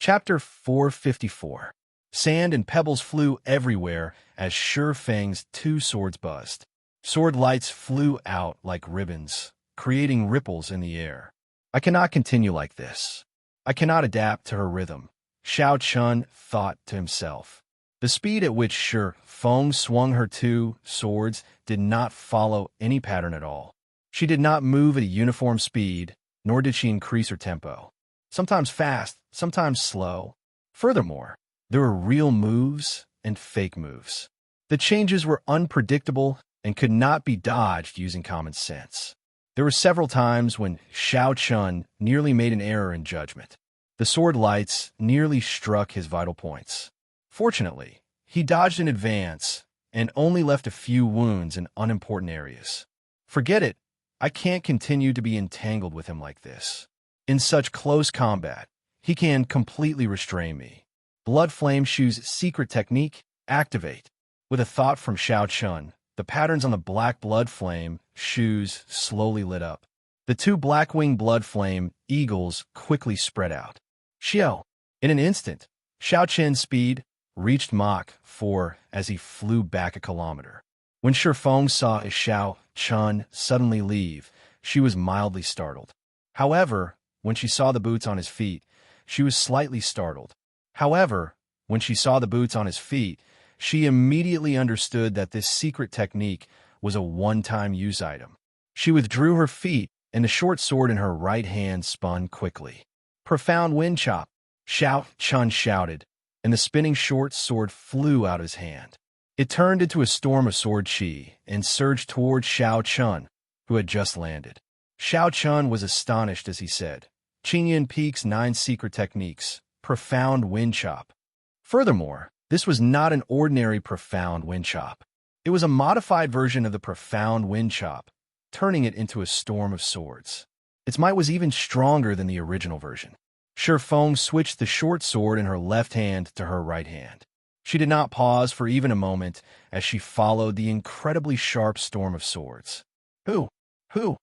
Chapter 454. Sand and pebbles flew everywhere as Shi Feng's two swords buzzed. Sword lights flew out like ribbons, creating ripples in the air. I cannot continue like this. I cannot adapt to her rhythm, Xiao Chun thought to himself. The speed at which Shi Feng swung her two swords did not follow any pattern at all. She did not move at a uniform speed, nor did she increase her tempo. Sometimes fast, sometimes slow. Furthermore, there were real moves and fake moves. The changes were unpredictable and could not be dodged using common sense. There were several times when Xiao Chun nearly made an error in judgment. The sword lights nearly struck his vital points. Fortunately, he dodged in advance and only left a few wounds in unimportant areas. Forget it. I can't continue to be entangled with him like this. In such close combat, he can completely restrain me. Blood Flame Shu's secret technique, activate. With a thought from Xiao Chun, the patterns on the black blood flame shoes slowly lit up. The two black-winged blood flame eagles quickly spread out. Xiao! In an instant, Xiao Chen's speed reached Mach 4 as he flew back a kilometer. When Shi Feng saw Xiao Chun suddenly leave, she was mildly startled. However, when she saw the boots on his feet, she was slightly startled. She immediately understood that this secret technique was a one-time use item. She withdrew her feet, and the short sword in her right hand spun quickly. Profound wind chop, Xiao Chun shouted, and the spinning short sword flew out of his hand. It turned into a storm of sword chi and surged toward Xiao Chun, who had just landed. Xiao Chun was astonished as he said, Qingyun Peak's 9 secret techniques, profound wind chop. Furthermore, this was not an ordinary profound wind chop. It was a modified version of the profound wind chop, turning it into a storm of swords. Its might was even stronger than the original version. Shi Feng switched the short sword in her left hand to her right hand. She did not pause for even a moment as she followed the incredibly sharp storm of swords. Who?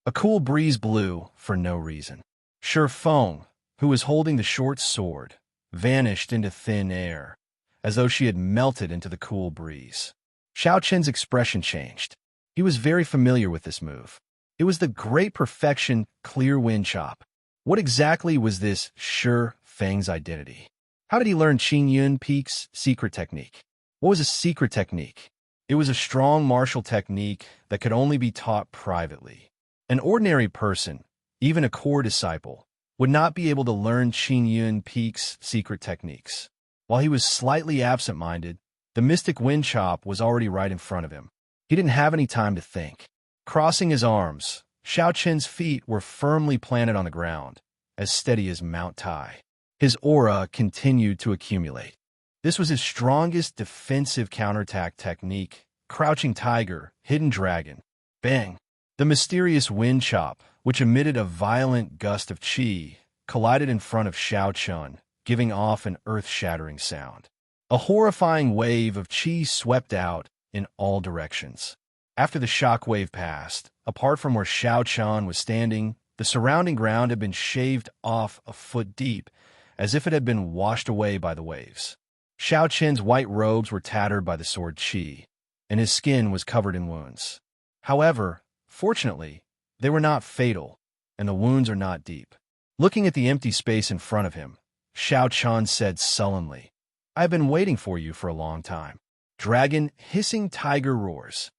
A cool breeze blew for no reason. Shi Feng, who was holding the short sword, vanished into thin air, as though she had melted into the cool breeze. Xiao Chen's expression changed. He was very familiar with this move. It was the great perfection clear wind chop. What exactly was this Shi Feng's identity? How did he learn Qingyun Peak's secret technique? What was a secret technique? It was a strong martial technique that could only be taught privately. An ordinary person, even a core disciple, would not be able to learn Qingyun Peak's secret techniques. While he was slightly absent-minded, the mystic wind chop was already right in front of him. He didn't have any time to think. Crossing his arms, Xiao Chen's feet were firmly planted on the ground, as steady as Mount Tai. His aura continued to accumulate. This was his strongest defensive counterattack technique, Crouching Tiger, Hidden Dragon. Bang! The mysterious wind chop, which emitted a violent gust of chi, collided in front of Xiao Chun, giving off an earth-shattering sound. A horrifying wave of chi swept out in all directions. After the shock wave passed, apart from where Xiao Chun was standing, the surrounding ground had been shaved off a foot deep, as if it had been washed away by the waves. Xiao Chen's white robes were tattered by the sword chi, and his skin was covered in wounds. However, fortunately, they were not fatal, and the wounds are not deep. Looking at the empty space in front of him, Xiao Chun said sullenly, I have been waiting for you for a long time. Dragon hissing tiger roars.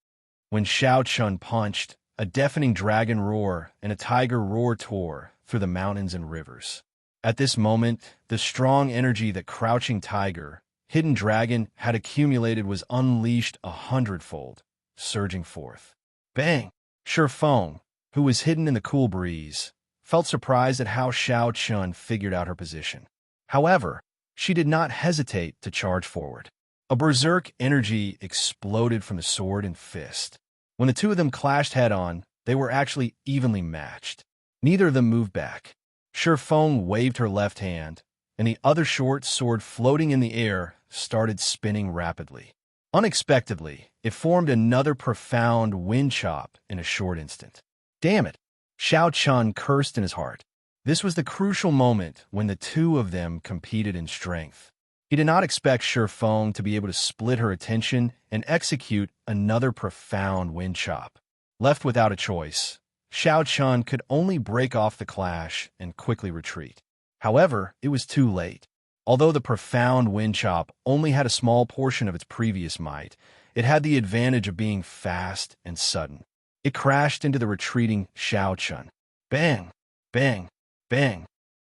When Xiao Chun punched, a deafening dragon roar and a tiger roar tore through the mountains and rivers. At this moment, the strong energy that Crouching Tiger, Hidden Dragon had accumulated was unleashed 100-fold, surging forth. Bang! Shi Feng, who was hidden in the cool breeze, felt surprised at how Xiao Chun figured out her position. However, she did not hesitate to charge forward. A berserk energy exploded from the sword and fist. When the two of them clashed head-on, they were actually evenly matched. Neither of them moved back. Shi Feng waved her left hand, and the other short sword floating in the air started spinning rapidly. Unexpectedly, it formed another profound wind chop in a short instant. Damn it! Xiao Chun cursed in his heart. This was the crucial moment when the two of them competed in strength. He did not expect Shi Feng to be able to split her attention and execute another profound wind chop. Left without a choice, Xiao Chun could only break off the clash and quickly retreat. However, it was too late. Although the profound wind chop only had a small portion of its previous might, it had the advantage of being fast and sudden. It crashed into the retreating Xiao Chun. Bang! Bang! Bang!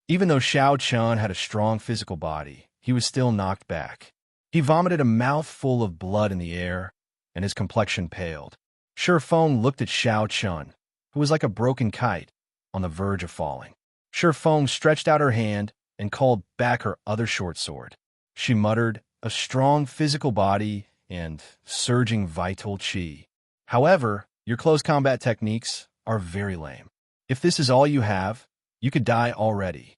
Even though Xiao Chun had a strong physical body, he was still knocked back. He vomited a mouthful of blood in the air, and his complexion paled. Shi Feng looked at Xiao Chun, who was like a broken kite, on the verge of falling. Shi Feng stretched out her hand and called back her other short sword. She muttered, "A strong physical body and surging vital qi. However, your close combat techniques are very lame. If this is all you have, you could die already."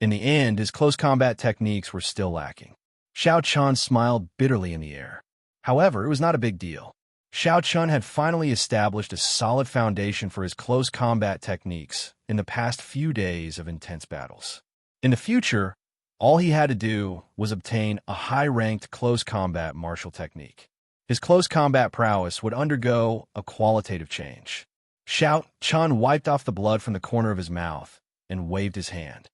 In the end, his close combat techniques were still lacking. Xiao Chun smiled bitterly in the air. However, it was not a big deal. Xiao Chun had finally established a solid foundation for his close combat techniques in the past few days of intense battles. In the future, all he had to do was obtain a high-ranked close combat martial technique. His close combat prowess would undergo a qualitative change. Xiao Chun wiped off the blood from the corner of his mouth and waved his hand.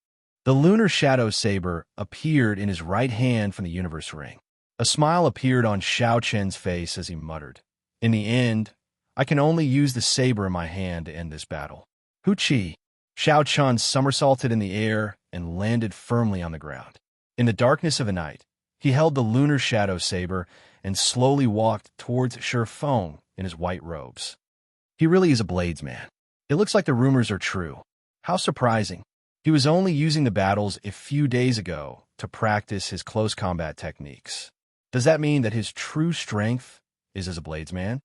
The lunar shadow saber appeared in his right hand from the universe ring. A smile appeared on Xiao Chen's face as he muttered, "In the end, I can only use the saber in my hand to end this battle." Hu Qi. Xiao Chun somersaulted in the air and landed firmly on the ground. In the darkness of the night, he held the lunar shadow saber and slowly walked towards Shi Feng in his white robes. He really is a bladesman. It looks like the rumors are true. How surprising. He was only using the battles a few days ago to practice his close combat techniques. Does that mean that his true strength is as a bladesman?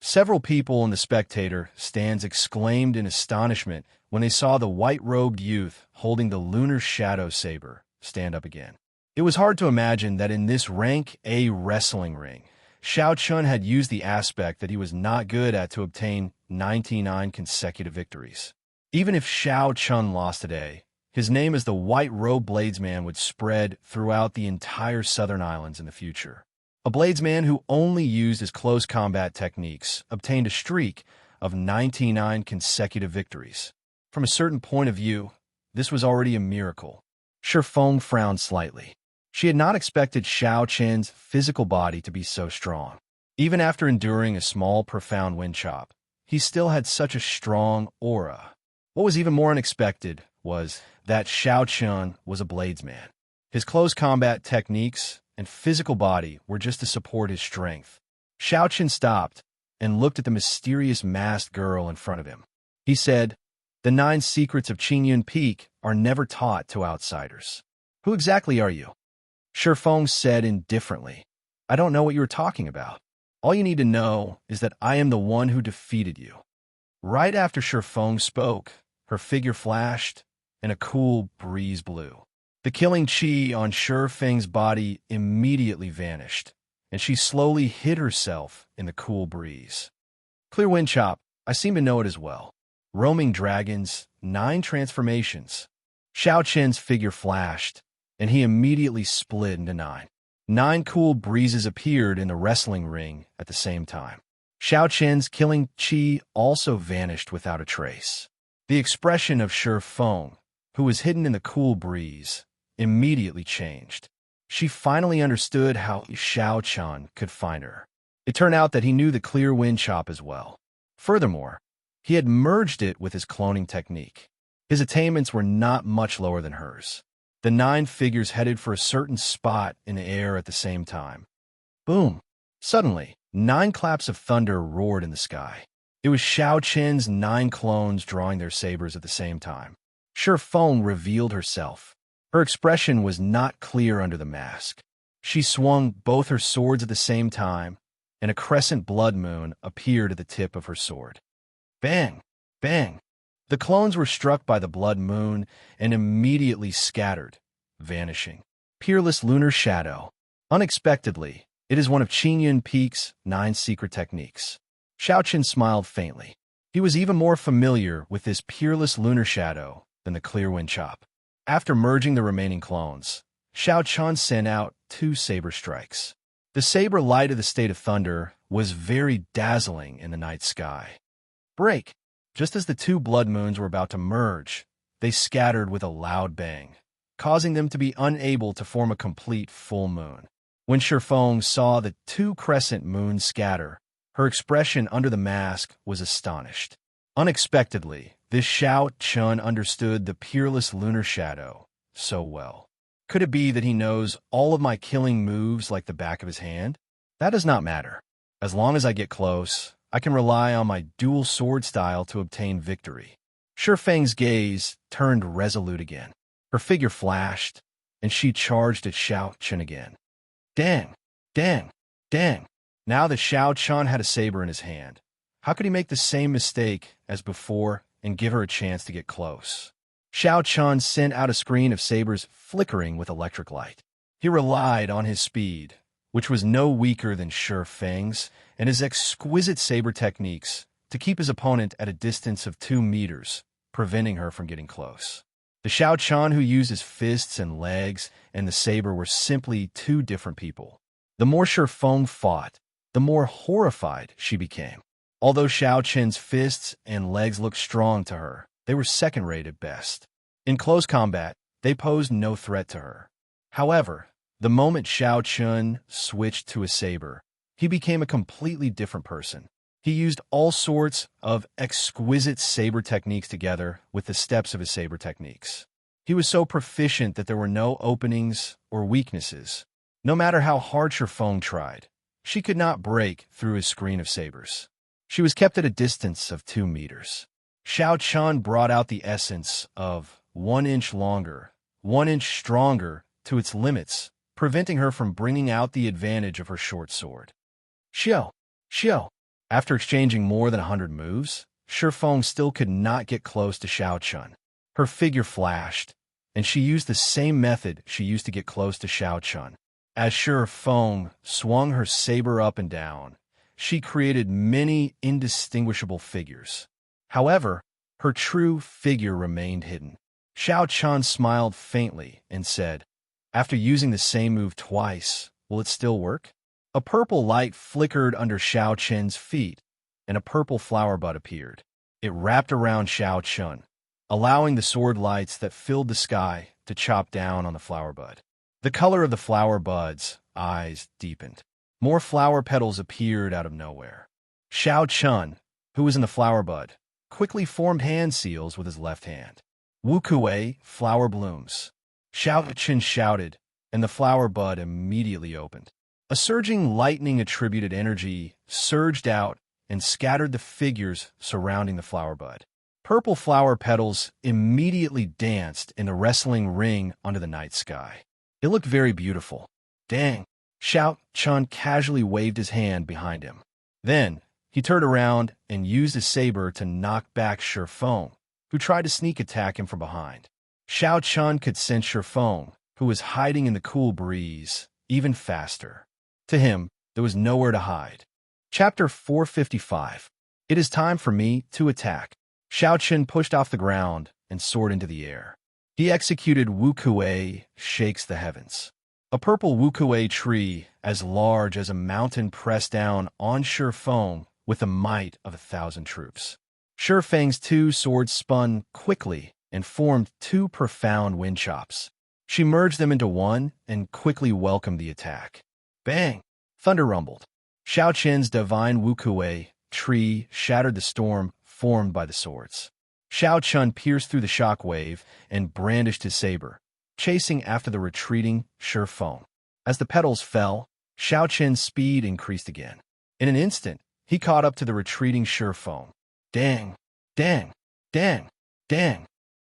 Several people in the spectator stands exclaimed in astonishment when they saw the white-robed youth holding the lunar shadow saber stand up again. It was hard to imagine that in this rank A wrestling ring, Xiao Chun had used the aspect that he was not good at to obtain 99 consecutive victories. Even if Xiao Chun lost today, his name as the white-robed bladesman would spread throughout the entire Southern Islands in the future. A bladesman who only used his close combat techniques obtained a streak of 99 consecutive victories. From a certain point of view, this was already a miracle. Shi Feng frowned slightly. She had not expected Xiao Chen's physical body to be so strong. Even after enduring a small, profound wind chop, he still had such a strong aura. What was even more unexpected was that Xiao Chun was a bladesman. His close combat techniques and physical body were just to support his strength. Xiao Chun stopped and looked at the mysterious masked girl in front of him. He said, "The 9 secrets of Qingyun Peak are never taught to outsiders. Who exactly are you?" Shi Feng said indifferently, "I don't know what you are talking about. All you need to know is that I am the one who defeated you." Right after Shi Feng spoke, her figure flashed and a cool breeze blew. The killing qi on Shi Feng's body immediately vanished, and she slowly hid herself in the cool breeze. Clear wind chop, I seem to know it as well. Roaming dragons, 9 transformations. Xiao Chen's figure flashed, and he immediately split into 9. 9 cool breezes appeared in the wrestling ring at the same time. Xiao Chen's killing qi also vanished without a trace. The expression of Shi Feng, who was hidden in the cool breeze, immediately changed. She finally understood how Xiao Chun could find her. It turned out that he knew the clear wind chop as well. Furthermore, he had merged it with his cloning technique. His attainments were not much lower than hers. The 9 figures headed for a certain spot in the air at the same time. Boom! Suddenly, 9 claps of thunder roared in the sky. It was Xiao Chen's 9 clones drawing their sabers at the same time. Shi Feng revealed herself. Her expression was not clear under the mask. She swung both her swords at the same time, and a crescent blood moon appeared at the tip of her sword. Bang! Bang! The clones were struck by the blood moon and immediately scattered, vanishing. Peerless lunar shadow. Unexpectedly, it is one of Qingyun Peak's 9 secret techniques. Xiao Chen smiled faintly. He was even more familiar with this peerless lunar shadow than the clear wind chop. After merging the remaining clones, Xianxia sent out 2 saber strikes. The saber light of the state of thunder was very dazzling in the night sky. Break! Just as the 2 blood moons were about to merge, they scattered with a loud bang, causing them to be unable to form a complete full moon. When Shifeng saw the 2 crescent moons scatter, her expression under the mask was astonished. Unexpectedly, this Xianxia understood the peerless lunar shadow so well. Could it be that he knows all of my killing moves like the back of his hand? That does not matter. As long as I get close, I can rely on my dual sword style to obtain victory. Shifeng's gaze turned resolute again. Her figure flashed, and she charged at Xianxia again. Dang! Dang! Dang! Now that Xianxia had a saber in his hand, how could he make the same mistake as before and give her a chance to get close? Xianxia sent out a screen of sabers flickering with electric light. He relied on his speed, which was no weaker than Shifeng's, and his exquisite saber techniques to keep his opponent at a distance of 2 meters, preventing her from getting close. The Xianxia who used his fists and legs and the saber were simply 2 different people. The more Shifeng fought, the more horrified she became. Although Xiaoqian's fists and legs looked strong to her, they were second-rate at best. In close combat, they posed no threat to her. However, the moment Xiaoqian switched to a saber, he became a completely different person. He used all sorts of exquisite saber techniques together with the steps of his saber techniques. He was so proficient that there were no openings or weaknesses. No matter how hard Shifeng tried, she could not break through his screen of sabers. She was kept at a distance of 2 meters. Xiaoqian brought out the essence of 1 inch longer, 1 inch stronger to its limits, preventing her from bringing out the advantage of her short sword. Xiao! Xiao! After exchanging more than 100 moves, Shifeng still could not get close to Xiaoqian. Her figure flashed, and she used the same method she used to get close to Xiaoqian. As Shifeng swung her saber up and down, she created many indistinguishable figures. However, her true figure remained hidden. Xiaoqian smiled faintly and said, "After using the same move twice, will it still work?" A purple light flickered under Xiaoqian's feet, and a purple flower bud appeared. It wrapped around Xiaoqian, allowing the sword lights that filled the sky to chop down on the flower bud. The color of the flower bud's eyes deepened. More flower petals appeared out of nowhere. Xiaoqian, who was in the flower bud, quickly formed hand seals with his left hand. Wuxia, flower blooms. Xiaoqian shouted, and the flower bud immediately opened. A surging lightning-attributed energy surged out and scattered the figures surrounding the flower bud. Purple flower petals immediately danced in the wrestling ring under the night sky. It looked very beautiful. Dang! Xiaoqian casually waved his hand behind him. Then, he turned around and used his saber to knock back Shifeng, who tried to sneak attack him from behind. Xiaoqian could sense Shifeng, who was hiding in the cool breeze, even faster. To him, there was nowhere to hide. Chapter 455. It is time for me to attack. Xiaoqian pushed off the ground and soared into the air. He executed Wuxia shakes the heavens. A purple Wuxia tree as large as a mountain pressed down on Shifeng with the might of 1,000 troops. Shifeng's 2 swords spun quickly and formed 2 profound wind chops. She merged them into one and quickly welcomed the attack. Bang! Thunder rumbled. Xiaoqian's divine Wuxia tree shattered the storm formed by the swords. Xiaoqian pierced through the shock wave and brandished his saber, chasing after the retreating Shifeng. As the petals fell, Xiaoqian's speed increased again. In an instant, he caught up to the retreating Shifeng. Dang! Dang! Dang! Dang!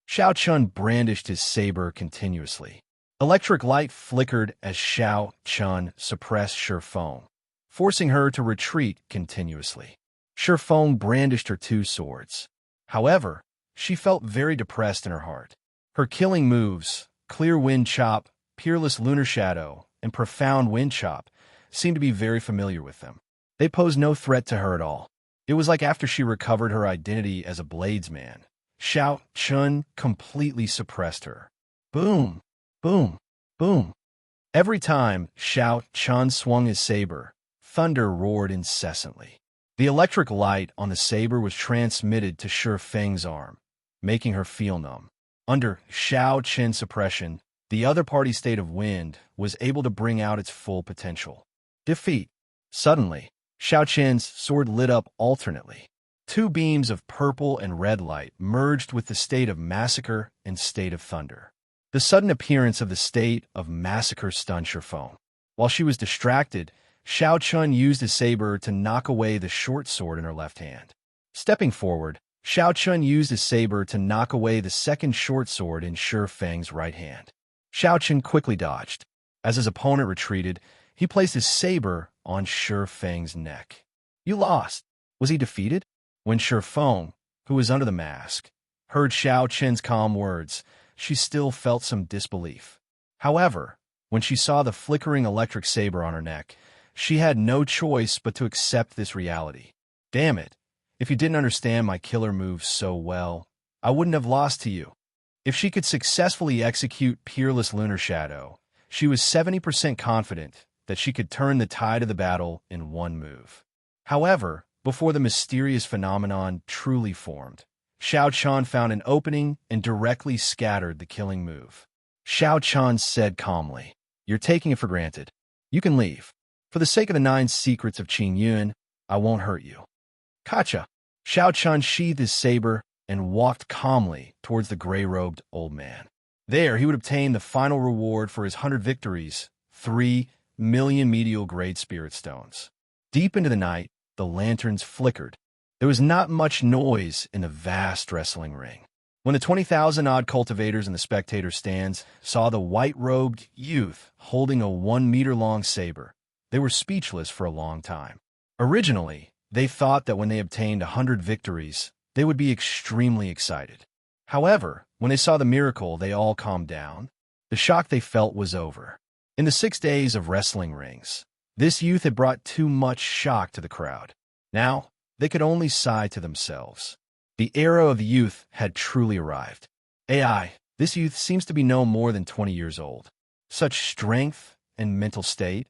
Xiaoqian brandished his saber continuously. Electric light flickered as Xiaoqian suppressed Shifeng, forcing her to retreat continuously. Shifeng brandished her 2 swords. However, she felt very depressed in her heart. Her killing moves, Clear Wind Chop, Peerless Lunar Shadow, and Profound Wind Chop, seemed to be very familiar with them. They posed no threat to her at all. It was like after she recovered her identity as a bladesman, Xiao Chun completely suppressed her. Boom, boom, boom. Every time Xiao Chun swung his saber, thunder roared incessantly. The electric light on the saber was transmitted to Shi Feng's arm, making her feel numb. Under Xiao Chen's suppression, the other party's state of wind was able to bring out its full potential. Defeat. Suddenly, Xiao Chen's sword lit up alternately. Two beams of purple and red light merged with the state of massacre and state of thunder. The sudden appearance of the state of massacre stunned Shi Feng. While she was distracted, Xiao Chun used his saber to knock away the short sword in her left hand. Stepping forward, Xiao Chun used his saber to knock away the second short sword in Shi Feng's right hand. Xiao Chun quickly dodged. As his opponent retreated, he placed his saber on Shi Feng's neck. You lost. Was he defeated? When Shi Feng, who was under the mask, heard Xiao Chen's calm words, she still felt some disbelief. However, when she saw the flickering electric saber on her neck, she had no choice but to accept this reality. Damn it. If you didn't understand my killer moves so well, I wouldn't have lost to you. If she could successfully execute Peerless Lunar Shadow, she was 70% confident that she could turn the tide of the battle in one move. However, before the mysterious phenomenon truly formed, Xiao Chun found an opening and directly scattered the killing move. Xiao Chun said calmly, "You're taking it for granted. You can leave. For the sake of the 9 secrets of Qing Yuan, I won't hurt you." Gotcha. Xiao Chun sheathed his saber and walked calmly towards the gray-robed old man. There, he would obtain the final reward for his 100 victories, 3 million medial-grade spirit stones. Deep into the night, the lanterns flickered. There was not much noise in the vast wrestling ring. When the 20,000-odd cultivators in the spectator stands saw the white-robed youth holding a 1-meter-long saber, they were speechless for a long time. Originally, they thought that when they obtained 100 victories, they would be extremely excited. However, when they saw the miracle, they all calmed down. The shock they felt was over. In the 6 days of wrestling rings, this youth had brought too much shock to the crowd. Now, they could only sigh to themselves. The era of the youth had truly arrived. AI, this youth seems to be no more than 20 years old. Such strength and mental state,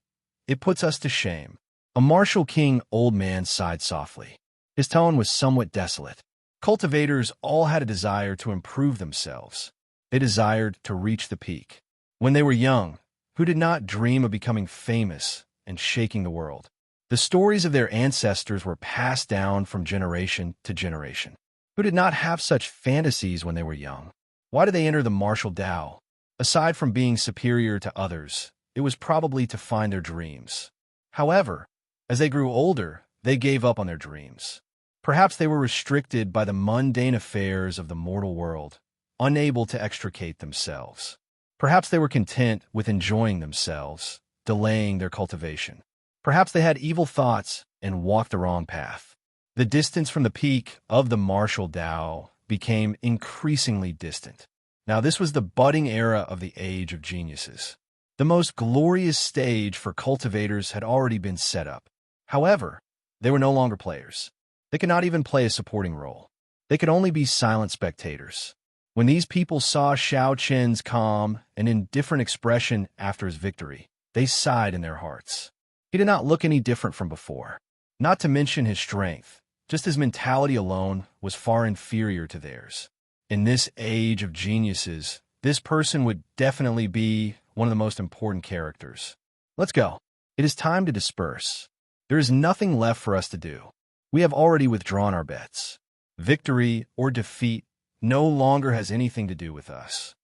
it puts us to shame. A martial king old man sighed softly. His tone was somewhat desolate. Cultivators all had a desire to improve themselves. They desired to reach the peak. When they were young, who did not dream of becoming famous and shaking the world? The stories of their ancestors were passed down from generation to generation. Who did not have such fantasies when they were young? Why did they enter the martial Tao? Aside from being superior to others, it was probably to find their dreams. However, as they grew older, they gave up on their dreams. Perhaps they were restricted by the mundane affairs of the mortal world, unable to extricate themselves. Perhaps they were content with enjoying themselves, delaying their cultivation. Perhaps they had evil thoughts and walked the wrong path. The distance from the peak of the martial Tao became increasingly distant. Now, this was the budding era of the Age of Geniuses. The most glorious stage for cultivators had already been set up. However, they were no longer players. They could not even play a supporting role. They could only be silent spectators. When these people saw Xiao Chen's calm and indifferent expression after his victory, they sighed in their hearts. He did not look any different from before. Not to mention his strength, just his mentality alone was far inferior to theirs. In this age of geniuses, this person would definitely be one of the most important characters. Let's go. It is time to disperse. There is nothing left for us to do. We have already withdrawn our bets. Victory or defeat no longer has anything to do with us.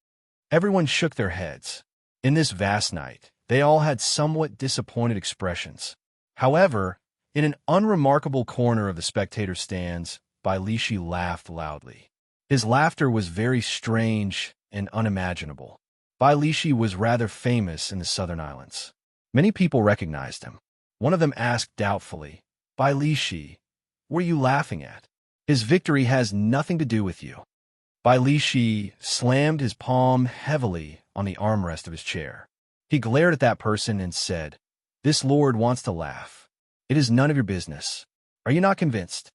Everyone shook their heads. In this vast night, they all had somewhat disappointed expressions. However, in an unremarkable corner of the spectator stands, Bai Lishi laughed loudly. His laughter was very strange and unimaginable. Bai Lishi was rather famous in the southern islands. Many people recognized him. One of them asked doubtfully, "Bai Lishi, what are you laughing at? His victory has nothing to do with you." Bai Lishi slammed his palm heavily on the armrest of his chair. He glared at that person and said, "This lord wants to laugh. It is none of your business. Are you not convinced?"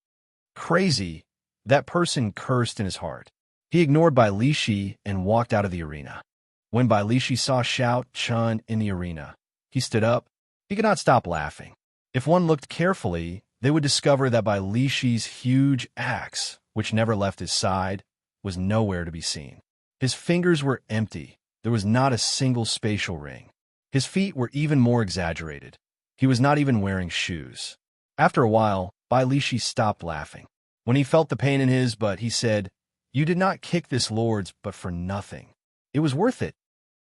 Crazy, that person cursed in his heart. He ignored Bai Lishi and walked out of the arena. When Bai Lishi saw Xiao Chun in the arena, he stood up. He could not stop laughing. If one looked carefully, they would discover that Bai Lishi's huge axe, which never left his side, was nowhere to be seen. His fingers were empty. There was not a single spatial ring. His feet were even more exaggerated. He was not even wearing shoes. After a while, Bai Lishi stopped laughing. When he felt the pain in his butt, he said, "You did not kick this lord's but for nothing. It was worth it."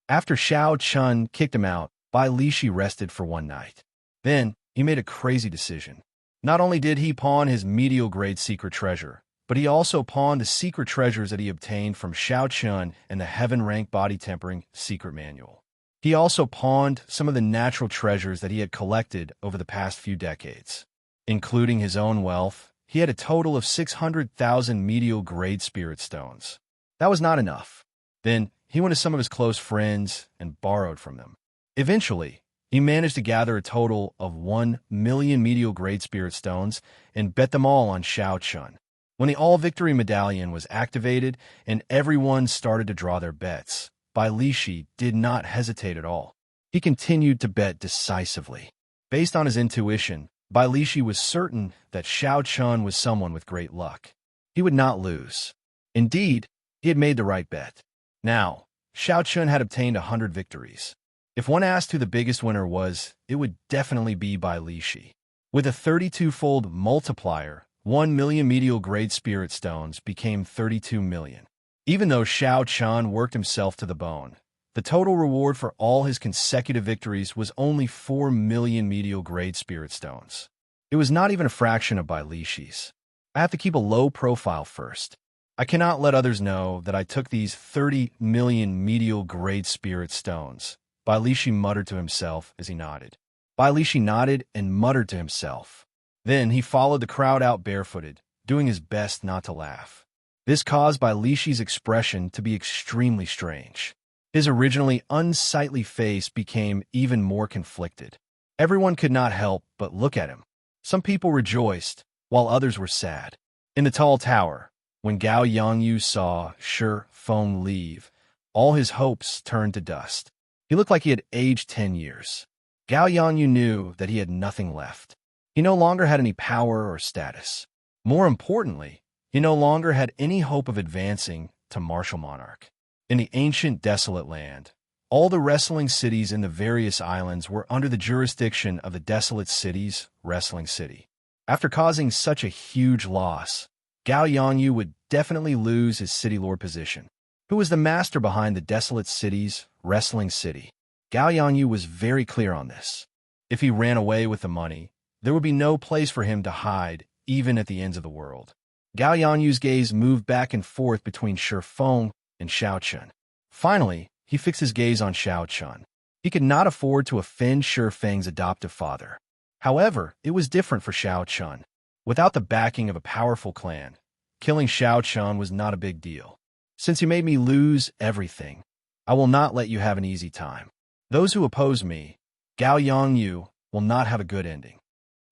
After Xiao Chun kicked him out, Bai Lishi rested for one night. Then, he made a crazy decision. Not only did he pawn his medial-grade secret treasure, but he also pawned the secret treasures that he obtained from Xiao Chun and the heaven-rank body-tempering secret manual. He also pawned some of the natural treasures that he had collected over the past few decades. Including his own wealth, he had a total of 600,000 medial-grade spirit stones. That was not enough. Then, he went to some of his close friends and borrowed from them. Eventually, he managed to gather a total of 1 million medial-grade spirit stones and bet them all on Xiao Chun. When the All-Victory Medallion was activated and everyone started to draw their bets, Bai Lishi did not hesitate at all. He continued to bet decisively. Based on his intuition, Bai Lishi was certain that Xiao Chun was someone with great luck. He would not lose. Indeed, he had made the right bet. Now, Xiao Chun had obtained 100 victories. If one asked who the biggest winner was, it would definitely be Bai Lishi. With a 32-fold multiplier, 1 million medial-grade spirit stones became 32 million. Even though Xiao Chun worked himself to the bone, the total reward for all his consecutive victories was only 4 million medial-grade spirit stones. It was not even a fraction of Bai Lishi's. I have to keep a low profile first. I cannot let others know that I took these 30 million medial-grade spirit stones. Bai Lishi muttered to himself as he nodded. Bai Lishi nodded and muttered to himself. Then he followed the crowd out barefooted, doing his best not to laugh. This caused Bai Lishi's expression to be extremely strange. His originally unsightly face became even more conflicted. Everyone could not help but look at him. Some people rejoiced, while others were sad. In the tall tower, when Gao Yangyu saw Shi Feng leave, all his hopes turned to dust. He looked like he had aged 10 years. Gao Yangyu knew that he had nothing left. He no longer had any power or status. More importantly, he no longer had any hope of advancing to martial monarch. In the ancient desolate land, all the wrestling cities in the various islands were under the jurisdiction of the desolate city's wrestling city. After causing such a huge loss, Gao Yangyu would definitely lose his city lord position. Who was the master behind the desolate city's wrestling city? Gao Yangyu was very clear on this. If he ran away with the money, there would be no place for him to hide, even at the ends of the world. Gao Yangyu's gaze moved back and forth between Shi Feng and Xiao Chun. Finally, he fixed his gaze on Xiao Chun. He could not afford to offend Shi Feng's adoptive father. However, it was different for Xiao Chun. Without the backing of a powerful clan, killing Xiao Chun was not a big deal. Since you made me lose everything, I will not let you have an easy time. Those who oppose me, Gao Yangyu, will not have a good ending.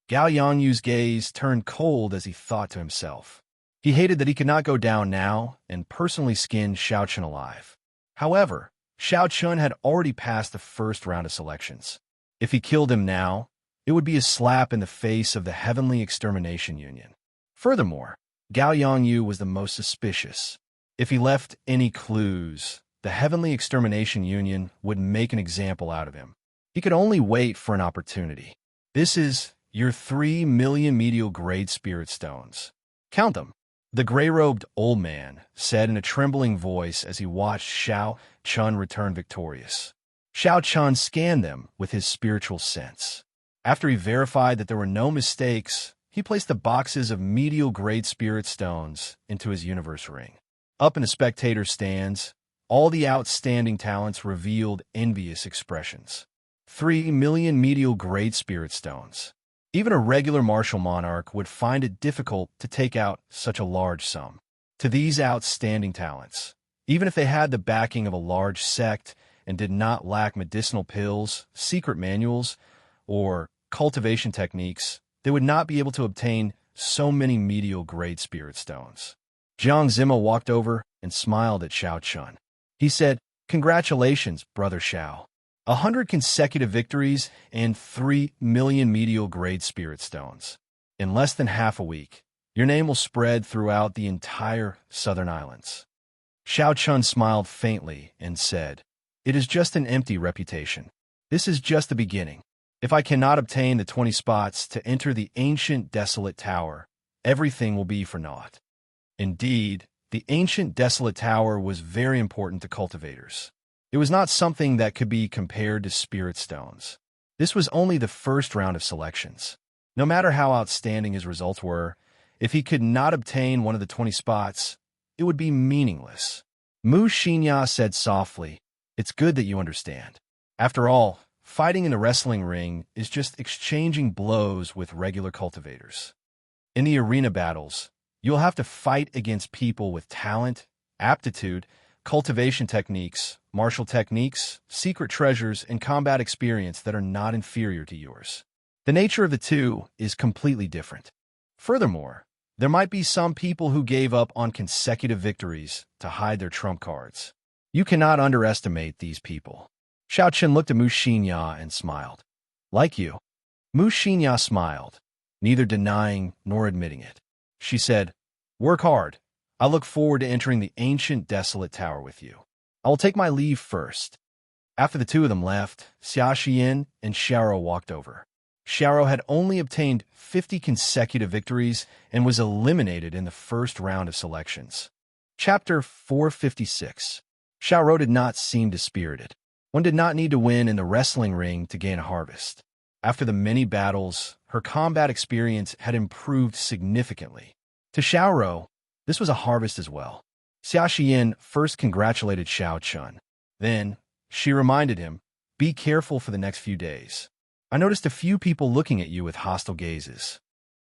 Gao Yangyu's gaze turned cold as he thought to himself. He hated that he could not go down now and personally skin Xiao Chun alive. However, Xiao Chun had already passed the first round of selections. If he killed him now, it would be a slap in the face of the Heavenly Extermination Union. Furthermore, Gao Yangyu was the most suspicious. If he left any clues, the Heavenly Extermination Union would make an example out of him. He could only wait for an opportunity. This is your 3 million medial-grade spirit stones. Count them. The gray-robed old man said in a trembling voice as he watched Xiao Chun return victorious. Xiao Chun scanned them with his spiritual sense. After he verified that there were no mistakes, he placed the boxes of medial-grade spirit stones into his universe ring. Up in the spectator stands, all the outstanding talents revealed envious expressions. 3 million medial-grade spirit stones. Even a regular martial monarch would find it difficult to take out such a large sum. To these outstanding talents, even if they had the backing of a large sect and did not lack medicinal pills, secret manuals, or cultivation techniques, they would not be able to obtain so many medial-grade spirit stones. Jiang Zima walked over and smiled at Xiao Chun. He said, "Congratulations, Brother Xiao. 100 consecutive victories and 3 million medial grade spirit stones. In less than half a week, your name will spread throughout the entire Southern Islands." Xiao Chun smiled faintly and said, "It is just an empty reputation. This is just the beginning. If I cannot obtain the 20 spots to enter the ancient desolate tower, everything will be for naught." Indeed, the ancient desolate tower was very important to cultivators. It was not something that could be compared to spirit stones. This was only the first round of selections. No matter how outstanding his results were, if he could not obtain one of the 20 spots, it would be meaningless. Xianxia said softly, "It's good that you understand. After all, fighting in the wrestling ring is just exchanging blows with regular cultivators. In the arena battles, you'll have to fight against people with talent, aptitude, cultivation techniques, martial techniques, secret treasures, and combat experience that are not inferior to yours. The nature of the two is completely different. Furthermore, there might be some people who gave up on consecutive victories to hide their trump cards. You cannot underestimate these people." Xiao Chen looked at Xianxia and smiled. "Like you." Xianxia smiled, neither denying nor admitting it. She said, "Work hard. I look forward to entering the ancient desolate tower with you. I will take my leave first." After the two of them left, Xiaxia and Xiao walked over. Xiao had only obtained 50 consecutive victories and was eliminated in the first round of selections. Chapter 456. Xiao did not seem dispirited. One did not need to win in the wrestling ring to gain a harvest. After the many battles, her combat experience had improved significantly. To Xiao, this was a harvest as well. Xiaxia first congratulated Xiao Chun. Then, she reminded him, "Be careful for the next few days. I noticed a few people looking at you with hostile gazes."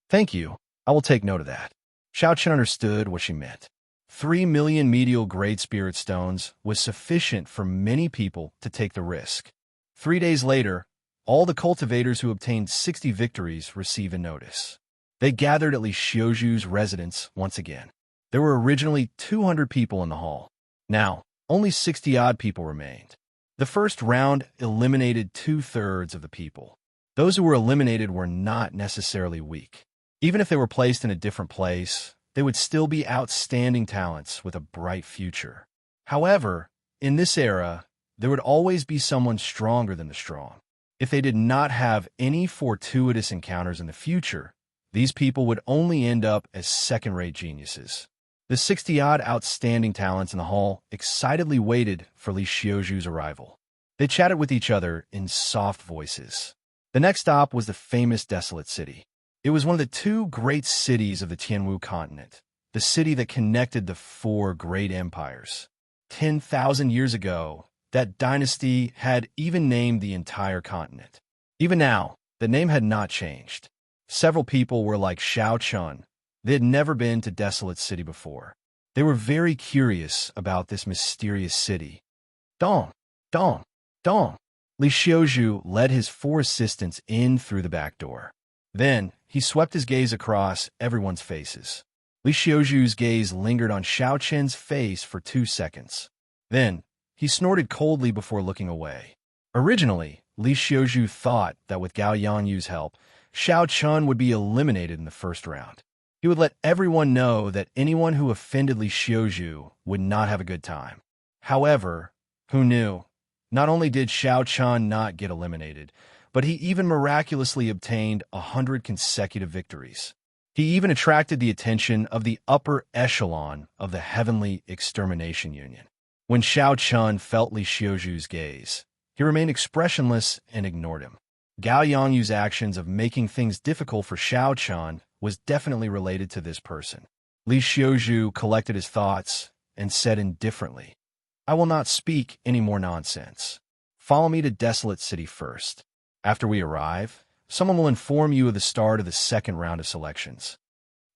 "Thank you. I will take note of that." Xiao Chun understood what she meant. 3 million medial grade spirit stones was sufficient for many people to take the risk. 3 days later, all the cultivators who obtained 60 victories received a notice. They gathered at Li Xiuju's residence once again. There were originally 200 people in the hall. Now, only 60-odd people remained. The first round eliminated 2/3 of the people. Those who were eliminated were not necessarily weak. Even if they were placed in a different place, they would still be outstanding talents with a bright future. However, in this era, there would always be someone stronger than the strong. If they did not have any fortuitous encounters in the future, these people would only end up as second-rate geniuses. The 60-odd outstanding talents in the hall excitedly waited for Li Xiuju's arrival. They chatted with each other in soft voices. The next stop was the famous desolate city. It was one of the 2 great cities of the Tianwu continent, the city that connected the 4 great empires. 10,000 years ago, that dynasty had even named the entire continent. Even now, the name had not changed. Several people were like Xiao Chun. They had never been to Desolate City before. They were very curious about this mysterious city. Dong, dong, dong. Li Xiuju led his 4 assistants in through the back door. Then, he swept his gaze across everyone's faces. Li Xiuju's gaze lingered on Xiao Chen's face for 2 seconds. Then, he snorted coldly before looking away. Originally, Li Xiuju thought that with Gao Yangyu's help, Xiao Chun would be eliminated in the first round. He would let everyone know that anyone who offended Li Xiuju would not have a good time. However, who knew? Not only did Xiao Chun not get eliminated, but he even miraculously obtained 100 consecutive victories. He even attracted the attention of the upper echelon of the Heavenly Extermination Union. When Xiao Chun felt Li Xiuju's gaze, he remained expressionless and ignored him. Gao Yangyu's actions of making things difficult for Xiao Chun was definitely related to this person. Li Xiuju collected his thoughts and said indifferently, "I will not speak any more nonsense. Follow me to Desolate City first. After we arrive, someone will inform you of the start of the second round of selections.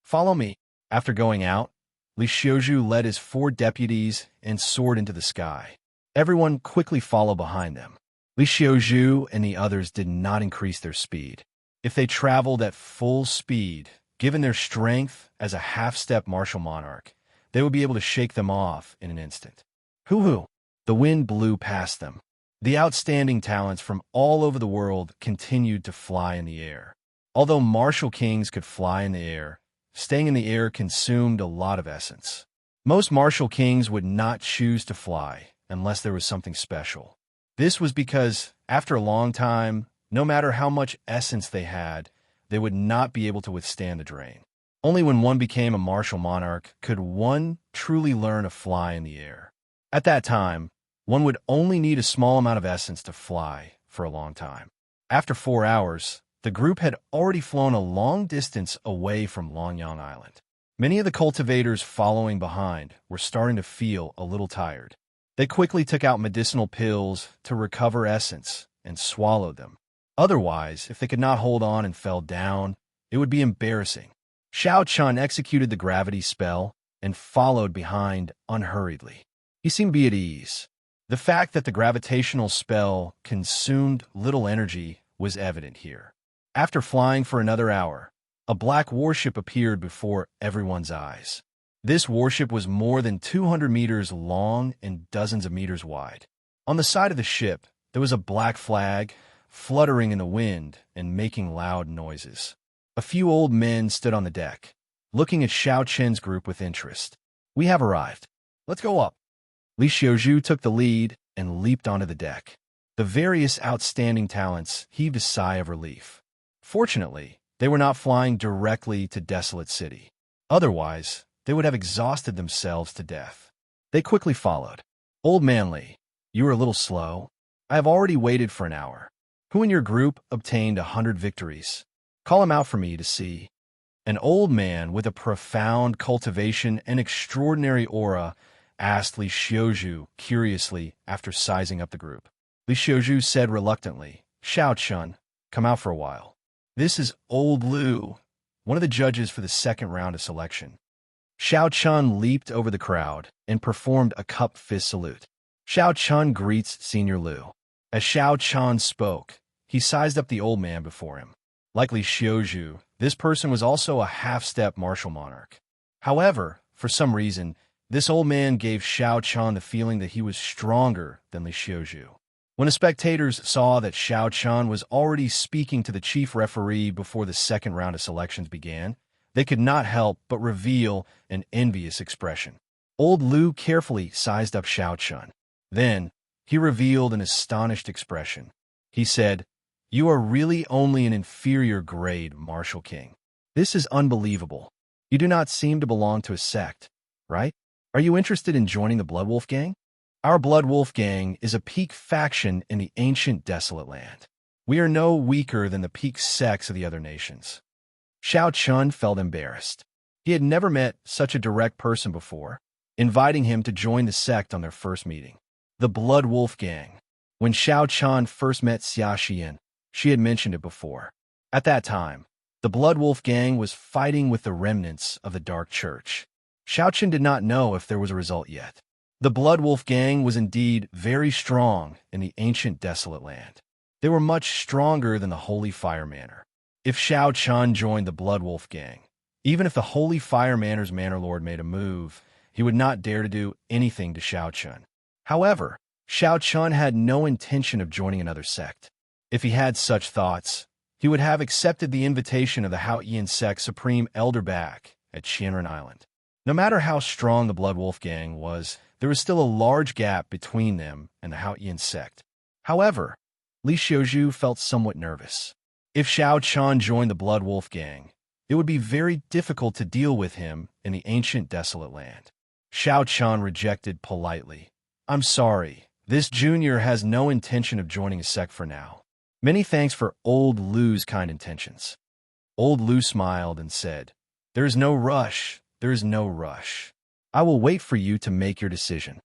Follow me." After going out, Li Xiuju led his 4 deputies and soared into the sky. Everyone quickly followed behind them. Li Xiuju and the others did not increase their speed. If they traveled at full speed, given their strength as a half-step martial monarch, they would be able to shake them off in an instant. Hoo-hoo! The wind blew past them. The outstanding talents from all over the world continued to fly in the air. Although martial kings could fly in the air, staying in the air consumed a lot of essence. Most martial kings would not choose to fly unless there was something special. This was because, after a long time, no matter how much essence they had, they would not be able to withstand the drain. Only when one became a martial monarch could one truly learn to fly in the air. At that time, one would only need a small amount of essence to fly for a long time. After 4 hours, the group had already flown a long distance away from Longyang Island. Many of the cultivators following behind were starting to feel a little tired. They quickly took out medicinal pills to recover essence and swallowed them. Otherwise, if they could not hold on and fell down, it would be embarrassing. Xiao Chun executed the gravity spell and followed behind unhurriedly. He seemed to be at ease. The fact that the gravitational spell consumed little energy was evident here. After flying for another hour, a black warship appeared before everyone's eyes. This warship was more than 200 meters long and dozens of meters wide. On the side of the ship, there was a black flag, fluttering in the wind and making loud noises. A few old men stood on the deck, looking at Xiao Chen's group with interest. "We have arrived. Let's go up." Li Xiuzhu took the lead and leaped onto the deck. The various outstanding talents heaved a sigh of relief. Fortunately, they were not flying directly to Desolate City. Otherwise, they would have exhausted themselves to death. They quickly followed. "Old Man Li, you are a little slow. I have already waited for an hour. Who in your group obtained 100 victories? Call him out for me to see." An old man with a profound cultivation and extraordinary aura asked Li Xiuzhu curiously after sizing up the group. Li Xiuzhu said reluctantly, "Xiao Chun, come out for a while. This is Old Lu, one of the judges for the second round of selection." Xiao Chun leaped over the crowd and performed a cup fist salute. "Xiao Chun greets Senior Lu." As Xiao Chun spoke, he sized up the old man before him. Like Li Xiuzhu, this person was also a half-step martial monarch. However, for some reason, this old man gave Xiao Chun the feeling that he was stronger than Li Xiuzhu. When the spectators saw that Xiao Chun was already speaking to the chief referee before the second round of selections began, they could not help but reveal an envious expression. Old Lu carefully sized up Xiao Chun. Then, he revealed an astonished expression. He said, "You are really only an inferior grade martial king. This is unbelievable. You do not seem to belong to a sect, right? Are you interested in joining the Blood Wolf Gang? Our Blood Wolf Gang is a peak faction in the ancient Desolate Land. We are no weaker than the peak sects of the other nations." Xiao Chun felt embarrassed. He had never met such a direct person before, inviting him to join the sect on their first meeting. The Blood Wolf Gang. When Xiao Chun first met Xianxia, she had mentioned it before. At that time, the Blood Wolf Gang was fighting with the remnants of the Dark Church. Xiao Chun did not know if there was a result yet. The Blood Wolf Gang was indeed very strong in the ancient Desolate Land. They were much stronger than the Holy Fire Manor. If Xiao Chun joined the Blood Wolf Gang, even if the Holy Fire Manor's Manor Lord made a move, he would not dare to do anything to Xiao Chun. However, Xiao Chun had no intention of joining another sect. If he had such thoughts, he would have accepted the invitation of the Haotian sect Supreme Elder back at Xianren Island. No matter how strong the Blood Wolf Gang was, there was still a large gap between them and the Haotian sect. However, Li Xiuzhu felt somewhat nervous. If Xiao Chun joined the Blood Wolf Gang, it would be very difficult to deal with him in the ancient Desolate Land. Xiao Chun rejected politely. "I'm sorry, this junior has no intention of joining a sect for now. Many thanks for Old Lu's kind intentions." Old Lu smiled and said, "There is no rush. There is no rush. I will wait for you to make your decision."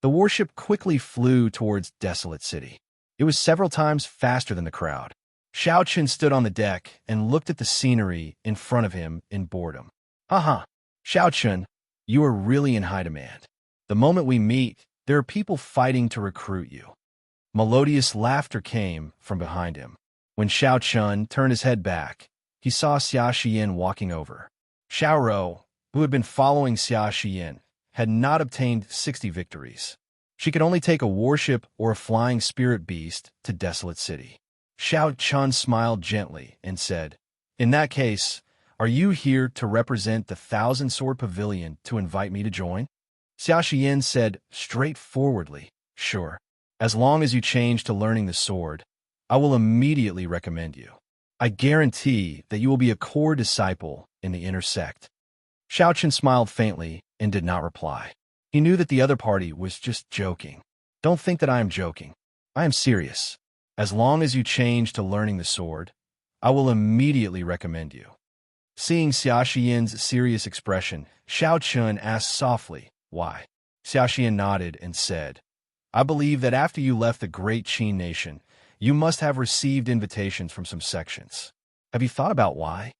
The warship quickly flew towards Desolate City. It was several times faster than the crowd. Xiao Chun stood on the deck and looked at the scenery in front of him in boredom. "Haha, Xiao Chun, you are really in high demand. The moment we meet, there are people fighting to recruit you." Melodious laughter came from behind him. When Xiao Chun turned his head back, he saw Xianxia walking over. Xiao Rou, who had been following Xianxia, had not obtained 60 victories. She could only take a warship or a flying spirit beast to Desolate City. Xiao Chun smiled gently and said, "In that case, are you here to represent the Thousand-Sword Pavilion to invite me to join?" Xiaoxian said straightforwardly, "Sure. As long as you change to learning the sword, I will immediately recommend you. I guarantee that you will be a core disciple in the inner sect." Xiaochen smiled faintly and did not reply. He knew that the other party was just joking. "Don't think that I am joking. I am serious. As long as you change to learning the sword, I will immediately recommend you." Seeing Xiaoxian's serious expression, Xiao Chun asked softly, "Why?" Xiaoxian nodded and said, "I believe that after you left the great Qin nation, you must have received invitations from some sections. Have you thought about why?"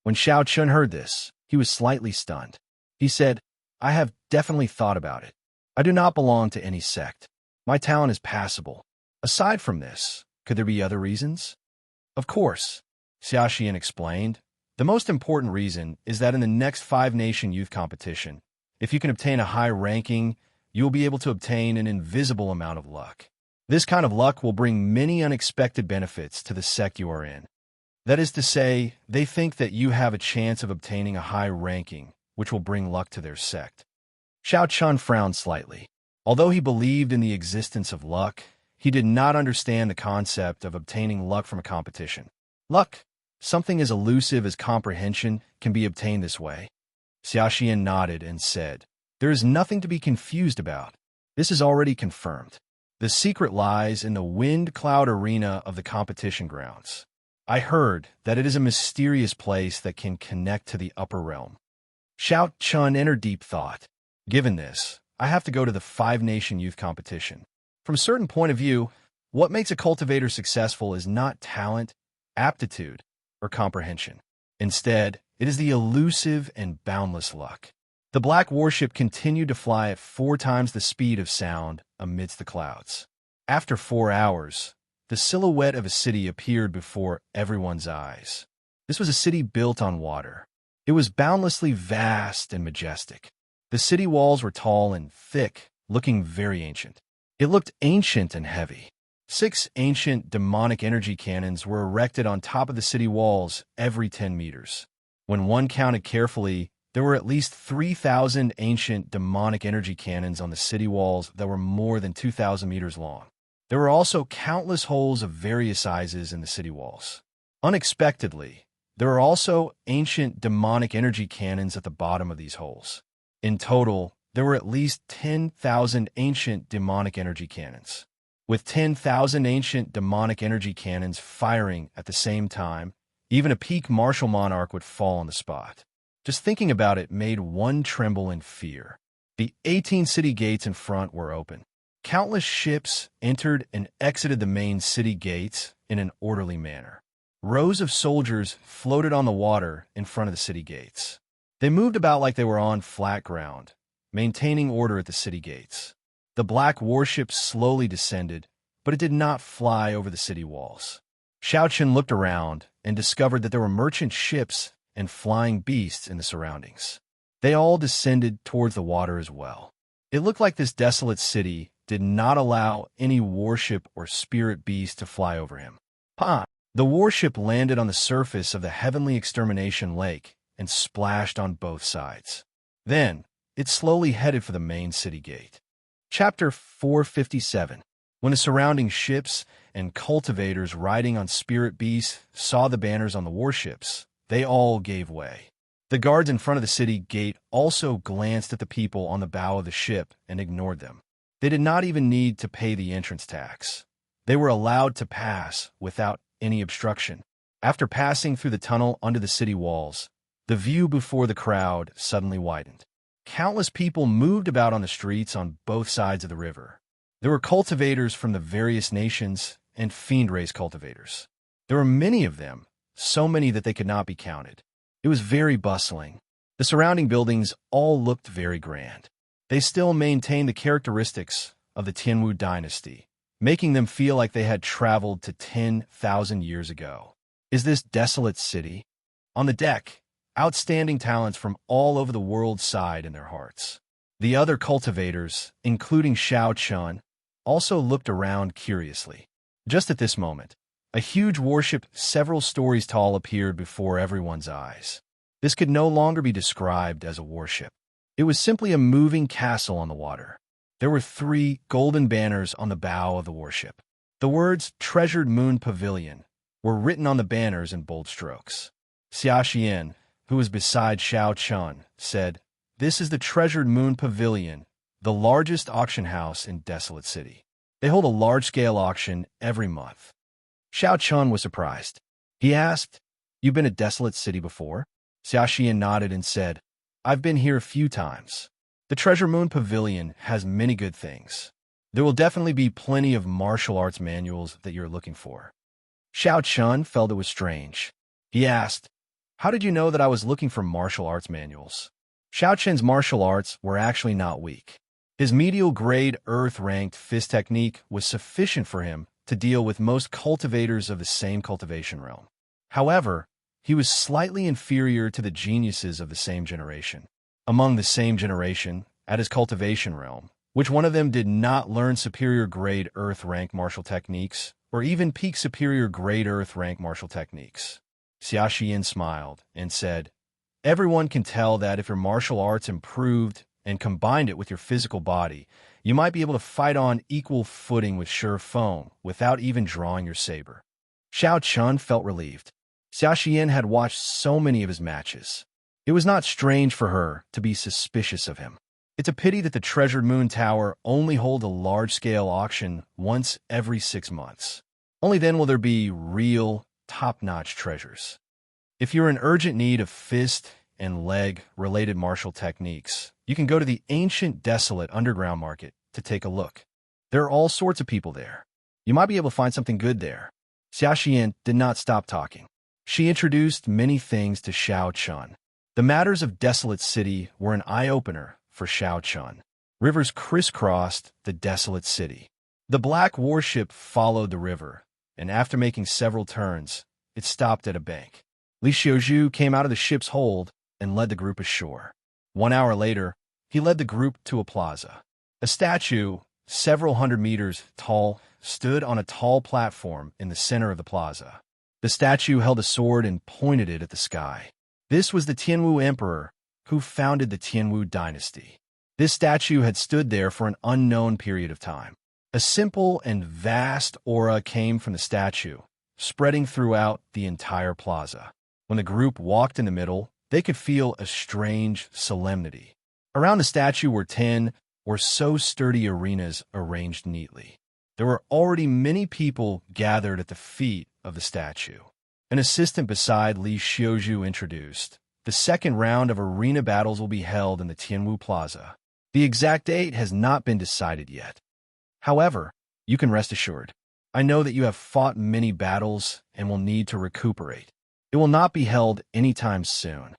When Xiao Chun heard this, he was slightly stunned. He said, "I have definitely thought about it. I do not belong to any sect. My talent is passable. Aside from this, could there be other reasons?" "Of course," Xiaoxian explained. "The most important reason is that in the next 5-nation youth competition, if you can obtain a high ranking, you will be able to obtain an invisible amount of luck. This kind of luck will bring many unexpected benefits to the sect you are in. That is to say, they think that you have a chance of obtaining a high ranking, which will bring luck to their sect." Xiao Chun frowned slightly. Although he believed in the existence of luck, he did not understand the concept of obtaining luck from a competition. Luck, something as elusive as comprehension, can be obtained this way. Xiaoxian nodded and said, "There is nothing to be confused about. This is already confirmed. The secret lies in the wind-cloud arena of the competition grounds. I heard that it is a mysterious place that can connect to the upper realm." Xiao Chun entered deep thought. "Given this, I have to go to the 5-nation youth competition. From a certain point of view, what makes a cultivator successful is not talent, aptitude, or comprehension. Instead, it is the elusive and boundless luck." The black warship continued to fly at 4 times the speed of sound amidst the clouds. After 4 hours, the silhouette of a city appeared before everyone's eyes. This was a city built on water. It was boundlessly vast and majestic. The city walls were tall and thick, looking very ancient. It looked ancient and heavy. 6 ancient demonic energy cannons were erected on top of the city walls every 10 meters. When one counted carefully, there were at least 3,000 ancient demonic energy cannons on the city walls that were more than 2,000 meters long. There were also countless holes of various sizes in the city walls. Unexpectedly, there were also ancient demonic energy cannons at the bottom of these holes. In total, there were at least 10,000 ancient demonic energy cannons. With 10,000 ancient demonic energy cannons firing at the same time, even a peak martial monarch would fall on the spot. Just thinking about it made one tremble in fear. The 18 city gates in front were open. Countless ships entered and exited the main city gates in an orderly manner. Rows of soldiers floated on the water in front of the city gates. They moved about like they were on flat ground, maintaining order at the city gates. The black warship slowly descended, but it did not fly over the city walls. Xiaochen looked around and discovered that there were merchant ships and flying beasts in the surroundings. They all descended towards the water as well. It looked like this desolate city did not allow any warship or spirit beast to fly over him. The warship landed on the surface of the heavenly extermination lake and splashed on both sides. Then, it slowly headed for the main city gate. Chapter 457. When the surrounding ships and cultivators riding on spirit beasts saw the banners on the warships, they all gave way. The guards in front of the city gate also glanced at the people on the bow of the ship and ignored them. They did not even need to pay the entrance tax. They were allowed to pass without any obstruction. After passing through the tunnel under the city walls, the view before the crowd suddenly widened. Countless people moved about on the streets on both sides of the river. There were cultivators from the various nations and fiend race cultivators. There were many of them, so many that they could not be counted. It was very bustling. The surrounding buildings all looked very grand. They still maintained the characteristics of the Tianwu dynasty, making them feel like they had traveled to 10,000 years ago. Is this desolate city? On the deck, outstanding talents from all over the world sighed in their hearts. The other cultivators, including Xianxia, also looked around curiously. Just at this moment, a huge warship several stories tall appeared before everyone's eyes. This could no longer be described as a warship. It was simply a moving castle on the water. There were 3 golden banners on the bow of the warship. The words Treasured Moon Pavilion were written on the banners in bold strokes. Xianxia, who was beside Xianxia, said, "This is the Treasured Moon Pavilion, the largest auction house in Desolate City. They hold a large-scale auction every month." Xianxia was surprised. He asked, "You've been at Desolate City before?" Xianxia nodded and said, "I've been here a few times. The Treasure Moon Pavilion has many good things. There will definitely be plenty of martial arts manuals that you're looking for." Xianxia felt it was strange. He asked, "How did you know that I was looking for martial arts manuals?" Xiaoqian's martial arts were actually not weak. His medial-grade earth-ranked fist technique was sufficient for him to deal with most cultivators of the same cultivation realm. However, he was slightly inferior to the geniuses of the same generation. Among the same generation, at his cultivation realm, which one of them did not learn superior-grade earth-rank martial techniques, or even peak superior-grade earth-rank martial techniques? Xiaoxian smiled and said, "Everyone can tell that if your martial arts improved and combined it with your physical body, you might be able to fight on equal footing with sure foe without even drawing your saber." Xiaoqian felt relieved. Xiaoxian had watched so many of his matches. It was not strange for her to be suspicious of him. It's a pity that the Treasured Moon Tower only holds a large-scale auction once every 6 months. Only then will there be real, top-notch treasures. If you're in urgent need of fist and leg-related martial techniques, you can go to the ancient Desolate Underground Market to take a look. There are all sorts of people there. You might be able to find something good there. Xiaoxian did not stop talking. She introduced many things to Xiaoqian. The matters of Desolate City were an eye-opener for Xiaoqian. Rivers crisscrossed the Desolate City. The black warship followed the river, and after making several turns, it stopped at a bank. Li Xiuzhu came out of the ship's hold and led the group ashore. 1 hour later, he led the group to a plaza. A statue, several hundred meters tall, stood on a tall platform in the center of the plaza. The statue held a sword and pointed it at the sky. This was the Tianwu Emperor, who founded the Tianwu dynasty. This statue had stood there for an unknown period of time. A simple and vast aura came from the statue, spreading throughout the entire plaza. When the group walked in the middle, they could feel a strange solemnity. Around the statue were 10 or so sturdy arenas arranged neatly. There were already many people gathered at the feet of the statue. An assistant beside Li Xiuzhu introduced, "The second round of arena battles will be held in the Tianwu Plaza. The exact date has not been decided yet. However, you can rest assured. I know that you have fought many battles and will need to recuperate. It will not be held anytime soon."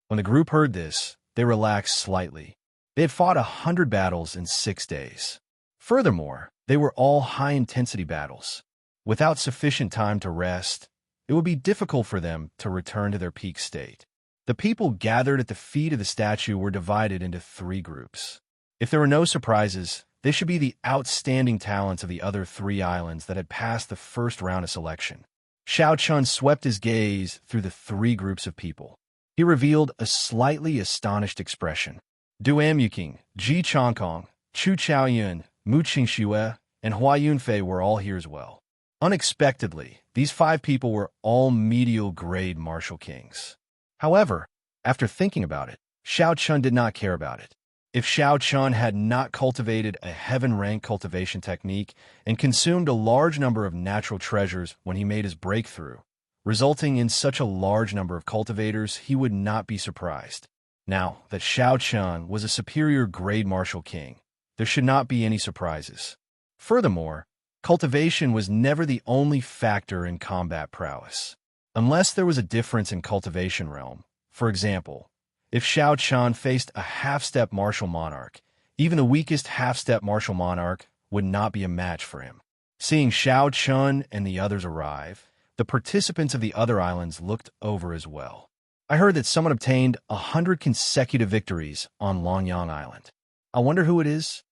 When the group heard this, they relaxed slightly. They had fought 100 battles in 6 days. Furthermore, they were all high-intensity battles. Without sufficient time to rest, it would be difficult for them to return to their peak state. The people gathered at the feet of the statue were divided into 3 groups. If there were no surprises, they should be the outstanding talents of the other 3 islands that had passed the first round of selection. Xiaoqian swept his gaze through the 3 groups of people. He revealed a slightly astonished expression. Du Amuking, Ji Changkong, Chu Chaoyun, Mu Qingxue, and Hua Yunfei were all here as well. Unexpectedly, these 5 people were all medial-grade martial kings. However, after thinking about it, Xiaoqian did not care about it. If Xiaoqian had not cultivated a heaven-rank cultivation technique and consumed a large number of natural treasures when he made his breakthrough, resulting in such a large number of cultivators, he would not be surprised. Now that Xiaoqian was a superior-grade martial king, there should not be any surprises. Furthermore, cultivation was never the only factor in combat prowess. Unless there was a difference in cultivation realm, for example, if Xiaoqian faced a half-step martial monarch, even the weakest half-step martial monarch would not be a match for him. Seeing Xiaoqian and the others arrive, the participants of the other islands looked over as well. I heard that someone obtained 100 consecutive victories on Longyang Island. I wonder who it is?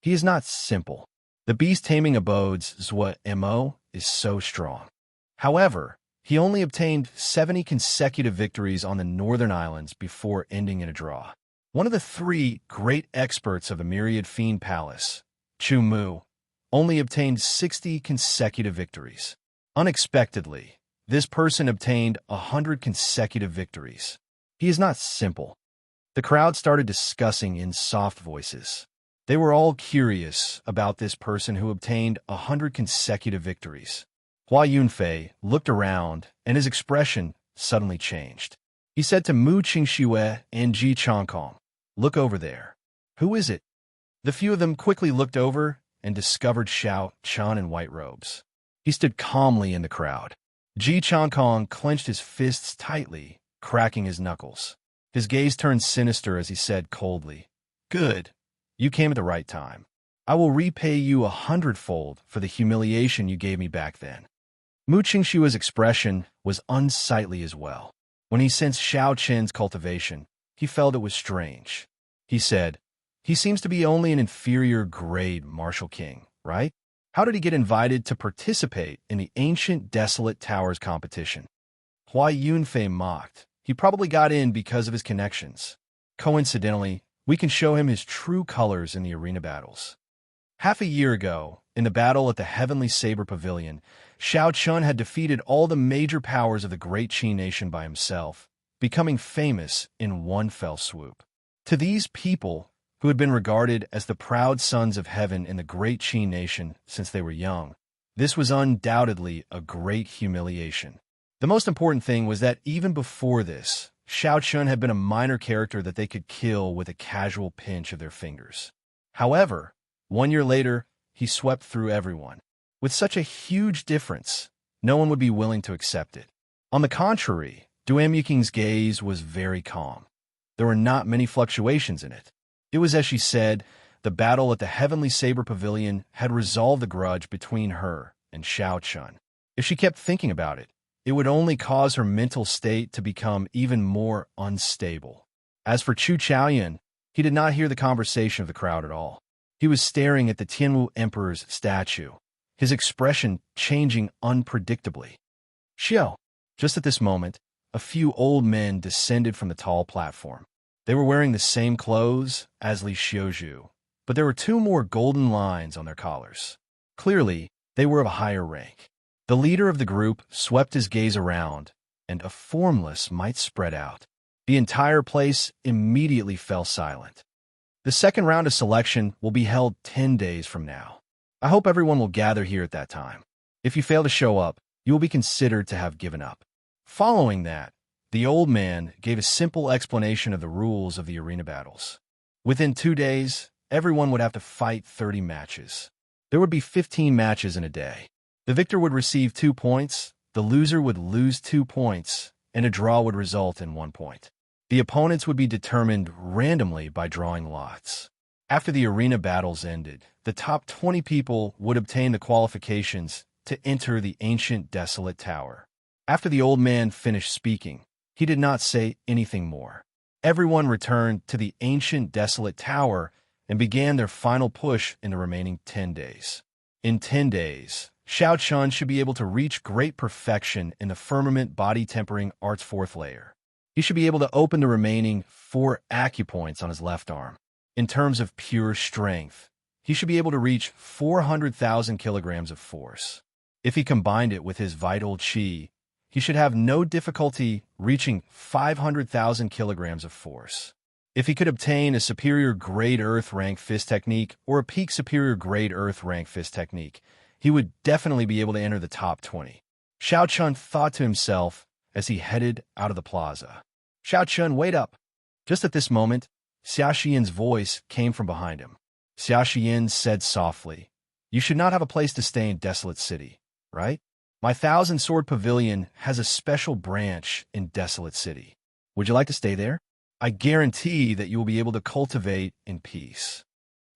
He is not simple. The beast taming abodes Zwa Mo is so strong. However, he only obtained 70 consecutive victories on the Northern Islands before ending in a draw. One of the three great experts of the Myriad Fiend Palace, Chu Mu, only obtained 60 consecutive victories. Unexpectedly, this person obtained 100 consecutive victories. He is not simple. The crowd started discussing in soft voices. They were all curious about this person who obtained 100 consecutive victories. Hua Yunfei looked around, and his expression suddenly changed. He said to Mu Qingxue and Ji Changkong, "Look over there." "Who is it?" The few of them quickly looked over and discovered Xiao Chan in white robes. He stood calmly in the crowd. Ji Changkong clenched his fists tightly, cracking his knuckles. His gaze turned sinister as he said coldly, "Good. You came at the right time. I will repay you 100-fold for the humiliation you gave me back then." Mu Qingshua's expression was unsightly as well. When he sensed Xiao Chen's cultivation, he felt it was strange. He said, "He seems to be only an inferior grade martial king, right? How did he get invited to participate in the ancient desolate towers competition?" Hua Yunfei mocked. "He probably got in because of his connections. Coincidentally, we can show him his true colors in the arena battles." Half a year ago, in the battle at the Heavenly Saber Pavilion, Xiao Chun had defeated all the major powers of the Great Qi Nation by himself, becoming famous in one fell swoop. To these people, who had been regarded as the proud sons of heaven in the Great Qi Nation since they were young, this was undoubtedly a great humiliation. The most important thing was that even before this, Xiao Chun had been a minor character that they could kill with a casual pinch of their fingers. However, 1 year later, he swept through everyone. With such a huge difference, no one would be willing to accept it. On the contrary, Duan Yuking's gaze was very calm. There were not many fluctuations in it. It was as she said, the battle at the Heavenly Saber Pavilion had resolved the grudge between her and Xiao Chun. If she kept thinking about it, it would only cause her mental state to become even more unstable. As for Chu Chaoyan, he did not hear the conversation of the crowd at all. He was staring at the Tianwu Emperor's statue, his expression changing unpredictably. "Xiao." Just at this moment, a few old men descended from the tall platform. They were wearing the same clothes as Li Xiuzhu, but there were 2 more golden lines on their collars. Clearly, they were of a higher rank. The leader of the group swept his gaze around, and a formless might spread out. The entire place immediately fell silent. The second round of selection will be held 10 days from now. I hope everyone will gather here at that time. If you fail to show up, you will be considered to have given up. Following that, the old man gave a simple explanation of the rules of the arena battles. Within 2 days, everyone would have to fight 30 matches. There would be 15 matches in a day. The victor would receive 2 points, the loser would lose 2 points, and a draw would result in 1 point. The opponents would be determined randomly by drawing lots. After the arena battles ended, the top 20 people would obtain the qualifications to enter the ancient desolate tower. After the old man finished speaking, he did not say anything more. Everyone returned to the ancient desolate tower and began their final push in the remaining 10 days. In 10 days, Xiao Chun should be able to reach great perfection in the firmament body tempering art's 4th layer. He should be able to open the remaining 4 acupoints on his left arm. In terms of pure strength, he should be able to reach 400,000 kilograms of force. If he combined it with his vital qi, he should have no difficulty reaching 500,000 kilograms of force. If he could obtain a superior grade earth rank fist technique or a peak superior grade earth rank fist technique, he would definitely be able to enter the top 20. Xiao Chun thought to himself as he headed out of the plaza. "Xiao Chun, wait up!" Just at this moment, Xia Xian's voice came from behind him. Xia Xian said softly, "You should not have a place to stay in Desolate City, right? My 1,000-sword pavilion has a special branch in Desolate City. Would you like to stay there? I guarantee that you will be able to cultivate in peace."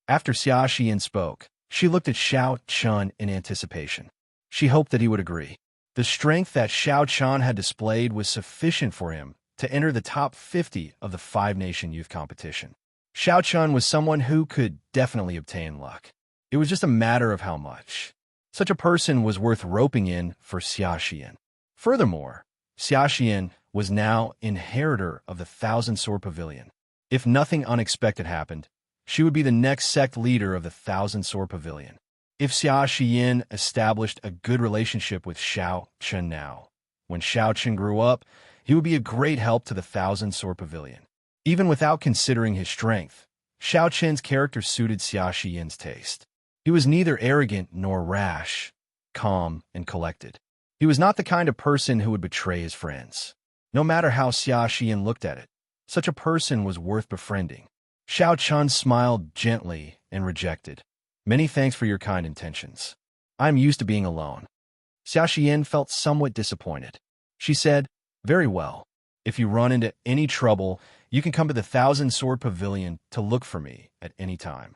After Xia Xian spoke, she looked at Xiao Chun in anticipation. She hoped that he would agree. The strength that Xiao Chun had displayed was sufficient for him to enter the top 50 of the 5-nation youth competition. Xiao Chun was someone who could definitely obtain luck. It was just a matter of how much. Such a person was worth roping in for Xiaxian. Furthermore, Xiaxian was now inheritor of the Thousand Sword Pavilion. If nothing unexpected happened, she would be the next sect leader of the Thousand Sword Pavilion. If Xiaxian established a good relationship with Xiao Chun now, when Xiao Chun grew up, he would be a great help to the Thousand Sword Pavilion. Even without considering his strength, Xiao Chun's character suited Xiaxian's taste. He was neither arrogant nor rash, calm and collected. He was not the kind of person who would betray his friends. No matter how Xiaxian looked at it, such a person was worth befriending. Xiao Chun smiled gently and rejected. Many thanks for your kind intentions. I am used to being alone. Xiaxian felt somewhat disappointed. She said, very well. If you run into any trouble, you can come to the Thousand Sword Pavilion to look for me at any time.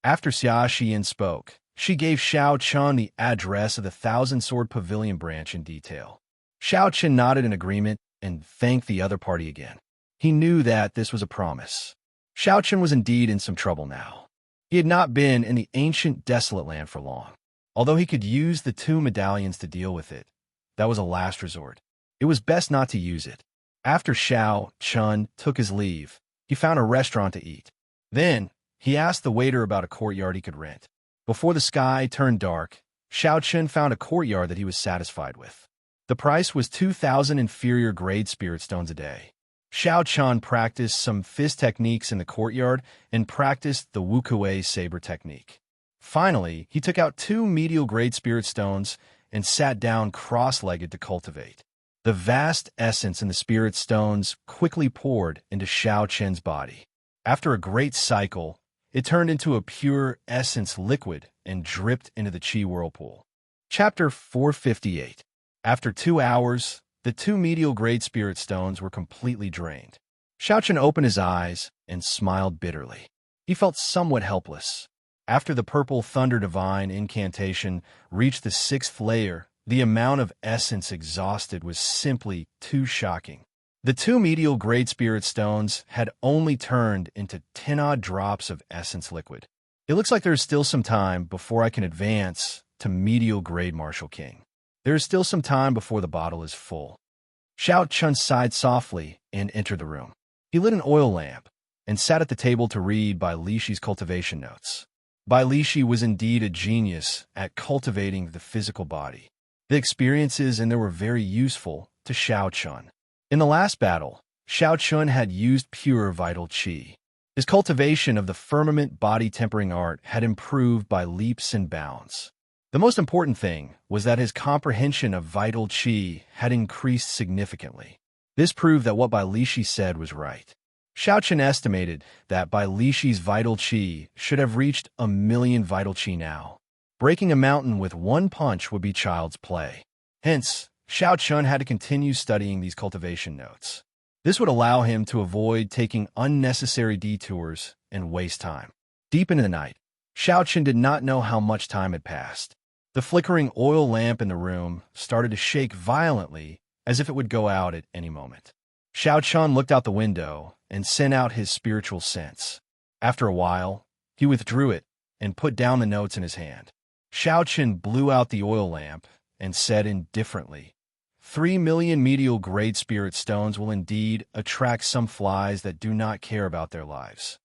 After Xiaxian spoke, she gave Xiao Chun the address of the Thousand Sword Pavilion branch in detail. Xiao Chun nodded in agreement and thanked the other party again. He knew that this was a promise. Xiao Chun was indeed in some trouble now. He had not been in the ancient desolate land for long. Although he could use the 2 medallions to deal with it, that was a last resort. It was best not to use it. After Xiao Chun took his leave, he found a restaurant to eat. Then, he asked the waiter about a courtyard he could rent. Before the sky turned dark, Xiao Chun found a courtyard that he was satisfied with. The price was 2,000 inferior grade spirit stones a day. Xiao Chun practiced some fist techniques in the courtyard and practiced the Wuxia saber technique. Finally, he took out 2 medial grade spirit stones and sat down cross-legged to cultivate. The vast essence in the spirit stones quickly poured into Xiao Chun's body. After a great cycle, it turned into a pure essence liquid and dripped into the Qi whirlpool. Chapter 458. After 2 hours, the 2 medial grade spirit stones were completely drained. Xiao Chun opened his eyes and smiled bitterly. He felt somewhat helpless. After the purple thunder divine incantation reached the 6th layer, the amount of essence exhausted was simply too shocking. The 2 medial grade spirit stones had only turned into 10-odd drops of essence liquid. It looks like there is still some time before I can advance to medial grade Martial King. There is still some time before the bottle is full. Xiao Chun sighed softly and entered the room. He lit an oil lamp and sat at the table to read Bai Lixi's cultivation notes. Bai Lixi was indeed a genius at cultivating the physical body. The experiences in there were very useful to Xiao Chun. In the last battle, Xiao Chun had used pure vital qi. His cultivation of the firmament body tempering art had improved by leaps and bounds. The most important thing was that his comprehension of vital qi had increased significantly. This proved that what Bai Lixi said was right. Xiao Chun estimated that Bai Lixi's vital qi should have reached 1,000,000 vital qi now. Breaking a mountain with one punch would be child's play. Hence, Xiao Chun had to continue studying these cultivation notes. This would allow him to avoid taking unnecessary detours and waste time. Deep into the night, Xiao Chun did not know how much time had passed. The flickering oil lamp in the room started to shake violently as if it would go out at any moment. Xiao Chun looked out the window and sent out his spiritual sense. After a while, he withdrew it and put down the notes in his hand. Xiao Chun blew out the oil lamp and said indifferently, 3,000,000 medial grade spirit stones will indeed attract some flies that do not care about their lives.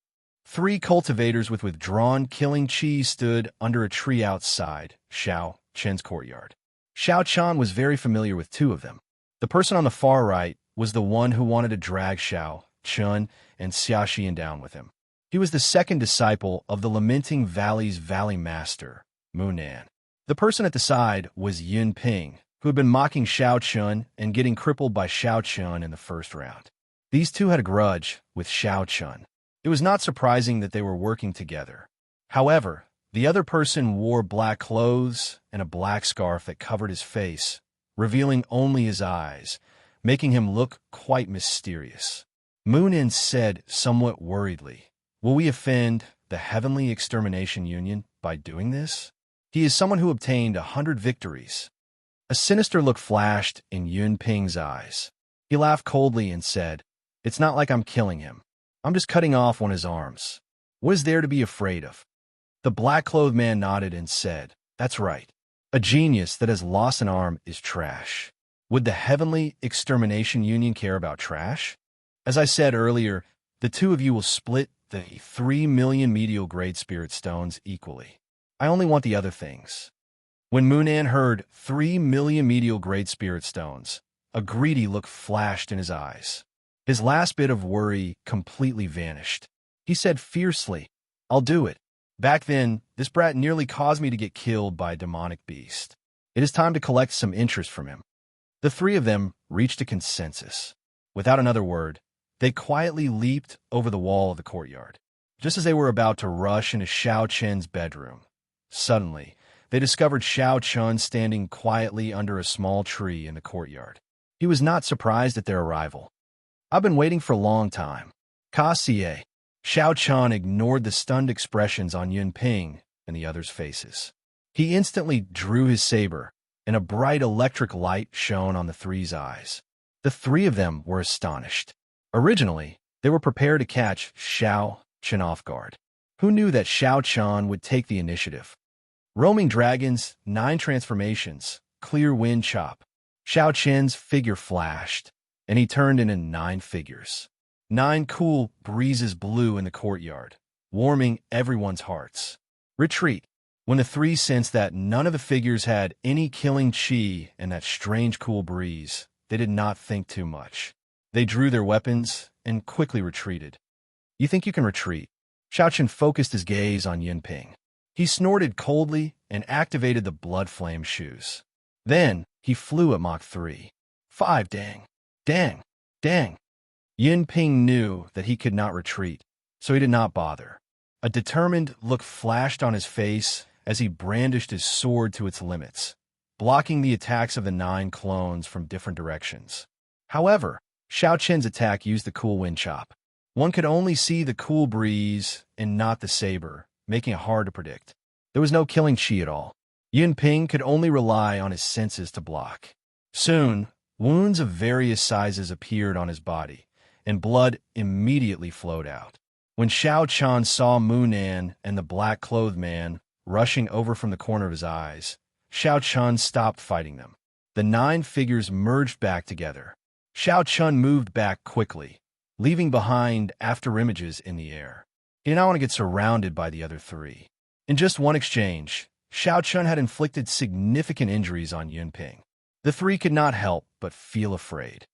3 cultivators with withdrawn killing qi stood under a tree outside Xiao Chun's courtyard. Xiao Chun was very familiar with 2 of them. The person on the far right was the one who wanted to drag Xiao Chun and Xiaxian down with him. He was the second disciple of the Lamenting Valley's Valley Master, Munan. The person at the side was Yun Ping, who had been mocking Xiao Chun and getting crippled by Xiao Chun in the first round. These 2 had a grudge with Xiao Chun. It was not surprising that they were working together. However, the other person wore black clothes and a black scarf that covered his face, revealing only his eyes, making him look quite mysterious. Munin said somewhat worriedly, "Will we offend the Heavenly Extermination Union by doing this? He is someone who obtained 100 victories." A sinister look flashed in Yun Ping's eyes. He laughed coldly and said, "It's not like I'm killing him. I'm just cutting off one of his arms. What is there to be afraid of? The black-clothed man nodded and said, That's right. A genius that has lost an arm is trash. Would the Heavenly Extermination Union care about trash? As I said earlier, the two of you will split the 3 million medial grade spirit stones equally. I only want the other things. When Moonan heard 3 million medial grade spirit stones, a greedy look flashed in his eyes. His last bit of worry completely vanished. He said fiercely, I'll do it. Back then, this brat nearly caused me to get killed by a demonic beast. It is time to collect some interest from him. The three of them reached a consensus. Without another word, they quietly leaped over the wall of the courtyard. Just as they were about to rush into Xiao Chen's bedroom, suddenly, they discovered Xiao Chun standing quietly under a small tree in the courtyard. He was not surprised at their arrival. I've been waiting for a long time. Xie. Xiao Chun ignored the stunned expressions on Yun Ping and the others' faces. He instantly drew his saber, and a bright electric light shone on the three's eyes. The three of them were astonished. Originally, they were prepared to catch Xiao Chun off guard. Who knew that Xiao Chun would take the initiative? Roaming dragons, 9 transformations, clear wind chop. Xiao Chen's figure flashed, and he turned into 9 figures. 9 cool breezes blew in the courtyard, warming everyone's hearts. Retreat. When the three sensed that none of the figures had any killing chi and that strange cool breeze, they did not think too much. They drew their weapons and quickly retreated. You think you can retreat? Xiao Chen focused his gaze on Yun Ping. He snorted coldly and activated the blood flame shoes. Then he flew at Mach 3. 5 dang. Dang. Dang. Yun Ping knew that he could not retreat, so he did not bother. A determined look flashed on his face as he brandished his sword to its limits, blocking the attacks of the 9 clones from different directions. However, Xiao Chen's attack used the cool wind chop. One could only see the cool breeze and not the saber, making it hard to predict. There was no killing chi at all. Yun Ping could only rely on his senses to block. Soon, wounds of various sizes appeared on his body, and blood immediately flowed out. When Xiao Chan saw Moonan and the black-clothed man rushing over from the corner of his eyes, Xiao Chun stopped fighting them. The 9 figures merged back together. Xiao Chun moved back quickly, leaving behind afterimages in the air. He did not want to get surrounded by the other 3. In just one exchange, Xiao Chun had inflicted significant injuries on Yun Ping. The 3 could not help but feel afraid.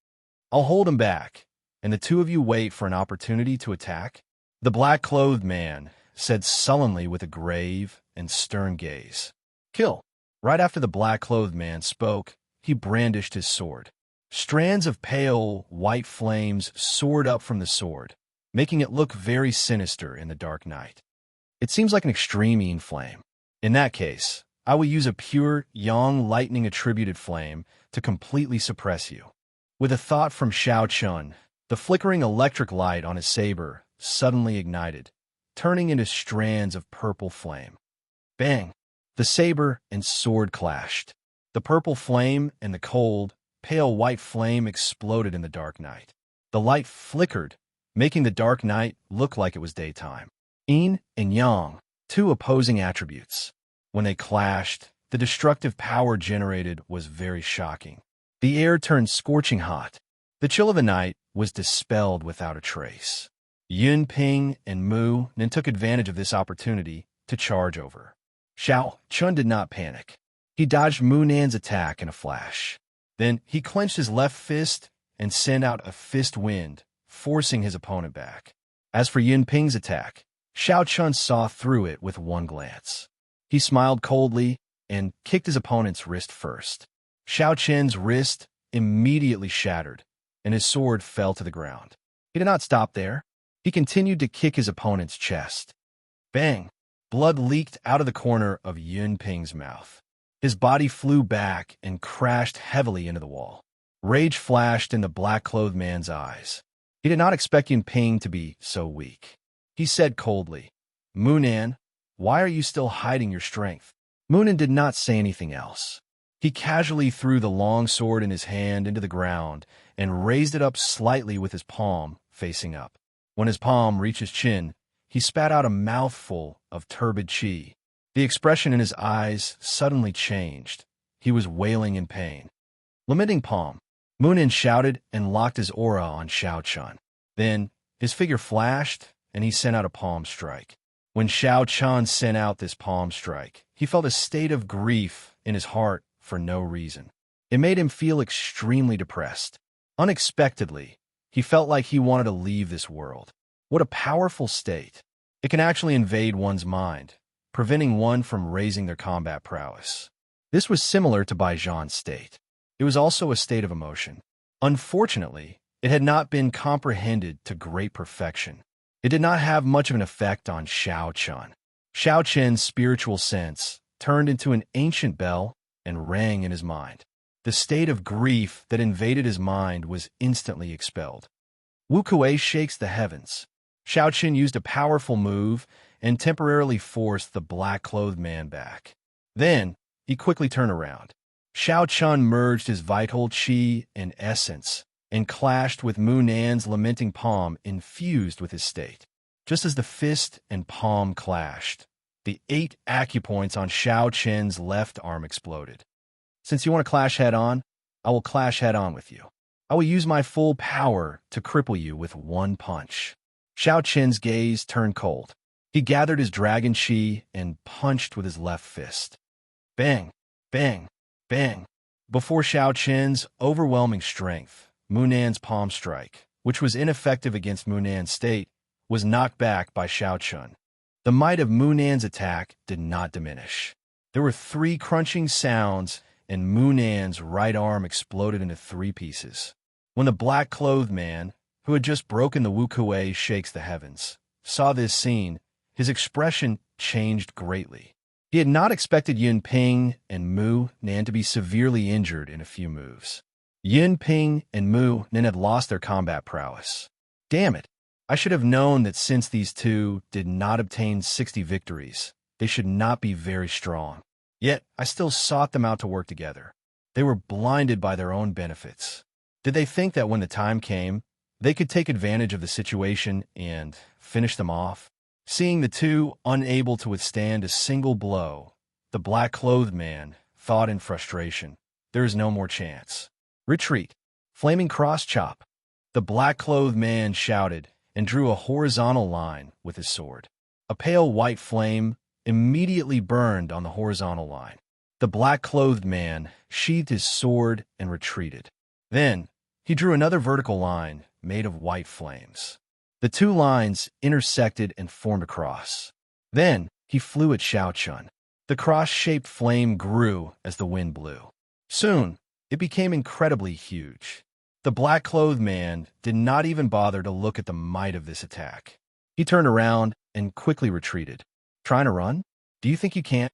I'll hold him back, and the 2 of you wait for an opportunity to attack? The black-clothed man said sullenly with a grave and stern gaze. Kill. Right after the black-clothed man spoke, he brandished his sword. Strands of pale, white flames soared up from the sword, making it look very sinister in the dark night. It seems like an extreme flame. In that case, I will use a pure yang lightning-attributed flame to completely suppress you. With a thought from Xiao Chun, the flickering electric light on his saber suddenly ignited, turning into strands of purple flame. Bang! The saber and sword clashed. The purple flame and the cold, pale white flame exploded in the dark night. The light flickered, making the dark night look like it was daytime. Yin and Yang, 2 opposing attributes. When they clashed, the destructive power generated was very shocking. The air turned scorching hot. The chill of the night was dispelled without a trace. Yun Ping and Mu then took advantage of this opportunity to charge over. Xiao Chun did not panic. He dodged Moonan's attack in a flash. Then he clenched his left fist and sent out a fist wind, forcing his opponent back. As for Yun Ping's attack, Xiao Chun saw through it with one glance. He smiled coldly and kicked his opponent's wrist first. Xiao Chen's wrist immediately shattered, and his sword fell to the ground. He did not stop there. He continued to kick his opponent's chest. Bang! Blood leaked out of the corner of Yun Ping's mouth. His body flew back and crashed heavily into the wall. Rage flashed in the black-clothed man's eyes. He did not expect Yun Ping to be so weak. He said coldly, Moonan, why are you still hiding your strength? Moonan did not say anything else. He casually threw the long sword in his hand into the ground and raised it up slightly with his palm, facing up. When his palm reached his chin, he spat out a mouthful of turbid qi. The expression in his eyes suddenly changed. He was wailing in pain. Lamenting palm, Munin shouted and locked his aura on Xiaochun. Then, his figure flashed, and he sent out a palm strike. When Xiaochun sent out this palm strike, he felt a state of grief in his heart for no reason. It made him feel extremely depressed. Unexpectedly, he felt like he wanted to leave this world. What a powerful state. It can actually invade one's mind, preventing one from raising their combat prowess. This was similar to Baijian's state. It was also a state of emotion. Unfortunately, it had not been comprehended to great perfection. It did not have much of an effect on Xiaochun. Xiaochun's spiritual sense turned into an ancient bell and rang in his mind. The state of grief that invaded his mind was instantly expelled. Wuxia shakes the heavens. Xiaochun used a powerful move and temporarily forced the black-clothed man back. Then, he quickly turned around. Xiaochun merged his vital qi and essence and clashed with Munan's lamenting palm infused with his state. Just as the fist and palm clashed, the 8 acupoints on Xiaochun's left arm exploded. Since you want to clash head-on, I will clash head-on with you. I will use my full power to cripple you with one punch. Xiaochun's gaze turned cold. He gathered his dragon qi and punched with his left fist. Bang, bang, bang. Before Xiaochun's overwhelming strength, Munan's palm strike, which was ineffective against Munan's state, was knocked back by Xiaochun. The might of Munan's attack did not diminish. There were 3 crunching sounds, and Munan's right arm exploded into 3 pieces. When the black-clothed man, who had just broken the Wuxia shakes the heavens, saw this scene, his expression changed greatly. He had not expected Yin Ping and Mu Nan to be severely injured in a few moves. Yin Ping and Mu Nan had lost their combat prowess. Damn it! I should have known that since these two did not obtain 60 victories, they should not be very strong. Yet, I still sought them out to work together. They were blinded by their own benefits. Did they think that when the time came, they could take advantage of the situation and finish them off? Seeing the two unable to withstand a single blow, the black-clothed man thought in frustration, there is no more chance. Retreat. Flaming cross-chop. The black-clothed man shouted and drew a horizontal line with his sword. A pale white flame immediately burned on the horizontal line. The black-clothed man sheathed his sword and retreated. Then, he drew another vertical line made of white flames. The 2 lines intersected and formed a cross. Then, he flew at Xiaochun. The cross-shaped flame grew as the wind blew. Soon, it became incredibly huge. The black-clothed man did not even bother to look at the might of this attack. He turned around and quickly retreated. Trying to run? Do you think you can't?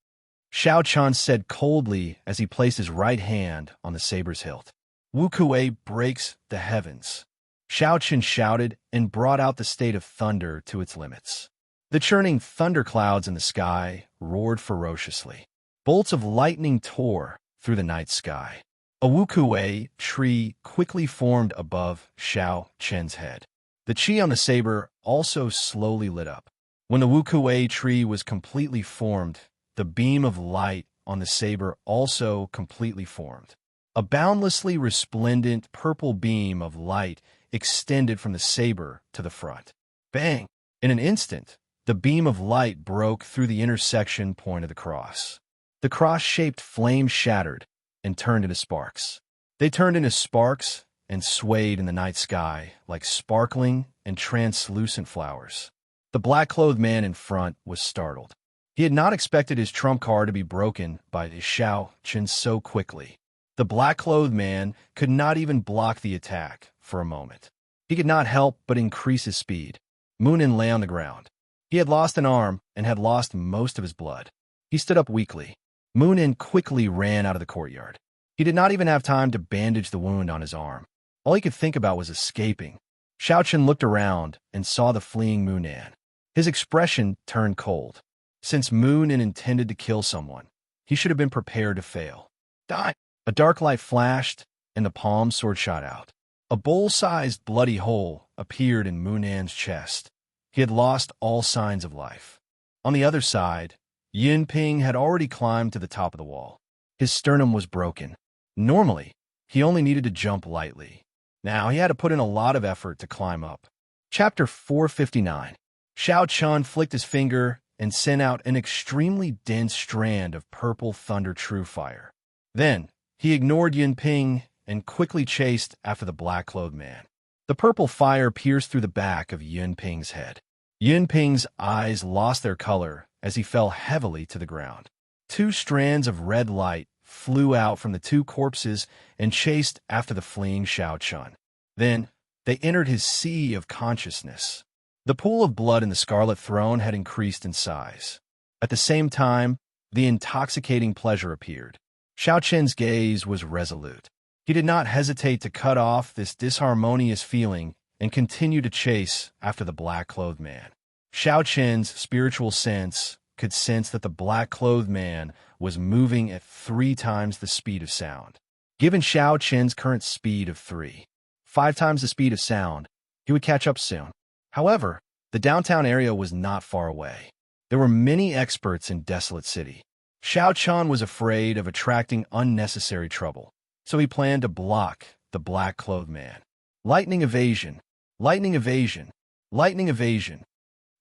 Xiaochun said coldly as he placed his right hand on the saber's hilt. Wuxia breaks the heavens. Xiaochun shouted and brought out the state of thunder to its limits. The churning thunderclouds in the sky roared ferociously. Bolts of lightning tore through the night sky. A Wuxia tree quickly formed above Xiaochun's head. The qi on the saber also slowly lit up. When the Wuxia tree was completely formed, the beam of light on the saber also completely formed. A boundlessly resplendent purple beam of light extended from the saber to the front. Bang! In an instant, the beam of light broke through the intersection point of the cross. The cross-shaped flame shattered and turned into sparks. They turned into sparks and swayed in the night sky like sparkling and translucent flowers. The black-clothed man in front was startled. He had not expected his trump card to be broken by Xiaochun so quickly. The black-clothed man could not even block the attack for a moment. He could not help but increase his speed. Munin lay on the ground. He had lost an arm and had lost most of his blood. He stood up weakly. Munin quickly ran out of the courtyard. He did not even have time to bandage the wound on his arm. All he could think about was escaping. Xiaochun looked around and saw the fleeing Munin. His expression turned cold. Since Munin intended to kill someone, he should have been prepared to fail. Die! A dark light flashed, and the palm sword shot out. A bowl-sized bloody hole appeared in Munan's chest. He had lost all signs of life. On the other side, Yinping had already climbed to the top of the wall. His sternum was broken. Normally, he only needed to jump lightly. Now he had to put in a lot of effort to climb up. Chapter 459. Xiao Chun flicked his finger and sent out an extremely dense strand of purple thunder true fire. Then, he ignored Yinping and quickly chased after the black-clothed man. The purple fire pierced through the back of Yinping's head. Yinping's eyes lost their color as he fell heavily to the ground. Two strands of red light flew out from the two corpses and chased after the fleeing Xiao Chun. Then, they entered his sea of consciousness. The pool of blood in the Scarlet Throne had increased in size. At the same time, the intoxicating pleasure appeared. Xiao Chen's gaze was resolute. He did not hesitate to cut off this disharmonious feeling and continue to chase after the black-clothed man. Xiao Chen's spiritual sense could sense that the black-clothed man was moving at 3 times the speed of sound. Given Xiao Chen's current speed of 5 times the speed of sound, he would catch up soon. However, the downtown area was not far away. There were many experts in Desolate City. Xiao Chun was afraid of attracting unnecessary trouble, so he planned to block the black-clothed man. Lightning evasion, lightning evasion, lightning evasion.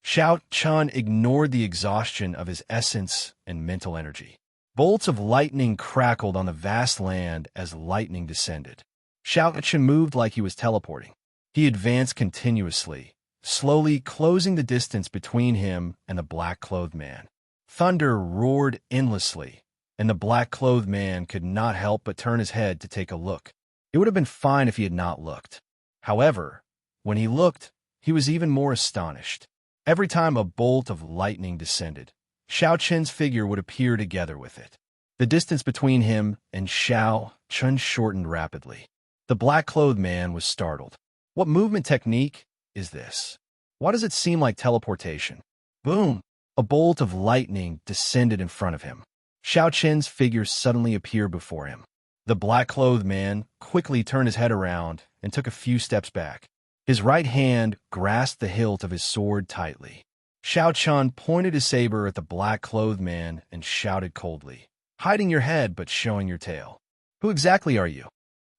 Xiao Chun ignored the exhaustion of his essence and mental energy. Bolts of lightning crackled on the vast land as lightning descended. Xiao Chun moved like he was teleporting. He advanced continuously, slowly closing the distance between him and the black-clothed man. Thunder roared endlessly, and the black-clothed man could not help but turn his head to take a look. It would have been fine if he had not looked. However, when he looked, he was even more astonished. Every time a bolt of lightning descended, Xiao Chen's figure would appear together with it. The distance between him and Xiao Chun shortened rapidly. The black-clothed man was startled. What movement technique is this? Why does it seem like teleportation? Boom! A bolt of lightning descended in front of him. Xiao Chen's figure suddenly appeared before him. The black-clothed man quickly turned his head around and took a few steps back. His right hand grasped the hilt of his sword tightly. Xiao Chun pointed his saber at the black-clothed man and shouted coldly, "Hiding your head but showing your tail. Who exactly are you?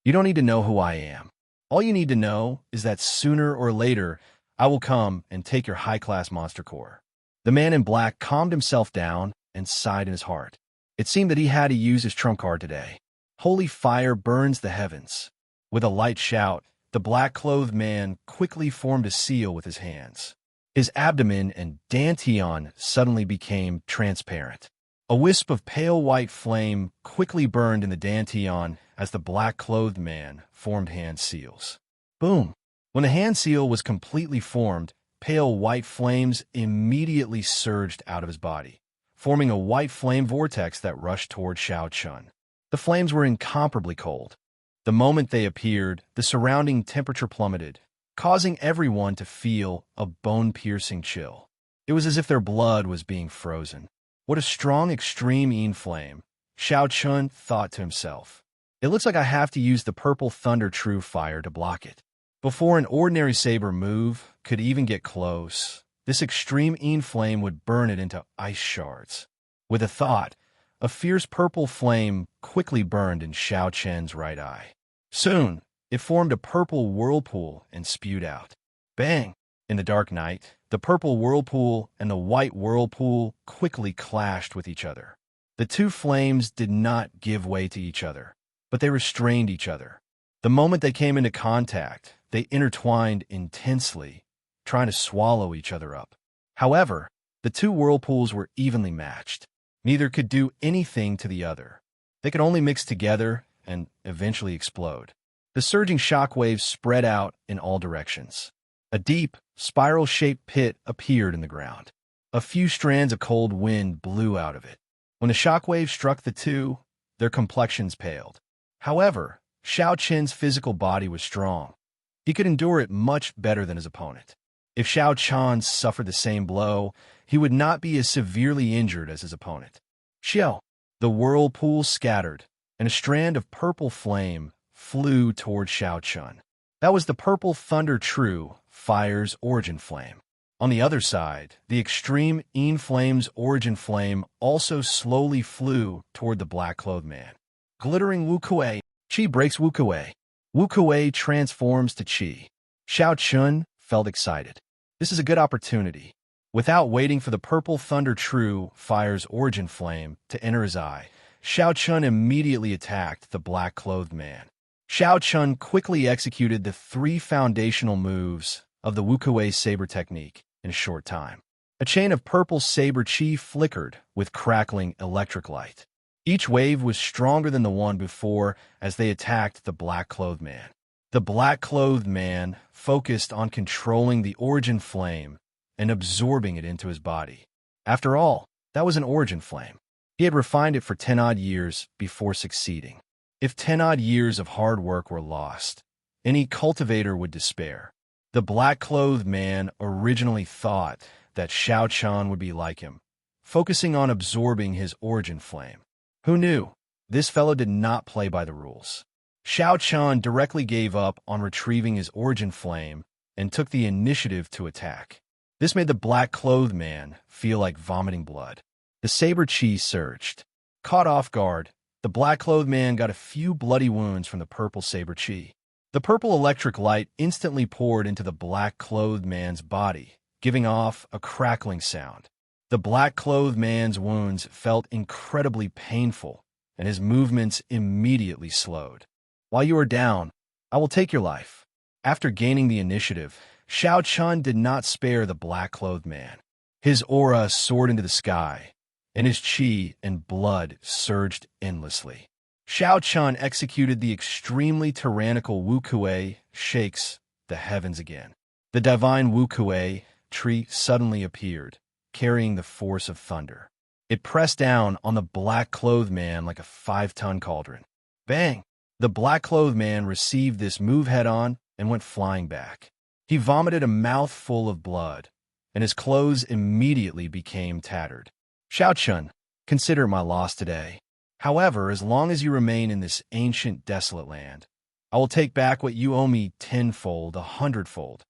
You don't need to know who I am. All you need to know is that sooner or later, I will come and take your high-class monster core." The man in black calmed himself down and sighed in his heart. It seemed that he had to use his trump card today. Holy fire burns the heavens. With a light shout, the black-clothed man quickly formed a seal with his hands. His abdomen and dantian suddenly became transparent. A wisp of pale white flame quickly burned in the dantian as the black-clothed man formed hand seals. Boom! When the hand seal was completely formed, pale white flames immediately surged out of his body, forming a white flame vortex that rushed toward Xiao Chun. The flames were incomparably cold. The moment they appeared, the surrounding temperature plummeted, causing everyone to feel a bone-piercing chill. It was as if their blood was being frozen. What a strong extreme Yin flame, Xiao Chun thought to himself. It looks like I have to use the purple thunder true fire to block it. Before an ordinary saber move could even get close, this extreme Yin flame would burn it into ice shards. With a thought, a fierce purple flame quickly burned in Xiao Chen's right eye. Soon, it formed a purple whirlpool and spewed out. Bang! In the dark night, the purple whirlpool and the white whirlpool quickly clashed with each other. The two flames did not give way to each other, but they restrained each other. The moment they came into contact, they intertwined intensely, trying to swallow each other up. However, the two whirlpools were evenly matched. Neither could do anything to the other. They could only mix together and eventually explode. The surging shock waves spread out in all directions. A deep, spiral-shaped pit appeared in the ground. A few strands of cold wind blew out of it. When the shock wave struck the two, their complexions paled. However, Xiao Chen's physical body was strong. He could endure it much better than his opponent. If Xiao Chun suffered the same blow, he would not be as severely injured as his opponent. Xiao! The whirlpool scattered, and a strand of purple flame flew toward Xiao Chun. That was the purple thunder true fire's origin flame. On the other side, the extreme Yin flame's origin flame also slowly flew toward the black-clothed man. Glittering Wuxia, Qi breaks Wuxia. Wuxia transforms to Qi. Xiao Chun felt excited. This is a good opportunity. Without waiting for the purple thunder true fire's origin flame to enter his eye, Xiao Chun immediately attacked the black-clothed man. Xiao Chun quickly executed the 3 foundational moves of the Wuxia saber technique in a short time. A chain of purple saber chi flickered with crackling electric light. Each wave was stronger than the one before as they attacked the black-clothed man. The black-clothed man focused on controlling the origin flame and absorbing it into his body. After all, that was an origin flame. He had refined it for 10-odd years before succeeding. If 10-odd years of hard work were lost, any cultivator would despair. The black-clothed man originally thought that Xiao Chun would be like him, focusing on absorbing his origin flame. Who knew? This fellow did not play by the rules. Xiao Chun directly gave up on retrieving his origin flame and took the initiative to attack. This made the black-clothed man feel like vomiting blood. The saber chi surged. Caught off guard, the black-clothed man got a few bloody wounds from the purple saber chi. The purple electric light instantly poured into the black-clothed man's body, giving off a crackling sound. The black-clothed man's wounds felt incredibly painful, and his movements immediately slowed. While you are down, I will take your life. After gaining the initiative, Xiao Chun did not spare the black-clothed man. His aura soared into the sky, and his chi and blood surged endlessly. Xiao Chun executed the extremely tyrannical Wuxia shakes the heavens again. The divine Wuxia tree suddenly appeared, carrying the force of thunder. It pressed down on the black-clothed man like a 5-ton cauldron. Bang! The black-clothed man received this move head-on and went flying back. He vomited a mouthful of blood, and his clothes immediately became tattered. Xiao Chun, consider my loss today. However, as long as you remain in this ancient, desolate land, I will take back what you owe me 10-fold, 100-fold.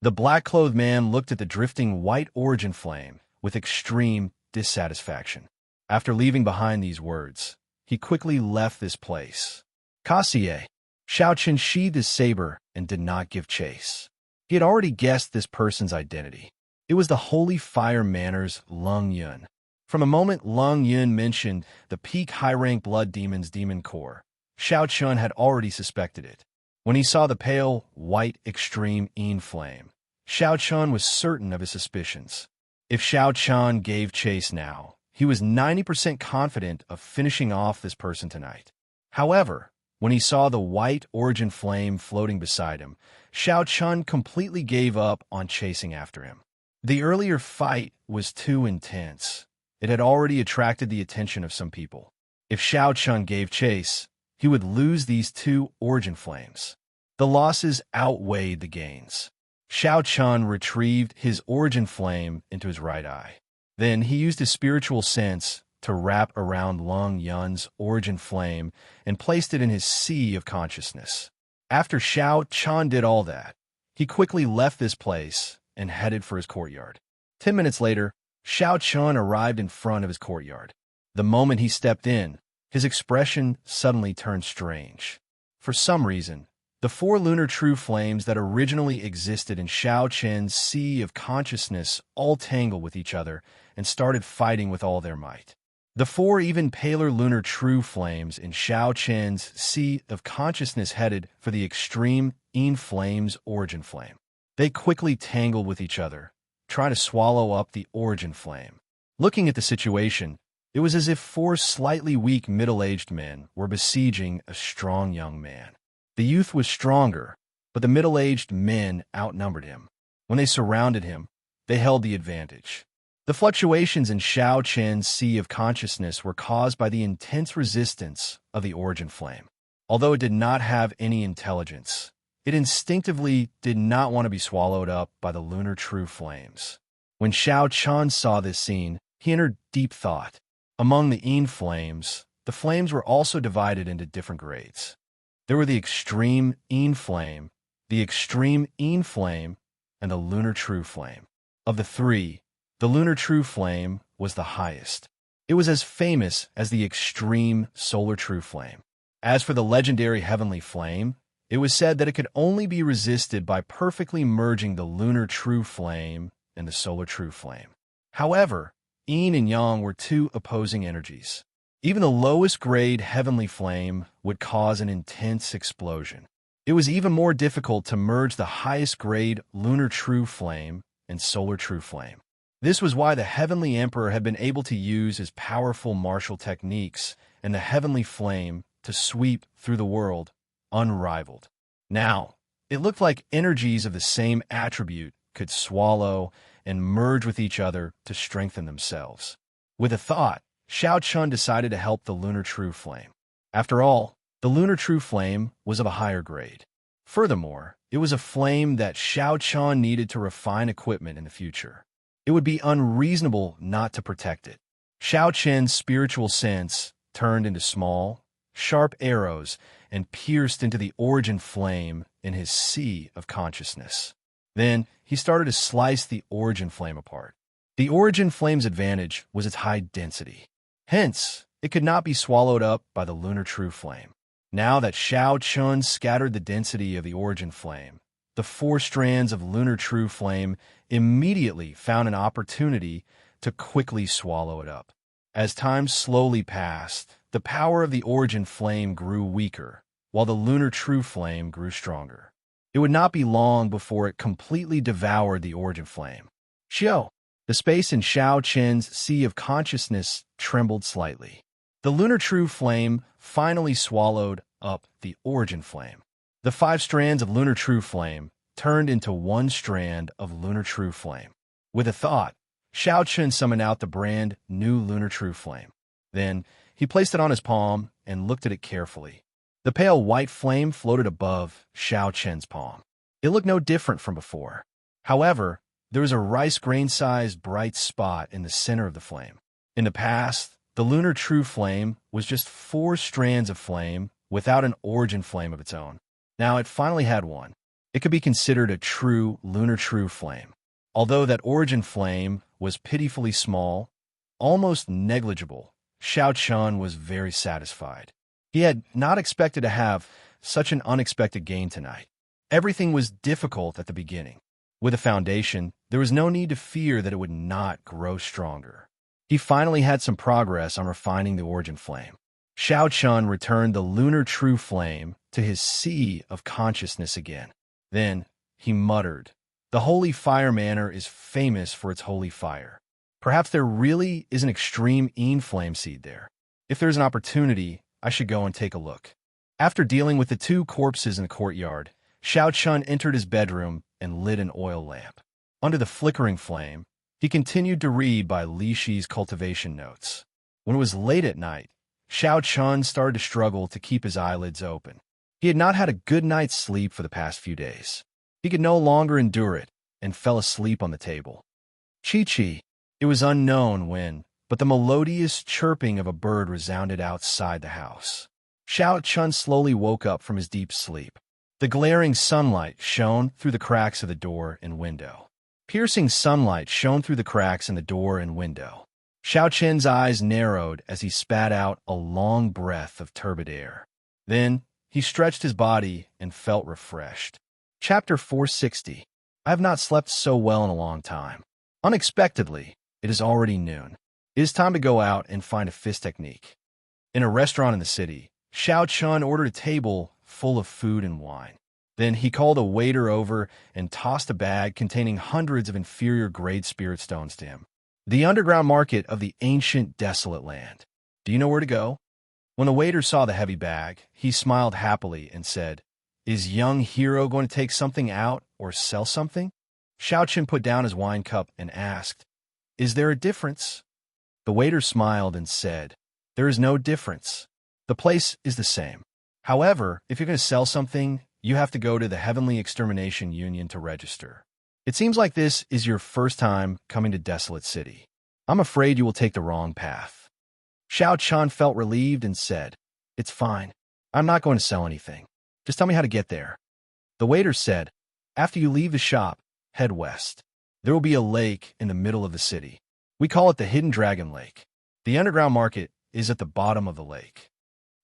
The black-clothed man looked at the drifting white origin flame with extreme dissatisfaction. After leaving behind these words, he quickly left this place. Xianxia. Xiao Chun sheathed his saber and did not give chase. He had already guessed this person's identity. It was the Holy Fire Manor's Lung Yun. From the moment Lung Yun mentioned the peak high-rank blood demon's demon core, Xiao Chun had already suspected it. When he saw the pale, white, extreme Yin flame, Xiao Chun was certain of his suspicions. If Xiao Chun gave chase now, he was 90% confident of finishing off this person tonight. However, when he saw the white origin flame floating beside him, Xiao Chun completely gave up on chasing after him. The earlier fight was too intense. It had already attracted the attention of some people. If Xiao Chun gave chase, he would lose these 2 origin flames. The losses outweighed the gains. Xiao Chun retrieved his origin flame into his right eye. Then he used his spiritual sense to wrap around Lung Yun's origin flame and placed it in his sea of consciousness. After Xiao Chun did all that, he quickly left this place and headed for his courtyard. 10 minutes later, Xiao Chun arrived in front of his courtyard. The moment he stepped in, his expression suddenly turned strange. For some reason, the 4 lunar true flames that originally existed in Xiao Chun's sea of consciousness all tangled with each other and started fighting with all their might. The 4 even paler lunar true flames in Xiao Chun's sea of consciousness headed for the extreme Yin flame's origin flame. They quickly tangled with each other, trying to swallow up the origin flame. Looking at the situation, it was as if 4 slightly weak middle-aged men were besieging a strong young man. The youth was stronger, but the middle-aged men outnumbered him. When they surrounded him, they held the advantage. The fluctuations in Xiao Chun's sea of consciousness were caused by the intense resistance of the origin flame. Although it did not have any intelligence, it instinctively did not want to be swallowed up by the lunar true flames. When Xiao Chun saw this scene, he entered deep thought. Among the Yin flames, the flames were also divided into different grades. There were the extreme Yin flame the extreme Yin flame, and the lunar true flame. Of the three, the lunar true flame was the highest. It was as famous as the extreme solar true flame. As for the legendary heavenly flame, it was said that it could only be resisted by perfectly merging the lunar true flame and the solar true flame. However, Yin and Yang were two opposing energies. Even the lowest grade heavenly flame would cause an intense explosion. It was even more difficult to merge the highest grade lunar true flame and solar true flame. This was why the Heavenly Emperor had been able to use his powerful martial techniques and the heavenly flame to sweep through the world unrivaled. Now, it looked like energies of the same attribute could swallow and merge with each other to strengthen themselves. With a thought, Xiao Chun decided to help the lunar true flame. After all, the lunar true flame was of a higher grade. Furthermore, it was a flame that Xiao Chun needed to refine equipment in the future. It would be unreasonable not to protect it. Xiao Chen's spiritual sense turned into small, sharp arrows and pierced into the origin flame in his sea of consciousness. Then he started to slice the origin flame apart. The origin flame's advantage was its high density. Hence, it could not be swallowed up by the lunar true flame. Now that Xiao Chun scattered the density of the origin flame, the 4 strands of lunar true flame immediately found an opportunity to quickly swallow it up. As time slowly passed, the power of the origin flame grew weaker, while the lunar true flame grew stronger. It would not be long before it completely devoured the origin flame. Xiao! The space in Xiao Chen's sea of consciousness trembled slightly. The lunar true flame finally swallowed up the origin flame. The 5 strands of lunar true flame turned into 1 strand of lunar true flame. With a thought, Xiao Chen summoned out the brand new lunar true flame. Then, he placed it on his palm and looked at it carefully. The pale white flame floated above Xiao Chen's palm. It looked no different from before. However, there was a rice grain-sized bright spot in the center of the flame. In the past, the lunar true flame was just 4 strands of flame without an origin flame of its own. Now it finally had one. It could be considered a true lunar true flame. Although that origin flame was pitifully small, almost negligible, Xiao Chun was very satisfied. He had not expected to have such an unexpected gain tonight. Everything was difficult at the beginning. With a foundation, there was no need to fear that it would not grow stronger. He finally had some progress on refining the origin flame. Xiao Chun returned the lunar true flame to his sea of consciousness again. Then he muttered, "The holy fire manor is famous for its holy fire. Perhaps there really is an extreme Yin flame seed there. If there's an opportunity, I should go and take a look." After dealing with the 2 corpses in the courtyard, Xiao Chun entered his bedroom and lit an oil lamp. Under the flickering flame, he continued to read by Li Shi's cultivation notes. When it was late at night, Xiao Chun started to struggle to keep his eyelids open. He had not had a good night's sleep for the past few days. He could no longer endure it and fell asleep on the table. Chi-chi. It was unknown when, but the melodious chirping of a bird resounded outside the house. Xiao Chun slowly woke up from his deep sleep. The glaring sunlight shone through the cracks of the door and window. Piercing sunlight shone through the cracks in the door and window. Xiao Chen's eyes narrowed as he spat out a long breath of turbid air. Then, he stretched his body and felt refreshed. Chapter 460. I have not slept so well in a long time. Unexpectedly, it is already noon. It is time to go out and find a fist technique. In a restaurant in the city, Xiao Chun ordered a table full of food and wine. Then he called a waiter over and tossed a bag containing hundreds of inferior grade spirit stones to him. The underground market of the ancient desolate land. Do you know where to go? When the waiter saw the heavy bag, he smiled happily and said, "Is young hero going to take something out or sell something?" Xiao Chun put down his wine cup and asked, "Is there a difference?" The waiter smiled and said, "There is no difference. The place is the same. However, if you're going to sell something, you have to go to the Heavenly Extermination Union to register. It seems like this is your first time coming to Desolate City. I'm afraid you will take the wrong path." Xiao Chun felt relieved and said, "It's fine. I'm not going to sell anything. Just tell me how to get there." The waiter said, "After you leave the shop, head west. There will be a lake in the middle of the city. We call it the Hidden Dragon Lake. The underground market is at the bottom of the lake."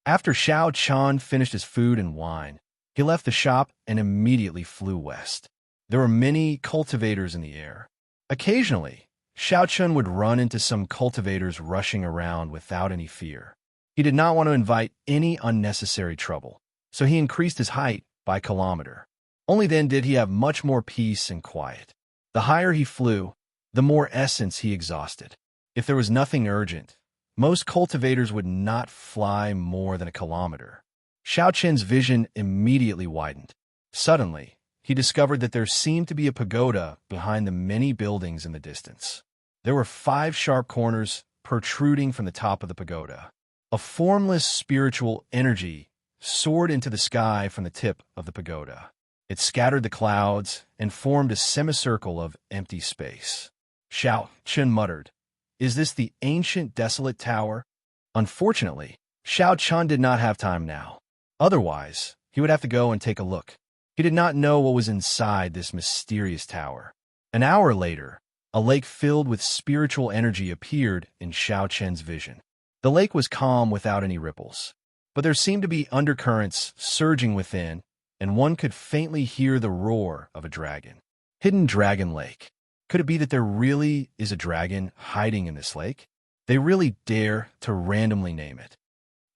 After Xiao Chan finished his food and wine, he left the shop and immediately flew west. There were many cultivators in the air. Occasionally, Xiao Chun would run into some cultivators rushing around without any fear. He did not want to invite any unnecessary trouble, so he increased his height by a kilometer. Only then did he have much more peace and quiet. The higher he flew, the more essence he exhausted. If there was nothing urgent, most cultivators would not fly more than a kilometer. Xiao Chen's vision immediately widened. Suddenly, he discovered that there seemed to be a pagoda behind the many buildings in the distance. There were 5 sharp corners protruding from the top of the pagoda. A formless spiritual energy soared into the sky from the tip of the pagoda. It scattered the clouds and formed a semicircle of empty space. Xiao Chen muttered, "Is this the ancient desolate tower?" Unfortunately, Xiao Chen did not have time now. Otherwise, he would have to go and take a look. He did not know what was inside this mysterious tower. An hour later, a lake filled with spiritual energy appeared in Xiao Chen's vision. The lake was calm without any ripples, but there seemed to be undercurrents surging within, and one could faintly hear the roar of a dragon. Hidden Dragon Lake. Could it be that there really is a dragon hiding in this lake? They really dare to randomly name it.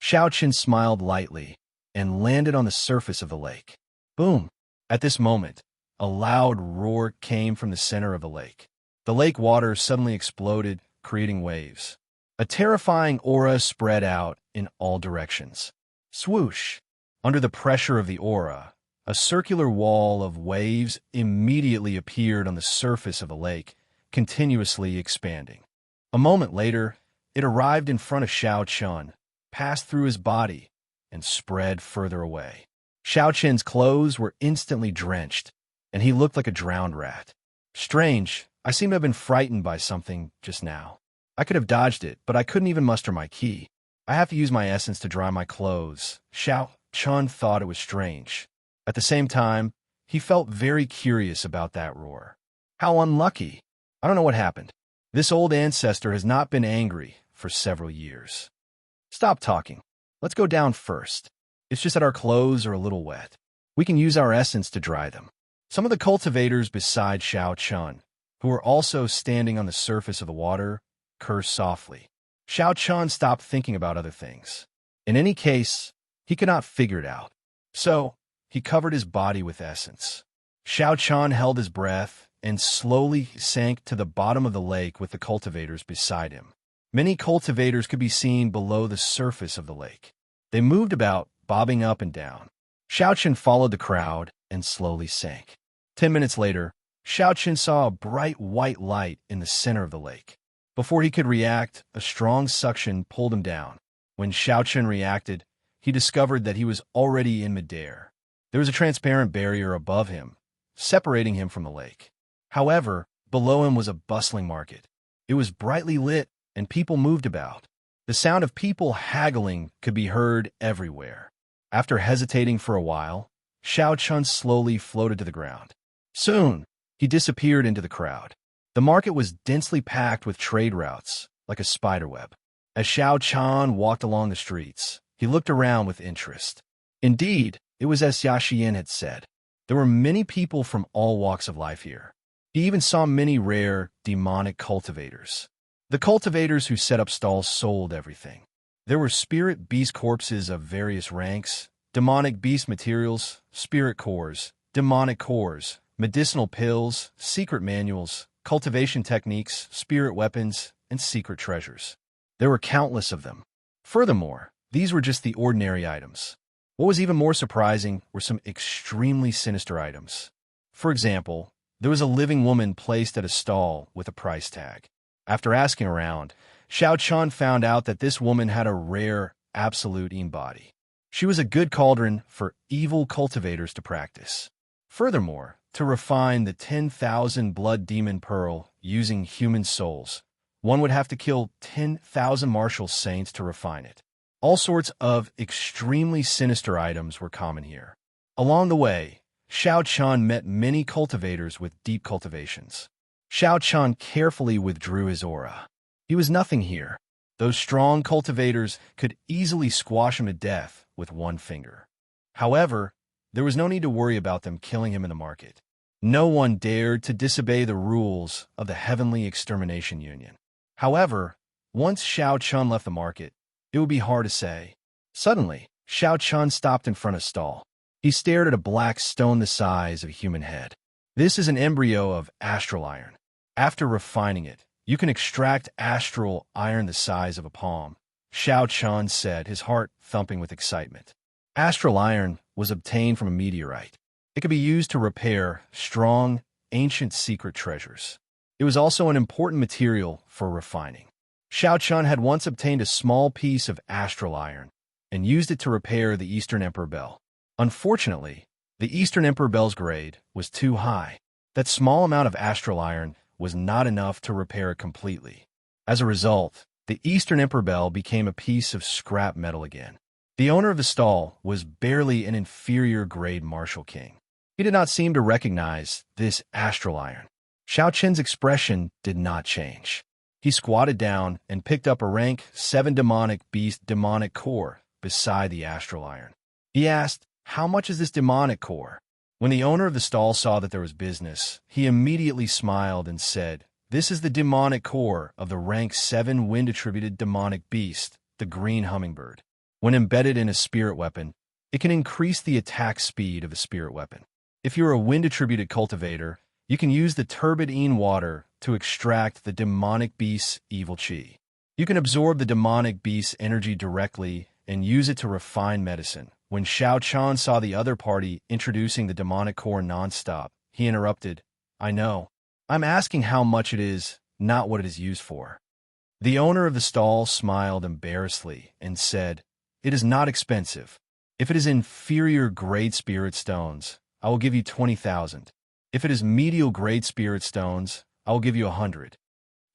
Xiao Chen smiled lightly and landed on the surface of the lake. Boom! At this moment, a loud roar came from the center of the lake. The lake water suddenly exploded, creating waves. A terrifying aura spread out in all directions. Swoosh! Under the pressure of the aura, a circular wall of waves immediately appeared on the surface of the lake, continuously expanding. A moment later, it arrived in front of Xiao Chen, passed through his body, and spread further away. Xiao Chen's clothes were instantly drenched, and he looked like a drowned rat. Strange, I seem to have been frightened by something just now. I could have dodged it, but I couldn't even muster my ki. I have to use my essence to dry my clothes. Xiao Chen thought it was strange. At the same time, he felt very curious about that roar. How unlucky. I don't know what happened. This old ancestor has not been angry for several years. Stop talking. Let's go down first. It's just that our clothes are a little wet. We can use our essence to dry them. Some of the cultivators beside Xiao Chen, who were also standing on the surface of the water, cursed softly. Xiao Chen stopped thinking about other things. In any case, he could not figure it out. So, he covered his body with essence. Xiao Chen held his breath and slowly sank to the bottom of the lake with the cultivators beside him. Many cultivators could be seen below the surface of the lake. They moved about, bobbing up and down. Xiao Chen followed the crowd and slowly sank. 10 minutes later, Xiao Chen saw a bright white light in the center of the lake. Before he could react, a strong suction pulled him down. When Xiao Chen reacted, he discovered that he was already in midair. There was a transparent barrier above him, separating him from the lake. However, below him was a bustling market. It was brightly lit, and people moved about. The sound of people haggling could be heard everywhere. After hesitating for a while, Xiao Chen slowly floated to the ground. Soon, he disappeared into the crowd. The market was densely packed with trade routes, like a spiderweb. As Xiao Chen walked along the streets, he looked around with interest. Indeed, it was as Xiaxian had said. There were many people from all walks of life here. He even saw many rare, demonic cultivators. The cultivators who set up stalls sold everything. There were spirit beast corpses of various ranks, demonic beast materials, spirit cores, demonic cores, medicinal pills, secret manuals, cultivation techniques, spirit weapons, and secret treasures. There were countless of them. Furthermore, these were just the ordinary items. What was even more surprising were some extremely sinister items. For example, there was a living woman placed at a stall with a price tag. After asking around, Xiao Chen found out that this woman had a rare, absolute body. She was a good cauldron for evil cultivators to practice. Furthermore, to refine the 10,000 blood demon pearl using human souls, one would have to kill 10,000 martial saints to refine it. All sorts of extremely sinister items were common here. Along the way, Xiao Chan met many cultivators with deep cultivations. Xiao Chan carefully withdrew his aura. He was nothing here. Those strong cultivators could easily squash him to death with one finger. However, there was no need to worry about them killing him in the market. No one dared to disobey the rules of the Heavenly Extermination Union. However, once Xiao Chun left the market, it would be hard to say. Suddenly, Xiao Chun stopped in front of a stall. He stared at a black stone the size of a human head. This is an embryo of astral iron. After refining it, you can extract astral iron the size of a palm, Xiao Chun said, his heart thumping with excitement. Astral iron was obtained from a meteorite. It could be used to repair strong, ancient secret treasures. It was also an important material for refining. Xiao Chun had once obtained a small piece of astral iron and used it to repair the Eastern Emperor Bell. Unfortunately, the Eastern Emperor Bell's grade was too high. That small amount of astral iron was not enough to repair it completely. As a result, the Eastern Emperor Bell became a piece of scrap metal again. The owner of the stall was barely an inferior grade martial king. He did not seem to recognize this astral iron. Xiao Chen's expression did not change. He squatted down and picked up a rank 7 demonic beast demonic core beside the astral iron. He asked, "How much is this demonic core?" When the owner of the stall saw that there was business, he immediately smiled and said, "This is the demonic core of the rank 7 wind-attributed demonic beast, the green hummingbird. When embedded in a spirit weapon, it can increase the attack speed of a spirit weapon. If you're a wind-attributed cultivator, you can use the turbidine water to extract the demonic beast's evil chi. You can absorb the demonic beast's energy directly and use it to refine medicine." When Xiao Chan saw the other party introducing the demonic core nonstop, he interrupted, "I know. I'm asking how much it is, not what it is used for." The owner of the stall smiled embarrassedly and said, "It is not expensive. If it is inferior grade spirit stones, I will give you 20,000. If it is medial grade spirit stones, I will give you 100.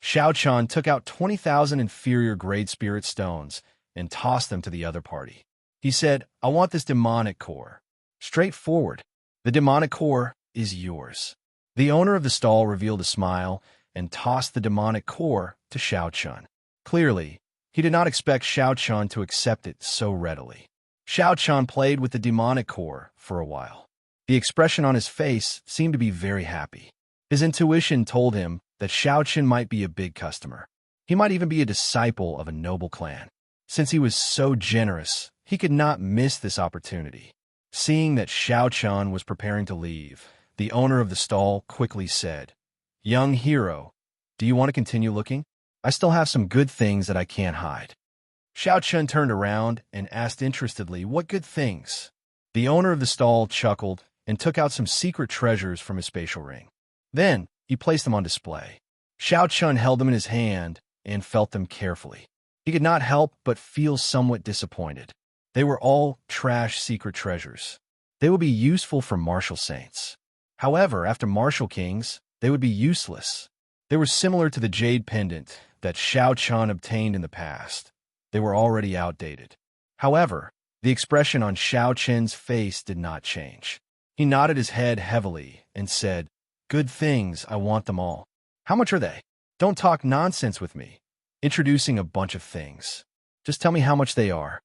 Xiao Chan took out 20,000 inferior grade spirit stones and tossed them to the other party. He said, "I want this demonic core. Straightforward. The demonic core is yours." The owner of the stall revealed a smile and tossed the demonic core to Xiao Chun. Clearly, he did not expect Xiao Chun to accept it so readily. Xiao Chun played with the demonic core for a while. The expression on his face seemed to be very happy. His intuition told him that Xiao Chun might be a big customer. He might even be a disciple of a noble clan. Since he was so generous, he could not miss this opportunity. Seeing that Xiao Chun was preparing to leave, the owner of the stall quickly said, "Young hero, do you want to continue looking? I still have some good things that I can't hide." Xiao Chun turned around and asked interestedly, "What good things?" The owner of the stall chuckled and took out some secret treasures from his spatial ring. Then he placed them on display. Xiao Chun held them in his hand and felt them carefully. He could not help but feel somewhat disappointed. They were all trash secret treasures. They would be useful for martial saints. However, after martial kings, they would be useless. They were similar to the jade pendant that Xiao Chun obtained in the past. They were already outdated. However, the expression on Xiao Chen's face did not change. He nodded his head heavily and said, "Good things, I want them all. How much are they? Don't talk nonsense with me, introducing a bunch of things. Just tell me how much they are."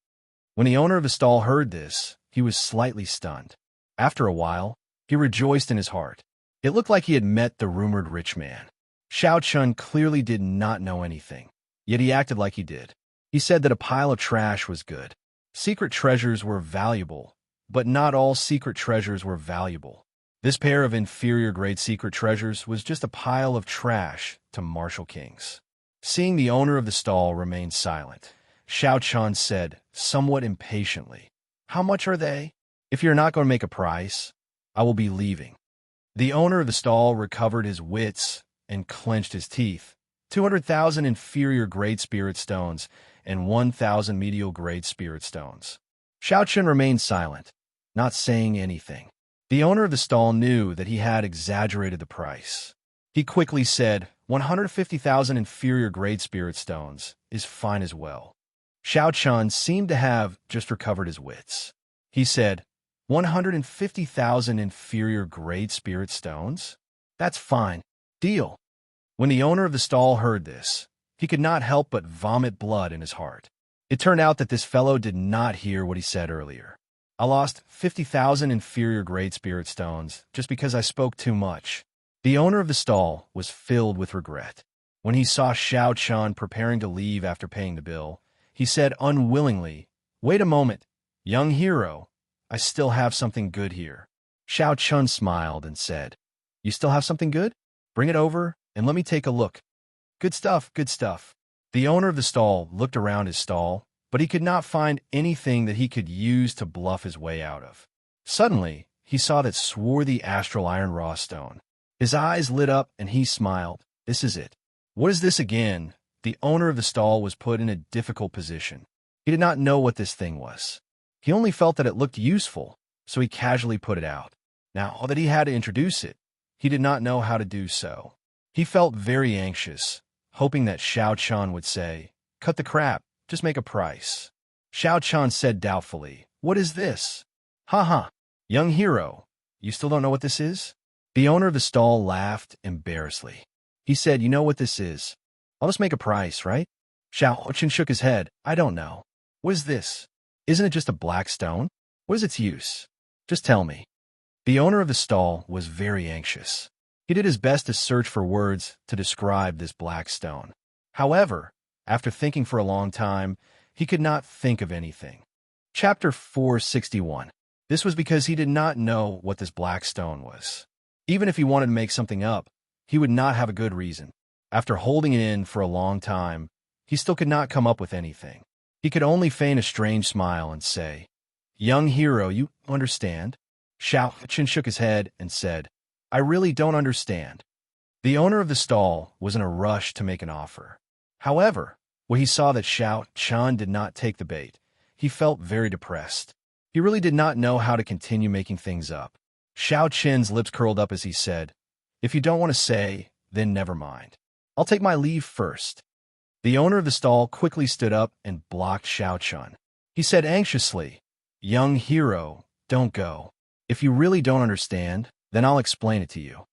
When the owner of the stall heard this, he was slightly stunned. After a while, he rejoiced in his heart. It looked like he had met the rumored rich man. Xiao Chun clearly did not know anything, yet he acted like he did. He said that a pile of trash was good. Secret treasures were valuable, but not all secret treasures were valuable. This pair of inferior grade secret treasures was just a pile of trash to martial kings. Seeing the owner of the stall remain silent, Xiao Chun said, somewhat impatiently, "How much are they? If you're not going to make a price, I will be leaving." The owner of the stall recovered his wits and clenched his teeth. 200,000 inferior grade spirit stones and 1,000 medial grade spirit stones. Xiao Chun remained silent, not saying anything. The owner of the stall knew that he had exaggerated the price. He quickly said, 150,000 inferior grade spirit stones is fine as well. Xiao Chun seemed to have just recovered his wits. He said, 150,000 inferior grade spirit stones? That's fine. Deal. When the owner of the stall heard this, he could not help but vomit blood in his heart. It turned out that this fellow did not hear what he said earlier. I lost 50,000 inferior grade spirit stones just because I spoke too much. The owner of the stall was filled with regret. When he saw Xianxia preparing to leave after paying the bill, he said unwillingly, "Wait a moment, young hero. I still have something good here." Xianxia smiled and said, "You still have something good? Bring it over and let me take a look." "Good stuff, good stuff." The owner of the stall looked around his stall, but he could not find anything that he could use to bluff his way out of. Suddenly, he saw that swarthy astral iron raw stone. His eyes lit up and he smiled. "This is it." "What is this again?" The owner of the stall was put in a difficult position. He did not know what this thing was. He only felt that it looked useful, so he casually put it out. Now that he had to introduce it, he did not know how to do so. He felt very anxious, hoping that Xianxia would say, "Cut the crap, just make a price." Xianxia said doubtfully, "What is this?" "Ha, young hero, you still don't know what this is?" The owner of the stall laughed embarrassedly. He said, "You know what this is. I'll just make a price, right?" Xianxia shook his head. "I don't know. What is this? Isn't it just a black stone? What is its use? Just tell me." The owner of the stall was very anxious. He did his best to search for words to describe this black stone. However, after thinking for a long time, he could not think of anything. Chapter 461. This was because he did not know what this black stone was. Even if he wanted to make something up, he would not have a good reason. After holding it in for a long time, he still could not come up with anything. He could only feign a strange smile and say, "Young hero, you understand?" Xianxia shook his head and said, "I really don't understand." The owner of the stall was in a rush to make an offer. However, when he saw that Xianxia did not take the bait, he felt very depressed. He really did not know how to continue making things up. Xianxia's lips curled up as he said, "If you don't want to say, then never mind. I'll take my leave first." The owner of the stall quickly stood up and blocked Xianxia. He said anxiously, "Young hero, don't go. If you really don't understand, then I'll explain it to you."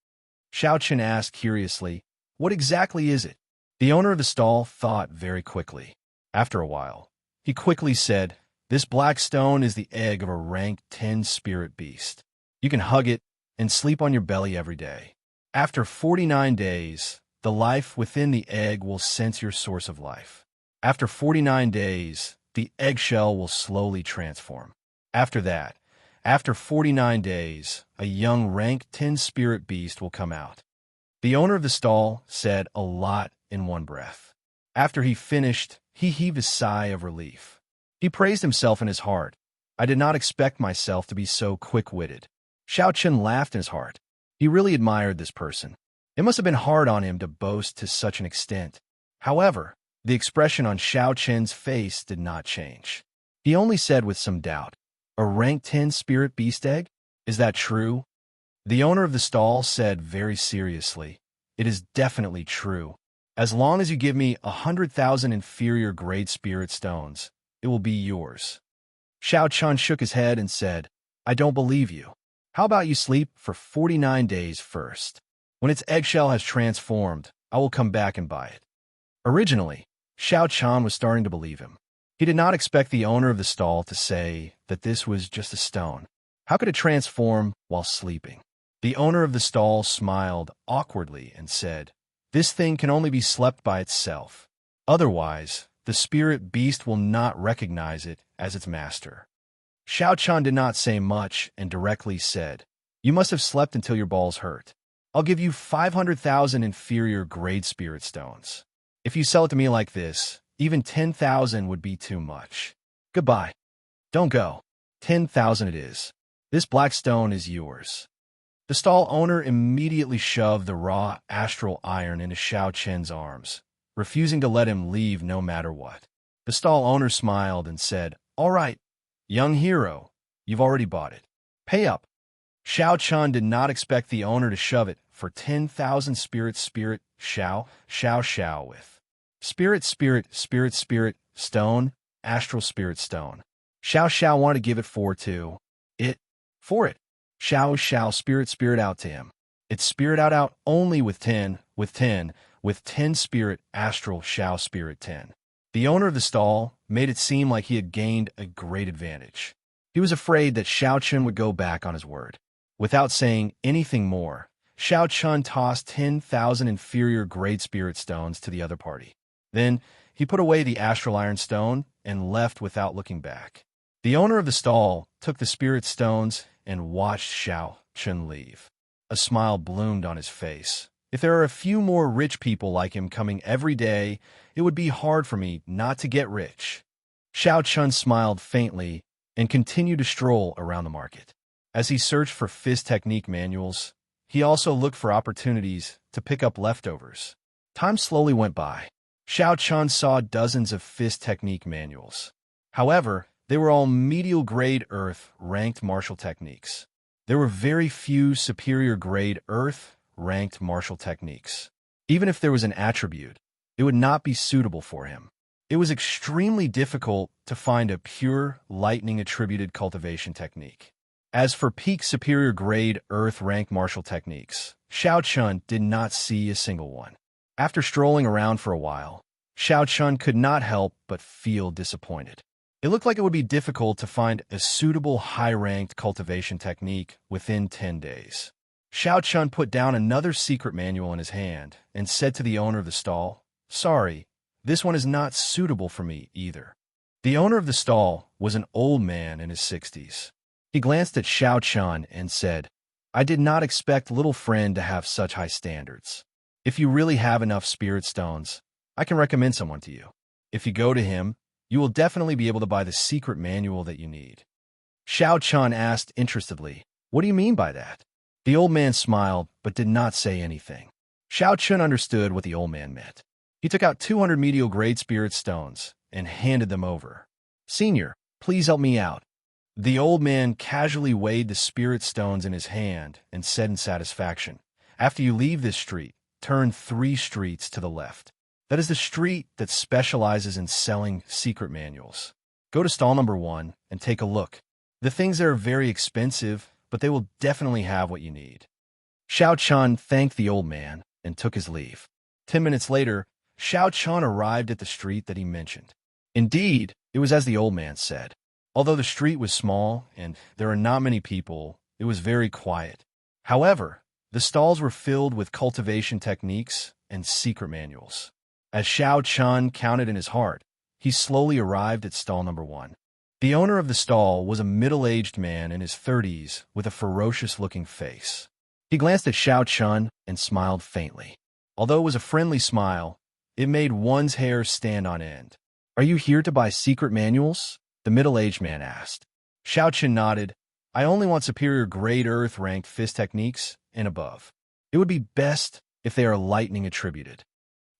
Xianxia asked curiously, "What exactly is it?" The owner of the stall thought very quickly. After a while, he quickly said, "This black stone is the egg of a rank 10 spirit beast. You can hug it and sleep on your belly every day. After 49 days, the life within the egg will sense your source of life. After 49 days, the eggshell will slowly transform. After that, after 49 days, a young rank 10 spirit beast will come out." The owner of the stall said a lot in one breath. After he finished, he heaved a sigh of relief. He praised himself in his heart. "I did not expect myself to be so quick-witted." Xianxia laughed in his heart. He really admired this person. It must have been hard on him to boast to such an extent. However, the expression on Xianxia's face did not change. He only said with some doubt, "A rank 10 spirit beast egg? Is that true?" The owner of the stall said very seriously, "It is definitely true. As long as you give me 100,000 inferior grade spirit stones, it will be yours." Xianxia shook his head and said, "I don't believe you. How about you sleep for 49 days first? When its eggshell has transformed, I will come back and buy it." Originally, Xianxia was starting to believe him. He did not expect the owner of the stall to say that this was just a stone. How could it transform while sleeping? The owner of the stall smiled awkwardly and said, "This thing can only be slept by itself. Otherwise, the spirit beast will not recognize it as its master." Xianxia did not say much and directly said, "You must have slept until your balls hurt. I'll give you 500,000 inferior grade spirit stones. If you sell it to me like this, even 10,000 would be too much. Goodbye. Don't go. 10,000 it is. This black stone is yours." The stall owner immediately shoved the raw astral iron into Xianxia's arms, refusing to let him leave no matter what. The stall owner smiled and said, "All right, young hero, you've already bought it. Pay up." Xianxia did not expect the owner to shove it for 10,000 spirit with. Spirit, stone, astral spirit stone. Xianxia wanted to give it 4 too. For it, shall spirit out to him. It's spirit out only with 10 spirit astral spirit 10. The owner of the stall made it seem like he had gained a great advantage. He was afraid that Xiaochun would go back on his word. Without saying anything more, Xiaochun tossed 10,000 inferior grade spirit stones to the other party. Then he put away the astral iron stone and left without looking back. The owner of the stall took the spirit stones and watched Xiaochun leave. A smile bloomed on his face. If there are a few more rich people like him coming every day, it would be hard for me not to get rich. Xiaochun smiled faintly and continued to stroll around the market. As he searched for fist technique manuals, he also looked for opportunities to pick up leftovers. Time slowly went by. Xiaochun saw dozens of fist technique manuals. However, they were all medial-grade Earth-ranked martial techniques. There were very few superior-grade Earth-ranked martial techniques. Even if there was an attribute, it would not be suitable for him. It was extremely difficult to find a pure, lightning-attributed cultivation technique. As for peak superior-grade Earth-ranked martial techniques, Xiaochun did not see a single one. After strolling around for a while, Xiaochun could not help but feel disappointed. It looked like it would be difficult to find a suitable high-ranked cultivation technique within 10 days. Xiaochun put down another secret manual in his hand and said to the owner of the stall, "Sorry, this one is not suitable for me either." The owner of the stall was an old man in his 60s. He glanced at Xiaochun and said, "I did not expect little friend to have such high standards. If you really have enough spirit stones, I can recommend someone to you. If you go to him, you will definitely be able to buy the secret manual that you need." Xiaochun asked interestedly, "What do you mean by that?" The old man smiled but did not say anything. Xiaochun understood what the old man meant. He took out 200 medial-grade spirit stones and handed them over. "Senior, please help me out." The old man casually weighed the spirit stones in his hand and said in satisfaction, "After you leave this street, turn 3 streets to the left. That is the street that specializes in selling secret manuals. Go to stall number 1 and take a look. The things there are very expensive, but they will definitely have what you need." Xiaochun thanked the old man and took his leave. 10 minutes later, Xiaochun arrived at the street that he mentioned. Indeed, it was as the old man said. Although the street was small and there are not many people, it was very quiet. However, the stalls were filled with cultivation techniques and secret manuals. As Xiaochun counted in his heart, he slowly arrived at stall number 1. The owner of the stall was a middle-aged man in his 30s with a ferocious-looking face. He glanced at Xiaochun and smiled faintly. Although it was a friendly smile, it made one's hair stand on end. "Are you here to buy secret manuals?" the middle-aged man asked. Xiaochun nodded. "I only want superior-grade Earth-ranked fist techniques and above. It would be best if they are lightning attributed."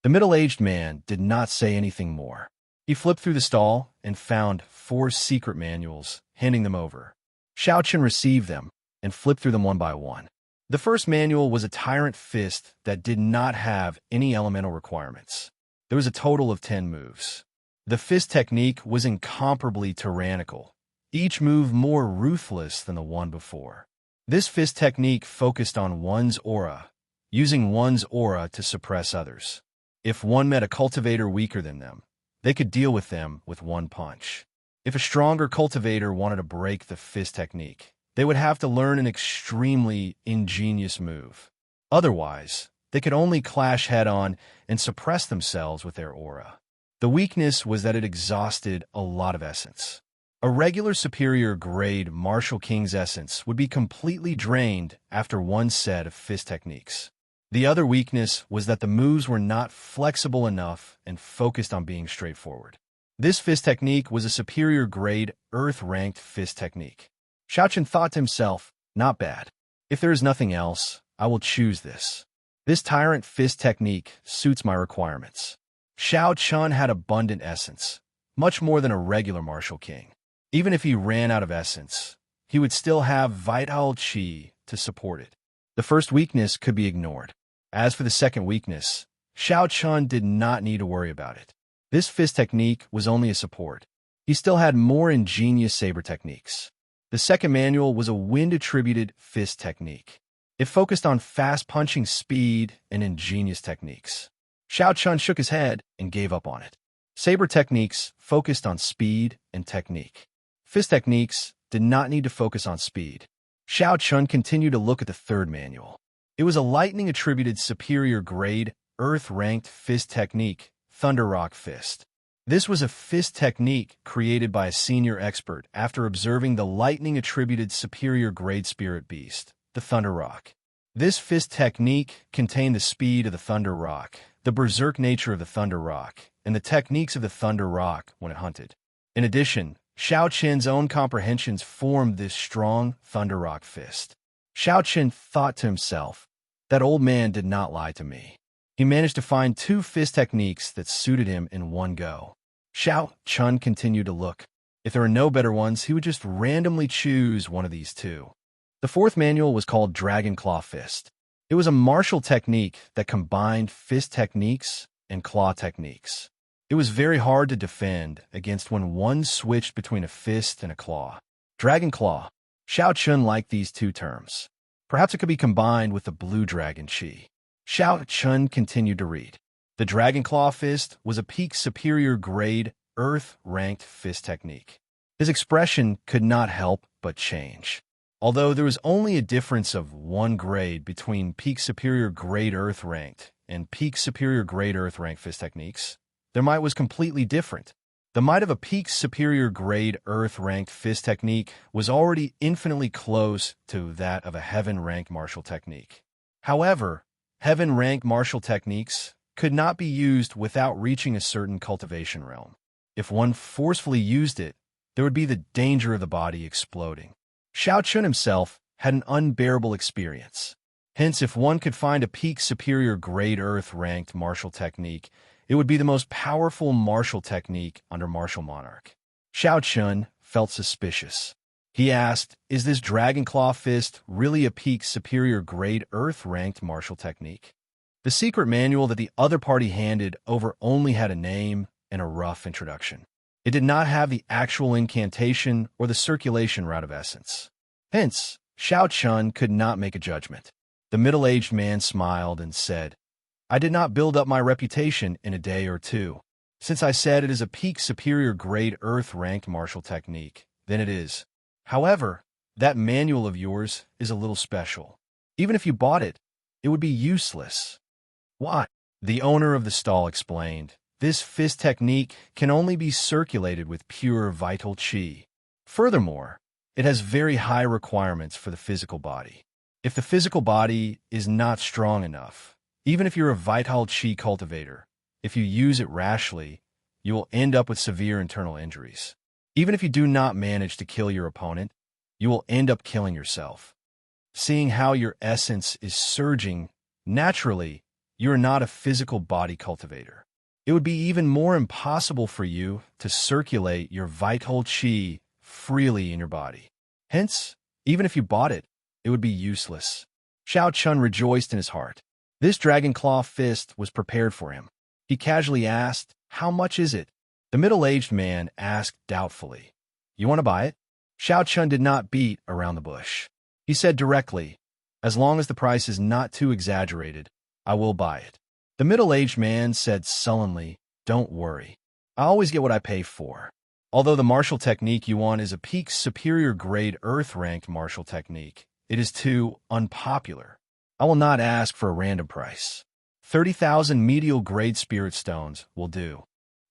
The middle-aged man did not say anything more. He flipped through the stall and found 4 secret manuals, handing them over. Xiaochun received them and flipped through them one by one. The first manual was a tyrant fist that did not have any elemental requirements. There was a total of 10 moves. The fist technique was incomparably tyrannical, each move more ruthless than the one before. This fist technique focused on one's aura, using one's aura to suppress others. If one met a cultivator weaker than them, they could deal with them with one punch. If a stronger cultivator wanted to break the fist technique, they would have to learn an extremely ingenious move. Otherwise, they could only clash head-on and suppress themselves with their aura. The weakness was that it exhausted a lot of essence. A regular superior grade martial king's essence would be completely drained after one set of fist techniques. The other weakness was that the moves were not flexible enough and focused on being straightforward. This fist technique was a superior grade Earth-ranked fist technique. Xiaochun thought to himself, "Not bad. If there is nothing else, I will choose this. This tyrant fist technique suits my requirements." Xiaochun had abundant essence, much more than a regular martial king. Even if he ran out of essence, he would still have vital qi to support it. The first weakness could be ignored. As for the second weakness, Xiaochun did not need to worry about it. This fist technique was only a support. He still had more ingenious saber techniques. The second manual was a wind-attributed fist technique. It focused on fast-punching speed and ingenious techniques. Xiao Chun shook his head and gave up on it. Saber techniques focused on speed and technique. Fist techniques did not need to focus on speed. Xiao Chun continued to look at the third manual. It was a lightning-attributed superior grade, earth-ranked fist technique, Thunder Rock Fist. This was a fist technique created by a senior expert after observing the lightning-attributed superior grade spirit beast, the Thunder Rock. This fist technique contained the speed of the Thunder Rock, the berserk nature of the Thunder Rock, and the techniques of the Thunder Rock when it hunted. In addition, Xiao Qin's own comprehensions formed this strong Thunder Rock fist. Xiao Qin thought to himself, that old man did not lie to me. He managed to find 2 fist techniques that suited him in one go. Xiao Chun continued to look. If there were no better ones, he would just randomly choose one of these 2. The fourth manual was called Dragon Claw Fist. It was a martial technique that combined fist techniques and claw techniques. It was very hard to defend against when one switched between a fist and a claw. Dragon Claw. Xiao Chun liked these 2 terms. Perhaps it could be combined with the Blue Dragon Chi. Xiao Chun continued to read. The Dragon Claw Fist was a peak superior grade, earth-ranked fist technique. His expression could not help but change. Although there was only a difference of 1 grade between peak superior grade earth-ranked and peak superior grade earth-ranked fist techniques, their might was completely different. The might of a peak superior grade earth-ranked fist technique was already infinitely close to that of a heaven-ranked martial technique. However, heaven-ranked martial techniques could not be used without reaching a certain cultivation realm. If one forcefully used it, there would be the danger of the body exploding. Xiao Chun himself had an unbearable experience. Hence, if one could find a peak superior grade earth-ranked martial technique, it would be the most powerful martial technique under martial monarch. Xiao Chun felt suspicious. He asked, is this Dragon Claw Fist really a peak superior grade earth-ranked martial technique? The secret manual that the other party handed over only had a name and a rough introduction. It did not have the actual incantation or the circulation route of essence. Hence, Xiao Chun could not make a judgment. The middle-aged man smiled and said, I did not build up my reputation in a day or 2. Since I said it is a peak superior grade earth-ranked martial technique, then it is. However, that manual of yours is a little special. Even if you bought it, it would be useless. Why? The owner of the stall explained. This fist technique can only be circulated with pure vital qi. Furthermore, it has very high requirements for the physical body. If the physical body is not strong enough, even if you're a vital qi cultivator, if you use it rashly, you will end up with severe internal injuries. Even if you do not manage to kill your opponent, you will end up killing yourself. Seeing how your essence is surging, naturally, you are not a physical body cultivator. It would be even more impossible for you to circulate your vital qi freely in your body. Hence, even if you bought it, it would be useless. Xiao Chun rejoiced in his heart. This Dragon Claw Fist was prepared for him. He casually asked, how much is it? The middle-aged man asked doubtfully, you want to buy it? Xiao Chun did not beat around the bush. He said directly, as long as the price is not too exaggerated, I will buy it. The middle-aged man said sullenly, don't worry. I always get what I pay for. Although the martial technique you want is a peak superior grade earth-ranked martial technique, it is too unpopular. I will not ask for a random price. 30,000 medial grade spirit stones will do.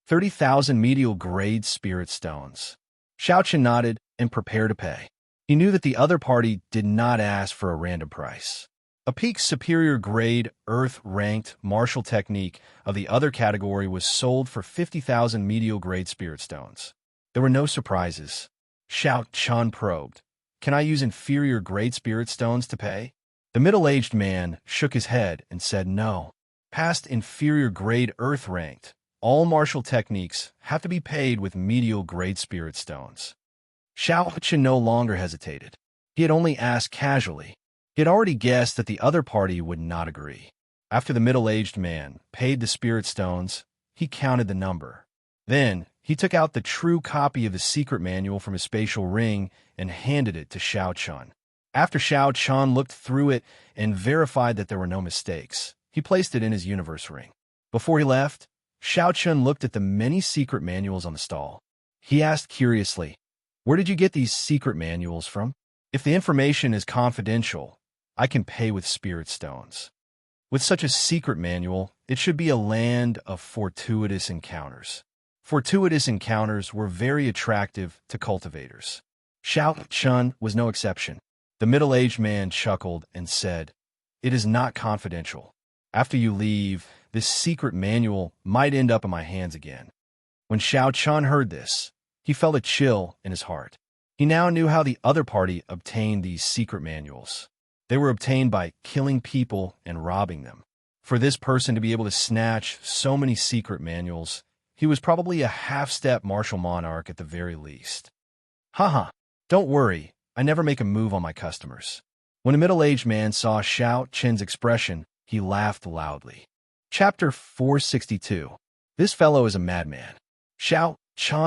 30,000 medial grade spirit stones. Xiao Chun nodded and prepared to pay. He knew that the other party did not ask for a random price. A peak superior grade earth-ranked martial technique of the other category was sold for 50,000 medial grade spirit stones. There were no surprises. Xiao Chun probed, can I use inferior grade spirit stones to pay? The middle-aged man shook his head and said no. Past inferior grade earth-ranked, all martial techniques have to be paid with medial grade spirit stones. Xiao Chun no longer hesitated. He had only asked casually. He had already guessed that the other party would not agree. After the middle-aged man paid the spirit stones, he counted the number. Then, he took out the true copy of the secret manual from his spatial ring and handed it to Xiao. After Xiao looked through it and verified that there were no mistakes, he placed it in his universe ring. Before he left, Xiao looked at the many secret manuals on the stall. He asked curiously, "Where did you get these secret manuals from? If the information is confidential, I can pay with spirit stones." With such a secret manual, it should be a land of fortuitous encounters. Fortuitous encounters were very attractive to cultivators. Xiao was no exception. The middle-aged man chuckled and said, "It is not confidential. After you leave, this secret manual might end up in my hands again." When Xiao heard this, he felt a chill in his heart. He now knew how the other party obtained these secret manuals. They were obtained by killing people and robbing them. For this person to be able to snatch so many secret manuals, he was probably a half-step martial monarch at the very least. Haha, don't worry, I never make a move on my customers. When a middle-aged man saw Xiao's expression, he laughed loudly. Chapter 462. This fellow is a madman. Xiao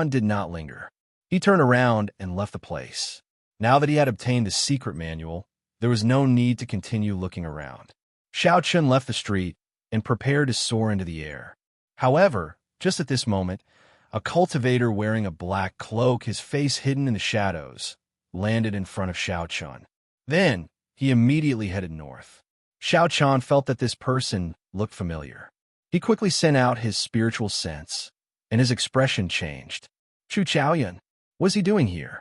did not linger. He turned around and left the place. Now that he had obtained the secret manual, there was no need to continue looking around. Xiao left the street and prepared to soar into the air. However, just at this moment, a cultivator wearing a black cloak, his face hidden in the shadows, landed in front of Xiao. Then, he immediately headed north. Xiao felt that this person looked familiar. He quickly sent out his spiritual sense, and his expression changed. Chu Chaoyan, what is he doing here?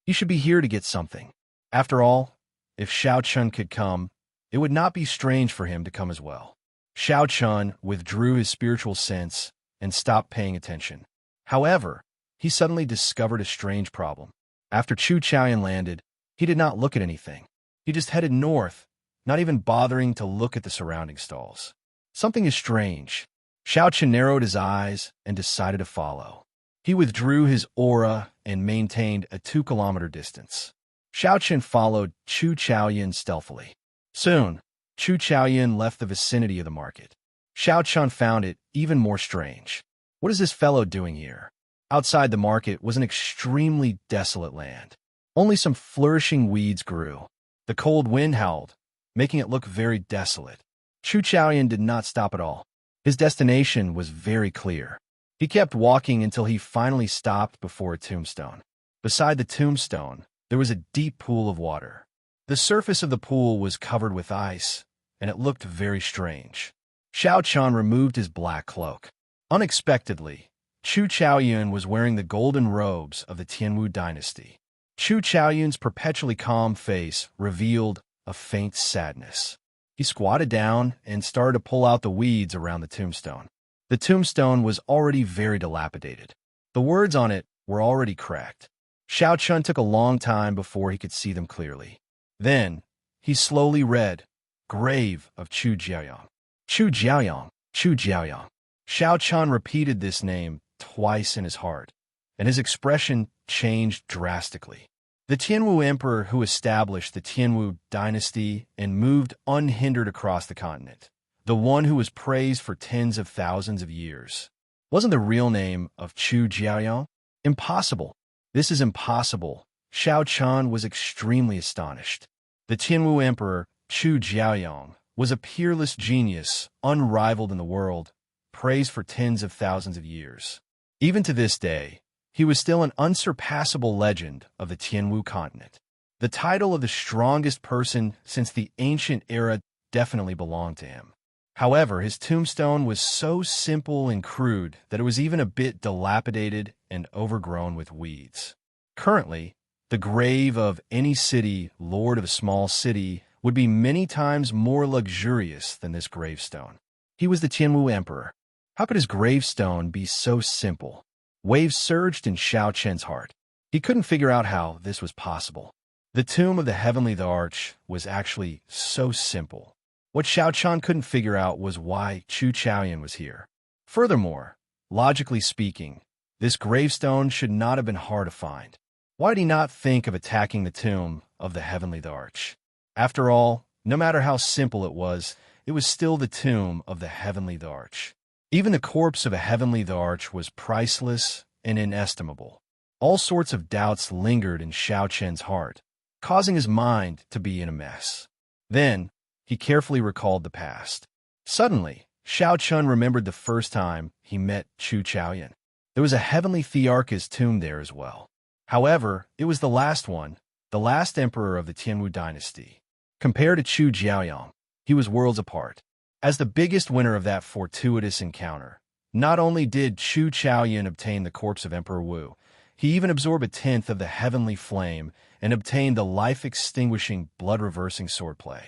He should be here to get something. After all, if Xiao could come, it would not be strange for him to come as well. Xiao withdrew his spiritual sense and stopped paying attention. However, he suddenly discovered a strange problem. After Chu Chaoyan landed, he did not look at anything. He just headed north, not even bothering to look at the surrounding stalls. Something is strange. Xiao narrowed his eyes and decided to follow. He withdrew his aura and maintained a 2-kilometer distance. Xiao followed Chu Chaoyan stealthily. Soon, Chu Chaoyan left the vicinity of the market. Xiao found it even more strange. What is this fellow doing here? Outside the market was an extremely desolate land. Only some flourishing weeds grew. The cold wind howled, making it look very desolate. Chu Chaoyan did not stop at all. His destination was very clear. He kept walking until he finally stopped before a tombstone. Beside the tombstone, there was a deep pool of water. The surface of the pool was covered with ice, and it looked very strange. Xiao removed his black cloak. Unexpectedly, Chu Chaoyan was wearing the golden robes of the Tianwu dynasty. Chu Chaoyan's perpetually calm face revealed a faint sadness. He squatted down and started to pull out the weeds around the tombstone. The tombstone was already very dilapidated. The words on it were already cracked. Xiao took a long time before he could see them clearly. Then, he slowly read, "Grave of Chu Jiaoyang." Chu Jiaoyang, Chu Jiaoyang. Xiao repeated this name twice in his heart, and his expression changed drastically. The Tianwu emperor who established the Tianwu dynasty and moved unhindered across the continent, the one who was praised for tens of thousands of years, wasn't the real name of Chu Jiaoyang? Impossible. This is impossible. Xiao was extremely astonished. The Tianwu emperor, Chu Jiaoyang, was a peerless genius, unrivaled in the world, praised for tens of thousands of years. Even to this day, he was still an unsurpassable legend of the Tianwu continent. The title of the strongest person since the ancient era definitely belonged to him. However, his tombstone was so simple and crude that it was even a bit dilapidated and overgrown with weeds. Currently, the grave of any city, lord of a small city, would be many times more luxurious than this gravestone. He was the Tianwu emperor. How could his gravestone be so simple? Waves surged in Xiao heart. He couldn't figure out how this was possible. The tomb of the heavenly arch was actually so simple. What Xiao couldn't figure out was why Chu Chaoyan was here. Furthermore, logically speaking, this gravestone should not have been hard to find. Why did he not think of attacking the tomb of the heavenly arch? After all, no matter how simple it was still the tomb of the heavenly arch. Even the corpse of a heavenly arch was priceless and inestimable. All sorts of doubts lingered in Xianxia's heart, causing his mind to be in a mess. Then, he carefully recalled the past. Suddenly, Xianxia remembered the first time he met Chu Chaoyan. There was a heavenly thearch's tomb there as well. However, it was the last one, the last emperor of the Tianwu dynasty. Compared to Chu Jiaoyang, he was worlds apart. As the biggest winner of that fortuitous encounter, not only did Chu Chaoyan obtain the corpse of Emperor Wu, he even absorbed a tenth of the heavenly flame and obtained the life-extinguishing, blood-reversing swordplay.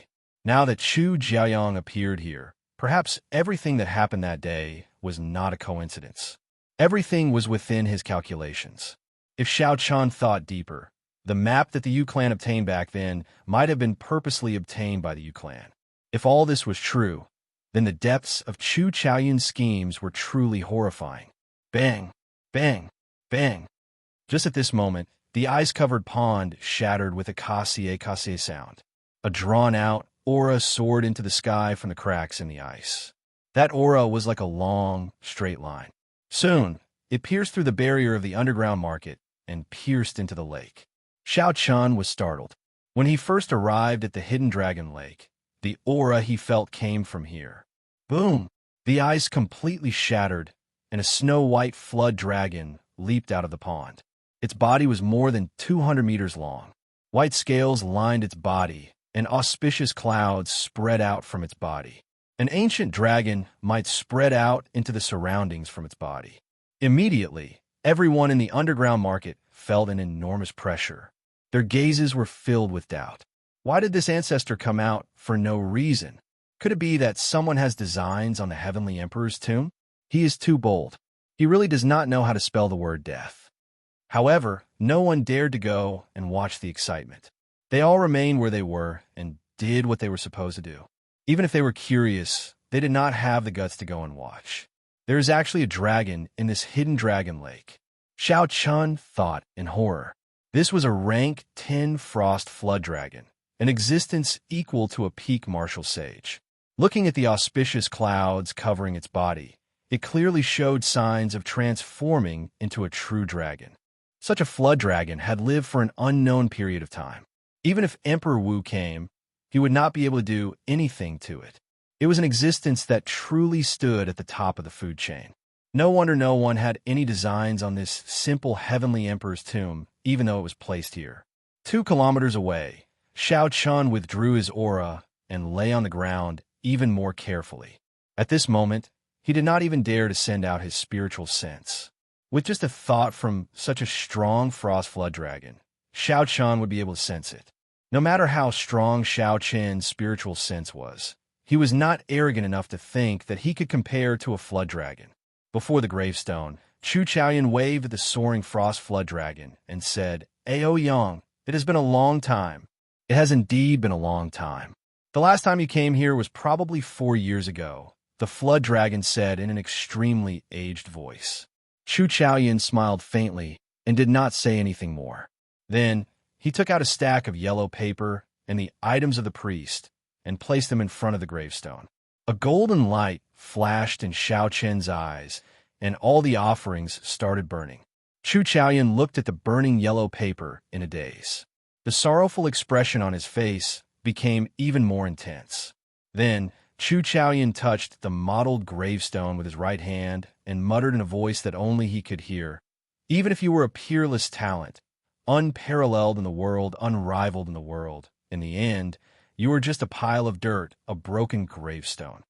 Now that Chu Jiaoyang appeared here, perhaps everything that happened that day was not a coincidence. Everything was within his calculations. If Xiaoqian thought deeper, the map that the Yu clan obtained back then might have been purposely obtained by the Yu clan. If all this was true, then the depths of Chu Chaoyan's schemes were truly horrifying. Bang! Bang! Bang! Just at this moment, the ice-covered pond shattered with a kasie sound. A drawn-out aura soared into the sky from the cracks in the ice. That aura was like a long, straight line. Soon, it pierced through the barrier of the underground market and pierced into the lake. Xiaoqian was startled. When he first arrived at the Hidden Dragon Lake, the aura he felt came from here. Boom! The ice completely shattered, and a snow-white flood dragon leaped out of the pond. Its body was more than 200 meters long. White scales lined its body, and auspicious clouds spread out from its body. An ancient dragon might spread out into the surroundings from its body. Immediately, everyone in the underground market felt an enormous pressure. Their gazes were filled with doubt. Why did this ancestor come out for no reason? Could it be that someone has designs on the Heavenly Emperor's tomb? He is too bold. He really does not know how to spell the word death. However, no one dared to go and watch the excitement. They all remained where they were and did what they were supposed to do. Even if they were curious, they did not have the guts to go and watch. There is actually a dragon in this hidden dragon lake. Xiaoqian thought in horror. This was a rank 10 frost flood dragon, an existence equal to a peak martial sage. Looking at the auspicious clouds covering its body, it clearly showed signs of transforming into a true dragon. Such a flood dragon had lived for an unknown period of time. Even if Emperor Wu came, he would not be able to do anything to it. It was an existence that truly stood at the top of the food chain. No wonder no one had any designs on this simple heavenly emperor's tomb, even though it was placed here. 2 kilometers away, Xiaoqian withdrew his aura and lay on the ground even more carefully. At this moment, he did not even dare to send out his spiritual sense. With just a thought from such a strong frost flood dragon, Xiaoqian would be able to sense it. No matter how strong Xiaoqian's spiritual sense was, he was not arrogant enough to think that he could compare to a flood dragon. Before the gravestone, Chu Chaoyan waved at the soaring frost flood dragon and said, "Ao Yang, it has been a long time. It has indeed been a long time. The last time you came here was probably 4 years ago," the flood dragon said in an extremely aged voice. Chu Chaoyan smiled faintly and did not say anything more. Then, he took out a stack of yellow paper and the items of the priest and placed them in front of the gravestone. A golden light flashed in Xiaoqian's eyes, and all the offerings started burning. Chu Chaoyan looked at the burning yellow paper in a daze. The sorrowful expression on his face became even more intense. Then, Chu Chaoyan touched the mottled gravestone with his right hand and muttered in a voice that only he could hear, "Even if you were a peerless talent, unparalleled in the world, unrivaled in the world, in the end, you are just a pile of dirt, a broken gravestone.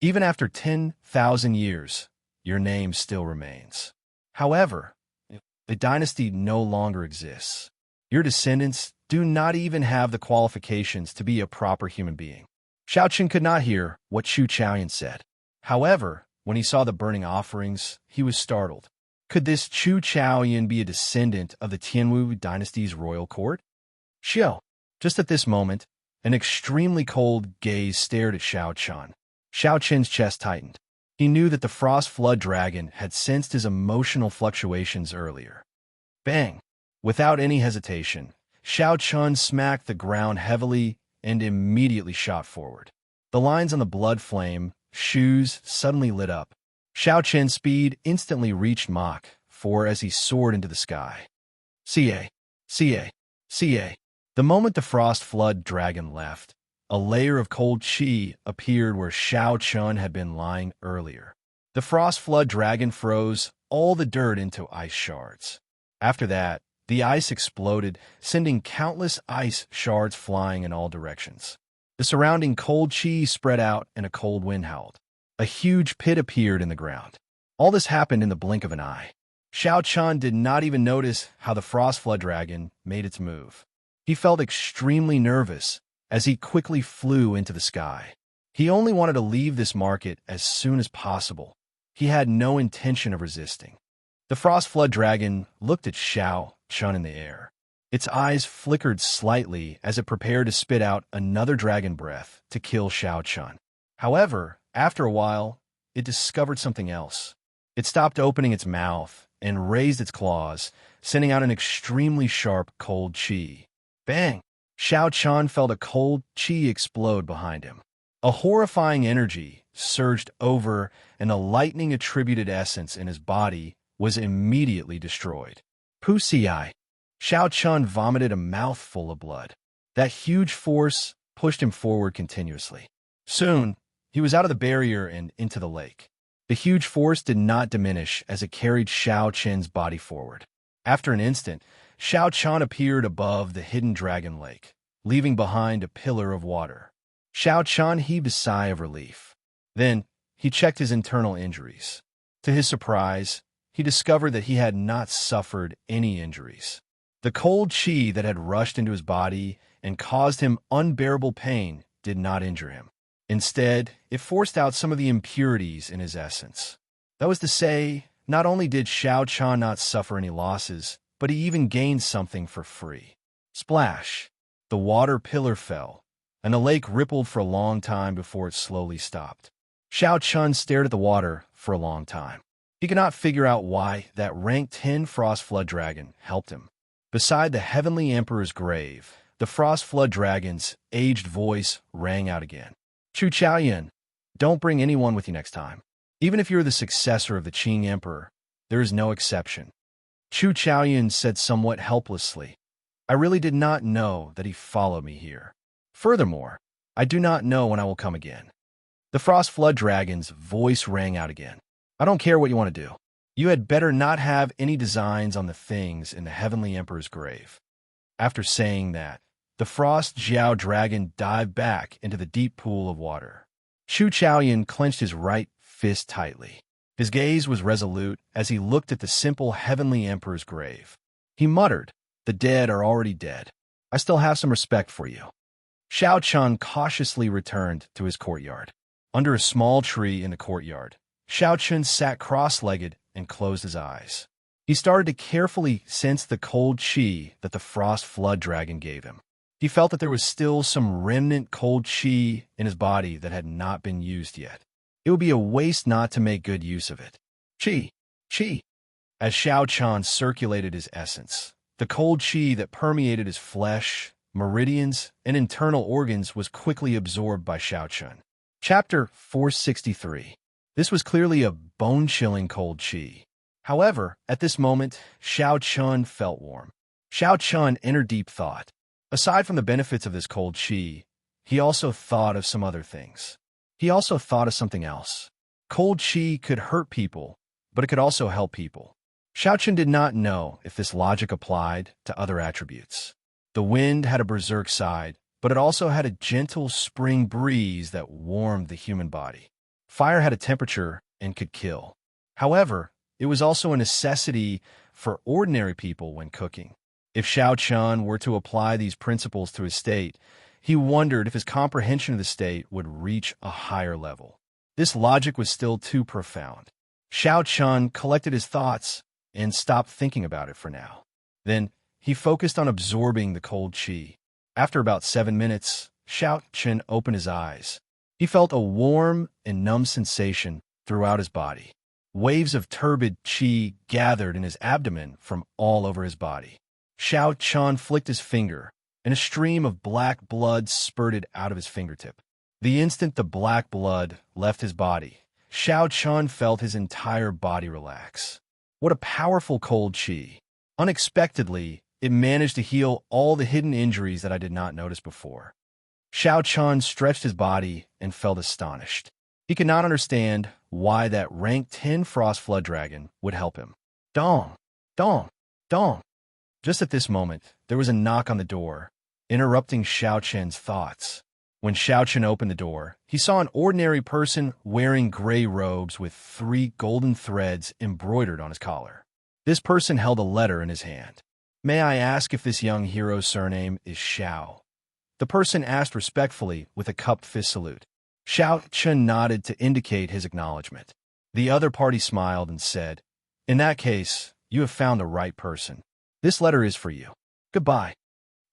Even after 10,000 years, your name still remains. However, the dynasty no longer exists. Your descendants do not even have the qualifications to be a proper human being." Xiaoqian could not hear what Chu Chaoyan said. However, when he saw the burning offerings, he was startled. Could this Chu Chaoyan be a descendant of the Tianwu dynasty's royal court? Xiao. Just at this moment, an extremely cold gaze stared at Xiaoqian. Xiaoqian's chest tightened. He knew that the frost flood dragon had sensed his emotional fluctuations earlier. Bang! Without any hesitation, Xiaoqian smacked the ground heavily and immediately shot forward. The lines on the blood flame shoes suddenly lit up. Xiaoqian's speed instantly reached Mach for as he soared into the sky. Ca, ca, ca. The moment the frost flood dragon left, a layer of cold chi appeared where Xiao Chun had been lying earlier. The frost flood dragon froze all the dirt into ice shards. After that, the ice exploded, sending countless ice shards flying in all directions. The surrounding cold chi spread out and a cold wind howled. A huge pit appeared in the ground. All this happened in the blink of an eye. Xiao Chun did not even notice how the frost flood dragon made its move. He felt extremely nervous as he quickly flew into the sky. He only wanted to leave this market as soon as possible. He had no intention of resisting. The frost flood dragon looked at Xiao Chun in the air. Its eyes flickered slightly as it prepared to spit out another dragon breath to kill Xiao Chun. However, after a while, it discovered something else. It stopped opening its mouth and raised its claws, sending out an extremely sharp cold chi. Bang! Xiao Chun felt a cold chi explode behind him. A horrifying energy surged over, and the lightning-attributed essence in his body was immediately destroyed. Pussy-eye. Xiao Chun vomited a mouthful of blood. That huge force pushed him forward continuously. Soon, he was out of the barrier and into the lake. The huge force did not diminish as it carried Xiao Chun's body forward. After an instant, Xiao Chun appeared above the hidden dragon lake, leaving behind a pillar of water. Xiao Chun heaved a sigh of relief. Then, he checked his internal injuries. To his surprise, he discovered that he had not suffered any injuries. The cold chi that had rushed into his body and caused him unbearable pain did not injure him. Instead, it forced out some of the impurities in his essence. That was to say, not only did Xiao Chun not suffer any losses, but he even gained something for free. Splash! The water pillar fell, and the lake rippled for a long time before it slowly stopped. Xiao Chun stared at the water for a long time. He could not figure out why that rank 10 Frost Flood Dragon helped him. Beside the Heavenly Emperor's grave, the Frost Flood Dragon's aged voice rang out again. Chu Chaoyan, don't bring anyone with you next time. Even if you're the successor of the Qing Emperor, there is no exception. Chu Chaoyan said somewhat helplessly, I really did not know that he followed me here. Furthermore, I do not know when I will come again. The Frost Flood Dragon's voice rang out again. I don't care what you want to do. You had better not have any designs on the things in the Heavenly Emperor's grave. After saying that, the Frost Jiao Dragon dived back into the deep pool of water. Chu Chaoyan clenched his right fist tightly. His gaze was resolute as he looked at the simple Heavenly Emperor's grave. He muttered, the dead are already dead. I still have some respect for you. Xiao Chun cautiously returned to his courtyard. Under a small tree in the courtyard, Xiao Chun sat cross-legged and closed his eyes. He started to carefully sense the cold chi that the Frost Flood Dragon gave him. He felt that there was still some remnant cold chi in his body that had not been used yet. It would be a waste not to make good use of it. Chi. As Xiao Chun circulated his essence, the cold chi that permeated his flesh, meridians, and internal organs was quickly absorbed by Xiao Chun. Chapter 463. This was clearly a bone-chilling cold chi. However, at this moment, Xiao Chun felt warm. Xiao Chun entered deep thought. Aside from the benefits of this cold chi, he also thought of some other things. He also thought of something else. Cold chi could hurt people, but it could also help people. Xiao Chun did not know if this logic applied to other attributes. The wind had a berserk side, but it also had a gentle spring breeze that warmed the human body. Fire had a temperature and could kill. However, it was also a necessity for ordinary people when cooking. If Xiao Chun were to apply these principles to his state, he wondered if his comprehension of the state would reach a higher level. This logic was still too profound. Xiao Chun collected his thoughts and stopped thinking about it for now. Then, he focused on absorbing the cold chi. After about 7 minutes, Xiao Chun opened his eyes. He felt a warm and numb sensation throughout his body. Waves of turbid chi gathered in his abdomen from all over his body. Xiao Chun flicked his finger, and a stream of black blood spurted out of his fingertip. The instant the black blood left his body, Xiao Chun felt his entire body relax. What a powerful cold chi. Unexpectedly, it managed to heal all the hidden injuries that I did not notice before. Xiao Chun stretched his body and felt astonished. He could not understand why that rank 10 Frost Flood Dragon would help him. Dong! Dong! Dong! Just at this moment, there was a knock on the door, interrupting Xiao Chen's thoughts. When Xiao Chen opened the door, he saw an ordinary person wearing gray robes with 3 golden threads embroidered on his collar. This person held a letter in his hand. "May I ask if this young hero's surname is Xiao?" The person asked respectfully with a cupped fist salute. Xiao Chen nodded to indicate his acknowledgement. The other party smiled and said, "In that case, you have found the right person. This letter is for you. Goodbye."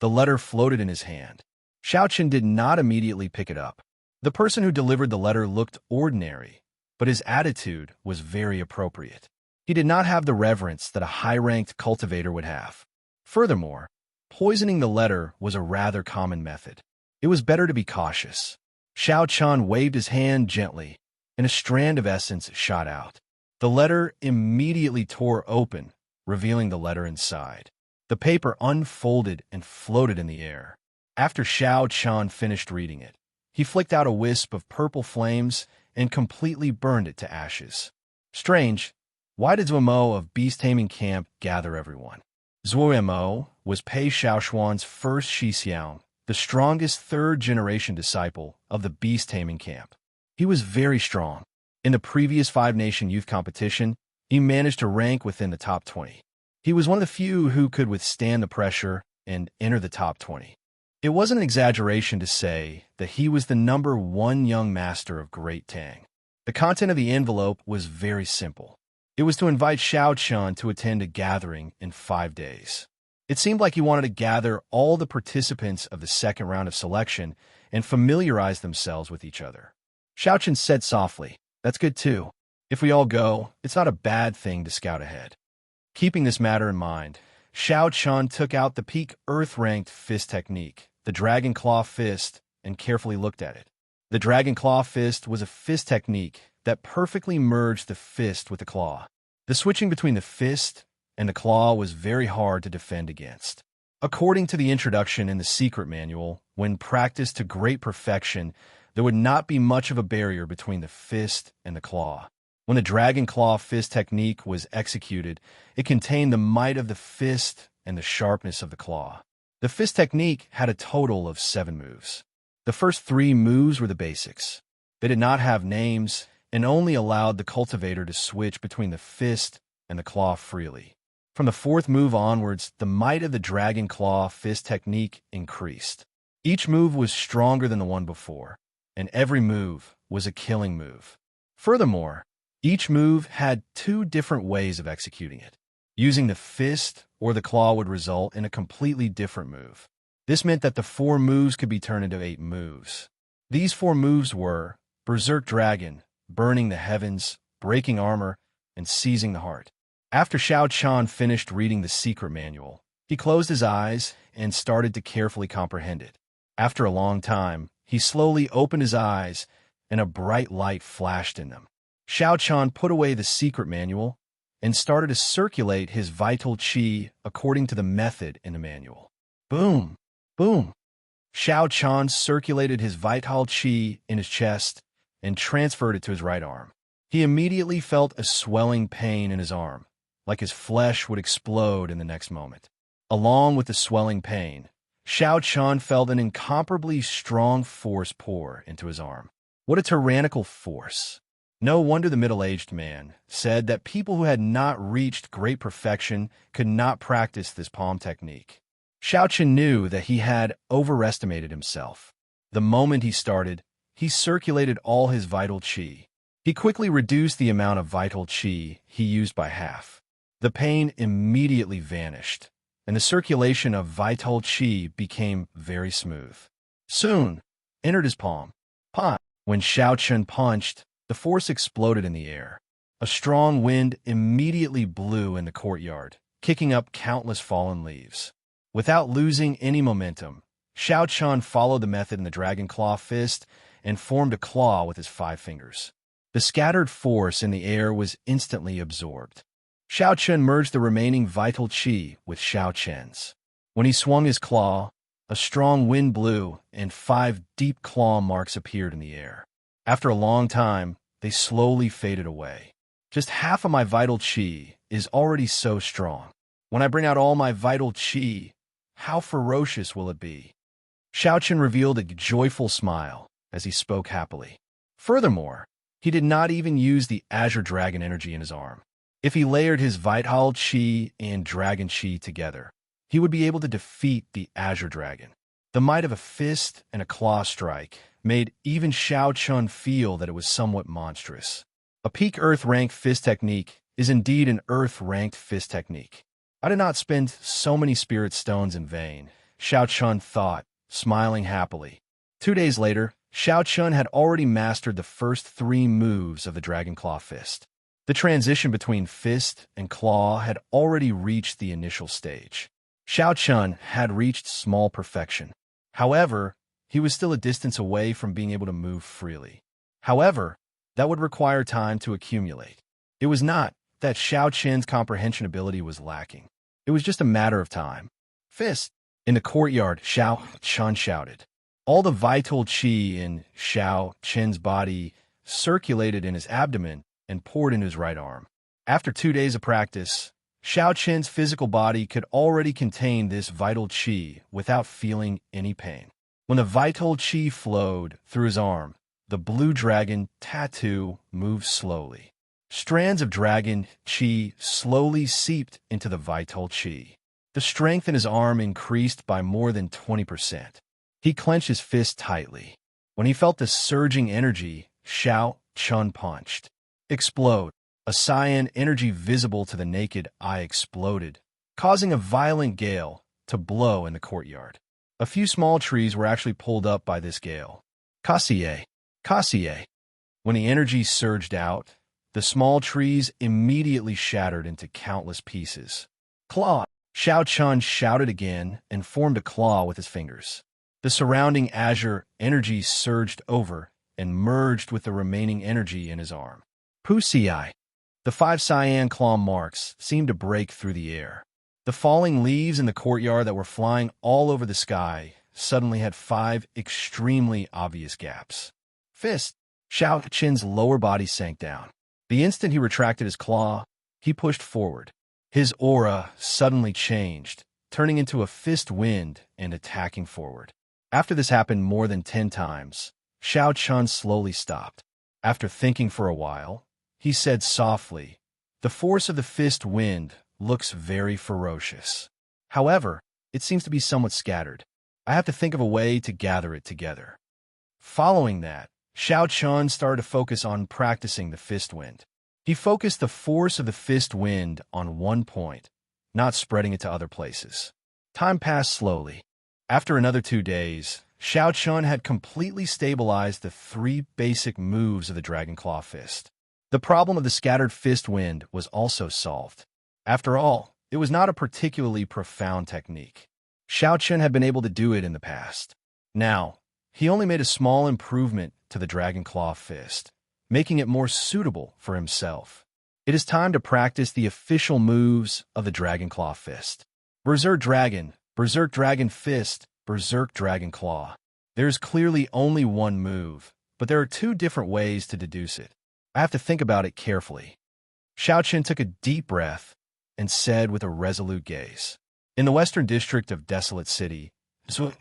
The letter floated in his hand. Xiao Chen did not immediately pick it up. The person who delivered the letter looked ordinary, but his attitude was very appropriate. He did not have the reverence that a high-ranked cultivator would have. Furthermore, poisoning the letter was a rather common method. It was better to be cautious. Xiao Chen waved his hand gently, and a strand of essence shot out. The letter immediately tore open, revealing the letter inside. The paper unfolded and floated in the air. After Xiao Chen finished reading it, he flicked out a wisp of purple flames and completely burned it to ashes. Strange, why did Zuo of Beast Taming Camp gather everyone? Zuo was Pei Xiaoshuan's first Xixiang, the strongest third-generation disciple of the Beast Taming Camp. He was very strong. In the previous 5-nation youth competition, he managed to rank within the top 20. He was one of the few who could withstand the pressure and enter the top 20. It wasn't an exaggeration to say that he was the #1 young master of Great Tang. The content of the envelope was very simple. It was to invite Xiao Chen to attend a gathering in 5 days. It seemed like he wanted to gather all the participants of the second round of selection and familiarize themselves with each other. Xiao Chen said softly, "That's good too. If we all go, it's not a bad thing to scout ahead." Keeping this matter in mind, Xiao Chen took out the peak Earth-ranked fist technique, the Dragon Claw Fist, and carefully looked at it. The Dragon Claw Fist was a fist technique that perfectly merged the fist with the claw. The switching between the fist and the claw was very hard to defend against. According to the introduction in the secret manual, when practiced to great perfection, there would not be much of a barrier between the fist and the claw. When the Dragon Claw Fist technique was executed, it contained the might of the fist and the sharpness of the claw. The fist technique had a total of 7 moves. The first 3 moves were the basics. They did not have names and only allowed the cultivator to switch between the fist and the claw freely. From the 4th move onwards, the might of the Dragon Claw Fist technique increased. Each move was stronger than the one before, and every move was a killing move. Furthermore, each move had 2 different ways of executing it. Using the fist or the claw would result in a completely different move. This meant that the 4 moves could be turned into 8 moves. These 4 moves were Berserk Dragon, Burning the Heavens, Breaking Armor, and Seizing the Heart. After Xiao Chen finished reading the secret manual, he closed his eyes and started to carefully comprehend it. After a long time, he slowly opened his eyes and a bright light flashed in them. Xiao Chen put away the secret manual and started to circulate his vital qi according to the method in the manual. Boom! Boom! Xiao Chen circulated his vital qi in his chest and transferred it to his right arm. He immediately felt a swelling pain in his arm, like his flesh would explode in the next moment. Along with the swelling pain, Xiao Chen felt an incomparably strong force pour into his arm. What a tyrannical force! No wonder the middle-aged man said that people who had not reached great perfection could not practice this palm technique. Xiao Chen knew that he had overestimated himself. The moment he started, he circulated all his vital qi. He quickly reduced the amount of vital qi he used by half. The pain immediately vanished, and the circulation of vital qi became very smooth. Soon, entered his palm. When Xiao Chen punched, the force exploded in the air. A strong wind immediately blew in the courtyard, kicking up countless fallen leaves. Without losing any momentum, Xiao Chen followed the method in the Dragon Claw Fist and formed a claw with his 5 fingers. The scattered force in the air was instantly absorbed. Xiao Chen merged the remaining vital qi with Xiao Chen's. When he swung his claw, a strong wind blew, and 5 deep claw marks appeared in the air. After a long time, they slowly faded away. Just half of my vital qi is already so strong. When I bring out all my vital qi, how ferocious will it be? Xiao Chen revealed a joyful smile as he spoke happily. Furthermore, he did not even use the Azure Dragon energy in his arm. If he layered his vital qi and dragon qi together, he would be able to defeat the Azure Dragon. The might of a fist and a claw strike made even Xiao Chen feel that it was somewhat monstrous. A peak Earth-ranked fist technique is indeed an Earth-ranked fist technique. I did not spend so many spirit stones in vain, Xiao Chen thought, smiling happily. 2 days later, Xiao Chen had already mastered the first 3 moves of the Dragon Claw Fist. The transition between fist and claw had already reached the initial stage. Xiao Chen had reached small perfection. However, he was still a distance away from being able to move freely. However, that would require time to accumulate. It was not that Xiao Chen's comprehension ability was lacking. It was just a matter of time. Fist! In the courtyard, Xiao Chen shouted. All the vital qi in Xiao Chen's body circulated in his abdomen and poured into his right arm. After 2 days of practice, Xiao Chen's physical body could already contain this vital qi without feeling any pain. When the vital qi flowed through his arm, the blue dragon tattoo moved slowly. Strands of dragon qi slowly seeped into the vital qi. The strength in his arm increased by more than 20%. He clenched his fist tightly. When he felt the surging energy, Xiao Chen punched. Explode. A cyan energy visible to the naked eye exploded, causing a violent gale to blow in the courtyard. A few small trees were actually pulled up by this gale. Kassier. Kassier. When the energy surged out, the small trees immediately shattered into countless pieces. Claw! Xiao Chen shouted again and formed a claw with his fingers. The surrounding azure energy surged over and merged with the remaining energy in his arm. Wuxia. The 5 cyan claw marks seemed to break through the air. The falling leaves in the courtyard that were flying all over the sky suddenly had 5 extremely obvious gaps. Fist! Xiao Chen's lower body sank down. The instant he retracted his claw, he pushed forward. His aura suddenly changed, turning into a fist wind and attacking forward. After this happened more than 10 times, Xiao Chen slowly stopped. After thinking for a while, he said softly, "The force of the fist wind looks very ferocious. However, it seems to be somewhat scattered. I have to think of a way to gather it together." Following that, Xiao Chen started to focus on practicing the fist wind. He focused the force of the fist wind on one point, not spreading it to other places. Time passed slowly. After another 2 days, Xiao Chen had completely stabilized the 3 basic moves of the Dragon Claw Fist. The problem of the scattered fist wind was also solved. After all, it was not a particularly profound technique. Xiao Chen had been able to do it in the past. Now, he only made a small improvement to the Dragon Claw Fist, making it more suitable for himself. It is time to practice the official moves of the Dragon Claw Fist. Berserk Dragon Fist, Berserk Dragon Claw. There is clearly only one move, but there are 2 different ways to deduce it. I have to think about it carefully. Xiao Chen took a deep breath and said with a resolute gaze. In the western district of Desolate City,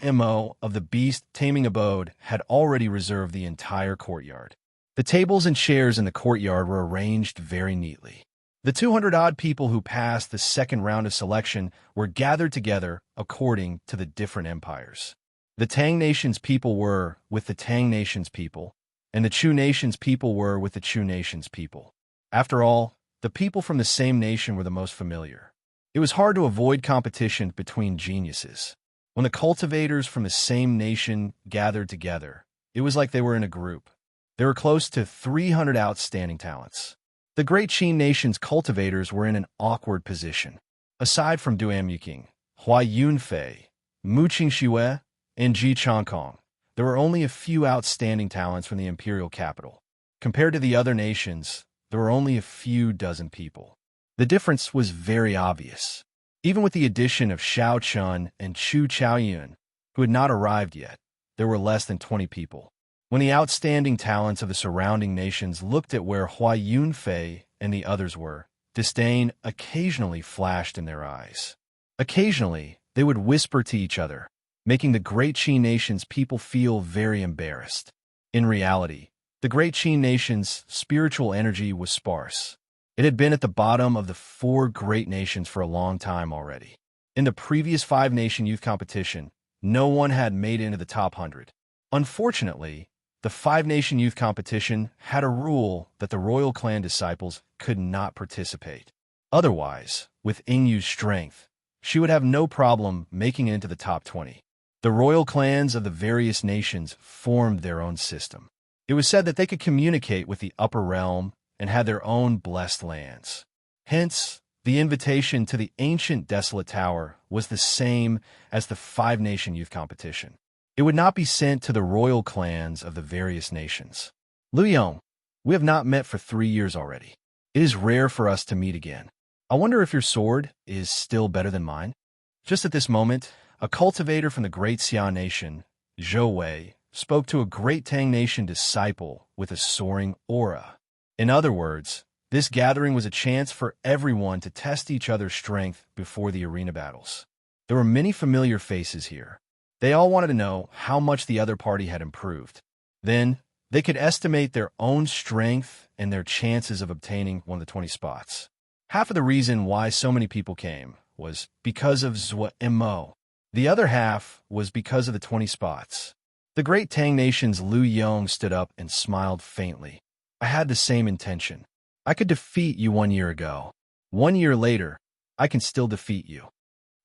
Mo of the Beast Taming Abode had already reserved the entire courtyard. The tables and chairs in the courtyard were arranged very neatly. The 200-odd people who passed the second round of selection were gathered together according to the different empires. The Tang Nation's people were with the Tang Nation's people, and the Chu Nation's people were with the Chu Nation's people. After all, the people from the same nation were the most familiar. It was hard to avoid competition between geniuses. When the cultivators from the same nation gathered together, it was like they were in a group. There were close to 300 outstanding talents. The Great Qin Nation's cultivators were in an awkward position. Aside from Duan Muqing, Hua Yunfei, Mu Qingxue, and Ji Changkong, there were only a few outstanding talents from the imperial capital. Compared to the other nations, there were only a few dozen people. The difference was very obvious. Even with the addition of Xiao Chun and Chu Chaoyun, who had not arrived yet, there were less than 20 people. When the outstanding talents of the surrounding nations looked at where Hua Yunfei and the others were, disdain occasionally flashed in their eyes. Occasionally, they would whisper to each other, making the Great Qi nation's people feel very embarrassed. In reality, the Great Qi nation's spiritual energy was sparse. It had been at the bottom of the 4 great nations for a long time already. In the previous 5-nation youth competition, no one had made it into the top 100. Unfortunately, the 5-nation youth competition had a rule that the royal clan disciples could not participate. Otherwise, with Yingyu's strength, she would have no problem making it into the top 20. The royal clans of the various nations formed their own system. It was said that they could communicate with the upper realm and had their own blessed lands. Hence, the invitation to the ancient desolate tower was the same as the 5-nation youth competition. It would not be sent to the royal clans of the various nations. Lu Yong, we have not met for 3 years already. It is rare for us to meet again. I wonder if your sword is still better than mine? Just at this moment, a cultivator from the Great Xia nation, Zhou Wei, spoke to a Great Tang nation disciple with a soaring aura. In other words, this gathering was a chance for everyone to test each other's strength before the arena battles. There were many familiar faces here. They all wanted to know how much the other party had improved. Then, they could estimate their own strength and their chances of obtaining one of the 20 spots. Half of the reason why so many people came was because of Zhou Mo. The other half was because of the 20 spots. The Great Tang Nation's Lu Yong stood up and smiled faintly. I had the same intention. I could defeat you 1 year ago. 1 year later, I can still defeat you.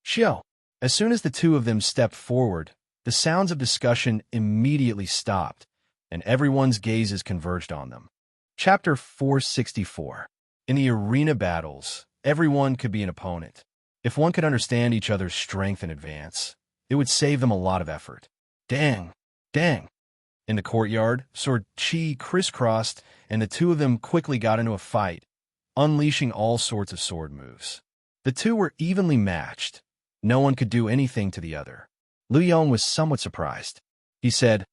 Xiao. As soon as the two of them stepped forward, the sounds of discussion immediately stopped, and everyone's gazes converged on them. Chapter 464. In the arena battles, everyone could be an opponent. If one could understand each other's strength in advance, it would save them a lot of effort. Dang! Dang! In the courtyard, Sword Qi crisscrossed, and the two of them quickly got into a fight, unleashing all sorts of sword moves. The two were evenly matched. No one could do anything to the other. Lu Yong was somewhat surprised. He said,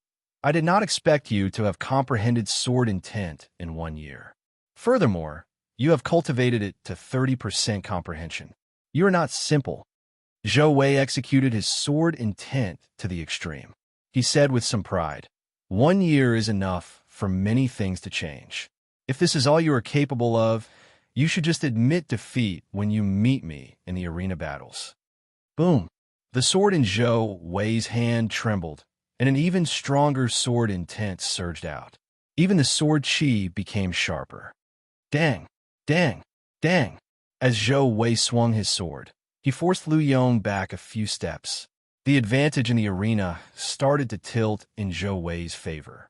I did not expect you to have comprehended sword intent in 1 year. Furthermore, you have cultivated it to 30% comprehension. You are not simple. Zhou Wei executed his sword intent to the extreme. He said with some pride, 1 year is enough for many things to change. If this is all you are capable of, you should just admit defeat when you meet me in the arena battles. Boom! The sword in Zhou Wei's hand trembled, and an even stronger sword intent surged out. Even the sword Qi became sharper. Dang! Dang! Dang! As Zhou Wei swung his sword, he forced Lu Yong back a few steps. The advantage in the arena started to tilt in Zhou Wei's favor.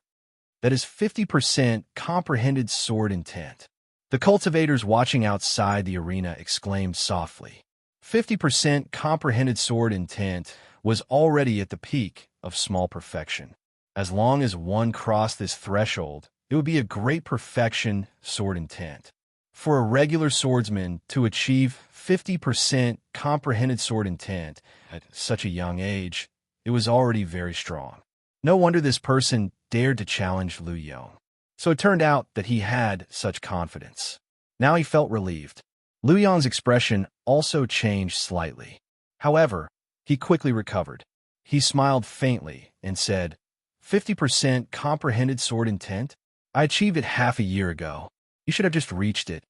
That is 50% comprehended sword intent. The cultivators watching outside the arena exclaimed softly. 50% comprehended sword intent was already at the peak of small perfection. As long as one crossed this threshold, it would be a great perfection sword intent. For a regular swordsman to achieve 50% comprehended sword intent at such a young age, it was already very strong. No wonder this person dared to challenge Lu Yong. So it turned out that he had such confidence. Now he felt relieved. Lu Yong's expression also changed slightly. However, he quickly recovered. He smiled faintly and said, 50% comprehended sword intent? I achieved it half a year ago. You should have just reached it.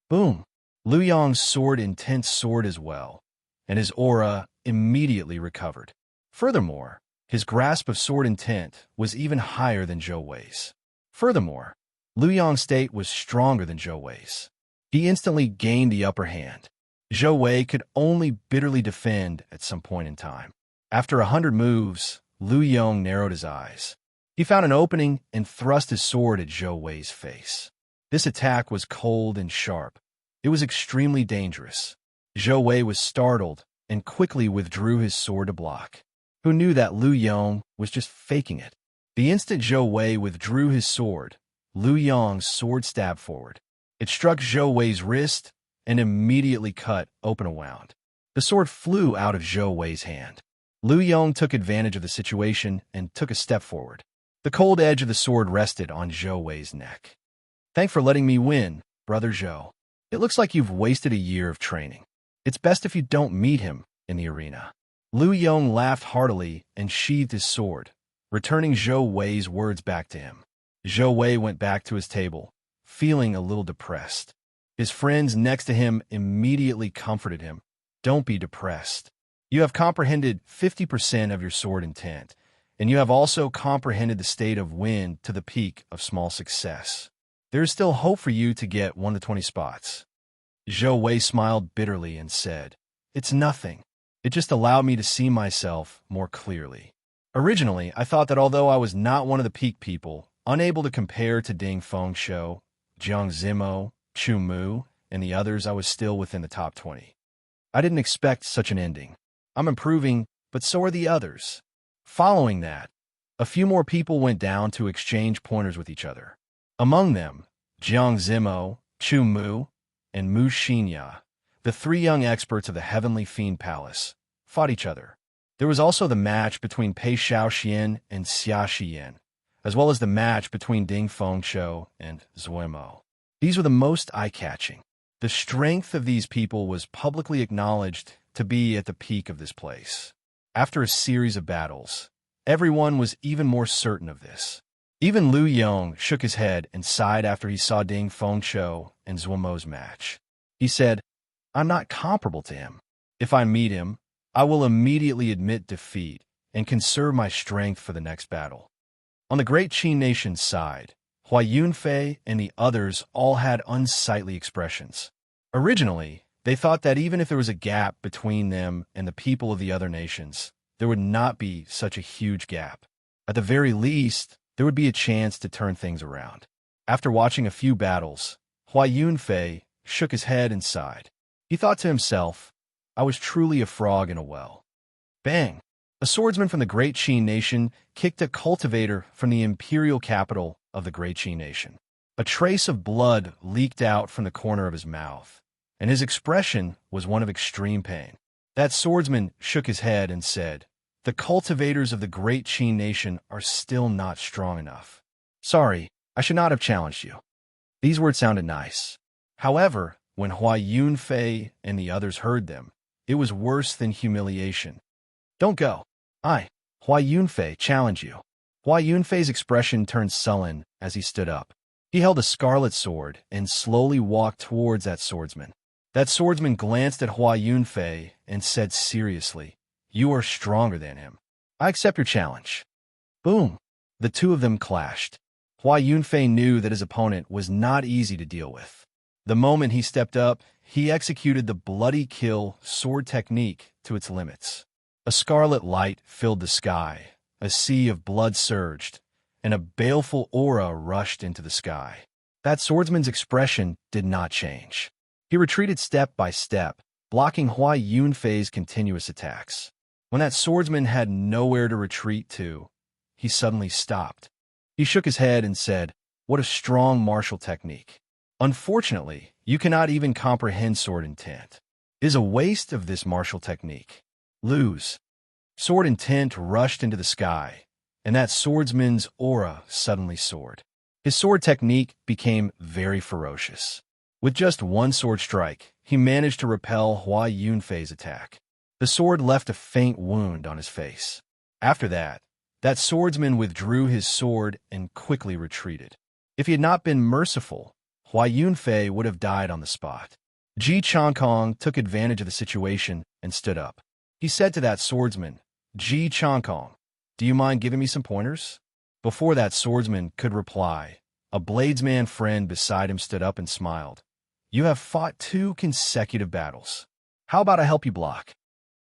Boom! Lu Yong's sword intent soared as well, and his aura immediately recovered. Furthermore, his grasp of sword intent was even higher than Zhou Wei's. Furthermore, Lu Yong's state was stronger than Zhou Wei's. He instantly gained the upper hand. Zhou Wei could only bitterly defend at some point in time. After 100 moves, Lu Yong narrowed his eyes. He found an opening and thrust his sword at Zhou Wei's face. This attack was cold and sharp. It was extremely dangerous. Zhou Wei was startled and quickly withdrew his sword to block. Who knew that Lu Yong was just faking it? The instant Zhou Wei withdrew his sword, Lu Yong's sword stabbed forward. It struck Zhou Wei's wrist and immediately cut open a wound. The sword flew out of Zhou Wei's hand. Lu Yong took advantage of the situation and took a step forward. The cold edge of the sword rested on Zhou Wei's neck. "Thanks for letting me win, Brother Zhou. It looks like you've wasted a year of training. It's best if you don't meet him in the arena." Lu Yong laughed heartily and sheathed his sword, returning Zhou Wei's words back to him. Zhou Wei went back to his table, feeling a little depressed. His friends next to him immediately comforted him. "Don't be depressed. You have comprehended 50% of your sword intent, and you have also comprehended the state of win to the peak of small success. There is still hope for you to get 1 to 20 spots." Zhou Wei smiled bitterly and said, "It's nothing. It just allowed me to see myself more clearly. Originally, I thought that although I was not one of the peak people, unable to compare to Ding Fengshou, Jiang Zimo, Chu Mu, and the others, I was still within the top 20. I didn't expect such an ending. I'm improving, but so are the others." Following that, a few more people went down to exchange pointers with each other. Among them, Jiang Zimo, Chu Mu, and Mu Xianxia, the 3 young experts of the Heavenly Fiend Palace, fought each other. There was also the match between Pei Shaoxian and Xia Xiyan, as well as the match between Ding Fengshou and Zuimo. These were the most eye-catching. The strength of these people was publicly acknowledged to be at the peak of this place. After a series of battles, everyone was even more certain of this. Even Lu Yong shook his head and sighed after he saw Ding Fengshou and Zuimo's match. He said, "I'm not comparable to him. If I meet him, I will immediately admit defeat and conserve my strength for the next battle." On the Great Qi Nation's side, Hua Yunfei and the others all had unsightly expressions. Originally, they thought that even if there was a gap between them and the people of the other nations, there would not be such a huge gap. At the very least, there would be a chance to turn things around. After watching a few battles, Hua Yunfei shook his head and sighed. He thought to himself, "I was truly a frog in a well." Bang! A swordsman from the Great Qi Nation kicked a cultivator from the imperial capital of the Great Qi Nation. A trace of blood leaked out from the corner of his mouth, and his expression was one of extreme pain. That swordsman shook his head and said, "The cultivators of the Great Qi Nation are still not strong enough. Sorry, I should not have challenged you." These words sounded nice. However, when Hua Yunfei and the others heard them, it was worse than humiliation. "Don't go. I, Hua Yunfei, challenge you." Hua Yunfei's expression turned sullen as he stood up. He held a scarlet sword and slowly walked towards that swordsman. That swordsman glanced at Hua Yunfei and said seriously, "You are stronger than him. I accept your challenge." Boom! The two of them clashed. Hua Yunfei knew that his opponent was not easy to deal with. The moment he stepped up, he executed the bloody kill sword technique to its limits. A scarlet light filled the sky, a sea of blood surged, and a baleful aura rushed into the sky. That swordsman's expression did not change. He retreated step by step, blocking Hua Yunfei's continuous attacks. When that swordsman had nowhere to retreat to, he suddenly stopped. He shook his head and said, "What a strong martial technique. Unfortunately, you cannot even comprehend sword intent. It is a waste of this martial technique. Lose." Sword intent rushed into the sky, and that swordsman's aura suddenly soared. His sword technique became very ferocious. With just one sword strike, he managed to repel Hua Yunfei's attack. The sword left a faint wound on his face. After that, that swordsman withdrew his sword and quickly retreated. If he had not been merciful, Hua Yunfei would have died on the spot. Ji Changkong took advantage of the situation and stood up. He said to that swordsman, "Ji Changkong, do you mind giving me some pointers?" Before that swordsman could reply, a bladesman friend beside him stood up and smiled. "You have fought 2 consecutive battles. How about I help you block?"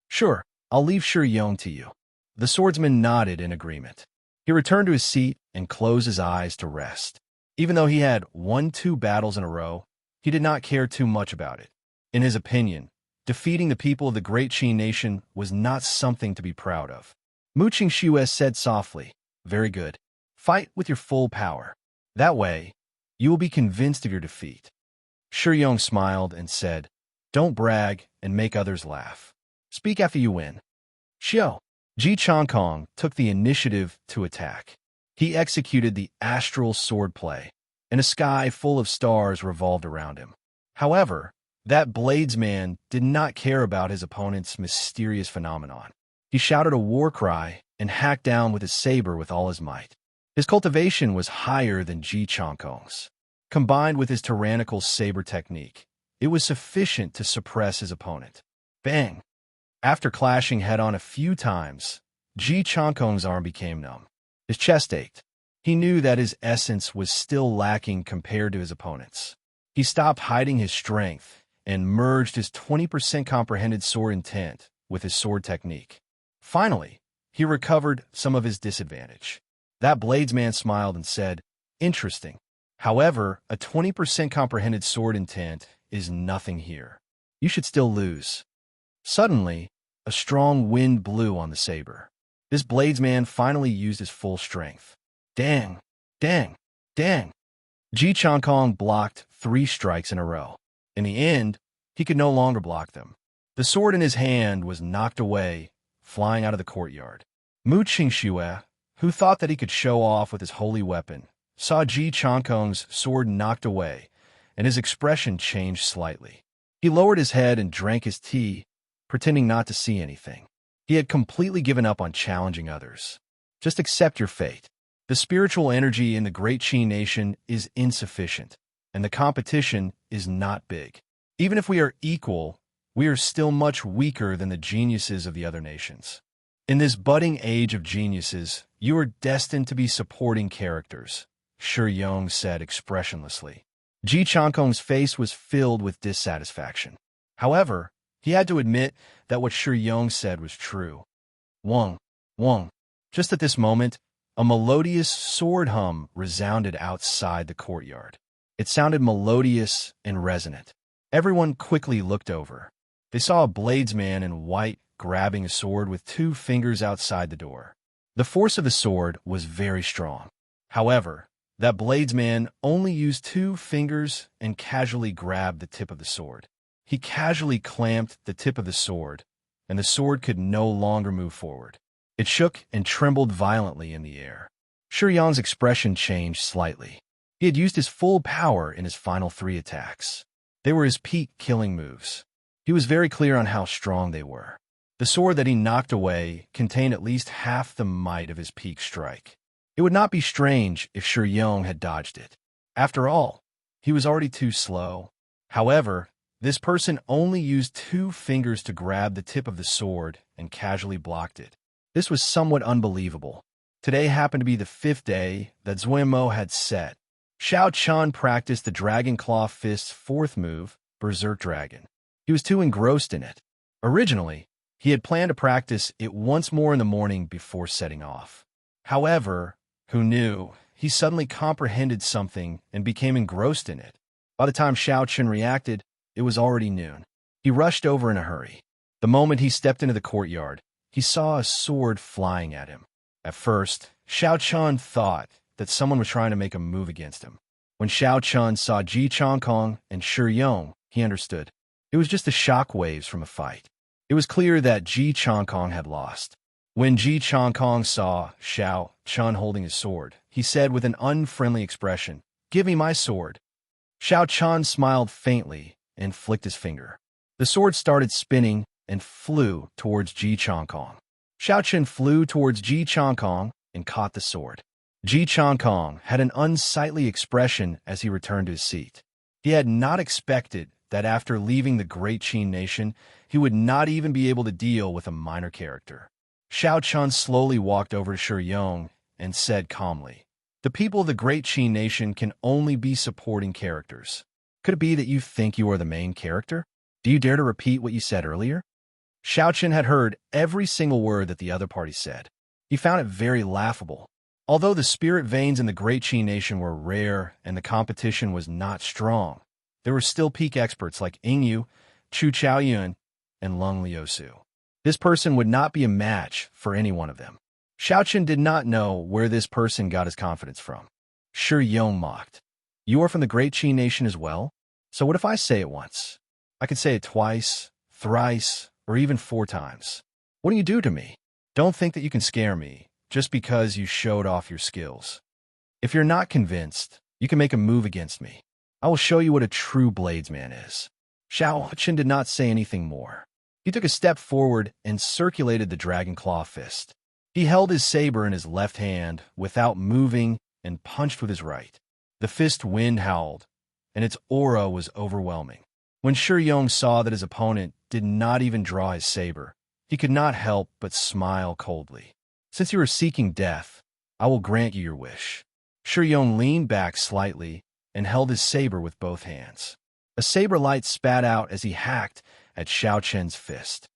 "Sure, I'll leave Shi Yong to you." The swordsman nodded in agreement. He returned to his seat and closed his eyes to rest. Even though he had won 2 battles in a row, he did not care too much about it. In his opinion, defeating the people of the Great Qi Nation was not something to be proud of. Mu Qingxue said softly, "Very good. Fight with your full power. That way, you will be convinced of your defeat." Shi Yong smiled and said, Don't brag and make others laugh. Speak after you win. Xiao. Ji Changkong took the initiative to attack. He executed the astral sword play, and a sky full of stars revolved around him. However, that bladesman did not care about his opponent's mysterious phenomenon. He shouted a war cry and hacked down with his saber with all his might. His cultivation was higher than Ji Changkong's. Combined with his tyrannical saber technique, it was sufficient to suppress his opponent. Bang! After clashing head-on a few times, Ji Changkong's arm became numb. His chest ached. He knew that his essence was still lacking compared to his opponent's. He stopped hiding his strength and merged his 20% comprehended sword intent with his sword technique. Finally, he recovered some of his disadvantage. That bladesman smiled and said, "Interesting. However, a 20% comprehended sword intent is nothing here. You should still lose." Suddenly, a strong wind blew on the saber. This bladesman finally used his full strength. Dang! Dang! Dang! Ji Changkong blocked 3 strikes in a row. In the end, he could no longer block them. The sword in his hand was knocked away, flying out of the courtyard. Xianxia, who thought that he could show off with his holy weapon, saw Ji Changkong's sword knocked away, and his expression changed slightly. He lowered his head and drank his tea, pretending not to see anything. He had completely given up on challenging others. Just accept your fate. The spiritual energy in the Great Qi Nation is insufficient, and the competition is not big. Even if we are equal, we are still much weaker than the geniuses of the other nations. In this budding age of geniuses, you are destined to be supporting characters, Xianxia said expressionlessly. Ji Changkong's face was filled with dissatisfaction. However, he had to admit that what Xianxia said was true. Wong, Wong. Just at this moment, a melodious sword hum resounded outside the courtyard. It sounded melodious and resonant. Everyone quickly looked over. They saw a bladesman in white grabbing a sword with 2 fingers outside the door. The force of the sword was very strong. However, that bladesman only used 2 fingers and casually grabbed the tip of the sword. He casually clamped the tip of the sword, and the sword could no longer move forward. It shook and trembled violently in the air. Xianxia's expression changed slightly. He had used his full power in his final 3 attacks. They were his peak killing moves. He was very clear on how strong they were. The sword that he knocked away contained at least half the might of his peak strike. It would not be strange if Xianxia had dodged it. After all, he was already too slow. However, this person only used 2 fingers to grab the tip of the sword and casually blocked it. This was somewhat unbelievable. Today happened to be the 5th day that Zuimo had set. Xiao Chun practiced the Dragon Claw Fist's 4th move, Berserk Dragon. He was too engrossed in it. Originally, he had planned to practice it once more in the morning before setting off. However, who knew, he suddenly comprehended something and became engrossed in it. By the time Xiao Chun reacted, it was already noon. He rushed over in a hurry. The moment he stepped into the courtyard, he saw a sword flying at him. At first, Xiao Chun thought that someone was trying to make a move against him. When Xiao Chun saw Ji Changkong and Xianxia, he understood. It was just the shock waves from a fight. It was clear that Ji Changkong had lost. When Ji Changkong saw Xiao Chun holding his sword, he said with an unfriendly expression, "Give me my sword." Xiao Chun smiled faintly and flicked his finger. The sword started spinning and flew towards Ji Changkong. Xiao Chun flew towards Ji Changkong and caught the sword. Ji Changkong had an unsightly expression as he returned to his seat. He had not expected that after leaving the Great Qi Nation, he would not even be able to deal with a minor character. Xiao Chun slowly walked over to Xianxia and said calmly, "The people of the Great Qi Nation can only be supporting characters. Could it be that you think you are the main character? Do you dare to repeat what you said earlier?" Xiao Chun had heard every single word that the other party said. He found it very laughable. Although the spirit veins in the Great Qi Nation were rare and the competition was not strong, there were still peak experts like Yingyu, Chu Chaoyun, and Lung Liusu. This person would not be a match for any one of them. Xiao Chun did not know where this person got his confidence from. Xianxia mocked. "You are from the Great Qi Nation as well? So what if I say it once?" I could say it twice, thrice, or even 4 times. What do you do to me? Don't think that you can scare me just because you showed off your skills. If you're not convinced, you can make a move against me. I will show you what a true bladesman is. Xianxia did not say anything more. He took a step forward and circulated the dragon claw fist. He held his saber in his left hand without moving and punched with his right. The fist wind howled, and its aura was overwhelming. When Xianxia saw that his opponent did not even draw his saber, he could not help but smile coldly. Since you are seeking death, I will grant you your wish. Xianxia leaned back slightly and held his saber with both hands. A saber light spat out as he hacked at Xiaoqian's fist.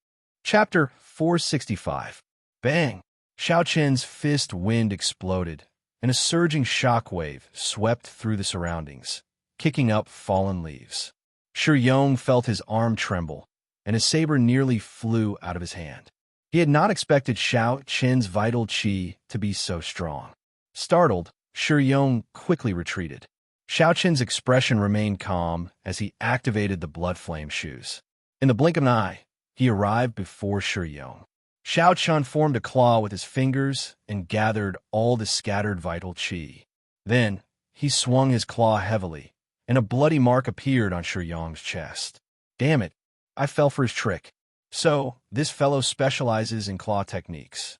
Chapter 465. Bang! Xiaoqian's fist wind exploded, and a surging shockwave swept through the surroundings, kicking up fallen leaves. Xianxia felt his arm tremble, and his saber nearly flew out of his hand. He had not expected Xiaoqian's vital qi to be so strong. Startled, Xianxia quickly retreated. Xiaoqian's expression remained calm as he activated the blood flame shoes. In the blink of an eye, he arrived before Xianxia. Xiaoqian formed a claw with his fingers and gathered all the scattered vital qi. Then, he swung his claw heavily, and a bloody mark appeared on Xianxia's chest. Damn it, I fell for his trick. So, this fellow specializes in claw techniques.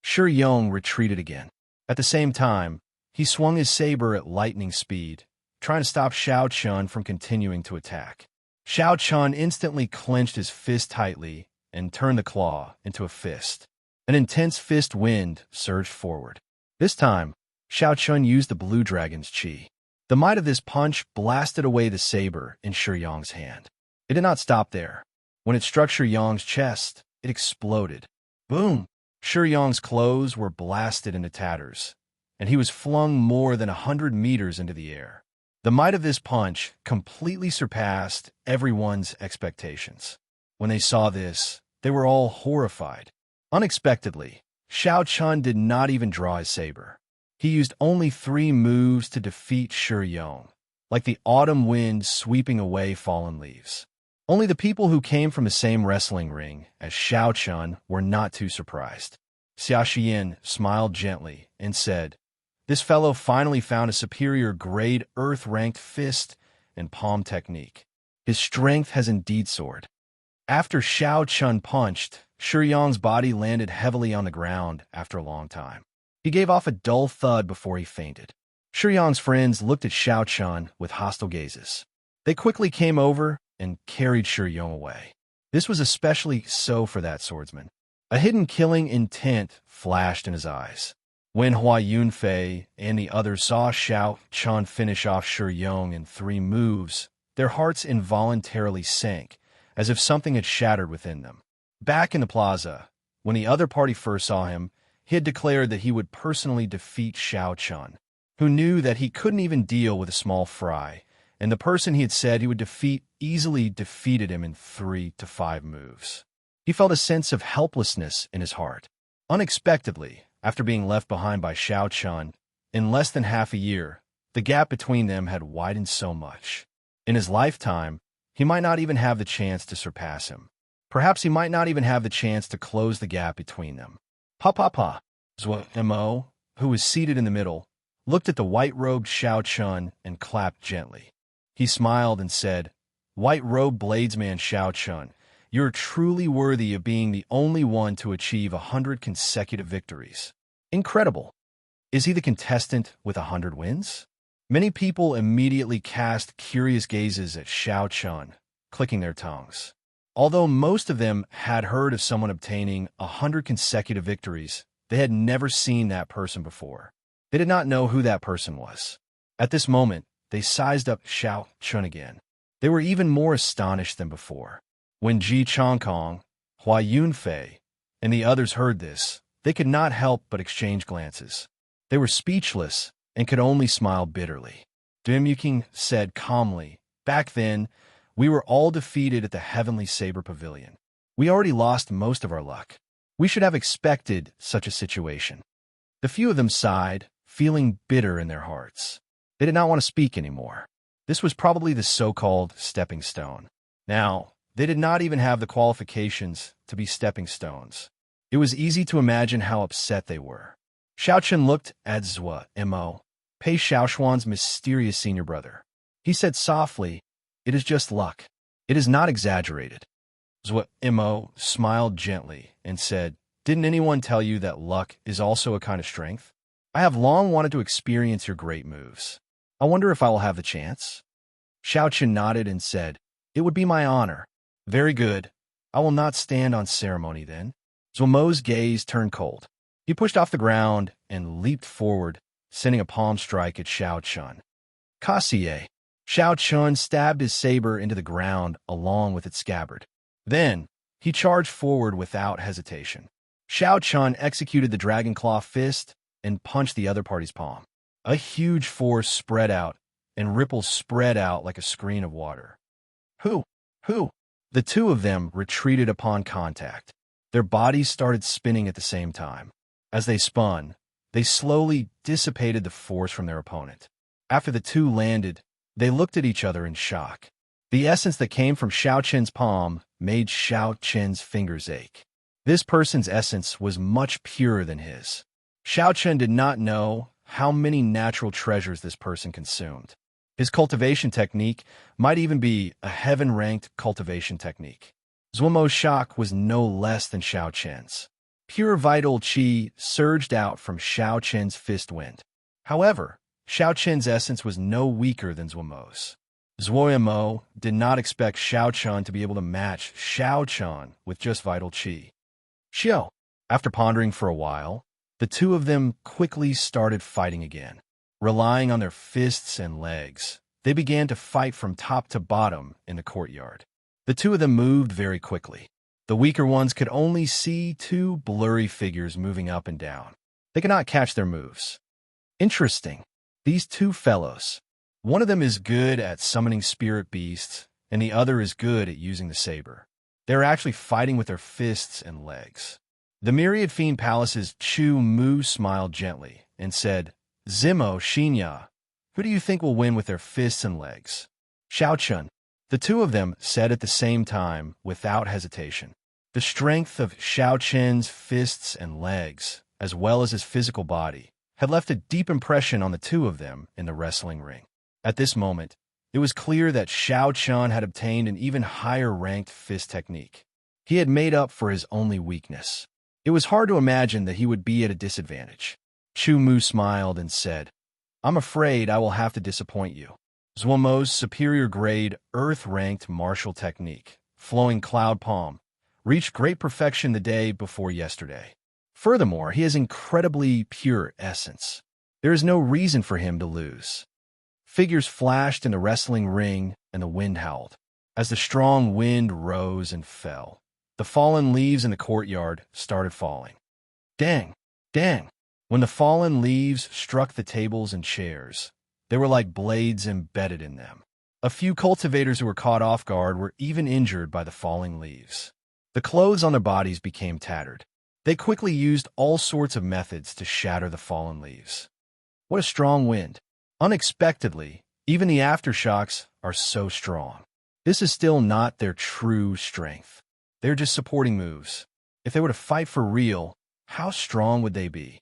Xianxia retreated again. At the same time, he swung his saber at lightning speed, trying to stop Xiaoqian from continuing to attack. Xiaoqian instantly clenched his fist tightly and turned the claw into a fist. An intense fist wind surged forward. This time, Xiaoqian used the blue dragon's qi. The might of this punch blasted away the saber in Xianxia's hand. It did not stop there. When it struck Xianxia's chest, it exploded. Boom! Xianxia's clothes were blasted into tatters, and he was flung more than 100 meters into the air. The might of this punch completely surpassed everyone's expectations. When they saw this, they were all horrified. Unexpectedly, Xiaoqian did not even draw his saber. He used only 3 moves to defeat Xianxia, like the autumn wind sweeping away fallen leaves. Only the people who came from the same wrestling ring as Xiaoqian were not too surprised. Xiaoxian smiled gently and said, "This fellow finally found a superior grade earth-ranked fist and palm technique. His strength has indeed soared." After Xiaoqian punched, Xianxia's body landed heavily on the ground after a long time. He gave off a dull thud before he fainted. Xianxia's friends looked at Xiaoqian with hostile gazes. They quickly came over and carried Xianxia away. This was especially so for that swordsman. A hidden killing intent flashed in his eyes. When Hua Yunfei and the others saw Xiaoqian finish off Xianxia in 3 moves, their hearts involuntarily sank, as if something had shattered within them. Back in the plaza, when the other party first saw him, he had declared that he would personally defeat Xiaoqian, who knew that he couldn't even deal with a small fry, and the person he had said he would defeat easily defeated him in 3 to 5 moves. He felt a sense of helplessness in his heart. Unexpectedly, after being left behind by Xiaoqian, in less than half a year, the gap between them had widened so much. In his lifetime, he might not even have the chance to surpass him. Perhaps he might not even have the chance to close the gap between them. Pa. Zhuo, who was seated in the middle, looked at the white-robed Xiaoqian and clapped gently. He smiled and said, "White-robed bladesman Xiaoqian, you're truly worthy of being the only one to achieve 100 consecutive victories. Incredible. Is he the contestant with 100 wins?" Many people immediately cast curious gazes at Xiaoqian, clicking their tongues. Although most of them had heard of someone obtaining 100 consecutive victories, they had never seen that person before. They did not know who that person was. At this moment, they sized up Xiaoqian again. They were even more astonished than before. When Ji Changkong, Hua Yunfei, and the others heard this, they could not help but exchange glances. They were speechless and could only smile bitterly. Dimuking said calmly, "Back then, we were all defeated at the Heavenly Saber Pavilion. We already lost most of our luck. We should have expected such a situation." The few of them sighed, feeling bitter in their hearts. They did not want to speak anymore. This was probably the so-called stepping stone. Now, they did not even have the qualifications to be stepping stones. It was easy to imagine how upset they were. Xiaochen looked at Zhua Mo, Pei Xiaoshuan's mysterious senior brother. He said softly, "It is just luck. It is not exaggerated." Zhua Mo smiled gently and said, "Didn't anyone tell you that luck is also a kind of strength? I have long wanted to experience your great moves. I wonder if I will have the chance." Xiaochen nodded and said, "It would be my honor." "Very good. I will not stand on ceremony then." Zhuomo's gaze turned cold. He pushed off the ground and leaped forward, sending a palm strike at Xiaochen. Kassier. Xiaochen stabbed his saber into the ground along with its scabbard. Then, he charged forward without hesitation. Xiaochen executed the Dragon Claw fist and punched the other party's palm. A huge force spread out, and ripples spread out like a screen of water. Who? The two of them retreated upon contact. Their bodies started spinning at the same time. As they spun, they slowly dissipated the force from their opponent. After the two landed, they looked at each other in shock. The essence that came from Xiaochen's palm made Xiaochen's fingers ache. This person's essence was much purer than his. Xiaochen did not know how many natural treasures this person consumed. His cultivation technique might even be a heaven-ranked cultivation technique. Zhuomo's shock was no less than Xiaochen's. Pure vital qi surged out from Xiaochen's fist wind. However, Xiaochen's essence was no weaker than Zhuomo's. Zhuomo did not expect Xiaochen to be able to match Xiaochen with just vital qi. Xiao. After pondering for a while, the two of them quickly started fighting again. Relying on their fists and legs, they began to fight from top to bottom in the courtyard. The two of them moved very quickly. The weaker ones could only see two blurry figures moving up and down. They could not catch their moves. Interesting. These two fellows. One of them is good at summoning spirit beasts, and the other is good at using the saber. They're actually fighting with their fists and legs. The Myriad Fiend Palace's Chu Mu smiled gently and said, "Zimo, Xianxia, who do you think will win with their fists and legs?" Xiaochen. The two of them said at the same time, without hesitation. The strength of Xiaochen's fists and legs, as well as his physical body, had left a deep impression on the two of them in the wrestling ring. At this moment, it was clear that Xiaochen had obtained an even higher-ranked fist technique. He had made up for his only weakness. It was hard to imagine that he would be at a disadvantage. Chu Mu smiled and said, "I'm afraid I will have to disappoint you." Zhuomo's superior-grade, earth-ranked martial technique, flowing cloud palm, reached great perfection the day before yesterday. Furthermore, he has incredibly pure essence. There is no reason for him to lose. Figures flashed in the wrestling ring, and the wind howled. As the strong wind rose and fell, the fallen leaves in the courtyard started falling. Dang! Dang! When the fallen leaves struck the tables and chairs, they were like blades embedded in them. A few cultivators who were caught off guard were even injured by the falling leaves. The clothes on their bodies became tattered. They quickly used all sorts of methods to shatter the fallen leaves. What a strong wind! Unexpectedly, even the aftershocks are so strong. This is still not their true strength. They're just supporting moves. If they were to fight for real, how strong would they be?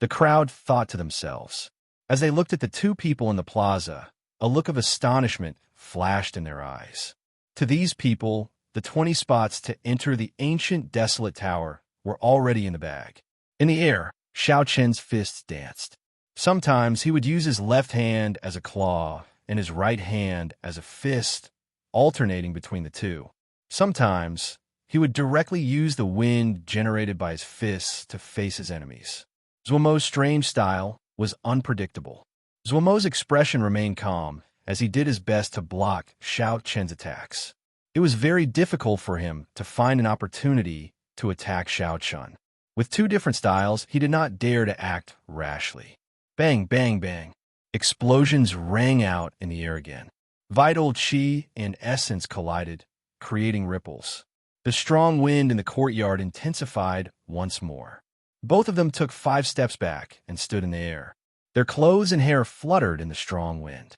The crowd thought to themselves. As they looked at the two people in the plaza, a look of astonishment flashed in their eyes. To these people, the 20 spots to enter the ancient desolate tower were already in the bag. In the air, Xiaochen's fists danced. Sometimes he would use his left hand as a claw and his right hand as a fist, alternating between the two. Sometimes he would directly use the wind generated by his fists to face his enemies. Zhuomo's strange style was unpredictable. Zhuomo's expression remained calm as he did his best to block Xiaochen's attacks. It was very difficult for him to find an opportunity to attack Xiaochen. With two different styles, he did not dare to act rashly. Bang, bang, bang. Explosions rang out in the air again. Vital qi and essence collided, creating ripples. The strong wind in the courtyard intensified once more. Both of them took 5 steps back and stood in the air. Their clothes and hair fluttered in the strong wind.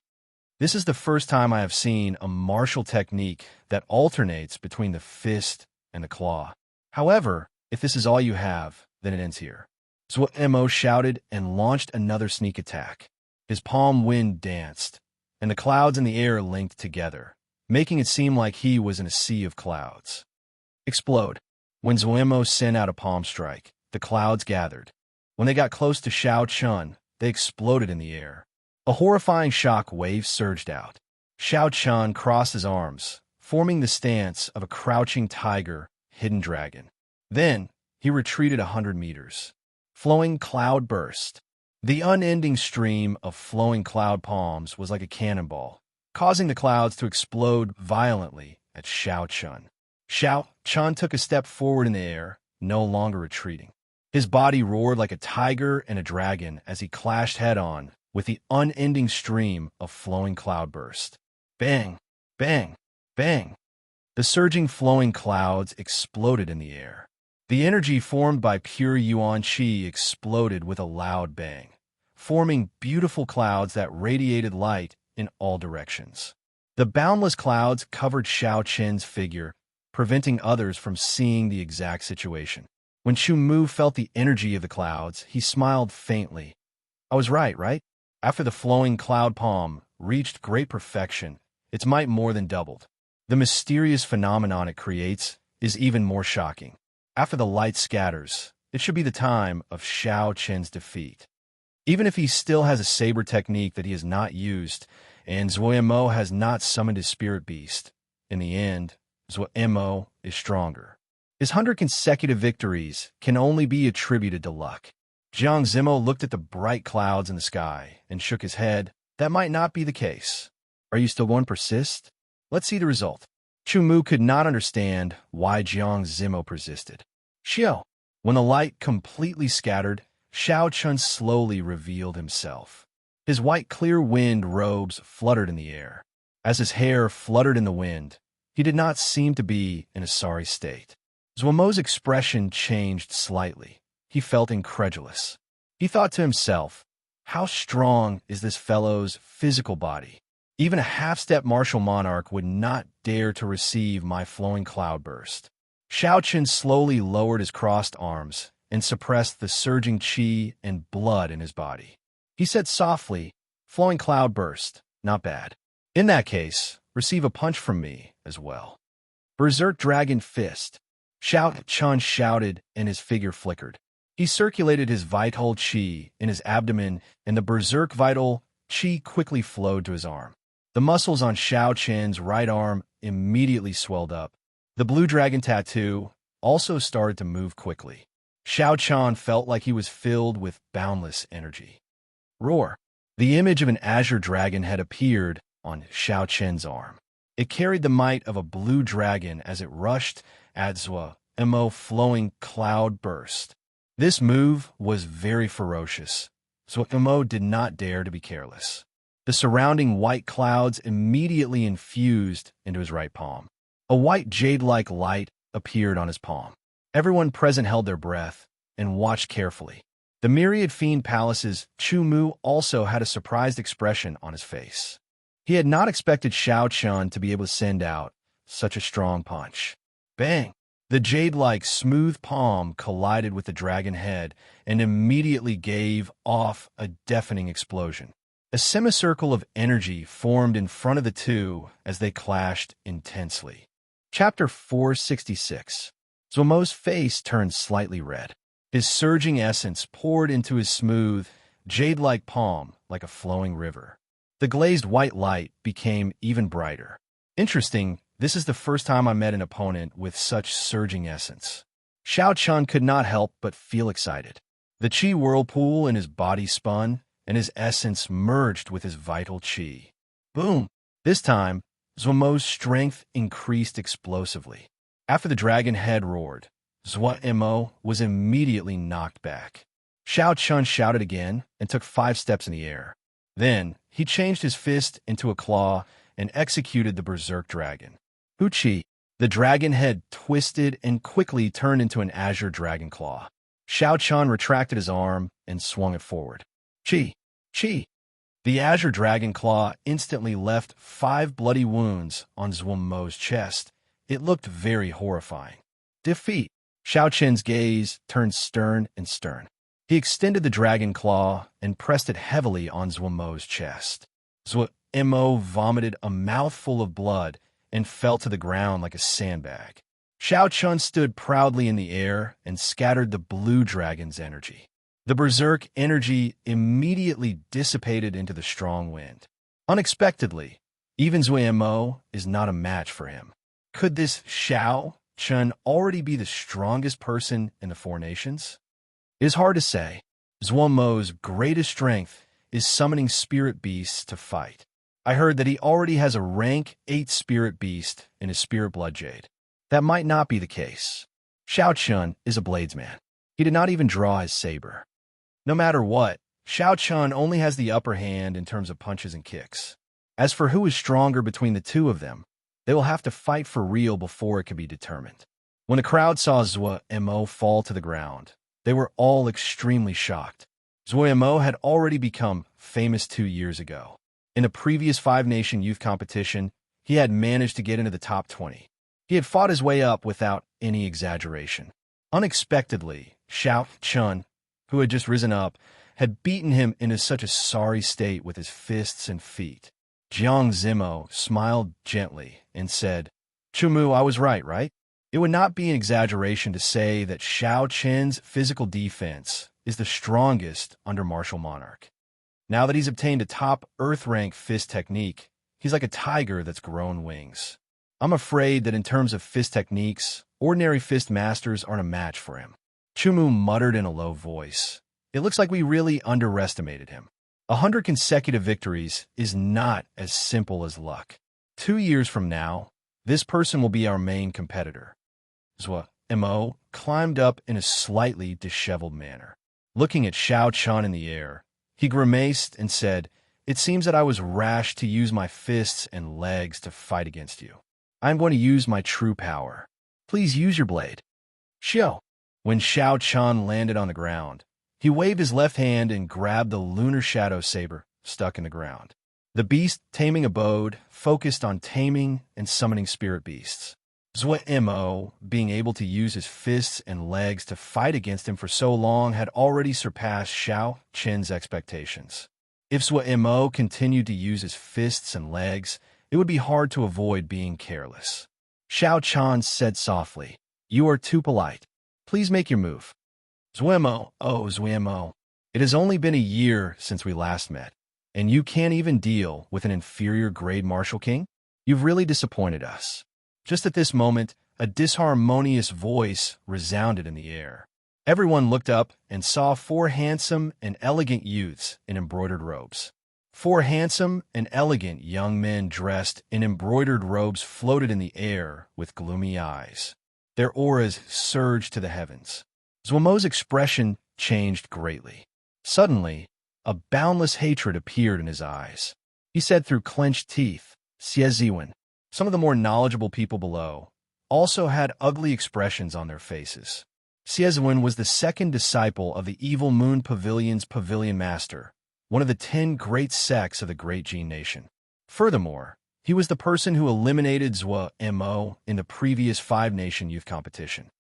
This is the first time I have seen a martial technique that alternates between the fist and the claw. However, if this is all you have, then it ends here. Mo shouted and launched another sneak attack. His palm wind danced, and the clouds in the air linked together, making it seem like he was in a sea of clouds. Explode. When Mo sent out a palm strike, the clouds gathered. When they got close to Xianxia, they exploded in the air. A horrifying shock wave surged out. Xianxia crossed his arms, forming the stance of a crouching tiger, hidden dragon. Then, he retreated 100 meters. Flowing cloud burst. The unending stream of flowing cloud palms was like a cannonball, causing the clouds to explode violently at Xianxia. Xianxia took a step forward in the air, no longer retreating. His body roared like a tiger and a dragon as he clashed head-on with the unending stream of flowing cloudburst. Bang! Bang! Bang! The surging flowing clouds exploded in the air. The energy formed by pure yuan qi exploded with a loud bang, forming beautiful clouds that radiated light in all directions. The boundless clouds covered Xiaoqian's figure, preventing others from seeing the exact situation. When Chu Mu felt the energy of the clouds, he smiled faintly. I was right? After the flowing cloud palm reached great perfection, its might more than doubled. The mysterious phenomenon it creates is even more shocking. After the light scatters, it should be the time of Xiaoqian's defeat. Even if he still has a saber technique that he has not used, and Mo has not summoned his spirit beast, in the end, Mo is stronger. His 100 consecutive victories can only be attributed to luck. Jiang Zimo looked at the bright clouds in the sky and shook his head. That might not be the case. Are you still going to persist? Let's see the result. Chu Mu could not understand why Jiang Zimo persisted. Xiao. When the light completely scattered, Xiaoqian slowly revealed himself. His white clear wind robes fluttered in the air. As his hair fluttered in the wind, he did not seem to be in a sorry state. Mo's expression changed slightly. He felt incredulous. He thought to himself, how strong is this fellow's physical body? Even a half-step martial monarch would not dare to receive my flowing cloudburst. Xiaoqian slowly lowered his crossed arms and suppressed the surging qi and blood in his body. He said softly, flowing cloudburst, not bad. In that case, receive a punch from me as well. Berserk Dragon Fist. Xiaoqian shouted and his figure flickered. He circulated his vital qi in his abdomen, and the berserk vital qi quickly flowed to his arm. The muscles on Xiaoqian's right arm immediately swelled up. The blue dragon tattoo also started to move quickly. Xiaoqian felt like he was filled with boundless energy. Roar! The image of an azure dragon had appeared on Xiaoqian's arm. It carried the might of a blue dragon as it rushed at Mo flowing cloud burst. This move was very ferocious, so Mo did not dare to be careless. The surrounding white clouds immediately infused into his right palm. A white jade-like light appeared on his palm. Everyone present held their breath and watched carefully. The myriad fiend palaces, Chu Mu also had a surprised expression on his face. He had not expected Xiaoqian to be able to send out such a strong punch. Bang! The jade-like smooth palm collided with the dragon head and immediately gave off a deafening explosion. A semicircle of energy formed in front of the two as they clashed intensely. Chapter 466. Mo's face turned slightly red. His surging essence poured into his smooth, jade-like palm like a flowing river. The glazed white light became even brighter. Interesting, this is the first time I met an opponent with such surging essence. Xiaoqian could not help but feel excited. The qi whirlpool in his body spun, and his essence merged with his vital qi. Boom! This time, Mo's strength increased explosively. After the dragon head roared, Mo was immediately knocked back. Xiaoqian shouted again and took 5 steps in the air. Then, he changed his fist into a claw and executed the berserk dragon. Huqi! The dragon head twisted and quickly turned into an azure dragon claw. Xiaoqian retracted his arm and swung it forward. Qi! Qi! The azure dragon claw instantly left 5 bloody wounds on Zhuomo's chest. It looked very horrifying. Defeat. Xiao Qin's gaze turned stern and stern. He extended the dragon claw and pressed it heavily on Zhuomo's chest. Zhuomo vomited a mouthful of blood and fell to the ground like a sandbag. Xiao Qin stood proudly in the air and scattered the blue dragon's energy. The berserk energy immediately dissipated into the strong wind. Unexpectedly, even Zhuomo is not a match for him. Could this Xiao Qin already be the strongest person in the Four Nations? It is hard to say. Zhuomo's greatest strength is summoning spirit beasts to fight. I heard that he already has a rank 8 spirit beast in his spirit blood jade. That might not be the case. Xiao Qin is a bladesman. He did not even draw his saber. No matter what, Xiao Qin only has the upper hand in terms of punches and kicks. As for who is stronger between the two of them, they will have to fight for real before it can be determined. When the crowd saw Zhuomo fall to the ground, they were all extremely shocked. Zhuomo had already become famous 2 years ago. In a previous 5-nation youth competition, he had managed to get into the top 20. He had fought his way up without any exaggeration. Unexpectedly, Xiao Qin, who had just risen up, had beaten him into such a sorry state with his fists and feet. Jiang Zimo smiled gently and said, "Chumu, I was right? It would not be an exaggeration to say that Xiao Qin's physical defense is the strongest under Martial Monarch. Now that he's obtained a top Earth-rank fist technique, he's like a tiger that's grown wings. I'm afraid that in terms of fist techniques, ordinary fist masters aren't a match for him." Chumu muttered in a low voice. "It looks like we really underestimated him. 100 consecutive victories is not as simple as luck. 2 years from now, this person will be our main competitor." Zhuomo climbed up in a slightly disheveled manner. Looking at Xiao Qin in the air, he grimaced and said, "It seems that I was rash to use my fists and legs to fight against you. I am going to use my true power. Please use your blade." Xiao. When Xiao Qin landed on the ground, he waved his left hand and grabbed the lunar shadow saber stuck in the ground. The beast taming abode focused on taming and summoning spirit beasts. Zhuomo, being able to use his fists and legs to fight against him for so long, had already surpassed Xiao Qin's expectations. If Zhuomo continued to use his fists and legs, it would be hard to avoid being careless. Xiao Qin said softly, "You are too polite. Please make your move." Zhuomo, it has only been a year since we last met, and you can't even deal with an inferior grade martial king? You've really disappointed us. Just at this moment, a disharmonious voice resounded in the air. Everyone looked up and saw 4 handsome and elegant youths in embroidered robes. 4 handsome and elegant young men dressed in embroidered robes floated in the air with gloomy eyes. Their auras surged to the heavens. Zhuomo's expression changed greatly. Suddenly, a boundless hatred appeared in his eyes. He said through clenched teeth, "Xieziwen." Some of the more knowledgeable people below also had ugly expressions on their faces. Xieziwen was the second disciple of the Evil Moon Pavilion's Pavilion Master, one of the 10 great sects of the Great Jin Nation. Furthermore, he was the person who eliminated Zhuomo in the previous 5-nation youth competition.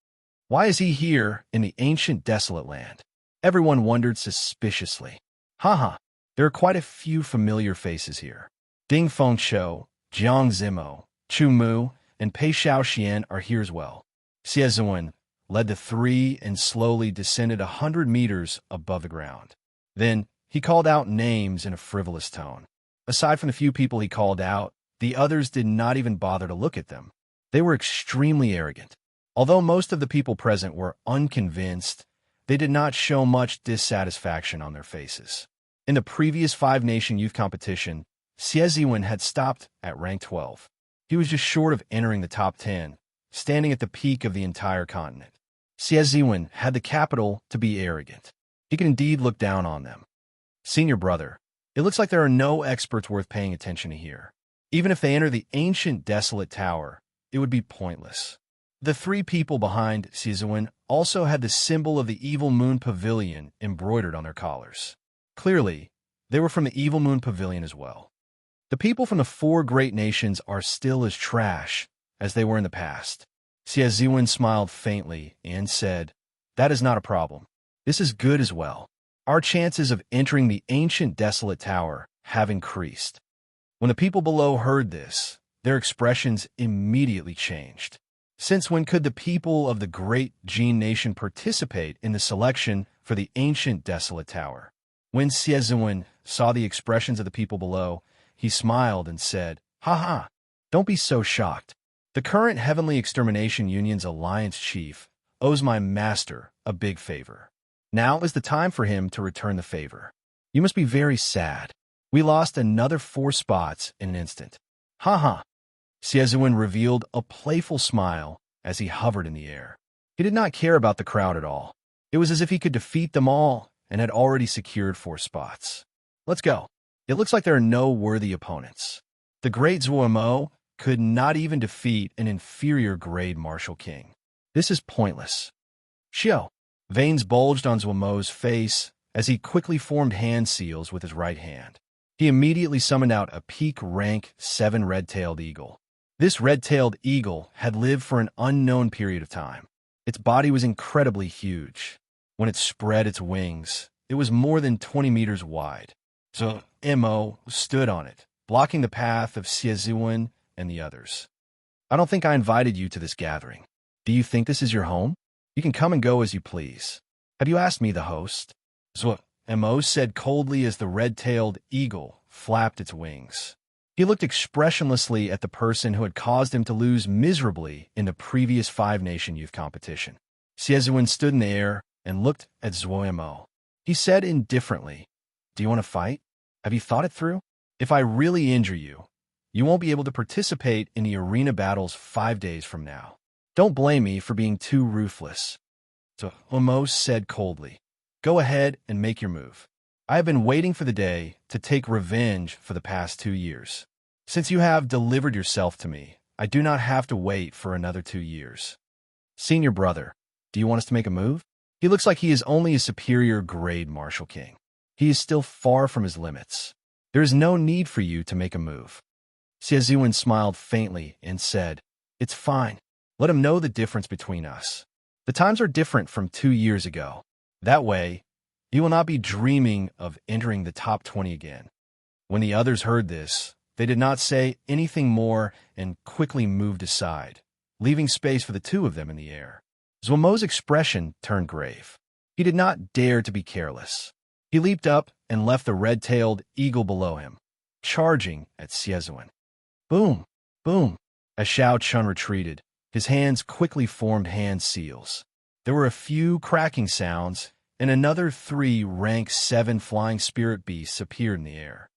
Why is he here in the ancient desolate land? Everyone wondered suspiciously. There are quite a few familiar faces here. Ding Fengshou, Jiang Zimo, Chu Mu, and Pei Xiaoxian are here as well. Xieziwen led the 3 and slowly descended 100 meters above the ground. Then he called out names in a frivolous tone. Aside from the few people he called out, the others did not even bother to look at them. They were extremely arrogant. Although most of the people present were unconvinced, they did not show much dissatisfaction on their faces. In the previous 5-nation youth competition, Xieziwen had stopped at rank 12. He was just short of entering the top 10, standing at the peak of the entire continent. Xieziwen had the capital to be arrogant. He could indeed look down on them. "Senior brother, it looks like there are no experts worth paying attention to here. Even if they enter the ancient desolate tower, it would be pointless." The 3 people behind Xieziwen also had the symbol of the Evil Moon Pavilion embroidered on their collars. Clearly, They were from the Evil Moon Pavilion as well. The people from the four great nations are still as trash as they were in the past. Xiaozuan smiled faintly and said, "That is not a problem. This is good as well. Our chances of entering the ancient desolate tower have increased." When the people below heard this, their expressions immediately changed. Since when could the people of the great Jin nation participate in the selection for the ancient desolate tower? When Xiaozuan saw the expressions of the people below, he smiled and said, "Ha ha, don't be so shocked. The current Heavenly Extermination Union's alliance chief owes my master a big favor. Now is the time for him to return the favor. You must be very sad. We lost another 4 spots in an instant." "Ha ha." Xiaozuan revealed a playful smile as he hovered in the air. He did not care about the crowd at all. It was as if he could defeat them all and had already secured 4 spots. "Let's go. It looks like there are no worthy opponents. The great Zuomo could not even defeat an inferior grade martial king. This is pointless." "Xiao." Veins bulged on Zuomo's face as he quickly formed hand seals with his right hand. He immediately summoned out a peak rank 7 red-tailed eagle. This red-tailed eagle had lived for an unknown period of time. Its body was incredibly huge. When it spread its wings, it was more than 20 meters wide. So Mo stood on it, blocking the path of Xiaozuan and the others. "I don't think I invited you to this gathering. Do you think this is your home? You can come and go as you please. Have you asked me, the host?" Mo said coldly as the red-tailed eagle flapped its wings. He looked expressionlessly at the person who had caused him to lose miserably in the previous 5-nation youth competition. Xiaozuan stood in the air and looked at Zuomo. He said indifferently, "Do you want to fight? Have you thought it through? If I really injure you, you won't be able to participate in the arena battles 5 days from now. Don't blame me for being too ruthless." Zuomo said coldly, "Go ahead and make your move. I have been waiting for the day to take revenge for the past 2 years. Since you have delivered yourself to me, I do not have to wait for another 2 years. Senior brother, do you want us to make a move? He looks like he is only a superior grade martial king. He is still far from his limits. There is no need for you to make a move." Xiaozuan smiled faintly and said, "It's fine. Let him know the difference between us. The times are different from 2 years ago. That way, he will not be dreaming of entering the top 20 again." When the others heard this, they did not say anything more and quickly moved aside, leaving space for the 2 of them in the air. Zuomo's expression turned grave. He did not dare to be careless. He leaped up and left the red-tailed eagle below him, charging at Xiaozuan. Boom! Boom! As Xiaochun retreated, his hands quickly formed hand seals. There were a few cracking sounds, and another 3 rank 7 flying spirit beasts appeared in the air.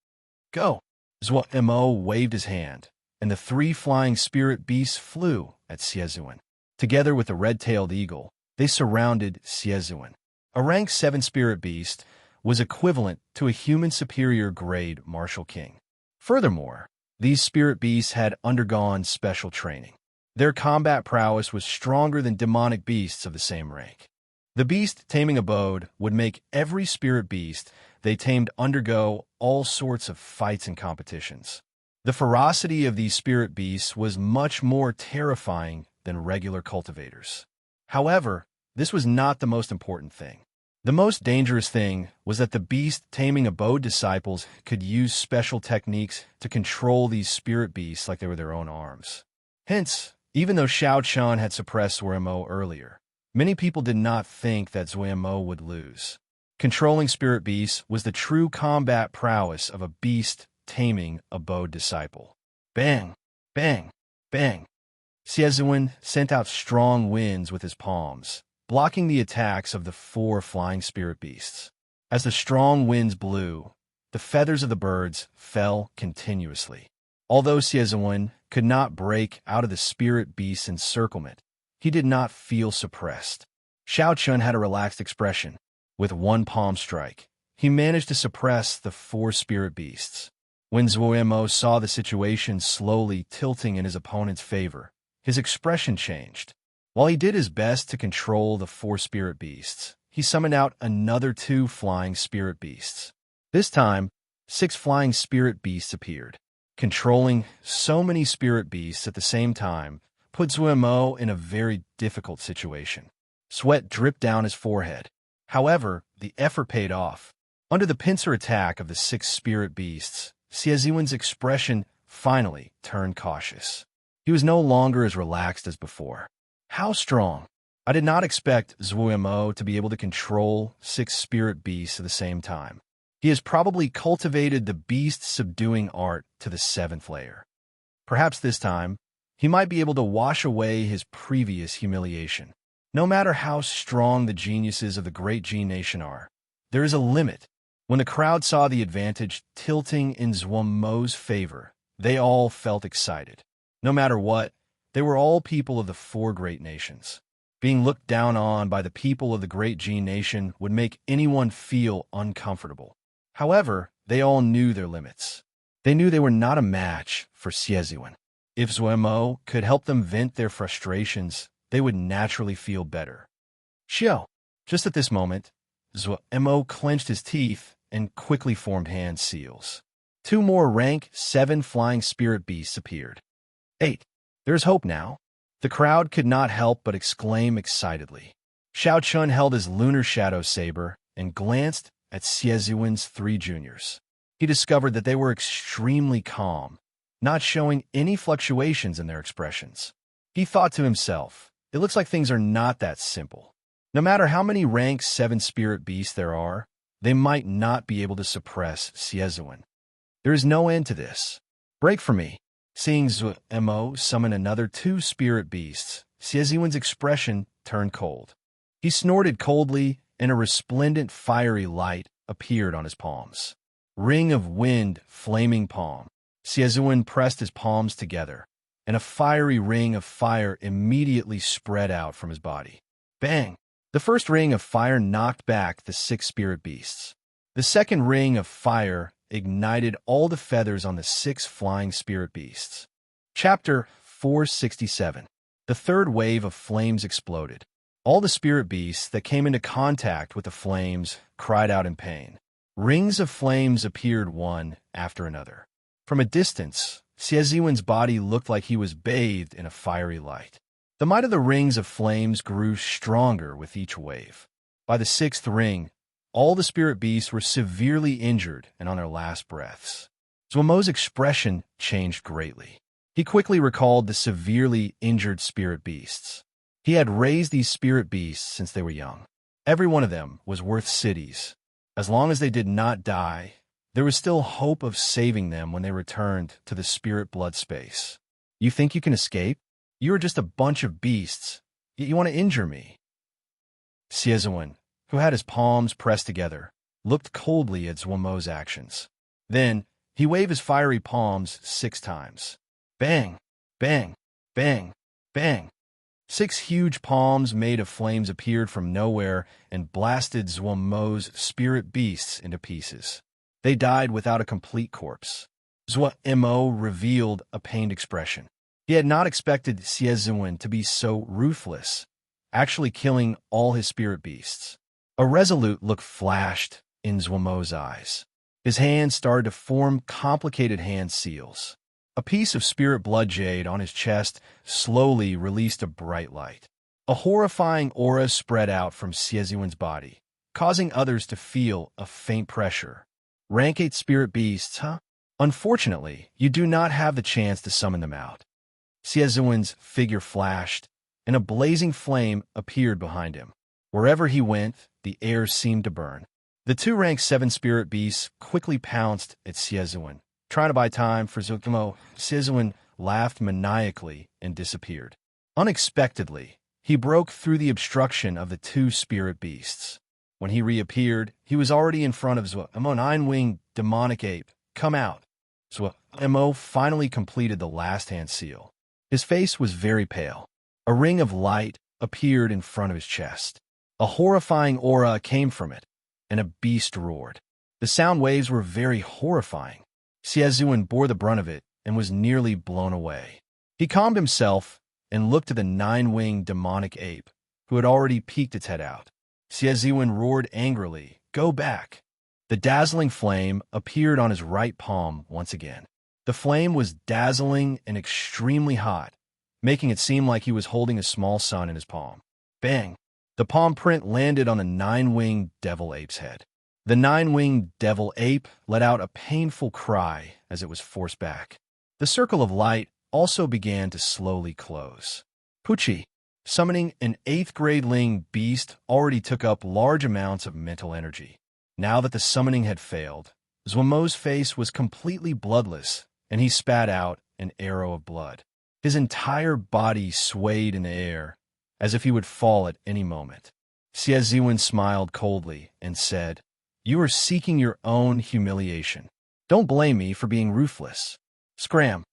"Go!" Zuo-Mo waved his hand, and the 3 flying spirit beasts flew at Xiaozuan. Together with the red-tailed eagle, they surrounded Xiaozuan. A rank 7 spirit beast was equivalent to a human superior grade martial king. Furthermore, these spirit beasts had undergone special training. Their combat prowess was stronger than demonic beasts of the same rank. The beast taming abode would make every spirit beast they tamed undergo all sorts of fights and competitions. The ferocity of these spirit beasts was much more terrifying than regular cultivators. However, this was not the most important thing. The most dangerous thing was that the beast taming abode disciples could use special techniques to control these spirit beasts like they were their own arms. Hence, even though Xiaochun had suppressed Zuomo earlier, many people did not think that Zuomo would lose. Controlling spirit beasts was the true combat prowess of a beast taming abode disciple. Bang! Bang! Bang! Xiaozuan sent out strong winds with his palms, blocking the attacks of the 4 flying spirit beasts. As the strong winds blew, the feathers of the birds fell continuously. Although Xiaozuan could not break out of the spirit beast's encirclement, he did not feel suppressed. Xiaochun had a relaxed expression. With 1 palm strike, he managed to suppress the 4 spirit beasts. When Zuomo saw the situation slowly tilting in his opponent's favor, his expression changed. While he did his best to control the 4 spirit beasts, he summoned out another 2 flying spirit beasts. This time, 6 flying spirit beasts appeared. Controlling so many spirit beasts at the same time put Zuo in a very difficult situation. Sweat dripped down his forehead. However, the effort paid off. Under the pincer attack of the 6 spirit beasts, Xieziwen's expression finally turned cautious. He was no longer as relaxed as before. How strong! I did not expect Zuo to be able to control 6 spirit beasts at the same time. He has probably cultivated the beast-subduing art to the 7th layer. Perhaps this time, he might be able to wash away his previous humiliation. No matter how strong the geniuses of the Great G Nation are, there is a limit. When the crowd saw the advantage tilting in Zuomo's favor, they all felt excited. No matter what, they were all people of the 4 great nations. Being looked down on by the people of the Great G Nation would make anyone feel uncomfortable. However, they all knew their limits. They knew they were not a match for Xieziwen. If Zuo could help them vent their frustrations, they would naturally feel better. Xiao. Just at this moment, Zuo clenched his teeth and quickly formed hand seals. 2 more rank 7 flying spirit beasts appeared. 8. There's hope now. The crowd could not help but exclaim excitedly. Xiao Chun held his lunar shadow saber and glanced at Xieziwen's 3 juniors. He discovered that they were extremely calm, not showing any fluctuations in their expressions. He thought to himself, it looks like things are not that simple. No matter how many rank 7 spirit beasts there are, they might not be able to suppress Xieziwen. There is no end to this. Break for me. Seeing Zuo summon another 2 spirit beasts, Xieziwen's expression turned cold. He snorted coldly, and a resplendent fiery light appeared on his palms. Ring of wind, flaming palm. Xieziwen pressed his palms together, and a fiery ring of fire immediately spread out from his body. Bang! The first ring of fire knocked back the 6 spirit beasts. The second ring of fire ignited all the feathers on the 6 flying spirit beasts. Chapter 467. The third wave of flames exploded. All the spirit beasts that came into contact with the flames cried out in pain. Rings of flames appeared one after another. From a distance, Xieziwen's body looked like he was bathed in a fiery light. The might of the rings of flames grew stronger with each wave. By the 6th ring, all the spirit beasts were severely injured and on their last breaths. Zuomo's expression changed greatly. He quickly recalled the severely injured spirit beasts. He had raised these spirit beasts since they were young. Every one of them was worth cities. As long as they did not die, there was still hope of saving them when they returned to the spirit blood space. You think you can escape? You are just a bunch of beasts, yet you want to injure me. Xieziwen, who had his palms pressed together, looked coldly at Zuomo's actions. Then, he waved his fiery palms 6 times. Bang! Bang! Bang! Bang! 6 huge palms made of flames appeared from nowhere and blasted Zuomo's spirit beasts into pieces. They died without a complete corpse. Zuo revealed a pained expression. He had not expected Xieziwen to be so ruthless, actually killing all his spirit beasts. A resolute look flashed in Zuomo's eyes. His hands started to form complicated hand seals. A piece of spirit blood jade on his chest slowly released a bright light. A horrifying aura spread out from Xieziwen's body, causing others to feel a faint pressure. Rank 8 spirit beasts, huh? Unfortunately, you do not have the chance to summon them out. Xieziwen's figure flashed, and a blazing flame appeared behind him. Wherever he went, the air seemed to burn. The 2 rank 7 spirit beasts quickly pounced at Xieziwen, trying to buy time for Zuo. Xieziwen laughed maniacally and disappeared. Unexpectedly, he broke through the obstruction of the 2 spirit beasts. When he reappeared, he was already in front of Zuo. 9-winged demonic ape, come out. Zuo finally completed the last hand seal. His face was very pale. A ring of light appeared in front of his chest. A horrifying aura came from it, and a beast roared. The sound waves were very horrifying. Xieziwen bore the brunt of it and was nearly blown away. He calmed himself and looked at the 9-winged demonic ape, who had already peeked its head out. Xieziwen roared angrily, "Go back!" The dazzling flame appeared on his right palm once again. The flame was dazzling and extremely hot, making it seem like he was holding a small sun in his palm. Bang! The palm print landed on a nine-winged devil ape's head. The nine-winged devil ape let out a painful cry as it was forced back. The circle of light also began to slowly close. Pucci, summoning an 8th-grade Ling beast, already took up large amounts of mental energy. Now that the summoning had failed, Zuomo's face was completely bloodless, and he spat out an arrow of blood. His entire body swayed in the air, as if he would fall at any moment. Xie Ziwen smiled coldly and said, "You are seeking your own humiliation. Don't blame me for being ruthless." Scram!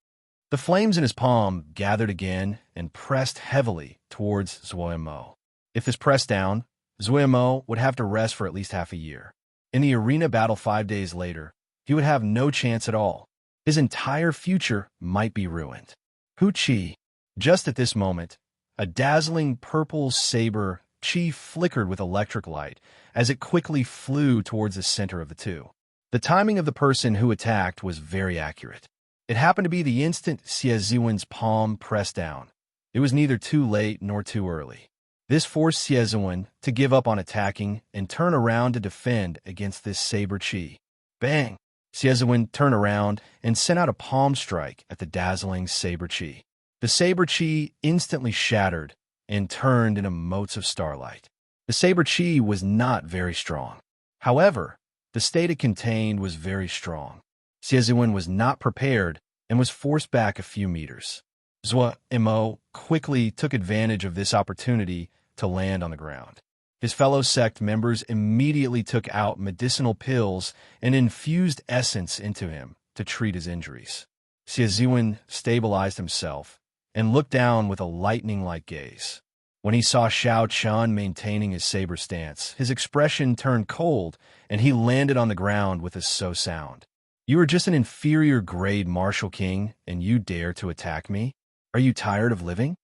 The flames in his palm gathered again and pressed heavily towards Zuomo. If this pressed down, Zuomo would have to rest for at least half a year. In the arena battle 5 days later, he would have no chance at all. His entire future might be ruined. Pucci! Just at this moment, a dazzling purple saber chi flickered with electric light as it quickly flew towards the center of the two. The timing of the person who attacked was very accurate. It happened to be the instant Xie Ziwen's palm pressed down. It was neither too late nor too early. This forced Xie Ziwen to give up on attacking and turn around to defend against this saber chi. Bang! Xie Ziwen turned around and sent out a palm strike at the dazzling saber chi. The saber chi instantly shattered and turned into motes of starlight. The saber chi was not very strong. However, the state it contained was very strong. Xie Ziwen was not prepared and was forced back a few meters. Zuo quickly took advantage of this opportunity to land on the ground. His fellow sect members immediately took out medicinal pills and infused essence into him to treat his injuries. Xie Ziwen stabilized himself and looked down with a lightning-like gaze. When he saw Xiao Chun maintaining his saber stance, his expression turned cold, and he landed on the ground with a so sound. "You are just an inferior-grade martial king, and you dare to attack me? Are you tired of living?"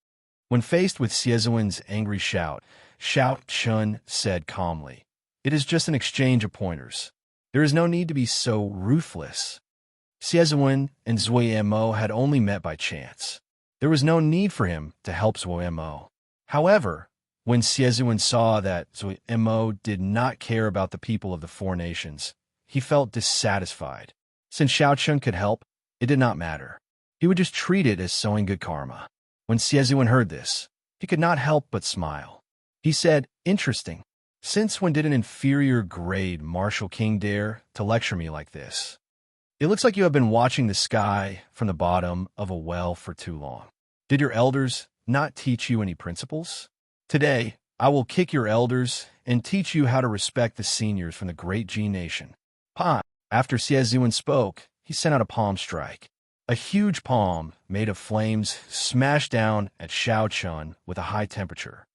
When faced with Xie Ziwen's angry shout, Xiao Chun said calmly, "It is just an exchange of pointers. There is no need to be so ruthless." Xie Ziwen and Zuo had only met by chance. There was no need for him to help Zuo. However, when Xie Ziwen saw that Zuo did not care about the people of the 4 nations, he felt dissatisfied. Since Xiao Chun could help, it did not matter. He would just treat it as sowing good karma. When Xie Ziwen heard this, he could not help but smile. He said, "Interesting. Since when did an inferior-grade martial king dare to lecture me like this? It looks like you have been watching the sky from the bottom of a well for too long. Did your elders not teach you any principles? Today, I will kick your elders and teach you how to respect the seniors from the great G nation." Pa! After Xie Ziwen spoke, he sent out a palm strike. A huge palm made of flames smashed down at Xiao Chun with a high temperature.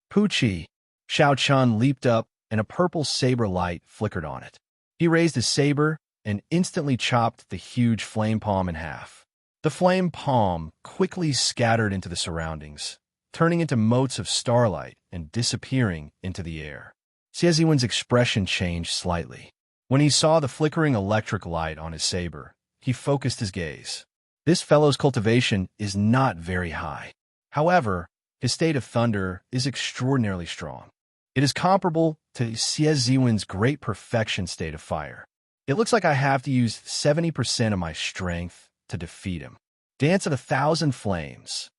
Pucci! Xiao Chun leaped up and a purple saber light flickered on it. He raised his saber and instantly chopped the huge flame palm in half. The flame palm quickly scattered into the surroundings, turning into motes of starlight and disappearing into the air. Xie Ziwen's expression changed slightly. When he saw the flickering electric light on his saber, he focused his gaze. This fellow's cultivation is not very high. However, his state of thunder is extraordinarily strong. It is comparable to Xie Ziwen's great perfection state of fire. It looks like I have to use 70% of my strength to defeat him. Dance of 1,000 flames.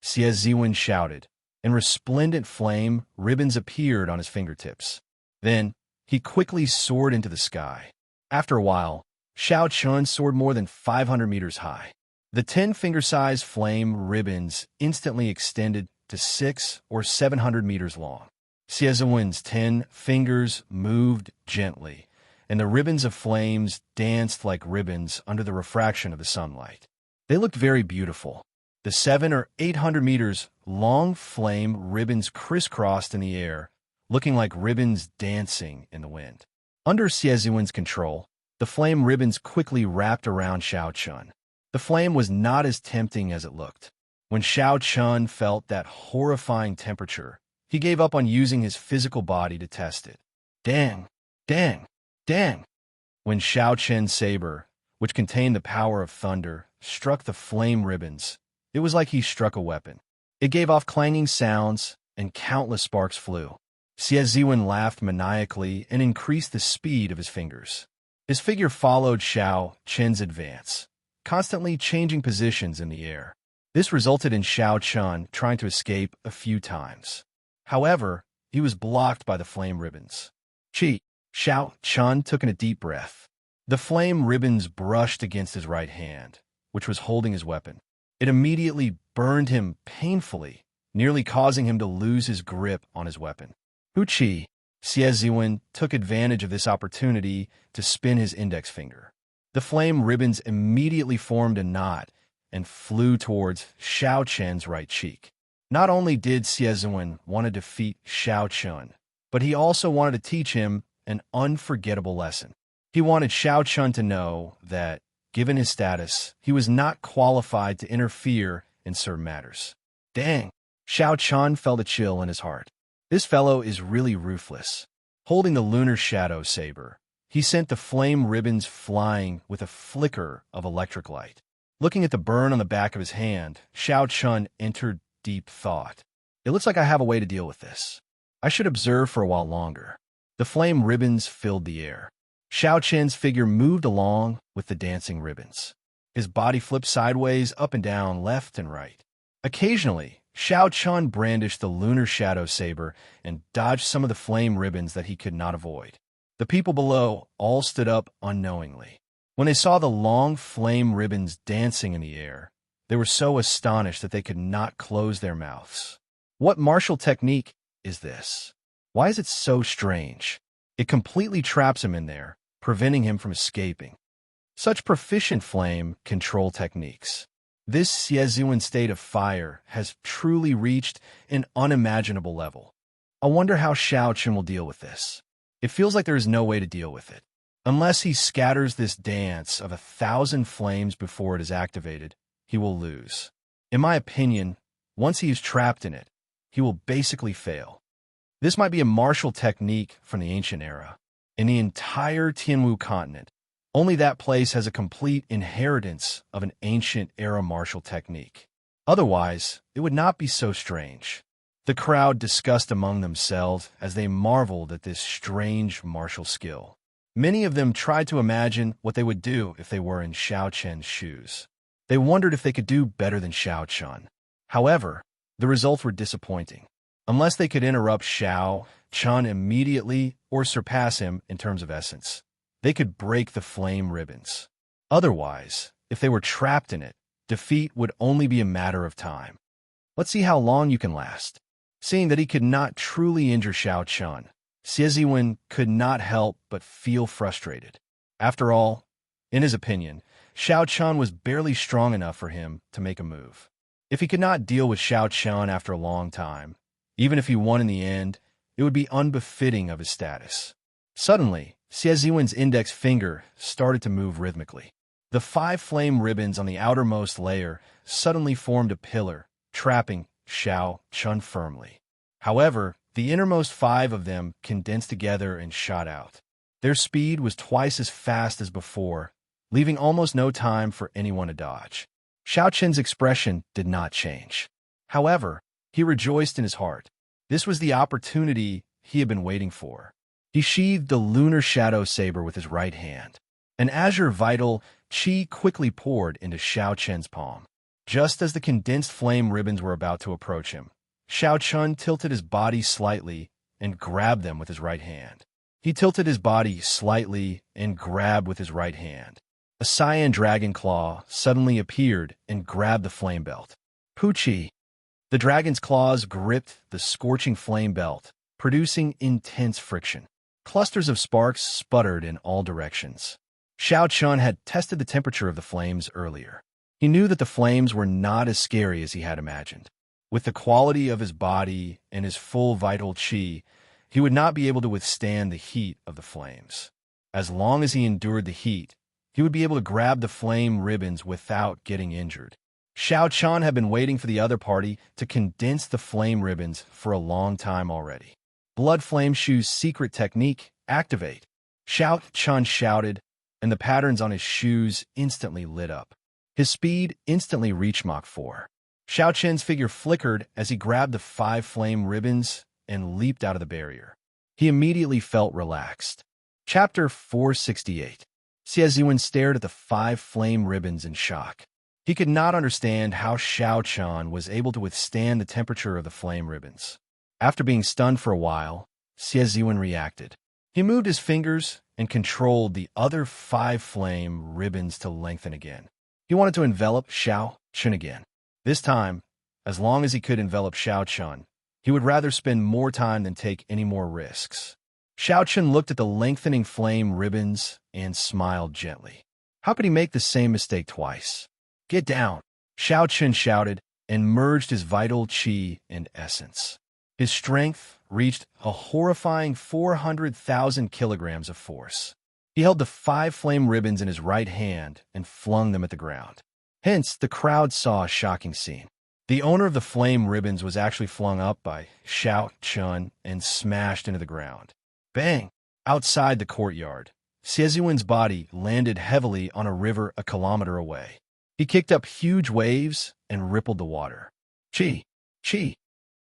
Xie Ziwen shouted, and resplendent flame ribbons appeared on his fingertips. Then, he quickly soared into the sky. After a while, Xiao Chun soared more than 500 meters high. The 10-finger-sized flame ribbons instantly extended to 600 or 700 meters long. Xie Ziwen's 10 fingers moved gently, and the ribbons of flames danced like ribbons under the refraction of the sunlight. They looked very beautiful. The 700 or 800 meters long flame ribbons crisscrossed in the air, looking like ribbons dancing in the wind. Under Xie Ziwen's control, the flame ribbons quickly wrapped around Xiao Chun. The flame was not as tempting as it looked. When Xiao Chun felt that horrifying temperature, he gave up on using his physical body to test it. Dang! Dang! Dang! When Xiao Chen's saber, which contained the power of thunder, struck the flame ribbons, it was like he struck a weapon. It gave off clanging sounds, and countless sparks flew. Xie Ziwen laughed maniacally and increased the speed of his fingers. His figure followed Xiao Chen's advance, constantly changing positions in the air. This resulted in Xiao Chen trying to escape a few times. However, he was blocked by the flame ribbons. Xiao Chen took in a deep breath. The flame ribbons brushed against his right hand, which was holding his weapon. It immediately burned him painfully, nearly causing him to lose his grip on his weapon. Xie Ziwen took advantage of this opportunity to spin his index finger. The flame ribbons immediately formed a knot and flew towards Xiao Chen's right cheek. Not only did Xie Ziwen want to defeat Xiao Chen, but he also wanted to teach him an unforgettable lesson. He wanted Xiao Chen to know that, given his status, he was not qualified to interfere in certain matters. Dang! Xiao Chen felt a chill in his heart. This fellow is really ruthless. Holding the lunar shadow saber, he sent the flame ribbons flying with a flicker of electric light. Looking at the burn on the back of his hand, Xiao Chen entered deep thought. It looks like I have a way to deal with this. I should observe for a while longer. The flame ribbons filled the air. Xiao Chen's figure moved along with the dancing ribbons. His body flipped sideways, up and down, left and right. Occasionally, Xiao Chen brandished the lunar shadow saber and dodged some of the flame ribbons that he could not avoid. The people below all stood up unknowingly. When they saw the long flame ribbons dancing in the air, they were so astonished that they could not close their mouths. What martial technique is this? Why is it so strange? It completely traps him in there, preventing him from escaping. Such proficient flame control techniques. This Xie Ziwen state of fire has truly reached an unimaginable level. I wonder how Xiao Chen will deal with this. It feels like there is no way to deal with it. Unless he scatters this dance of 1,000 flames before it is activated, he will lose. In my opinion, once he is trapped in it, he will basically fail. This might be a martial technique from the ancient era. In the entire Tianwu continent, only that place has a complete inheritance of an ancient era martial technique. Otherwise, it would not be so strange. The crowd discussed among themselves as they marveled at this strange martial skill. Many of them tried to imagine what they would do if they were in Xiao Chen's shoes. They wondered if they could do better than Xiao Chen. However, the results were disappointing. Unless they could interrupt Xiao Chen immediately or surpass him in terms of essence, they could break the flame ribbons. Otherwise, if they were trapped in it, defeat would only be a matter of time. Let's see how long you can last. Seeing that he could not truly injure Xiao Chen, Xie Ziwen could not help but feel frustrated. After all, in his opinion, Xiao Chen was barely strong enough for him to make a move. If he could not deal with Xiao Chen after a long time, even if he won in the end, it would be unbefitting of his status. Suddenly, Xie Ziwen's index finger started to move rhythmically. The 5 flame ribbons on the outermost layer suddenly formed a pillar, trapping Xiao Chen firmly. However, the innermost 5 of them condensed together and shot out. Their speed was twice as fast as before, leaving almost no time for anyone to dodge. Xiao Chen's expression did not change. However, he rejoiced in his heart. This was the opportunity he had been waiting for. He sheathed the lunar shadow saber with his right hand. An azure vital qi quickly poured into Xiao Chen's palm. Just as the condensed flame ribbons were about to approach him, Xiao Chen tilted his body slightly and grabbed them with his right hand. He tilted his body slightly and grabbed with his right hand. A cyan dragon claw suddenly appeared and grabbed the flame belt. Puchi! The dragon's claws gripped the scorching flame belt, producing intense friction. Clusters of sparks sputtered in all directions. Xiao Chen had tested the temperature of the flames earlier. He knew that the flames were not as scary as he had imagined. With the quality of his body and his full vital qi, he would not be able to withstand the heat of the flames. As long as he endured the heat, he would be able to grab the flame ribbons without getting injured. Xiao Chen had been waiting for the other party to condense the flame ribbons for a long time already. Blood Flame Shoe's secret technique, activate. Xiao Chen shouted, and the patterns on his shoes instantly lit up. His speed instantly reached Mach 4. Xiaoqian's figure flickered as he grabbed the 5 flame ribbons and leaped out of the barrier. He immediately felt relaxed. Chapter 468. Xie stared at the 5 flame ribbons in shock. He could not understand how Xiaoqian was able to withstand the temperature of the flame ribbons. After being stunned for a while, Xie reacted. He moved his fingers and controlled the other 5 flame ribbons to lengthen again. He wanted to envelop Xiaoqian again. This time, as long as he could envelop Xiaoqian, he would rather spend more time than take any more risks. Xiaoqian looked at the lengthening flame ribbons and smiled gently. How could he make the same mistake twice? Get down, Xiaoqian shouted and merged his vital qi and essence. His strength reached a horrifying 400,000 kilograms of force. He held the 5 flame ribbons in his right hand and flung them at the ground. Hence, the crowd saw a shocking scene. The owner of the flame ribbons was actually flung up by Xiaoqian and smashed into the ground. Bang! Outside the courtyard, Xie body landed heavily on a river a kilometer away. He kicked up huge waves and rippled the water. Chi! Chi!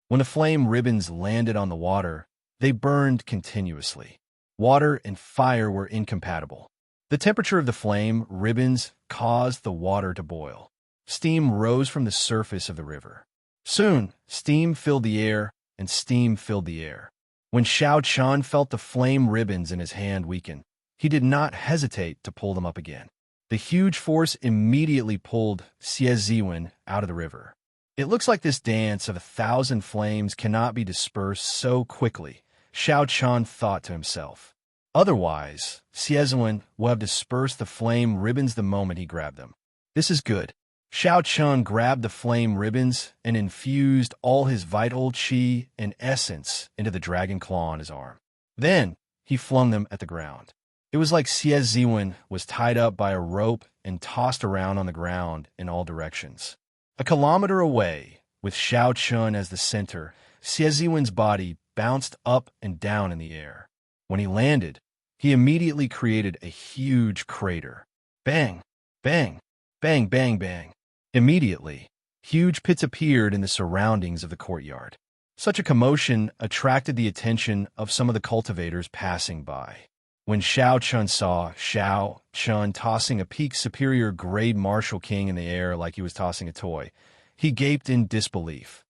When the flame ribbons landed on the water, they burned continuously. Water and fire were incompatible. The temperature of the flame ribbons caused the water to boil. Steam rose from the surface of the river. Soon, steam filled the air, and steam filled the air. When Xiaoqian felt the flame ribbons in his hand weaken, he did not hesitate to pull them up again. The huge force immediately pulled Xie out of the river. It looks like this dance of 1,000 flames cannot be dispersed so quickly, Xiaoqian thought to himself. Otherwise, Xie will have dispersed the flame ribbons the moment he grabbed them. This is good. Xiaoqian grabbed the flame ribbons and infused all his vital qi and essence into the dragon claw on his arm. Then, he flung them at the ground. It was like Xie was tied up by a rope and tossed around on the ground in all directions. A kilometer away, with Xiaoqian as the center, Xie body bounced up and down in the air. When he landed, he immediately created a huge crater. Bang! Bang! Bang, bang, bang. Immediately, huge pits appeared in the surroundings of the courtyard. Such a commotion attracted the attention of some of the cultivators passing by. When Xiaoqian saw Xiaoqian tossing a peak superior grade martial king in the air like he was tossing a toy, he gaped in disbelief.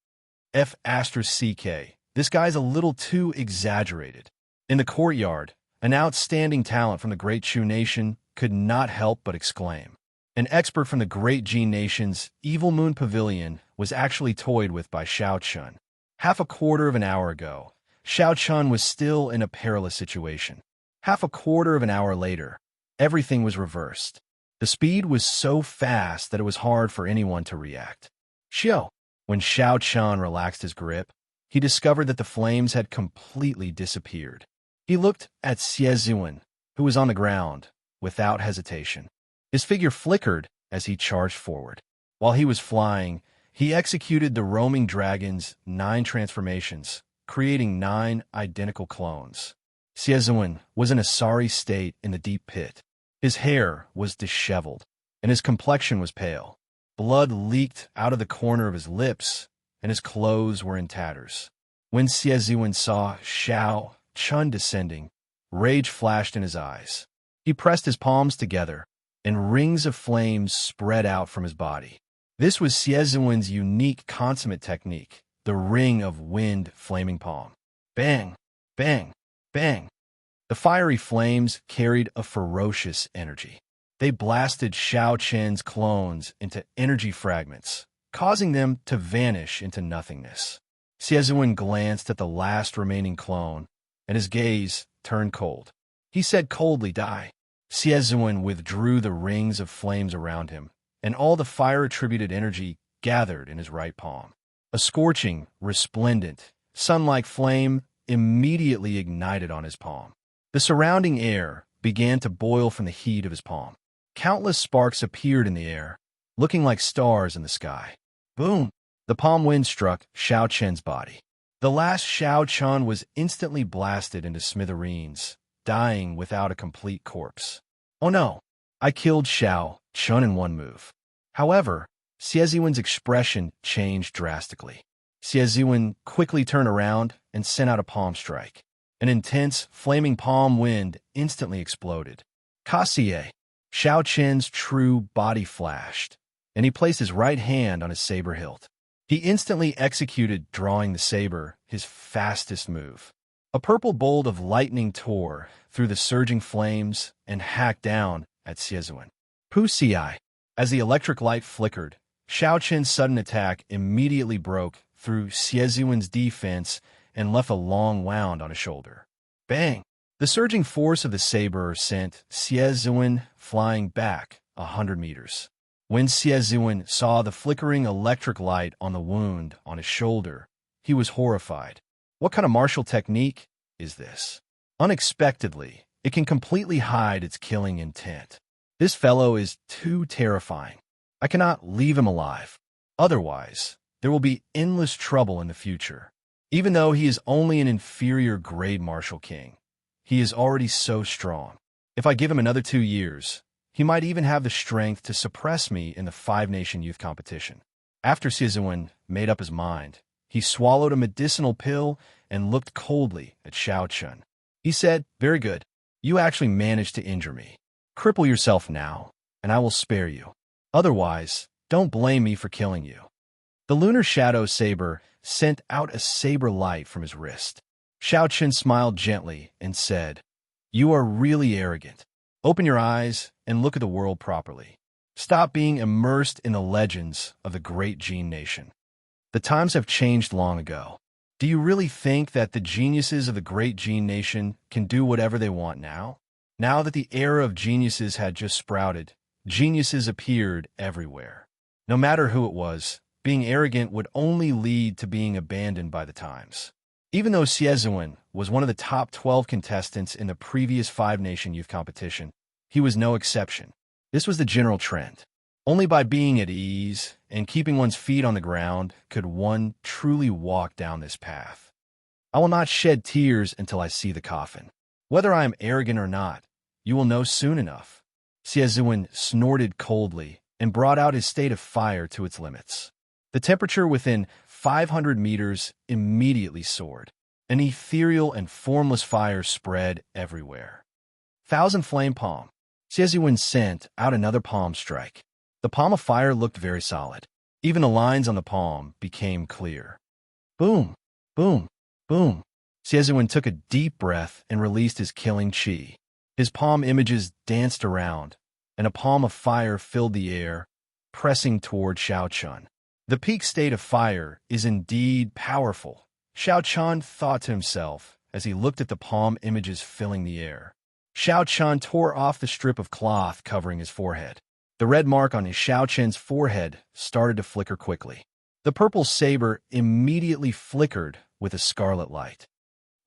F***CK, this guy's a little too exaggerated. In the courtyard, an outstanding talent from the Great Chu Nation could not help but exclaim. An expert from the Great Jin Nation's Evil Moon Pavilion was actually toyed with by Xiaoqian. Half a quarter of an hour ago, Xiaoqian was still in a perilous situation. Half a quarter of an hour later, everything was reversed. The speed was so fast that it was hard for anyone to react. Xiao. When Xiaoqian relaxed his grip, he discovered that the flames had completely disappeared. He looked at Xie, who was on the ground, without hesitation. His figure flickered as he charged forward. While he was flying, he executed the roaming dragon's 9 transformations, creating 9 identical clones. Xie was in a sorry state in the deep pit. His hair was disheveled, and his complexion was pale. Blood leaked out of the corner of his lips, and his clothes were in tatters. When Xie saw Xiaoqian descending, rage flashed in his eyes. He pressed his palms together, and rings of flames spread out from his body. This was Xie unique consummate technique, the ring of wind flaming palm. Bang! Bang! Bang! The fiery flames carried a ferocious energy. They blasted Xiaoqian's clones into energy fragments, causing them to vanish into nothingness. Xie glanced at the last remaining clone, and his gaze turned cold. He said coldly, "Die." Xie withdrew the rings of flames around him, and all the fire-attributed energy gathered in his right palm. A scorching, resplendent, sun-like flame immediately ignited on his palm. The surrounding air began to boil from the heat of his palm. Countless sparks appeared in the air, looking like stars in the sky. Boom! The palm wind struck Xiaoqian's body. The last Xiaoqian was instantly blasted into smithereens, dying without a complete corpse. Oh no, I killed Xiao Chun in one move. However, Xie expression changed drastically. Xie quickly turned around and sent out a palm strike. An intense, flaming palm wind instantly exploded. Kasie, Xiao Chen's true body flashed, and he placed his right hand on his saber hilt. He instantly executed drawing the saber, his fastest move. A purple bolt of lightning tore through the surging flames and hacked down at Xie. Puxia. As the electric light flickered, Xiao Chen's sudden attack immediately broke through Xie defense and left a long wound on his shoulder. Bang! The surging force of the saber sent Xie flying back 100 meters. When Xie saw the flickering electric light on the wound on his shoulder, he was horrified. What kind of martial technique is this? Unexpectedly, it can completely hide its killing intent. This fellow is too terrifying. I cannot leave him alive. Otherwise, there will be endless trouble in the future. Even though he is only an inferior grade martial king, he is already so strong. If I give him another 2 years, he might even have the strength to suppress me in the 5-nation youth competition. After Xie made up his mind, he swallowed a medicinal pill and looked coldly at Xiao Chun. He said, "Very good. You actually managed to injure me. Cripple yourself now, and I will spare you. Otherwise, don't blame me for killing you." The lunar shadow saber sent out a saber light from his wrist. Xiao Chun smiled gently and said, "You are really arrogant. Open your eyes and look at the world properly. Stop being immersed in the legends of the great Jin nation. The times have changed long ago. Do you really think that the geniuses of the great Jin nation can do whatever they want now? Now that the era of geniuses had just sprouted, geniuses appeared everywhere. No matter who it was, being arrogant would only lead to being abandoned by the times." Even though Xie was one of the top 12 contestants in the previous 5-nation youth competition, he was no exception. This was the general trend. Only by being at ease and keeping one's feet on the ground could one truly walk down this path. I will not shed tears until I see the coffin. Whether I am arrogant or not, you will know soon enough. Xie snorted coldly and brought out his state of fire to its limits. The temperature within 500 meters immediately soared. An ethereal and formless fire spread everywhere. Thousand Flame Palm. Xie sent out another palm strike. The palm of fire looked very solid. Even the lines on the palm became clear. Boom, boom, boom. Xie took a deep breath and released his killing chi. His palm images danced around, and a palm of fire filled the air, pressing toward Xiao Chun. The peak state of fire is indeed powerful, Xiao Chun thought to himself as he looked at the palm images filling the air. Xiao Chun tore off the strip of cloth covering his forehead. The red mark on his Xiao Chun's forehead started to flicker quickly. The purple saber immediately flickered with a scarlet light.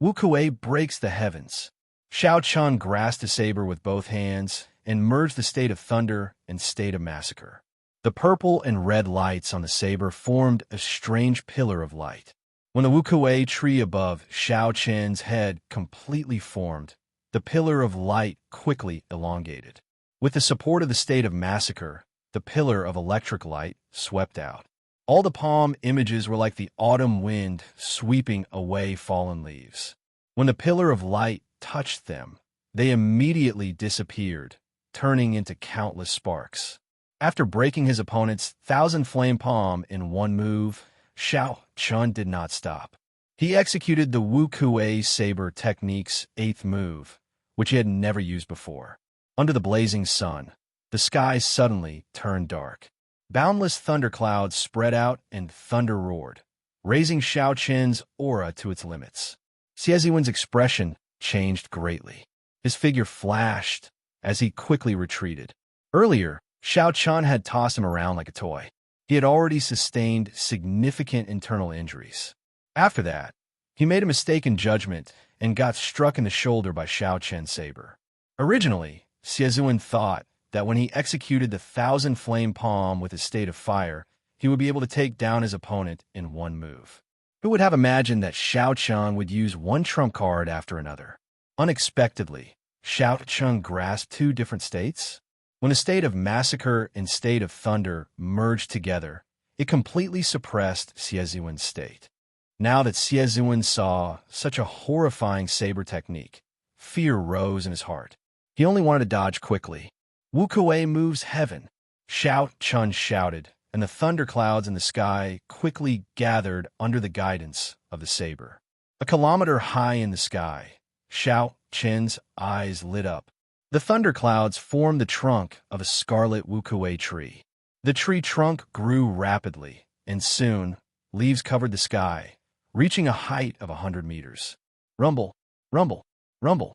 Wuxia breaks the heavens. Xiao Chun grasped the saber with both hands and merged the state of thunder and state of massacre. The purple and red lights on the saber formed a strange pillar of light. When the Wuxia tree above Xiao Chen's head completely formed, the pillar of light quickly elongated. With the support of the state of massacre, the pillar of electric light swept out. All the palm images were like the autumn wind sweeping away fallen leaves. When the pillar of light touched them, they immediately disappeared, turning into countless sparks. After breaking his opponent's Thousand Flame Palm in one move, Xiao Chun did not stop. He executed the Wuxia saber technique's 8th move, which he had never used before. Under the blazing sun, the sky suddenly turned dark. Boundless thunderclouds spread out and thunder roared, raising Xiao Chen's aura to its limits. Xie expression changed greatly. His figure flashed as he quickly retreated. Earlier, Xiao Chun had tossed him around like a toy. He had already sustained significant internal injuries. After that, he made a mistaken judgment and got struck in the shoulder by Xiao Chen's saber. Originally, Xie thought that when he executed the Thousand Flame Palm with his state of fire, he would be able to take down his opponent in one move. Who would have imagined that Xiao Chun would use one trump card after another? Unexpectedly, Xianxia grasped two different states? When a state of massacre and state of thunder merged together, it completely suppressed Xieziwen's state. Now that Xieziwen saw such a horrifying saber technique, fear rose in his heart. He only wanted to dodge quickly. Wukuei moves heaven, Xianxia shouted, and the thunderclouds in the sky quickly gathered under the guidance of the saber. A kilometer high in the sky, Xianxia's eyes lit up. The thunderclouds formed the trunk of a scarlet wukuei tree. The tree trunk grew rapidly, and soon, leaves covered the sky, reaching a height of 100 meters. Rumble, rumble, rumble.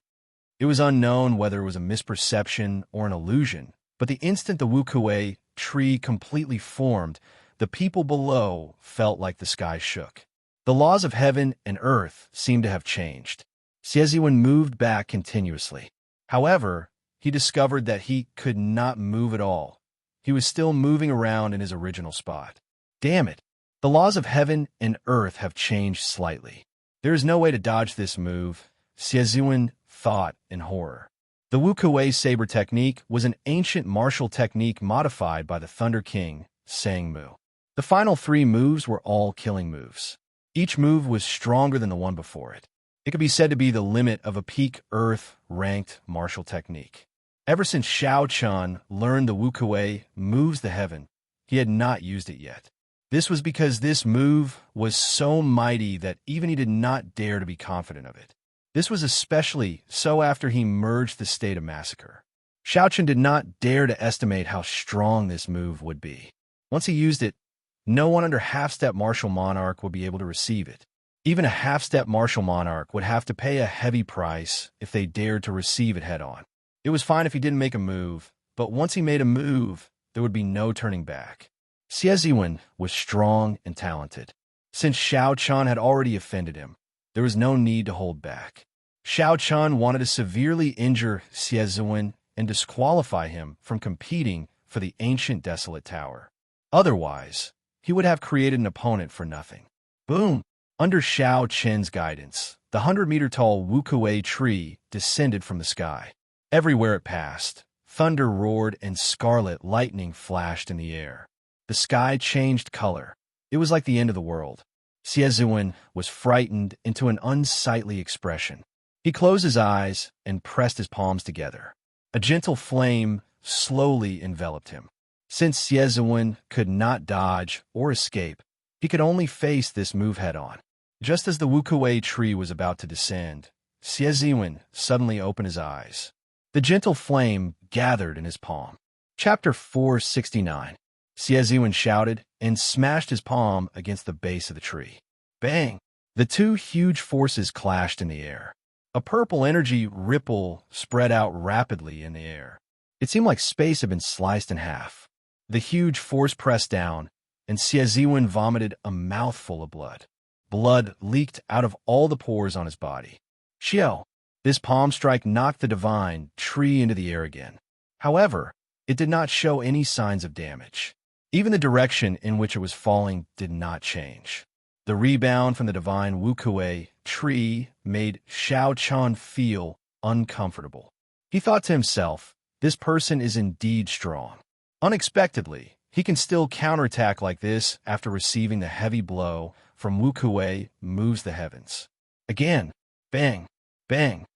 It was unknown whether it was a misperception or an illusion, but the instant the wukuei tree completely formed, the people below felt like the sky shook. The laws of heaven and earth seemed to have changed. Xieziwen moved back continuously. However, he discovered that he could not move at all. He was still moving around in his original spot. Damn it! The laws of heaven and earth have changed slightly. There is no way to dodge this move, Xieziwen thought in horror. The wukuei saber technique was an ancient martial technique modified by the Thunder King, Sangmu. The final three moves were all killing moves. Each move was stronger than the one before it. It could be said to be the limit of a peak Earth-ranked martial technique. Ever since Xianxia learned the wukuei moves the heaven, he had not used it yet. This was because this move was so mighty that even he did not dare to be confident of it. This was especially so after he merged the state of massacre. Xianxia did not dare to estimate how strong this move would be. Once he used it, no one under half-step martial monarch would be able to receive it. Even a half-step martial monarch would have to pay a heavy price if they dared to receive it head-on. It was fine if he didn't make a move, but once he made a move, there would be no turning back. Xieziwen was strong and talented. Since Xianxia had already offended him, there was no need to hold back. Xianxia wanted to severely injure Xieziwen and disqualify him from competing for the ancient desolate tower. Otherwise, he would have created an opponent for nothing. Boom! Under Xianxia's guidance, the 100-meter-tall wukuei tree descended from the sky. Everywhere it passed, thunder roared and scarlet lightning flashed in the air. The sky changed color. It was like the end of the world. Xieziwen was frightened into an unsightly expression. He closed his eyes and pressed his palms together. A gentle flame slowly enveloped him. Since Xieziwen could not dodge or escape, he could only face this move head-on. Just as the wukuei tree was about to descend, Xieziwen suddenly opened his eyes. The gentle flame gathered in his palm. Chapter 469. Xieziwen shouted and smashed his palm against the base of the tree. Bang! The two huge forces clashed in the air. A purple energy ripple spread out rapidly in the air. It seemed like space had been sliced in half. The huge force pressed down, and Xieziwen vomited a mouthful of blood. Blood leaked out of all the pores on his body. Xiao! This palm strike knocked the divine tree into the air again. However, it did not show any signs of damage. Even the direction in which it was falling did not change. The rebound from the divine wukuei tree made Xianxia feel uncomfortable. He thought to himself, this person is indeed strong. Unexpectedly, he can still counterattack like this after receiving the heavy blow from wukuei moves the heavens. Again, bang, bang.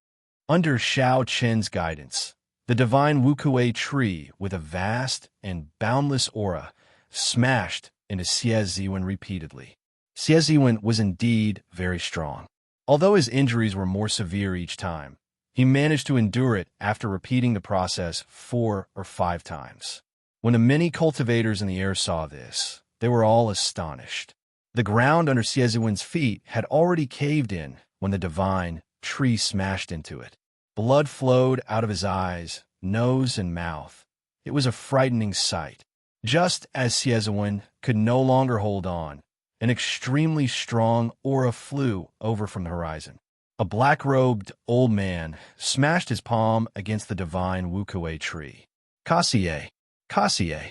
Under Xianxia's guidance, the divine wukuei tree with a vast and boundless aura smashed into Xieziwen repeatedly. Xieziwen was indeed very strong. Although his injuries were more severe each time, he managed to endure it after repeating the process 4 or 5 times. When the many cultivators in the air saw this, they were all astonished. The ground under Xieziwen's feet had already caved in when the divine tree smashed into it. Blood flowed out of his eyes, nose, and mouth. It was a frightening sight. Just as Xieziwen could no longer hold on, an extremely strong aura flew over from the horizon. A black-robed old man smashed his palm against the divine wukuei tree. Kasie, Kasie.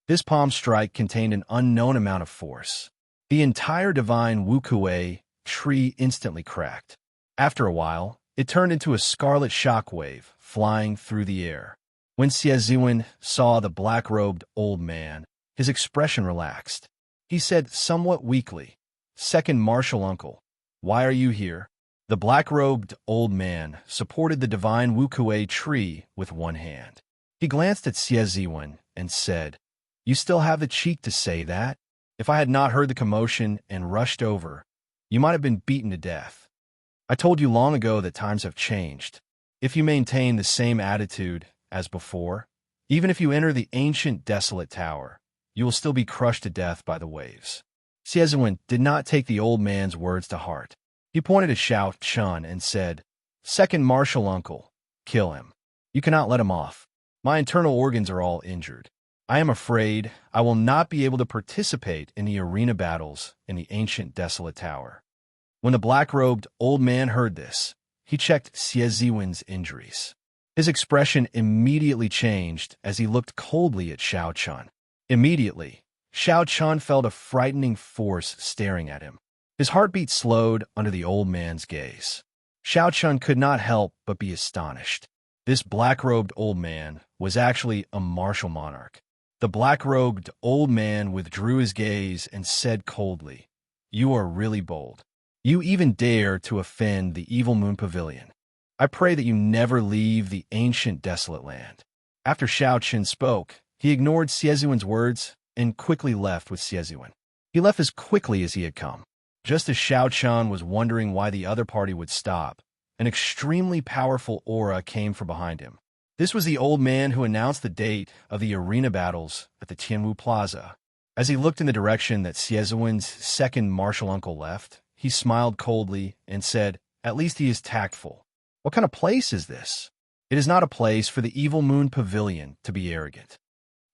This palm strike contained an unknown amount of force. The entire divine wukuei tree instantly cracked. After a while, It turned into a scarlet shockwave, flying through the air. When Xie saw the black-robed old man, his expression relaxed. He said somewhat weakly, "Second martial uncle, why are you here?" The black-robed old man supported the divine Wuxia tree with one hand. He glanced at Xie and said, "You still have the cheek to say that? If I had not heard the commotion and rushed over, you might have been beaten to death. I told you long ago that times have changed. If you maintain the same attitude as before, even if you enter the ancient desolate tower, you will still be crushed to death by the waves." Xie did not take the old man's words to heart. He pointed to Xianxia and said, "Second martial uncle, kill him. You cannot let him off. My internal organs are all injured. I am afraid I will not be able to participate in the arena battles in the ancient desolate tower." When the black-robed old man heard this, he checked Xie injuries. His expression immediately changed as he looked coldly at Xianxia. Immediately, Xianxia felt a frightening force staring at him. His heartbeat slowed under the old man's gaze. Xianxia could not help but be astonished. This black-robed old man was actually a martial monarch. The black-robed old man withdrew his gaze and said coldly, "You are really bold. You even dare to offend the Evil Moon Pavilion. I pray that you never leave the ancient desolate land." After Xianxia spoke, he ignored Xieziwen's words and quickly left with Xieziwen. He left as quickly as he had come. Just as Xianxia was wondering why the other party would stop, an extremely powerful aura came from behind him. This was the old man who announced the date of the arena battles at the Tianwu Plaza. As he looked in the direction that Xieziwen's second martial uncle left, he smiled coldly and said, "At least he is tactful. What kind of place is this? It is not a place for the Evil Moon Pavilion to be arrogant."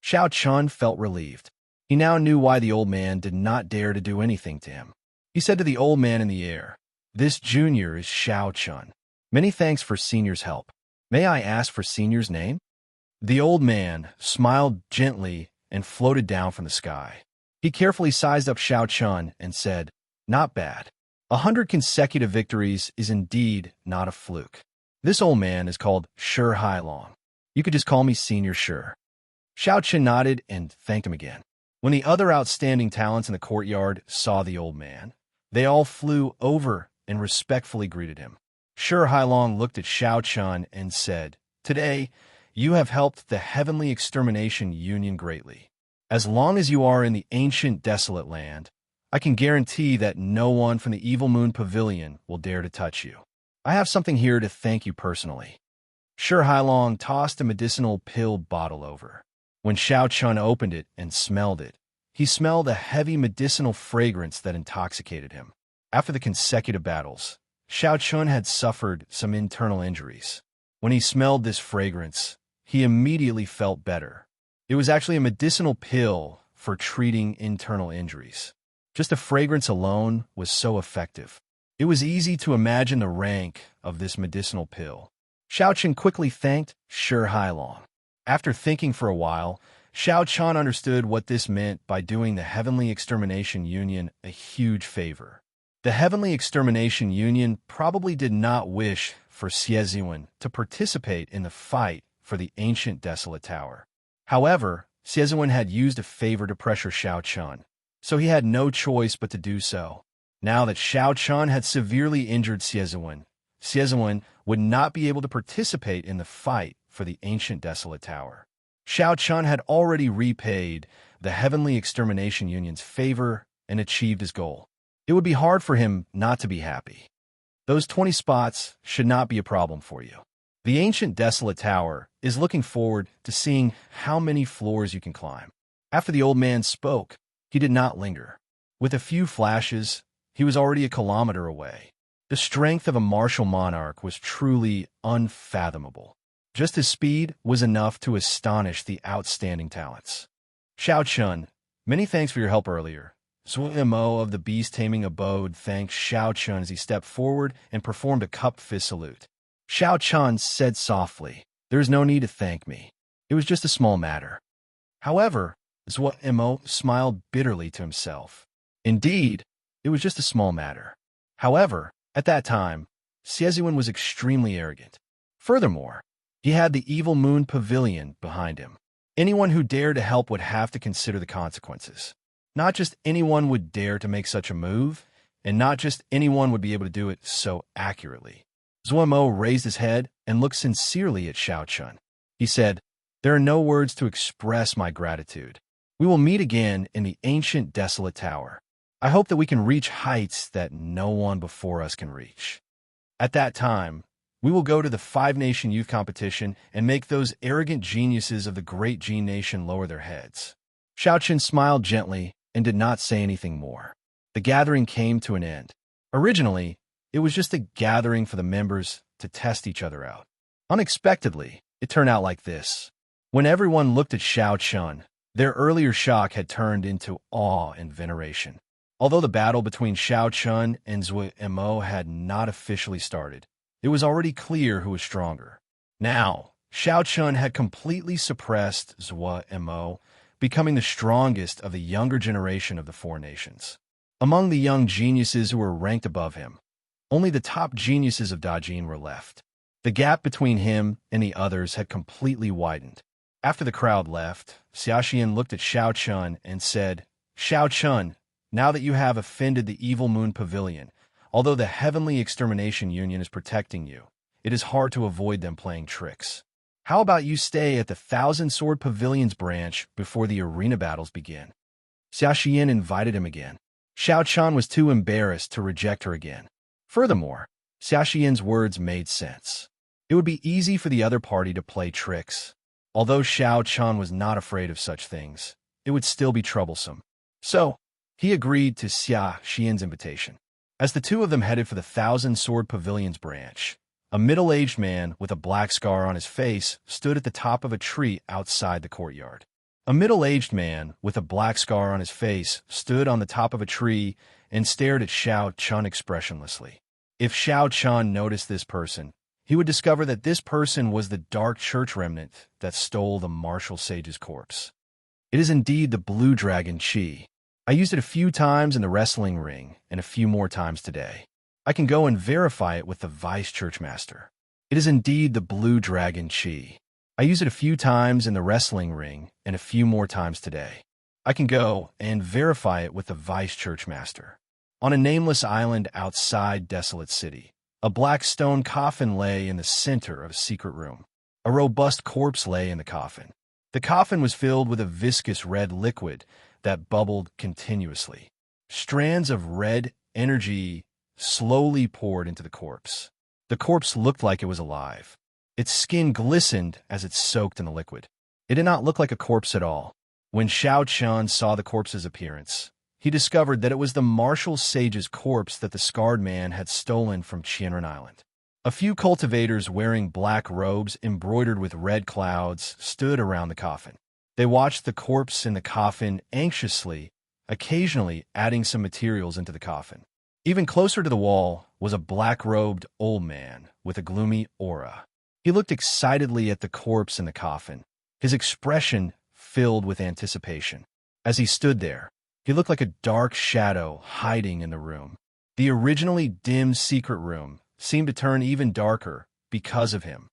Xianxia felt relieved. He now knew why the old man did not dare to do anything to him. He said to the old man in the air, "This junior is Xianxia. Many thanks for senior's help. May I ask for senior's name?" The old man smiled gently and floated down from the sky. He carefully sized up Xianxia and said, "Not bad. 100 consecutive victories is indeed not a fluke. This old man is called Shi Hailong. You could just call me Senior Shi." Xianxia nodded and thanked him again. When the other outstanding talents in the courtyard saw the old man, they all flew over and respectfully greeted him. Shi Hailong looked at Xianxia and said, "Today, you have helped the Heavenly Extermination Union greatly. As long as you are in the ancient desolate land, I can guarantee that no one from the Evil Moon Pavilion will dare to touch you. I have something here to thank you personally." Shi Hailong tossed a medicinal pill bottle over. When Xianxia opened it and smelled it, he smelled a heavy medicinal fragrance that intoxicated him. After the consecutive battles, Xianxia had suffered some internal injuries. When he smelled this fragrance, he immediately felt better. It was actually a medicinal pill for treating internal injuries. Just the fragrance alone was so effective. It was easy to imagine the rank of this medicinal pill. Xianxia quickly thanked Shi Hailong. After thinking for a while, Xianxia understood what this meant by doing the Heavenly Extermination Union a huge favor. The Heavenly Extermination Union probably did not wish for Xieziwen to participate in the fight for the ancient desolate tower. However, Xieziwen had used a favor to pressure Xianxia, so he had no choice but to do so. Now that Xianxia had severely injured Xieziwen, Xieziwen would not be able to participate in the fight for the ancient desolate tower. Xianxia had already repaid the Heavenly Extermination Union's favor and achieved his goal. It would be hard for him not to be happy. Those 20 spots should not be a problem for you. The ancient desolate tower is looking forward to seeing how many floors you can climb. After the old man spoke, he did not linger. With a few flashes, he was already a kilometer away. The strength of a martial monarch was truly unfathomable. Just his speed was enough to astonish the outstanding talents. Xianxia, many thanks for your help earlier. Zuo of the beast-taming abode thanked Xianxia as he stepped forward and performed a cupped fist salute. Xianxia said softly, "There is no need to thank me. It was just a small matter." However, Zuo smiled bitterly to himself. Indeed, it was just a small matter. However, at that time, Xieziwen was extremely arrogant. Furthermore, he had the Evil Moon Pavilion behind him. Anyone who dared to help would have to consider the consequences. Not just anyone would dare to make such a move, and not just anyone would be able to do it so accurately. Zuo raised his head and looked sincerely at Xiaochun. He said, "There are no words to express my gratitude. We will meet again in the ancient desolate tower. I hope that we can reach heights that no one before us can reach. At that time, we will go to the Five-Nation Youth Competition and make those arrogant geniuses of the Great Gene Nation lower their heads." Xiaochun smiled gently and did not say anything more. The gathering came to an end. Originally, it was just a gathering for the members to test each other out. Unexpectedly, it turned out like this. When everyone looked at Xiaochun, their earlier shock had turned into awe and veneration. Although the battle between Xiaochun and Zuo had not officially started, it was already clear who was stronger. Now, Xiaochun had completely suppressed Zuo, becoming the strongest of the younger generation of the Four Nations. Among the young geniuses who were ranked above him, only the top geniuses of Dajin were left. The gap between him and the others had completely widened. After the crowd left, Xiaoxian looked at Xiaochun and said, "Xiaochun, now that you have offended the Evil Moon Pavilion, although the Heavenly Extermination Union is protecting you, it is hard to avoid them playing tricks. How about you stay at the Thousand Sword Pavilion's branch before the arena battles begin?" Xiaoxian invited him again. Xiaochun was too embarrassed to reject her again. Furthermore, Xiaoxian's words made sense. It would be easy for the other party to play tricks. Although Xiaochun was not afraid of such things, it would still be troublesome. So, he agreed to Xiaoxian's invitation. As the two of them headed for the Thousand Sword Pavilion's branch, a middle-aged man with a black scar on his face stood at the top of a tree outside the courtyard. A middle-aged man with a black scar on his face stood on the top of a tree and stared at Xiaochun expressionlessly. If Xiaochun noticed this person, he would discover that this person was the dark church remnant that stole the martial sage's corpse. "It is indeed the blue dragon Qi. I used it a few times in the wrestling ring and a few more times today. I can go and verify it with the vice churchmaster. It is indeed the blue dragon Qi. I used it a few times in the wrestling ring and a few more times today. I can go and verify it with the vice churchmaster." On a nameless island outside Desolate City, a black stone coffin lay in the center of a secret room. A robust corpse lay in the coffin. The coffin was filled with a viscous red liquid that bubbled continuously. Strands of red energy slowly poured into the corpse. The corpse looked like it was alive. Its skin glistened as it soaked in the liquid. It did not look like a corpse at all. When Xiaochun saw the corpse's appearance, he discovered that it was the martial sage's corpse that the scarred man had stolen from Qianren Island. A few cultivators wearing black robes embroidered with red clouds stood around the coffin. They watched the corpse in the coffin anxiously, occasionally adding some materials into the coffin. Even closer to the wall was a black-robed old man with a gloomy aura. He looked excitedly at the corpse in the coffin, his expression filled with anticipation. As he stood there, he looked like a dark shadow hiding in the room. The originally dim secret room seemed to turn even darker because of him.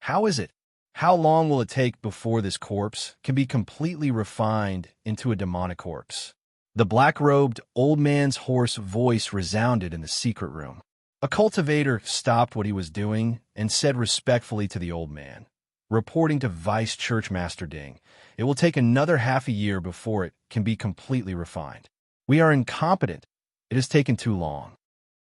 How is it? How long will it take before this corpse can be completely refined into a demonic corpse? The black-robed old man's hoarse voice resounded in the secret room. A cultivator stopped what he was doing and said respectfully to the old man, reporting to Vice Churchmaster Ding, "It will take another half a year before it can be completely refined. We are incompetent. It has taken too long.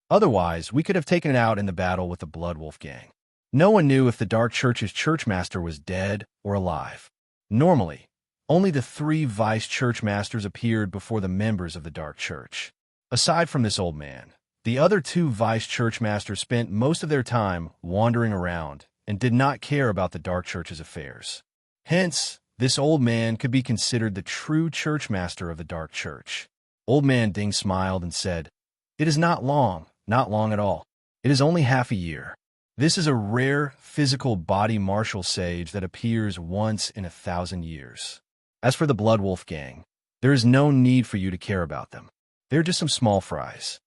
Otherwise, we could have taken it out in the battle with the Blood Wolf gang." No one knew if the Dark Church's churchmaster was dead or alive. Normally, only the 3 vice churchmasters appeared before the members of the Dark Church. Aside from this old man, the other 2 vice churchmasters spent most of their time wandering around and did not care about the Dark Church's affairs. Hence, this old man could be considered the true churchmaster of the Dark Church. Old Man Ding smiled and said, "It is not long at all. It is only half a year. This is a rare physical body martial sage that appears once in 1,000 years. As for the Blood Wolf gang, there is no need for you to care about them. They're just some small fries."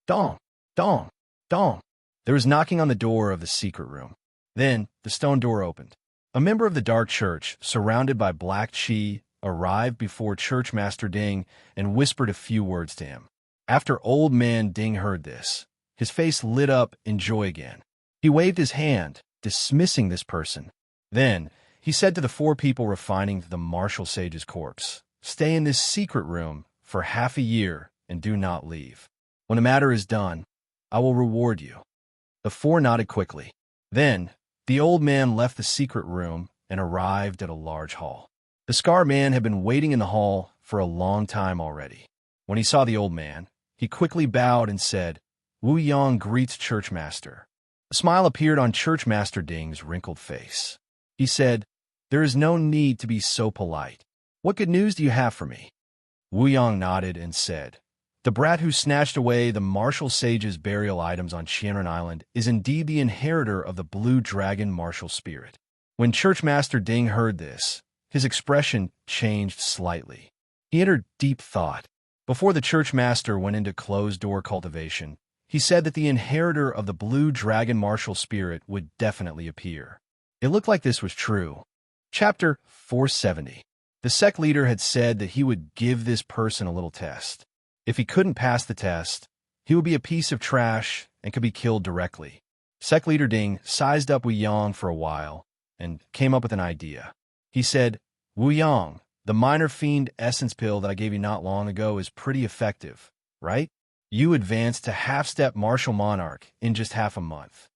Dong, dong, dong. There was knocking on the door of the secret room. Then, the stone door opened. A member of the Dark Church, surrounded by Black Chi, arrived before Church Master Ding and whispered a few words to him. After Old Man Ding heard this, his face lit up in joy again. He waved his hand, dismissing this person. Then, he said to the 4 people refining the martial sage's corpse, "Stay in this secret room for half a year and do not leave. When the matter is done, I will reward you." The 4 nodded quickly. Then, the old man left the secret room and arrived at a large hall. The Scar Man had been waiting in the hall for a long time already. When he saw the old man, he quickly bowed and said, "Wu Yang greets Church Master." A smile appeared on Church Master Ding's wrinkled face. He said, "There is no need to be so polite. What good news do you have for me?" Wu Yang nodded and said, "The brat who snatched away the martial sage's burial items on Xianxia Island is indeed the inheritor of the blue dragon martial spirit." When Church Master Ding heard this, his expression changed slightly. He entered deep thought. Before the Church Master went into closed-door cultivation, he said that the inheritor of the blue dragon martial spirit would definitely appear. It looked like this was true. Chapter 470. The sect leader had said that he would give this person a little test. If he couldn't pass the test, he would be a piece of trash and could be killed directly. Sect leader Ding sized up Wu Yang for a while and came up with an idea. He said, "Wu Yang, the minor fiend essence pill that I gave you not long ago is pretty effective, right? You advanced to half-step martial monarch in just half a month."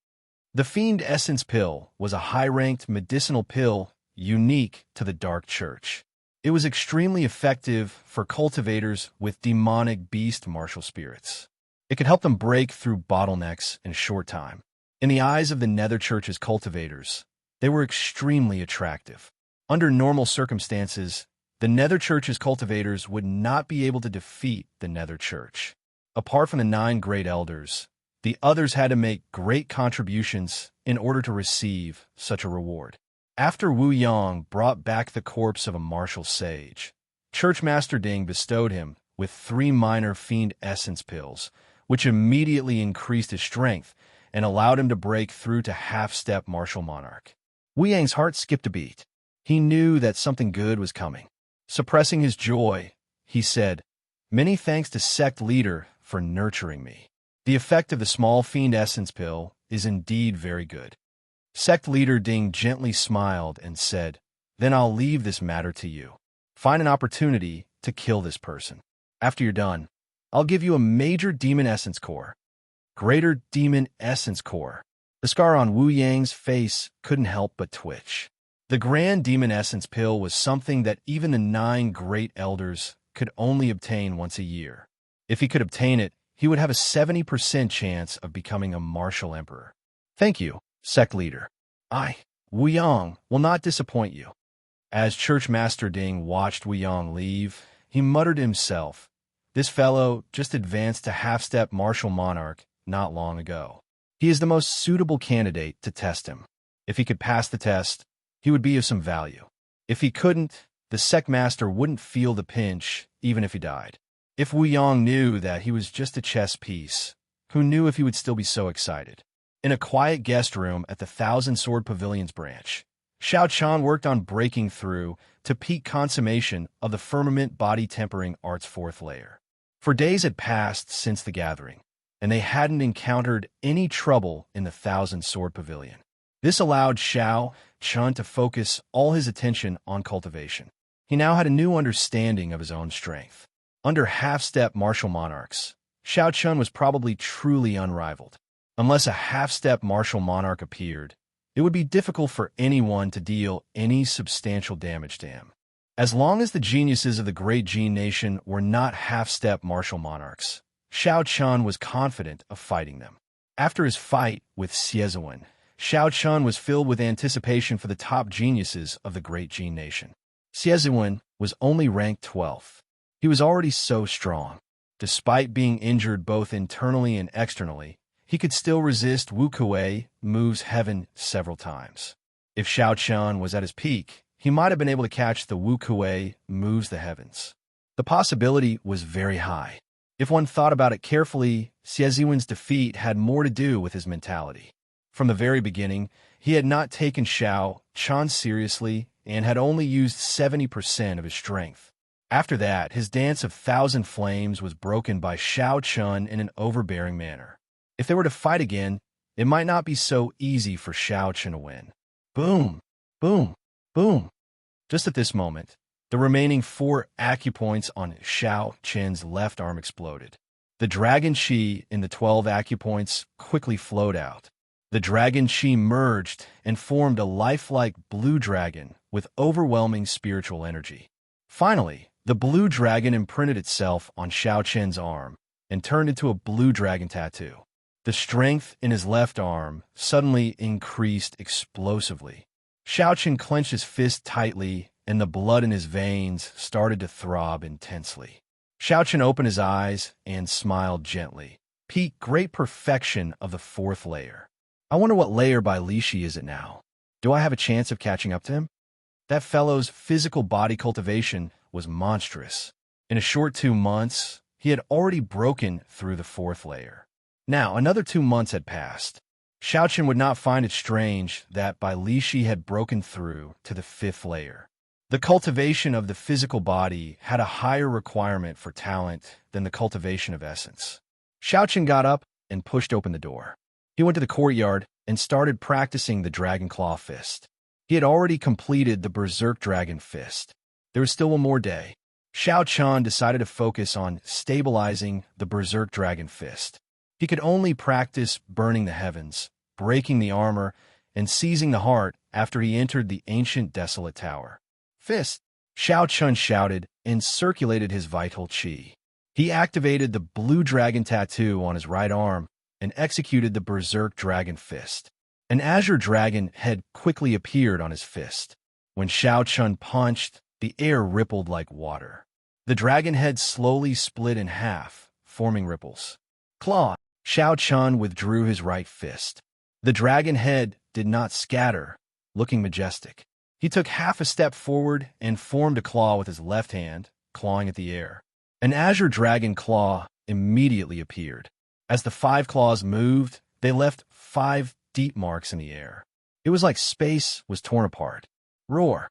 The fiend essence pill was a high-ranked medicinal pill unique to the Dark Church. It was extremely effective for cultivators with demonic beast martial spirits. It could help them break through bottlenecks in a short time. In the eyes of the Nether Church's cultivators, they were extremely attractive. Under normal circumstances, the Nether Church's cultivators would not be able to defeat the Nether Church. Apart from the 9 great elders, the others had to make great contributions in order to receive such a reward. After Wu Yang brought back the corpse of a martial sage, Church Master Ding bestowed him with 3 minor fiend essence pills, which immediately increased his strength and allowed him to break through to half-step martial monarch. Wu Yang's heart skipped a beat. He knew that something good was coming. Suppressing his joy, he said, "Many thanks to sect leader for nurturing me. The effect of the small fiend essence pill is indeed very good." Sect leader Ding gently smiled and said, "Then I'll leave this matter to you. Find an opportunity to kill this person. After you're done, I'll give you a major demon essence core." Greater demon essence core. The scar on Wu Yang's face couldn't help but twitch. The grand demon essence pill was something that even the 9 great elders could only obtain once a year. If he could obtain it, he would have a 70% chance of becoming a martial emperor. "Thank you, sect leader. Wu Yang, will not disappoint you." As Church Master Ding watched Wu Yang leave, he muttered to himself, "This fellow just advanced to half-step martial monarch not long ago. He is the most suitable candidate to test him. If he could pass the test, he would be of some value. If he couldn't, the sect master wouldn't feel the pinch even if he died." If Wu Yang knew that he was just a chess piece, who knew if he would still be so excited? In a quiet guest room at the Thousand Sword Pavilion's branch, Xiao Chan worked on breaking through to peak consummation of the firmament body tempering art's 4th layer. For days had passed since the gathering, and they hadn't encountered any trouble in the Thousand Sword Pavilion. This allowed Xiao Chan to focus all his attention on cultivation. He now had a new understanding of his own strength. Under half-step martial monarchs, Xiao Chan was probably truly unrivaled. Unless a half-step martial monarch appeared, it would be difficult for anyone to deal any substantial damage to him. As long as the geniuses of the Great Gene Nation were not half-step martial monarchs, Xiao Chan was confident of fighting them. After his fight with Xianxia, Xiao Chan was filled with anticipation for the top geniuses of the Great Gene Nation. Xianxia was only ranked 12th. He was already so strong. Despite being injured both internally and externally, he could still resist Wuxia moves heaven several times. If Xiao Chan was at his peak, he might have been able to catch the Wuxia moves the heavens. The possibility was very high. If one thought about it carefully, Xieziwen's defeat had more to do with his mentality. From the very beginning, he had not taken Xiao Chen seriously and had only used 70% of his strength. After that, his dance of thousand flames was broken by Xiao Chen in an overbearing manner. If they were to fight again, it might not be so easy for Xiao Chen to win. Boom! Boom! Boom! Just at this moment, the remaining 4 acupoints on Xiao Chen's left arm exploded. The dragon chi in the 12 acupoints quickly flowed out. The dragon chi merged and formed a lifelike blue dragon with overwhelming spiritual energy. Finally, the blue dragon imprinted itself on Xiao Chen's arm and turned into a blue dragon tattoo. The strength in his left arm suddenly increased explosively. Xiao Chen clenched his fist tightly, and the blood in his veins started to throb intensely. Xiao Chen opened his eyes and smiled gently. Peak great perfection of the 4th layer. I wonder what layer by Lishi is it now? Do I have a chance of catching up to him? That fellow's physical body cultivation was monstrous. In a short 2 months, he had already broken through the 4th layer. Now, another 2 months had passed. Xiao Chen would not find it strange that Bai Lishi had broken through to the 5th layer. The cultivation of the physical body had a higher requirement for talent than the cultivation of essence. Xiao Chen got up and pushed open the door. He went to the courtyard and started practicing the Dragon Claw Fist. He had already completed the Berserk Dragon Fist. There was still one more day. Xiao Chen decided to focus on stabilizing the Berserk Dragon Fist. He could only practice burning the heavens, breaking the armor, and seizing the heart after he entered the ancient desolate tower. Fist! Xiao Chen shouted and circulated his vital qi. He activated the blue dragon tattoo on his right arm and executed the Berserk Dragon Fist. An azure dragon head quickly appeared on his fist. When Xiao Chen punched, the air rippled like water. The dragon head slowly split in half, forming ripples. Claw! Xiao Chen withdrew his right fist. The dragon head did not scatter, looking majestic. He took half a step forward and formed a claw with his left hand, clawing at the air. An azure dragon claw immediately appeared. As the 5 claws moved, they left 5 deep marks in the air. It was like space was torn apart. Roar!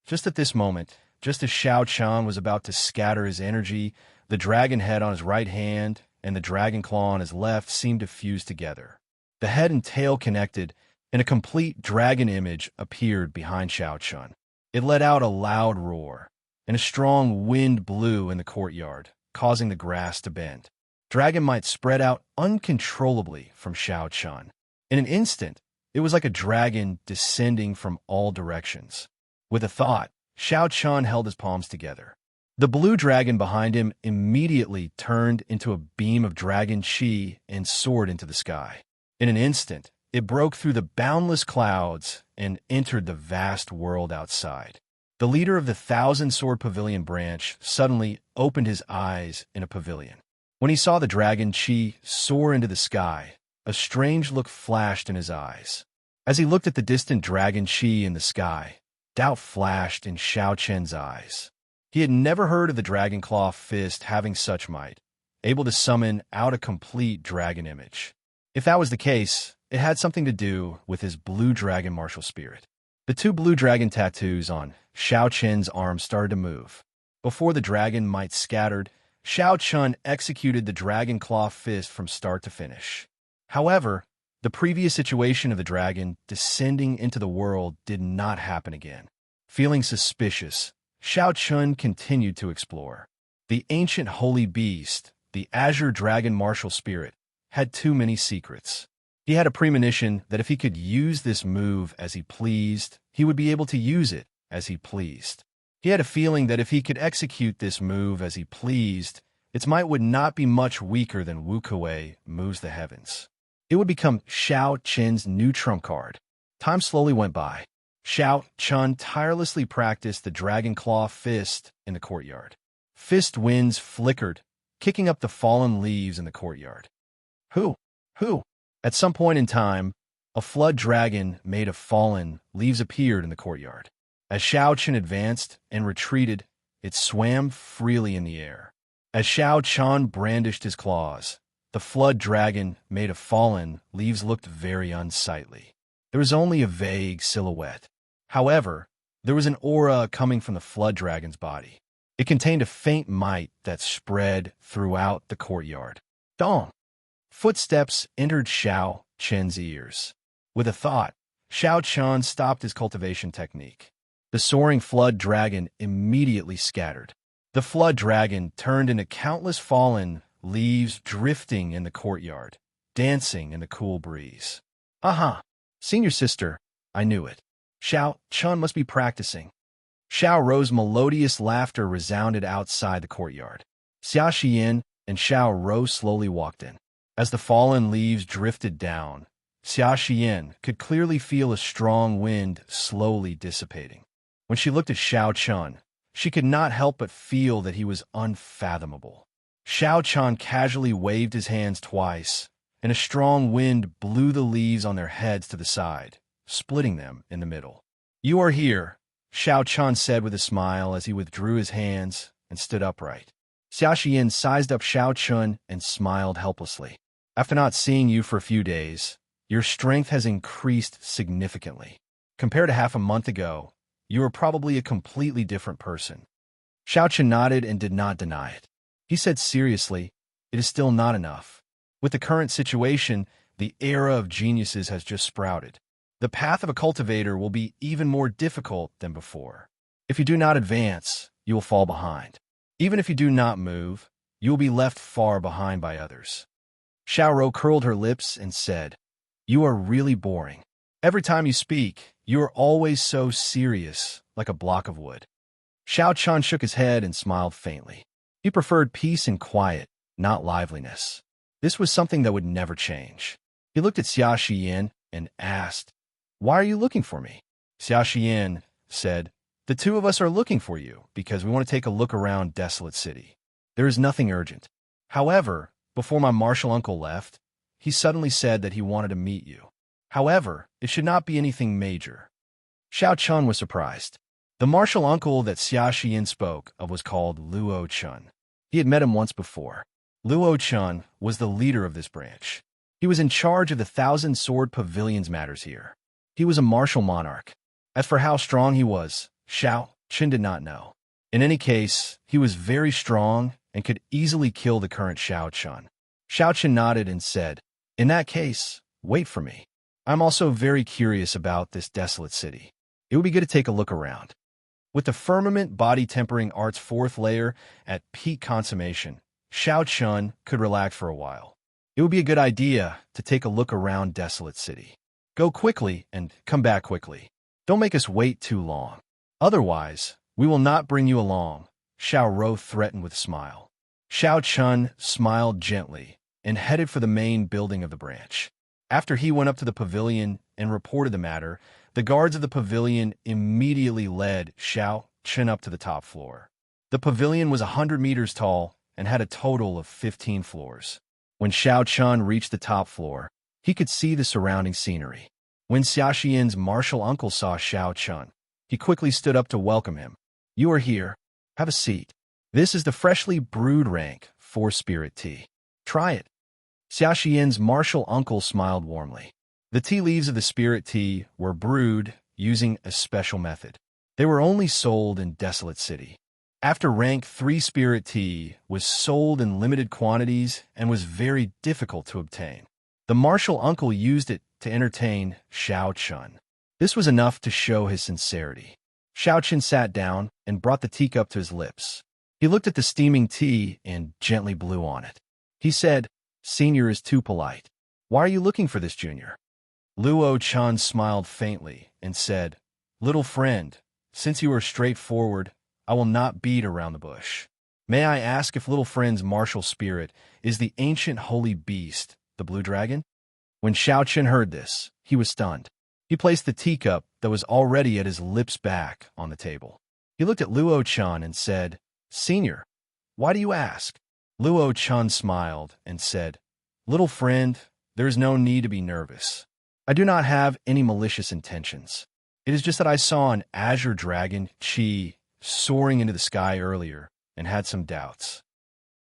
Just at this moment, just as Xiao Chen was about to scatter his energy, the dragon head on his right hand and the dragon claw on his left seemed to fuse together. The head and tail connected, and a complete dragon image appeared behind Xiao Chen. It let out a loud roar, and a strong wind blew in the courtyard, causing the grass to bend. Dragon might spread out uncontrollably from Xiao Chen. In an instant, it was like a dragon descending from all directions. With a thought, Xiao Chen held his palms together. The blue dragon behind him immediately turned into a beam of dragon chi and soared into the sky. In an instant, it broke through the boundless clouds and entered the vast world outside. The leader of the 1,000-sword pavilion branch suddenly opened his eyes in a pavilion. When he saw the dragon chi soar into the sky, a strange look flashed in his eyes. As he looked at the distant dragon chi in the sky, doubt flashed in Xiao Chen's eyes. He had never heard of the Dragon Claw Fist having such might, able to summon out a complete dragon image. If that was the case, it had something to do with his blue dragon martial spirit. The 2 blue dragon tattoos on Xiao Chen's arm started to move. Before the dragon might scattered, Xiao Chen executed the Dragon Claw Fist from start to finish. However, the previous situation of the dragon descending into the world did not happen again. Feeling suspicious, Xiao Chen continued to explore. The ancient holy beast, the azure dragon martial spirit, had too many secrets. He had a premonition that if he could use this move as he pleased, he would be able to use it as he pleased. He had a feeling that if he could execute this move as he pleased, its might would not be much weaker than Wuxia moves the heavens. It would become Xiao Chen's new trump card. Time slowly went by. Xiao Chen tirelessly practiced the Dragon Claw Fist in the courtyard. Fist winds flickered, kicking up the fallen leaves in the courtyard. Who? At some point in time, a flood dragon made of fallen leaves appeared in the courtyard. As Xiao Chen advanced and retreated, it swam freely in the air. As Xiao Chen brandished his claws, The flood dragon, made of fallen leaves, looked very unsightly. There was only a vague silhouette. However, there was an aura coming from the flood dragon's body. It contained a faint might that spread throughout the courtyard. Dong! Footsteps entered Xiao Chen's ears. With a thought, Xiao Chen stopped his cultivation technique. The soaring flood dragon immediately scattered. The flood dragon turned into countless fallen leaves drifting in the courtyard, dancing in the cool breeze. Aha! Senior sister, I knew it. Xiao Chen must be practicing. Xiao Rou's melodious laughter resounded outside the courtyard. Xiaxian and Xiao Rou slowly walked in. As the fallen leaves drifted down, Xiaxian could clearly feel a strong wind slowly dissipating. When she looked at Xiao Chen, she could not help but feel that he was unfathomable. Xiao Chen casually waved his hands twice, and a strong wind blew the leaves on their heads to the side, splitting them in the middle. You are here, Xiao Chen said with a smile as he withdrew his hands and stood upright. Xiaxian sized up Xiao Chen and smiled helplessly. After not seeing you for a few days, your strength has increased significantly. Compared to half a month ago, you are probably a completely different person. Xiao Chen nodded and did not deny it. He said seriously, it is still not enough. With the current situation, the era of geniuses has just sprouted. The path of a cultivator will be even more difficult than before. If you do not advance, you will fall behind. Even if you do not move, you will be left far behind by others. Xiao Rou curled her lips and said, You are really boring. Every time you speak, you are always so serious, like a block of wood. Xiao Chen shook his head and smiled faintly. He preferred peace and quiet, not liveliness. This was something that would never change. He looked at Xiaxian and asked, Why are you looking for me? Xiaxian said, The two of us are looking for you because we want to take a look around Desolate City. There is nothing urgent. However, before my martial uncle left, he suddenly said that he wanted to meet you. However, it should not be anything major. Xiao Chen was surprised. The martial uncle that Xiaxian spoke of was called Luo Chen. He had met him once before. Luo Chen was the leader of this branch. He was in charge of the 1,000 Sword Pavilion's matters here. He was a martial monarch. As for how strong he was, Xiao Chen did not know. In any case, he was very strong and could easily kill the current Xiao Chen. Xiao Chen nodded and said, In that case, wait for me. I'm also very curious about this desolate city. It would be good to take a look around. With the firmament body tempering art's 4th layer at peak consummation, Xiao Chen could relax for a while. It would be a good idea to take a look around Desolate City. Go quickly and come back quickly. Don't make us wait too long. Otherwise, we will not bring you along, Xiao Rou threatened with a smile. Xiao Chen smiled gently and headed for the main building of the branch. After he went up to the pavilion and reported the matter, the guards of the pavilion immediately led Xiao Chen up to the top floor. The pavilion was 100 meters tall and had a total of 15 floors. When Xiao Chen reached the top floor, he could see the surrounding scenery. When Xiaxian's martial uncle saw Xiao Chen, he quickly stood up to welcome him. You are here. Have a seat. This is the freshly brewed rank 4 spirit tea. Try it. Xiaxian's martial uncle smiled warmly. The tea leaves of the spirit tea were brewed using a special method. They were only sold in Desolate City. After rank 3 spirit tea was sold in limited quantities and was very difficult to obtain. The martial uncle used it to entertain Xiao Chen. This was enough to show his sincerity. Xiao Chen sat down and brought the teacup to his lips. He looked at the steaming tea and gently blew on it. He said, Senior is too polite. Why are you looking for this junior? Luo Chen smiled faintly and said, Little friend, since you are straightforward, I will not beat around the bush. May I ask if little friend's martial spirit is the ancient holy beast, the blue dragon? When Xiao Chen heard this, he was stunned. He placed the teacup that was already at his lips back on the table. He looked at Luo Chen and said, Senior, why do you ask? Luo Chen smiled and said, Little friend, there is no need to be nervous. I do not have any malicious intentions. It is just that I saw an azure dragon, Qi, soaring into the sky earlier and had some doubts.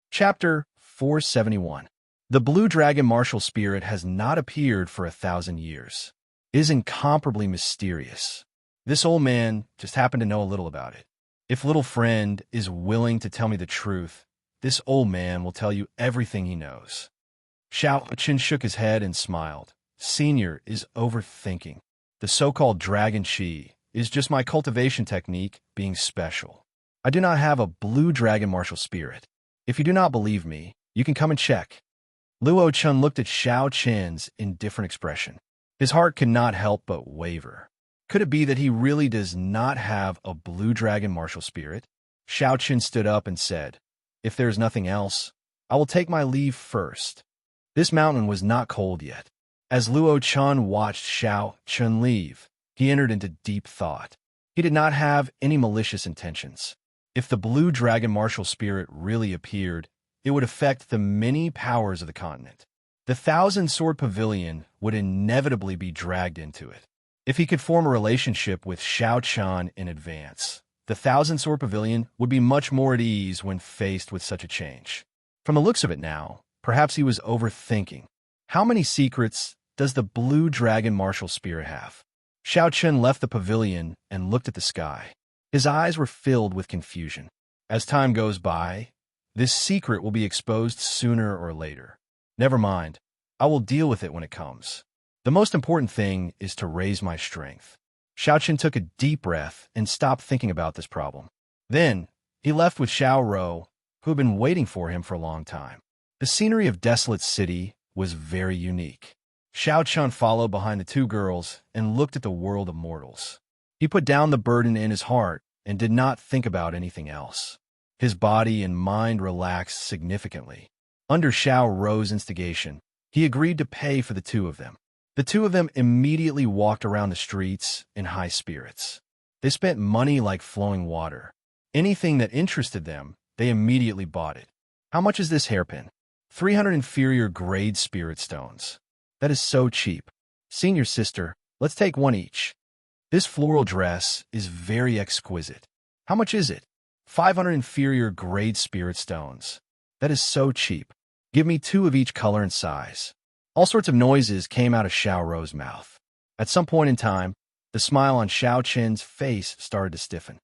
Chapter 471. The blue dragon martial spirit has not appeared for 1,000 years. It is incomparably mysterious. This old man just happened to know a little about it. If little friend is willing to tell me the truth, this old man will tell you everything he knows. Xianxia shook his head and smiled. Senior is overthinking. The so-called dragon chi is just my cultivation technique being special. I do not have a blue dragon martial spirit. If you do not believe me, you can come and check. Luo Chun looked at Xianxia's indifferent expression. His heart could not help but waver. Could it be that he really does not have a blue dragon martial spirit? Xianxia stood up and said, "If there is nothing else, I will take my leave first." This mountain was not cold yet. As Luo Chun watched Xianxia leave, he entered into deep thought. He did not have any malicious intentions. If the blue dragon martial spirit really appeared, it would affect the many powers of the continent. The 1,000-sword pavilion would inevitably be dragged into it. If he could form a relationship with Xianxia in advance, the 1,000-sword pavilion would be much more at ease when faced with such a change. From the looks of it now, perhaps he was overthinking. How many secrets does the blue dragon martial spirit have? Xianxia left the pavilion and looked at the sky. His eyes were filled with confusion. As time goes by, this secret will be exposed sooner or later. Never mind, I will deal with it when it comes. The most important thing is to raise my strength. Xianxia took a deep breath and stopped thinking about this problem. Then, he left with Xiao Rou, who had been waiting for him for a long time. The scenery of Desolate City was very unique. Xianxia followed behind the two girls and looked at the world of mortals. He put down the burden in his heart and did not think about anything else. His body and mind relaxed significantly. Under Xiao Rou's instigation, he agreed to pay for the two of them. The two of them immediately walked around the streets in high spirits. They spent money like flowing water. Anything that interested them, they immediately bought it. How much is this hairpin? 300 inferior grade spirit stones. That is so cheap. Senior sister, let's take one each. This floral dress is very exquisite. How much is it? 500 inferior grade spirit stones. That is so cheap. Give me 2 of each color and size. All sorts of noises came out of Xiao Rou's mouth. At some point in time, the smile on Xianxia's face started to stiffen.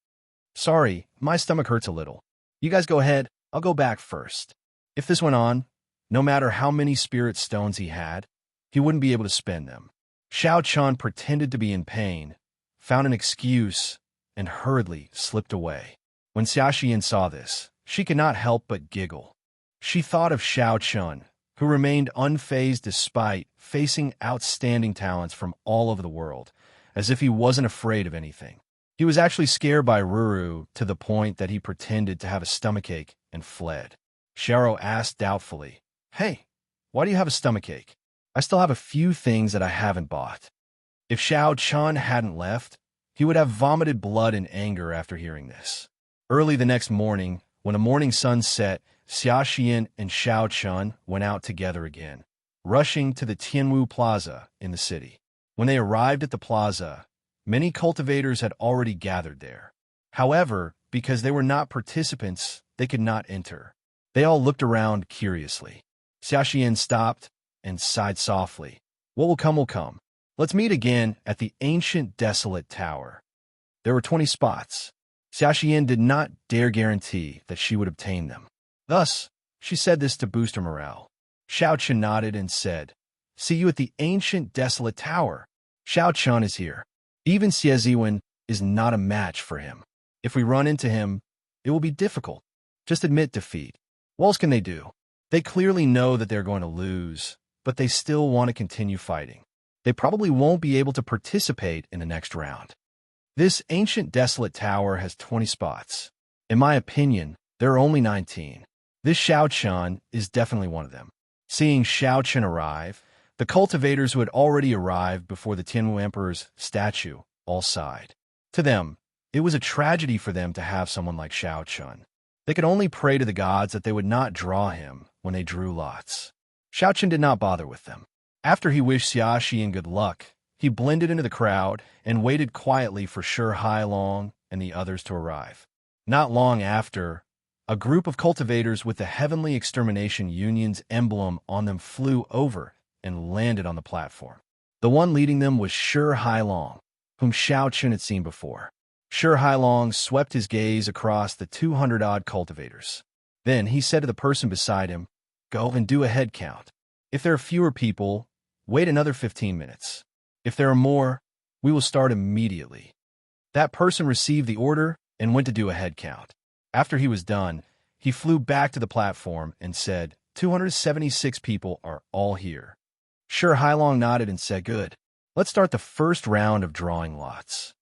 Sorry, my stomach hurts a little. You guys go ahead, I'll go back first. If this went on, no matter how many spirit stones he had, he wouldn't be able to spend them. Xianxia pretended to be in pain, found an excuse, and hurriedly slipped away. When Xiaxian saw this, she could not help but giggle. She thought of Xianxia, who remained unfazed despite facing outstanding talents from all over the world, as if he wasn't afraid of anything. He was actually scared by Ruru to the point that he pretended to have a stomachache and fled. Xiao asked doubtfully, "Hey, why do you have a stomachache? I still have a few things that I haven't bought." If Xianxia hadn't left, he would have vomited blood in anger after hearing this. Early the next morning, when the morning sun set, Xiaxian and Xianxia went out together again, rushing to the Tianwu Plaza in the city. When they arrived at the plaza, many cultivators had already gathered there. However, because they were not participants, they could not enter. They all looked around curiously. Xiaxian stopped and sighed softly. What will come will come. Let's meet again at the ancient desolate tower. There were 20 spots. Xiaxian did not dare guarantee that she would obtain them. Thus, she said this to boost her morale. Xiaoqian nodded and said, "See you at the ancient desolate tower. Xiaoqian is here. Even Xieziwen is not a match for him. If we run into him, it will be difficult. Just admit defeat. What else can they do? They clearly know that they're going to lose, but they still want to continue fighting. They probably won't be able to participate in the next round. This ancient desolate tower has 20 spots. In my opinion, there are only 19. This Xiaoqian is definitely one of them." Seeing Xiaoqian arrive, the cultivators who had already arrived before the Tianwu Emperor's statue all sighed. To them, it was a tragedy for them to have someone like Xiaoqian. They could only pray to the gods that they would not draw him when they drew lots. Xiaoqian did not bother with them. After he wished Xiaxian good luck, he blended into the crowd and waited quietly for Shi Hailong and the others to arrive. Not long after, a group of cultivators with the Heavenly Extermination Union's emblem on them flew over and landed on the platform. The one leading them was Shi Hailong, whom Xianxia had seen before. Shi Hailong swept his gaze across the 200-odd cultivators. Then he said to the person beside him, "Go and do a head count. If there are fewer people, wait another 15 minutes. If there are more, we will start immediately." That person received the order and went to do a head count. After he was done, he flew back to the platform and said, 276 people are all here. Shi Hailong nodded and said, "Good. Let's start the first round of drawing lots."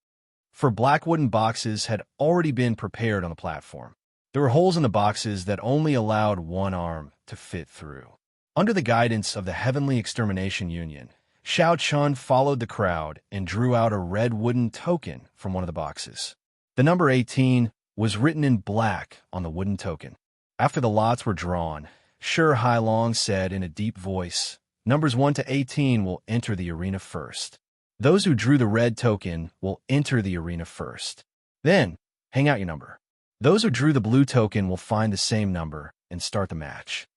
For black wooden boxes had already been prepared on the platform. There were holes in the boxes that only allowed one arm to fit through. Under the guidance of the Heavenly Extermination Union, Xiaochun followed the crowd and drew out a red wooden token from one of the boxes. The number 18 was written in black on the wooden token. After the lots were drawn, Shi Hailong said in a deep voice, "Numbers 1 to 18 will enter the arena first. Those who drew the red token will enter the arena first. Then, hang out your number. Those who drew the blue token will find the same number and start the match."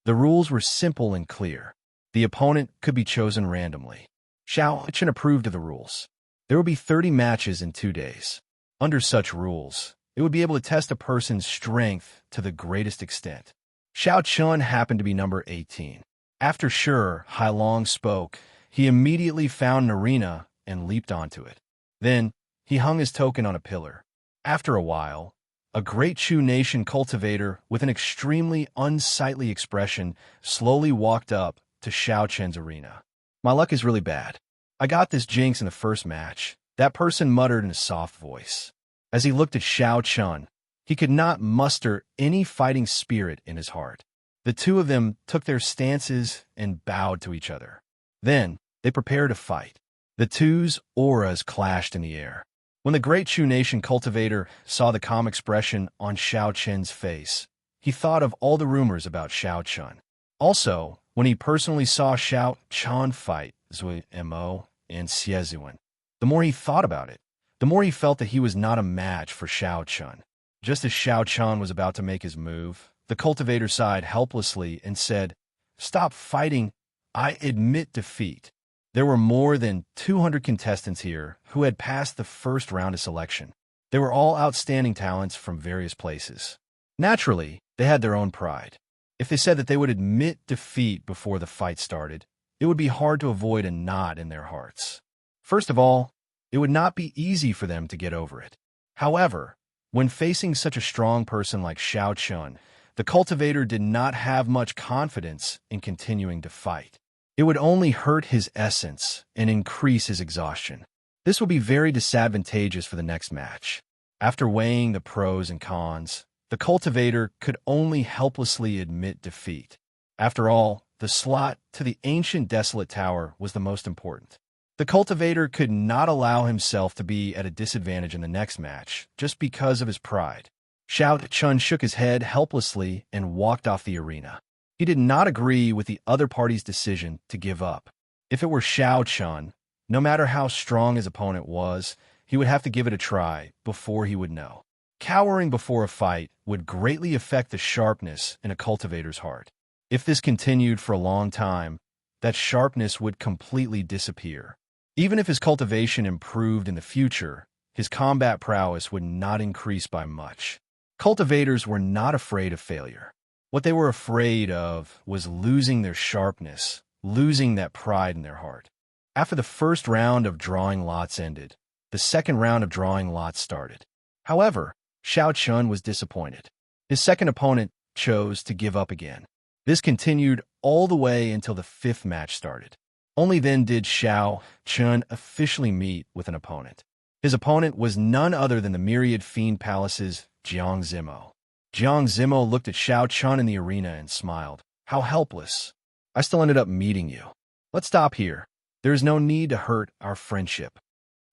The rules were simple and clear. The opponent could be chosen randomly. Xianxia approved of the rules. There would be 30 matches in 2 days. Under such rules, it would be able to test a person's strength to the greatest extent. Xiaochun happened to be number 18. After Shi Hailong spoke, he immediately found an arena and leaped onto it. Then, he hung his token on a pillar. After a while, a Great Chu Nation cultivator with an extremely unsightly expression slowly walked up to Xiaochun's arena. "My luck is really bad. I got this jinx in the first match," that person muttered in a soft voice. As he looked at Xiaochun, he could not muster any fighting spirit in his heart. The two of them took their stances and bowed to each other. Then, they prepared to fight. The two's auras clashed in the air. When the Great Chu Nation cultivator saw the calm expression on Xiaochun's face, he thought of all the rumors about Xiaochun. Also, when he personally saw Xiaochun fight Zui Mo and Xiezuan, the more he thought about it, the more he felt that he was not a match for Xiaochun. Just as Xiaochun was about to make his move, the cultivator sighed helplessly and said, "Stop fighting. I admit defeat." There were more than 200 contestants here who had passed the first round of selection. They were all outstanding talents from various places. Naturally, they had their own pride. If they said that they would admit defeat before the fight started, it would be hard to avoid a knot in their hearts. First of all, it would not be easy for them to get over it. However, when facing such a strong person like Xiaochun, the cultivator did not have much confidence in continuing to fight. It would only hurt his essence and increase his exhaustion. This would be very disadvantageous for the next match. After weighing the pros and cons, the cultivator could only helplessly admit defeat. After all, the slot to the ancient desolate tower was the most important. The cultivator could not allow himself to be at a disadvantage in the next match just because of his pride. Xiaochun shook his head helplessly and walked off the arena. He did not agree with the other party's decision to give up. If it were Xiaochun, no matter how strong his opponent was, he would have to give it a try before he would know. Cowering before a fight would greatly affect the sharpness in a cultivator's heart. If this continued for a long time, that sharpness would completely disappear. Even if his cultivation improved in the future, his combat prowess would not increase by much. Cultivators were not afraid of failure. What they were afraid of was losing their sharpness, losing that pride in their heart. After the first round of drawing lots ended, the second round of drawing lots started. However, Xiaochun was disappointed. His second opponent chose to give up again. This continued all the way until the fifth match started. Only then did Xiaochun officially meet with an opponent. His opponent was none other than the Myriad Fiend Palace's Jiang Zimo. Jiang Zimo looked at Xiaochun in the arena and smiled. "How helpless. I still ended up meeting you. Let's stop here. There is no need to hurt our friendship."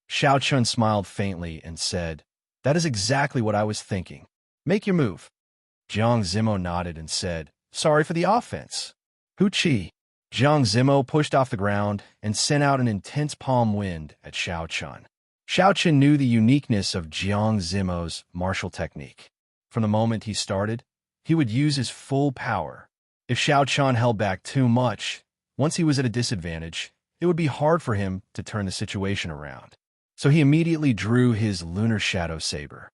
Xiaochun smiled faintly and said, "That is exactly what I was thinking. Make your move." Jiang Zimo nodded and said, "Sorry for the offense." Hu Qi. Jiang Zimo pushed off the ground and sent out an intense palm wind at Xiaochun. Xiaochun knew the uniqueness of Jiang Zimo's martial technique. From the moment he started, he would use his full power. If Xiaochun held back too much, once he was at a disadvantage, it would be hard for him to turn the situation around. So he immediately drew his lunar shadow saber.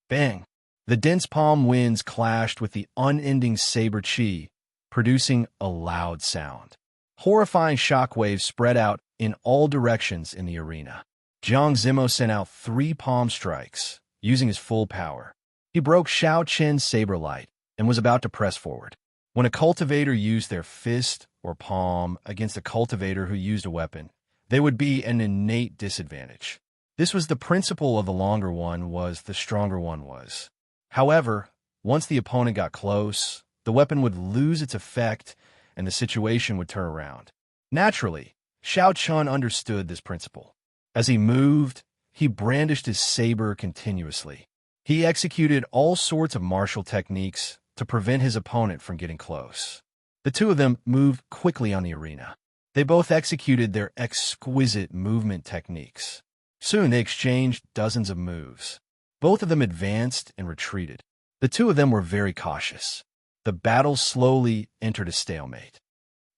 Bang! The dense palm winds clashed with the unending saber chi, producing a loud sound. Horrifying shockwaves spread out in all directions in the arena. Jiang Zimo sent out 3 palm strikes, using his full power. He broke Xiao Qin's saber light and was about to press forward. When a cultivator used their fist or palm against a cultivator who used a weapon, they would be an innate disadvantage. This was the principle of the longer one was the stronger one was. However, once the opponent got close, the weapon would lose its effect and the situation would turn around. Naturally, Xiaochun understood this principle. As he moved, he brandished his saber continuously. He executed all sorts of martial techniques to prevent his opponent from getting close. The two of them moved quickly on the arena. They both executed their exquisite movement techniques. Soon they exchanged dozens of moves. Both of them advanced and retreated. The two of them were very cautious. The battle slowly entered a stalemate.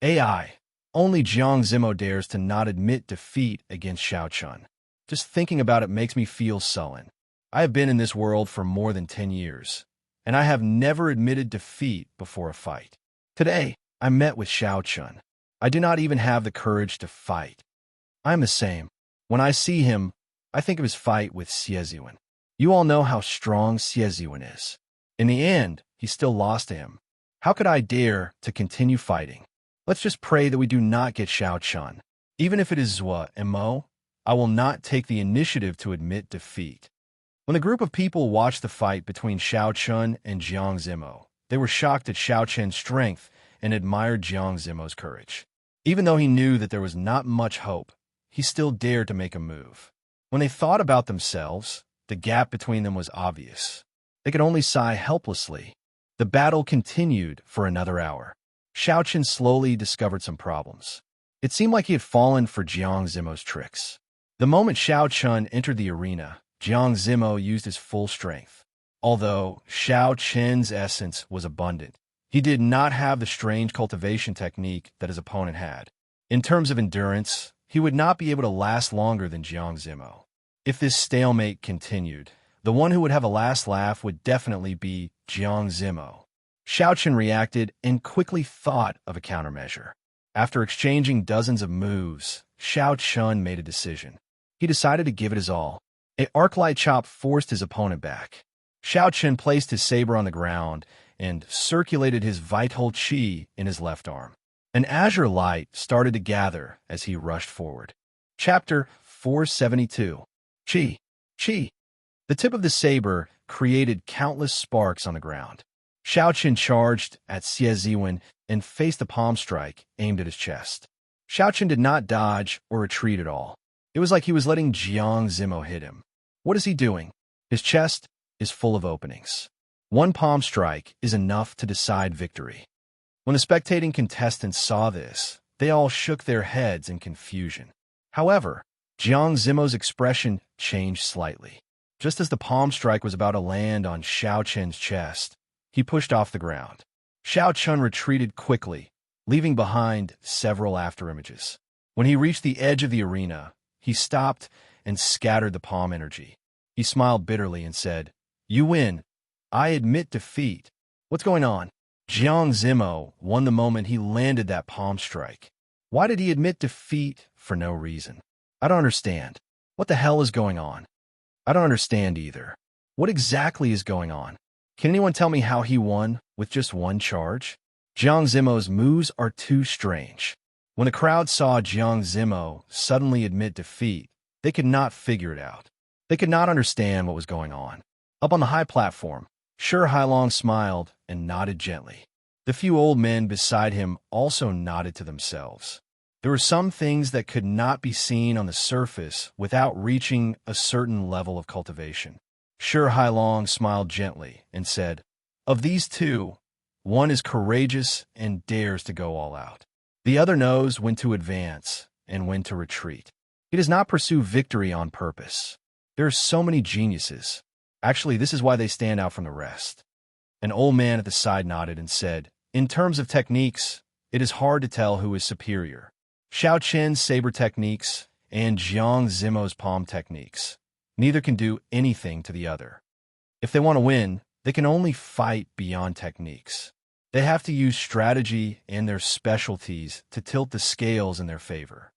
AI. Only Jiang Zimo dares to not admit defeat against Xiaochun. Just thinking about it makes me feel sullen. I have been in this world for more than 10 years, and I have never admitted defeat before a fight. Today, I met with Xiaochun. I do not even have the courage to fight. I am the same. When I see him, I think of his fight with Xieziwen. You all know how strong Xieziwen is. In the end, he still lost to him. How could I dare to continue fighting? Let's just pray that we do not get Xiaochun. Even if it is Zhua and Mo, I will not take the initiative to admit defeat. When a group of people watched the fight between Xiaochun and Jiang Zimo, they were shocked at Xiaochun's strength and admired Jiang Zimo's courage. Even though he knew that there was not much hope, he still dared to make a move. When they thought about themselves, the gap between them was obvious. They could only sigh helplessly. The battle continued for another hour. Xiaochun slowly discovered some problems. It seemed like he had fallen for Jiang Zimo's tricks. The moment Xiaochun entered the arena, Jiang Zimo used his full strength. Although Xiaochun's essence was abundant, he did not have the strange cultivation technique that his opponent had. In terms of endurance, he would not be able to last longer than Jiang Zimo. If this stalemate continued, the one who would have a last laugh would definitely be Jiang Zimo. Xiaochun reacted and quickly thought of a countermeasure. After exchanging dozens of moves, Xiaochun made a decision. He decided to give it his all. An arc-light chop forced his opponent back. Xiaochun placed his saber on the ground and circulated his vital chi in his left arm. An azure light started to gather as he rushed forward. Chapter 472. Chi. Chi. The tip of the saber created countless sparks on the ground. Xiaochun charged at Xieziwen and faced a palm strike aimed at his chest. Xiaochun did not dodge or retreat at all. It was like he was letting Jiang Zimo hit him. What is he doing? His chest is full of openings. One palm strike is enough to decide victory. When the spectating contestants saw this, they all shook their heads in confusion. However, Jiang Zimo's expression changed slightly. Just as the palm strike was about to land on Xiaochun's chest, he pushed off the ground. Xiaochun retreated quickly, leaving behind several afterimages. When he reached the edge of the arena, he stopped and scattered the palm energy. He smiled bitterly and said, "You win. I admit defeat. What's going on?" Jiang Zimo won the moment he landed that palm strike. Why did he admit defeat for no reason? I don't understand. What the hell is going on? I don't understand either. What exactly is going on? Can anyone tell me how he won with just one charge? Jiang Zimo's moves are too strange. When the crowd saw Jiang Zimo suddenly admit defeat, they could not figure it out. They could not understand what was going on. Up on the high platform, Shi Hailong smiled and nodded gently. The few old men beside him also nodded to themselves. There were some things that could not be seen on the surface without reaching a certain level of cultivation. Shi Hailong smiled gently and said, "Of these two, one is courageous and dares to go all out. The other knows when to advance and when to retreat. He does not pursue victory on purpose. There are so many geniuses. Actually, this is why they stand out from the rest. An old man at the side nodded and said, in terms of techniques, it is hard to tell who is superior. Xiao Qian's saber techniques and Jiang Zimo's palm techniques. Neither can do anything to the other. If they want to win, they can only fight beyond techniques. They have to use strategy and their specialties to tilt the scales in their favor.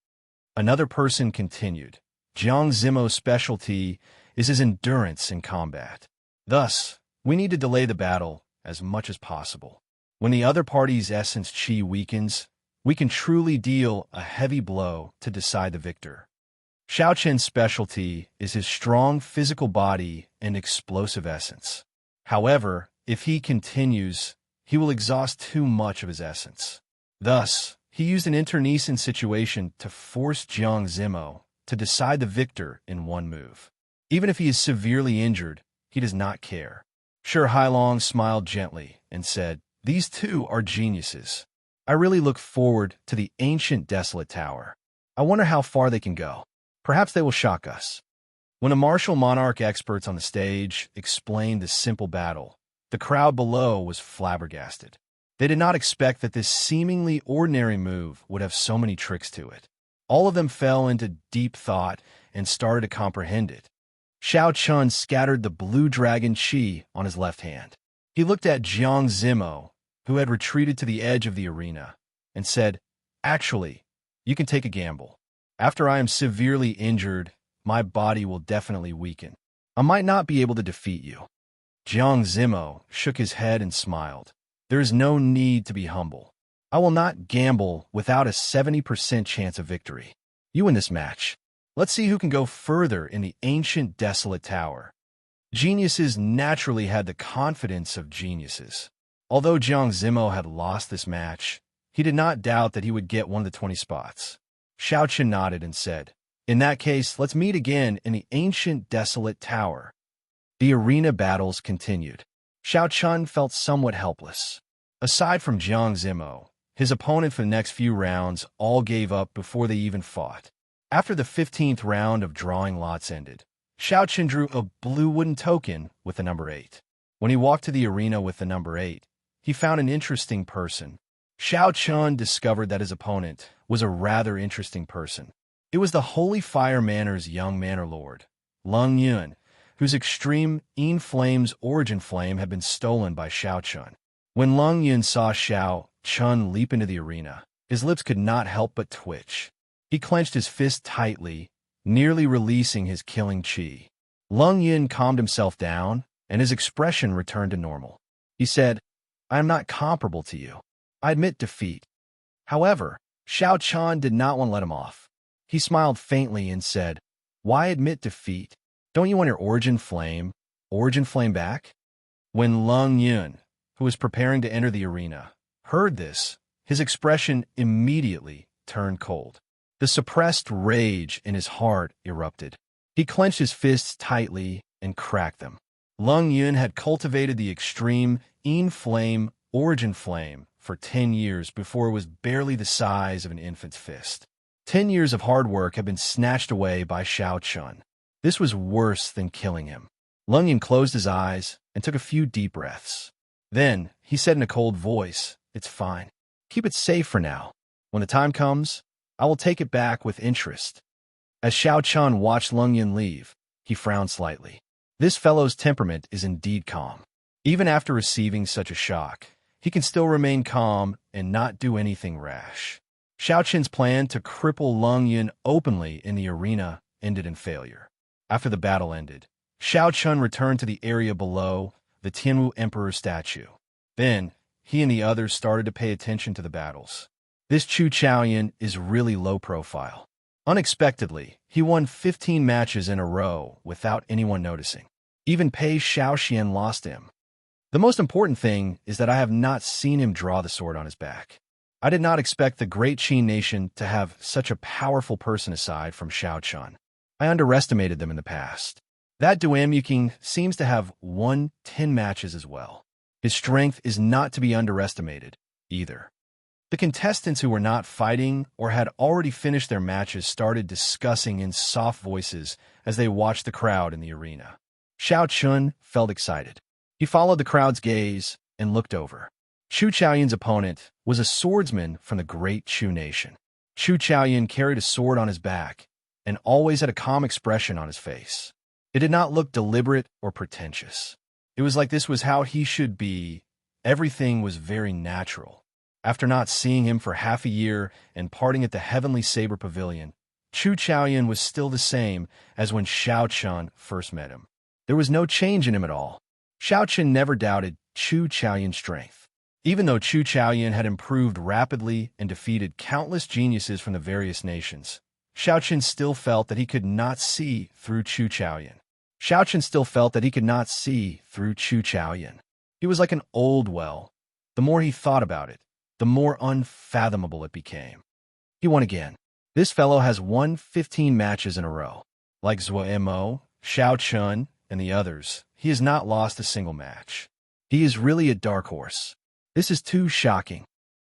Another person continued, Jiang Zimo's specialty is his endurance in combat. Thus, we need to delay the battle as much as possible. When the other party's essence qi weakens, we can truly deal a heavy blow to decide the victor. Xiao Qian's specialty is his strong physical body and explosive essence. However, if he continues, he will exhaust too much of his essence. Thus, he used an internecine situation to force Jiang Zimo to decide the victor in one move. Even if he is severely injured, he does not care. Sure Hailong smiled gently and said, these two are geniuses. I really look forward to the ancient desolate tower. I wonder how far they can go. Perhaps they will shock us. When a martial monarch experts on the stage explained the simple battle, the crowd below was flabbergasted. They did not expect that this seemingly ordinary move would have so many tricks to it. All of them fell into deep thought and started to comprehend it. Xiao Chun scattered the blue dragon qi on his left hand. He looked at Jiang Zimo, who had retreated to the edge of the arena, and said, actually, you can take a gamble. After I am severely injured, my body will definitely weaken. I might not be able to defeat you. Jiang Zimo shook his head and smiled. There is no need to be humble. I will not gamble without a 70% chance of victory. You win this match. Let's see who can go further in the ancient desolate tower. Geniuses naturally had the confidence of geniuses. Although Jiang Zimo had lost this match, he did not doubt that he would get one of the 20 spots. Xiao Qian nodded and said, in that case, let's meet again in the ancient desolate tower. The arena battles continued. Xiao Qian felt somewhat helpless. Aside from Jiang Zimo, his opponent for the next few rounds all gave up before they even fought. After the 15th round of drawing lots ended, Xiao Qian drew a blue wooden token with the number 8. When he walked to the arena with the number 8, he found an interesting person. Xiao Qian discovered that his opponent was a rather interesting person. It was the Holy Fire Manor's young manor lord, Lung Yun, whose extreme Yin Flame's origin flame had been stolen by Xiao Qian. When Lung Yun saw Xiao Qian leap into the arena, his lips could not help but twitch. He clenched his fist tightly, nearly releasing his killing qi. Lung Yun calmed himself down, and his expression returned to normal. He said, I am not comparable to you. I admit defeat. However, Xiao Qian did not want to let him off. He smiled faintly and said, why admit defeat? Don't you want your origin flame back? When Lung Yun, who was preparing to enter the arena, heard this, his expression immediately turned cold. The suppressed rage in his heart erupted. He clenched his fists tightly and cracked them. Lung Yun had cultivated the extreme Yin Flame origin flame for 10 years before it was barely the size of an infant's fist. 10 years of hard work had been snatched away by Xiao Qian. This was worse than killing him. Lung Yun closed his eyes and took a few deep breaths. Then, he said in a cold voice, it's fine. Keep it safe for now. When the time comes, I will take it back with interest. As Xiao Qian watched Lung Yun leave, he frowned slightly. This fellow's temperament is indeed calm. Even after receiving such a shock, he can still remain calm and not do anything rash. Xiao Qian's plan to cripple Lung Yun openly in the arena ended in failure. After the battle ended, Xiao Qian returned to the area below the Tianwu Emperor's statue. Then, he and the others started to pay attention to the battles. This Chu Chaoyan is really low profile. Unexpectedly, he won 15 matches in a row without anyone noticing. Even Pei Xiaoxian lost him. The most important thing is that I have not seen him draw the sword on his back. I did not expect the great Qin nation to have such a powerful person aside from Xiao Qian. I underestimated them in the past. That Duanyuking seems to have won 10 matches as well. His strength is not to be underestimated, either. The contestants who were not fighting or had already finished their matches started discussing in soft voices as they watched the crowd in the arena. Xiao Chun felt excited. He followed the crowd's gaze and looked over. Chu Chaoyan's opponent was a swordsman from the great Chu nation. Chu Chaoyan carried a sword on his back and always had a calm expression on his face. It did not look deliberate or pretentious. It was like this was how he should be. Everything was very natural. After not seeing him for half a year and parting at the Heavenly Saber Pavilion, Chu Chaoyan was still the same as when Xiao Chun first met him. There was no change in him at all. Xiao Chun never doubted Chu Chaoyan's strength. Even though Chu Chaoyan had improved rapidly and defeated countless geniuses from the various nations, Xiao Chun still felt that he could not see through Chu Chaoyan. Xiao Chun still felt that he could not see through Chu Chaoyan. He was like an old well. The more he thought about it, the more unfathomable it became. He won again. This fellow has won 15 matches in a row. Like Zhuo Mo, Xiao Chun, and the others, he has not lost a single match. He is really a dark horse. This is too shocking.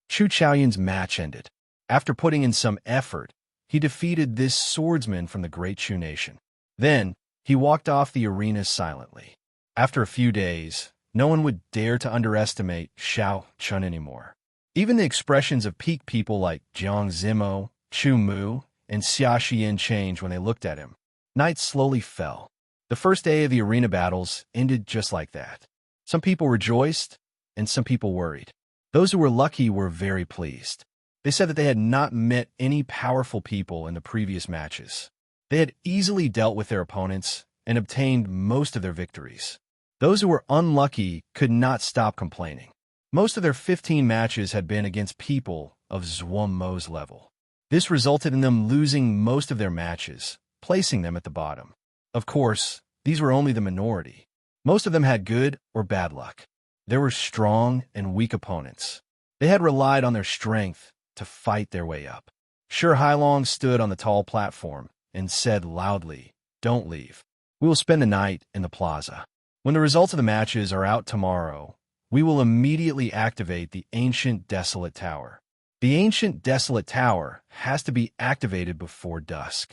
Chu Chaoyan's match ended. After putting in some effort, he defeated this swordsman from the great Chu nation. Then, he walked off the arena silently. After a few days, no one would dare to underestimate Xiao Chun anymore. Even the expressions of peak people like Jiang Zimo, Chu Mu, and Xia Xian changed when they looked at him. Night slowly fell. The first day of the arena battles ended just like that. Some people rejoiced, and some people worried. Those who were lucky were very pleased. They said that they had not met any powerful people in the previous matches. They had easily dealt with their opponents and obtained most of their victories. Those who were unlucky could not stop complaining. Most of their 15 matches had been against people of Zhuo Mo's level. This resulted in them losing most of their matches, placing them at the bottom. Of course, these were only the minority. Most of them had good or bad luck. There were strong and weak opponents. They had relied on their strength to fight their way up. Sure Hailong stood on the tall platform and said loudly, "Don't leave. We will spend the night in the plaza. When the results of the matches are out tomorrow, we will immediately activate the ancient desolate tower. The ancient desolate tower has to be activated before dusk."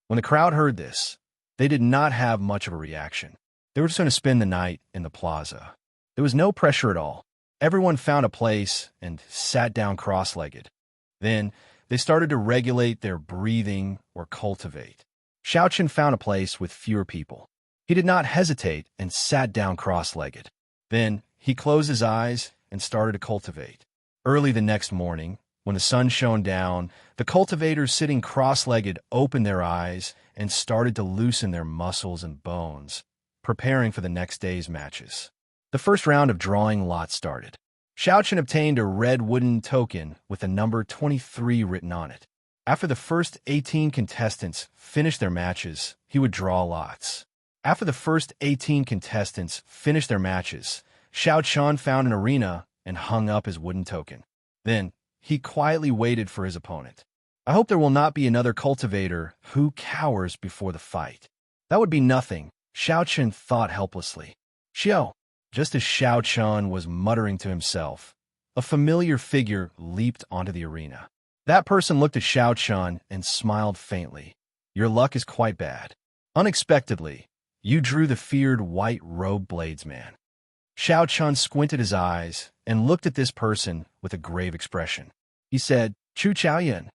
When the crowd heard this, they did not have much of a reaction. They were just going to spend the night in the plaza. There was no pressure at all. Everyone found a place and sat down cross-legged. Then, they started to regulate their breathing or cultivate. Xiao Chun found a place with fewer people. He did not hesitate and sat down cross-legged. Then, he closed his eyes and started to cultivate. Early the next morning, when the sun shone down, the cultivators sitting cross-legged opened their eyes and started to loosen their muscles and bones, preparing for the next day's matches. The first round of drawing lots started. Xiao Chun obtained a red wooden token with the number 23 written on it. After the first 18 contestants finished their matches, he would draw lots. After the first 18 contestants finished their matches, Xiao Chun found an arena and hung up his wooden token. Then, he quietly waited for his opponent. I hope there will not be another cultivator who cowers before the fight. That would be nothing, Xiao Chun thought helplessly. Xiao. Just as Xiao Chun was muttering to himself, a familiar figure leaped onto the arena. That person looked at Xiao Chun and smiled faintly. Your luck is quite bad. Unexpectedly, you drew the feared white-robed bladesman. Xiao Chun squinted his eyes and looked at this person with a grave expression. He said, Chu Chaoyan.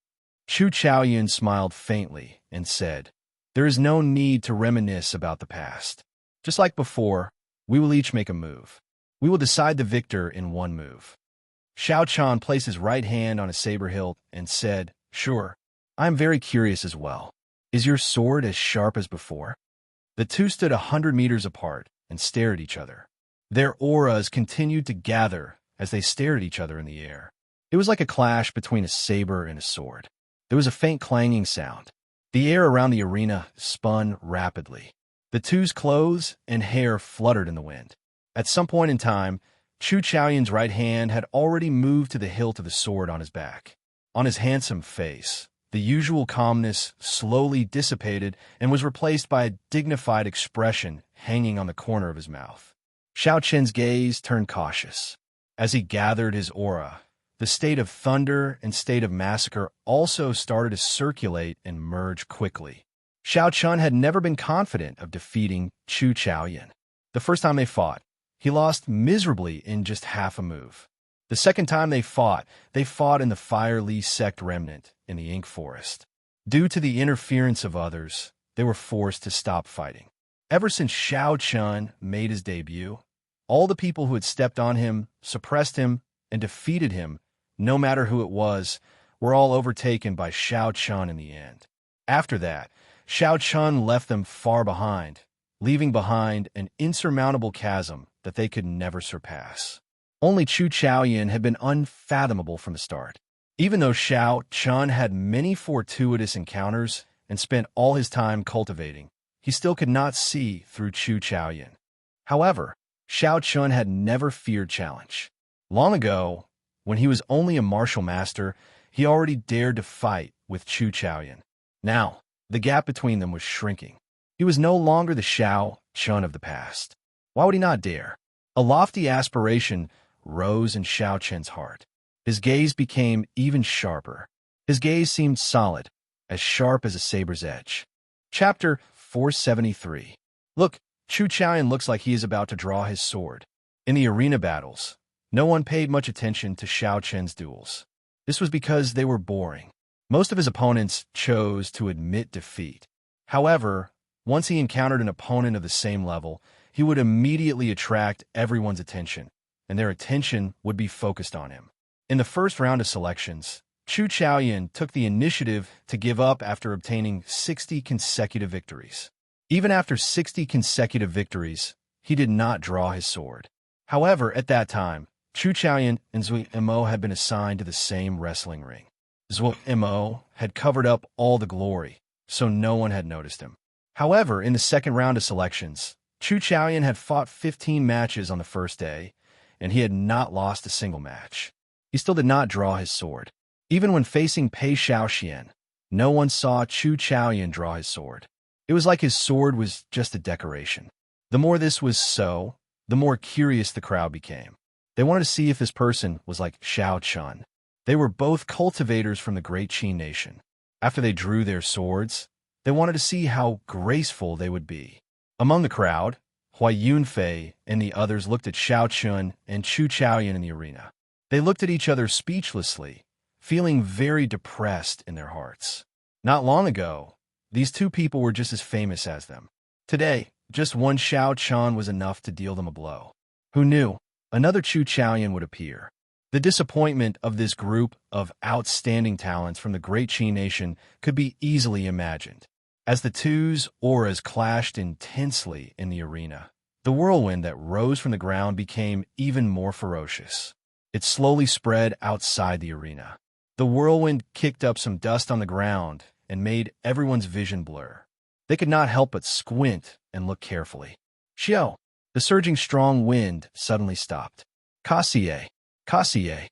Chu Chaoyan smiled faintly and said, there is no need to reminisce about the past. Just like before, we will each make a move. We will decide the victor in one move. Xiao Chun placed his right hand on his saber hilt and said, sure, I am very curious as well. Is your sword as sharp as before? The two stood 100 meters apart and stared at each other. Their auras continued to gather as they stared at each other in the air. It was like a clash between a saber and a sword. There was a faint clanging sound. The air around the arena spun rapidly. The two's clothes and hair fluttered in the wind. At some point in time, Chu Chaoyan's right hand had already moved to the hilt of the sword on his back. On his handsome face, the usual calmness slowly dissipated and was replaced by a dignified expression hanging on the corner of his mouth. Xiao Chun's gaze turned cautious. As he gathered his aura, the state of thunder and state of massacre also started to circulate and merge quickly. Xiao Chun had never been confident of defeating Chu Chaoyan. The first time they fought, he lost miserably in just half a move. The second time they fought in the Fire Li sect remnant in the Ink Forest. Due to the interference of others, they were forced to stop fighting. Ever since Xiao Chun made his debut, all the people who had stepped on him, suppressed him, and defeated him, no matter who it was, were all overtaken by Xiao Chun in the end. After that, Xiao Chun left them far behind, leaving behind an insurmountable chasm that they could never surpass. Only Chu Chaoyan had been unfathomable from the start. Even though Xiao Chun had many fortuitous encounters and spent all his time cultivating, he still could not see through Chu Chaoyan. However, Xiao Chun had never feared challenge. Long ago, when he was only a martial master, he already dared to fight with Chu Chaoyan. Now, the gap between them was shrinking. He was no longer the Xiao Chun of the past. Why would he not dare? A lofty aspiration rose in Xiao Chun's heart. His gaze became even sharper. His gaze seemed solid, as sharp as a saber's edge. Chapter 473. Look, Chu Chaoyan looks like he is about to draw his sword. In the arena battles, no one paid much attention to Xiao Chun's duels. This was because they were boring. Most of his opponents chose to admit defeat. However, once he encountered an opponent of the same level, he would immediately attract everyone's attention, and their attention would be focused on him. In the first round of selections, Chu Chaoyan took the initiative to give up after obtaining 60 consecutive victories. Even after 60 consecutive victories, he did not draw his sword. However, at that time, Chu Chaoyan and Zui Mo had been assigned to the same wrestling ring. Zui Mo had covered up all the glory, so no one had noticed him. However, in the second round of selections, Chu Chaoyan had fought 15 matches on the first day, and he had not lost a single match. He still did not draw his sword. Even when facing Pei Xiaoxian, no one saw Chu Chaoyan draw his sword. It was like his sword was just a decoration. The more this was so, the more curious the crowd became. They wanted to see if this person was like Xiao Chun. They were both cultivators from the Great Qin nation. After they drew their swords, they wanted to see how graceful they would be. Among the crowd, Huai Yunfei and the others looked at Xiao Chun and Chu Chaoyan in the arena. They looked at each other speechlessly, feeling very depressed in their hearts. Not long ago, these two people were just as famous as them. Today, just one Xiao Chun was enough to deal them a blow. Who knew? Another Chu Chaoyan would appear. The disappointment of this group of outstanding talents from the Great Qin nation could be easily imagined. As the two's auras clashed intensely in the arena, the whirlwind that rose from the ground became even more ferocious. It slowly spread outside the arena. The whirlwind kicked up some dust on the ground and made everyone's vision blur. They could not help but squint and look carefully. Xiao! The surging strong wind suddenly stopped. Kasie! Kasie!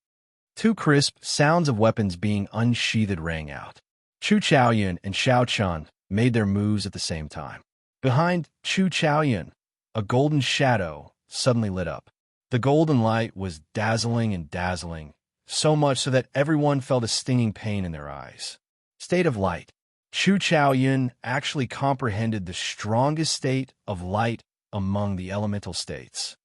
Two crisp sounds of weapons being unsheathed rang out. Chu Chaoyan and Xiao Chun made their moves at the same time. Behind Chu Chaoyan, a golden shadow suddenly lit up. The golden light was dazzling, so much so that everyone felt a stinging pain in their eyes. State of light. Chu Chaoyan actually comprehended the strongest state of light among the elemental states.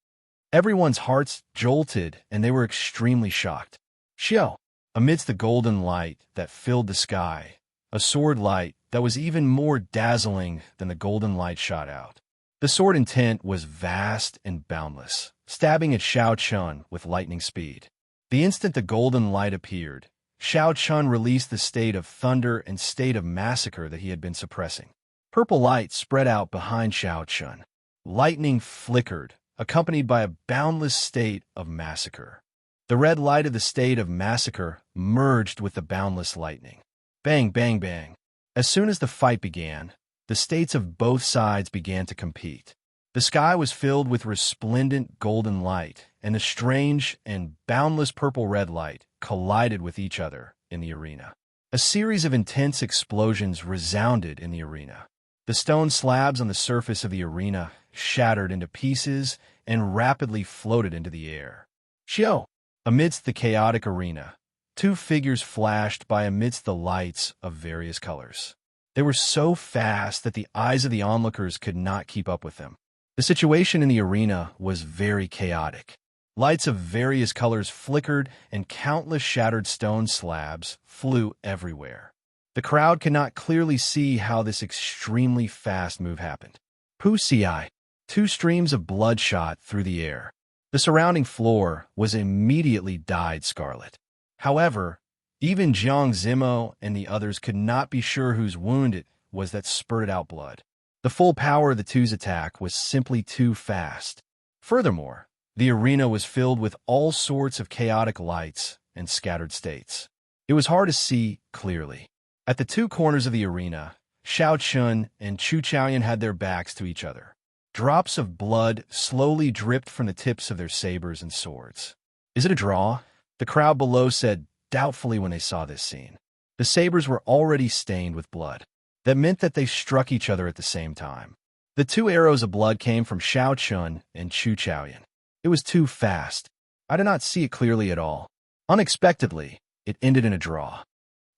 Everyone's hearts jolted, and they were extremely shocked. Xiao, amidst the golden light that filled the sky, a sword light that was even more dazzling than the golden light shot out. The sword intent was vast and boundless, stabbing at Xiao Chun with lightning speed. The instant the golden light appeared, Xiao Chun released the state of thunder and state of massacre that he had been suppressing. Purple light spread out behind Xiao Chun. Lightning flickered, accompanied by a boundless state of massacre. The red light of the state of massacre merged with the boundless lightning. Bang, bang, bang. As soon as the fight began, the states of both sides began to compete. The sky was filled with resplendent golden light, and the strange and boundless purple-red light collided with each other in the arena. A series of intense explosions resounded in the arena. The stone slabs on the surface of the arena shattered into pieces and rapidly floated into the air. Xiao! Amidst the chaotic arena, two figures flashed by amidst the lights of various colors. They were so fast that the eyes of the onlookers could not keep up with them. The situation in the arena was very chaotic. Lights of various colors flickered, and countless shattered stone slabs flew everywhere. The crowd could not clearly see how this extremely fast move happened. Wuxia, two streams of blood shot through the air. The surrounding floor was immediately dyed scarlet. However, even Xianxia and the others could not be sure whose wound it was that spurted out blood. The full power of the two's attack was simply too fast. Furthermore, the arena was filled with all sorts of chaotic lights and scattered states. It was hard to see clearly. At the two corners of the arena, Xianxia and Wuxia had their backs to each other. Drops of blood slowly dripped from the tips of their sabers and swords. "Is it a draw?" the crowd below said doubtfully when they saw this scene. The sabers were already stained with blood. That meant that they struck each other at the same time. The two arrows of blood came from Xianxia and Wuxia. It was too fast. I did not see it clearly at all. Unexpectedly, it ended in a draw.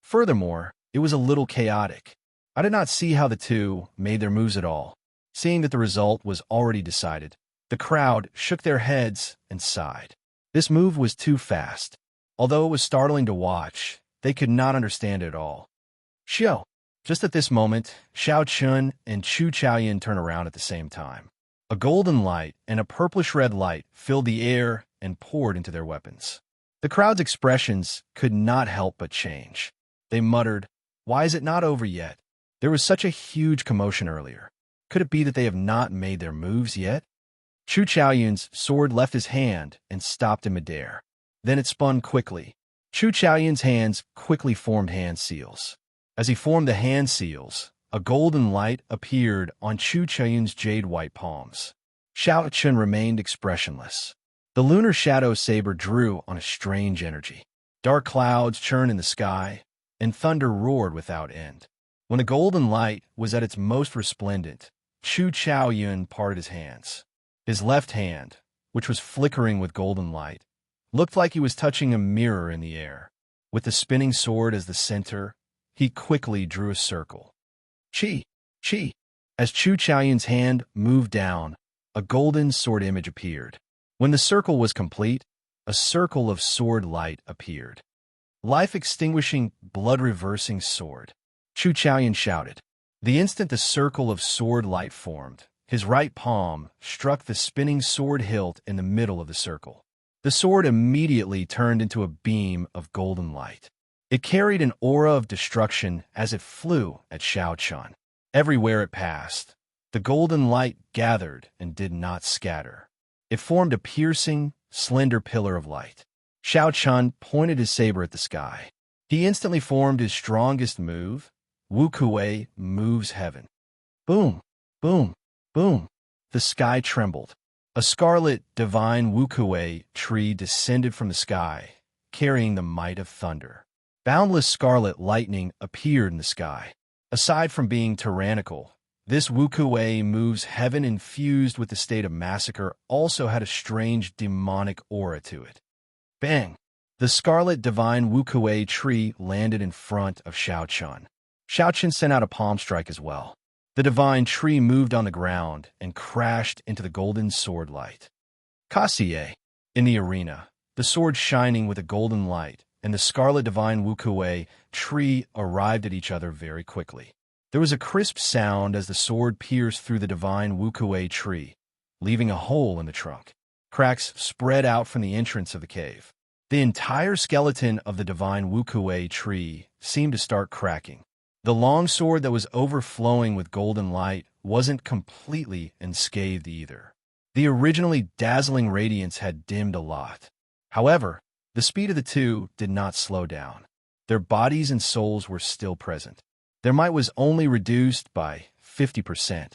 Furthermore, it was a little chaotic. I did not see how the two made their moves at all. Seeing that the result was already decided, the crowd shook their heads and sighed. This move was too fast. Although it was startling to watch, they could not understand it at all. "Xiao!" Just at this moment, Xianxia and Wuxia turned around at the same time. A golden light and a purplish-red light filled the air and poured into their weapons. The crowd's expressions could not help but change. They muttered, "Why is it not over yet? There was such a huge commotion earlier. Could it be that they have not made their moves yet?" Wuxia's sword left his hand and stopped in midair. Then it spun quickly. Wuxia's hands quickly formed hand seals. As he formed the hand seals, a golden light appeared on Wuxia's jade-white palms. Xianxia remained expressionless. The lunar shadow saber drew on a strange energy. Dark clouds churned in the sky, and thunder roared without end. When the golden light was at its most resplendent, Wuxia parted his hands. His left hand, which was flickering with golden light, looked like he was touching a mirror in the air. With the spinning sword as the center, he quickly drew a circle. "Chi! Chi!" As Wuxia's hand moved down, a golden sword image appeared. When the circle was complete, a circle of sword light appeared. "Life-extinguishing, blood-reversing sword," Wuxia shouted. The instant the circle of sword light formed, his right palm struck the spinning sword hilt in the middle of the circle. The sword immediately turned into a beam of golden light. It carried an aura of destruction as it flew at Xianxia. Everywhere it passed, the golden light gathered and did not scatter. It formed a piercing, slender pillar of light. Xianxia pointed his saber at the sky. He instantly formed his strongest move, Wuxia moves heaven. Boom, boom, boom. The sky trembled. A scarlet, divine Wuxia tree descended from the sky, carrying the might of thunder. Boundless scarlet lightning appeared in the sky. Aside from being tyrannical, this Wuxia moves heaven infused with the state of massacre also had a strange demonic aura to it. Bang! The scarlet divine Wuxia tree landed in front of Xianxia. Xianxia sent out a palm strike as well. The divine tree moved on the ground and crashed into the golden sword light. Wuxia. In the arena, the sword shining with a golden light and the scarlet divine Wuxia tree arrived at each other very quickly. There was a crisp sound as the sword pierced through the divine Wuxia tree, leaving a hole in the trunk. Cracks spread out from the entrance of the cave. The entire skeleton of the divine Wuxia tree seemed to start cracking. The long sword that was overflowing with golden light wasn't completely unscathed either. The originally dazzling radiance had dimmed a lot. However, the speed of the two did not slow down. Their bodies and souls were still present. Their might was only reduced by 50%.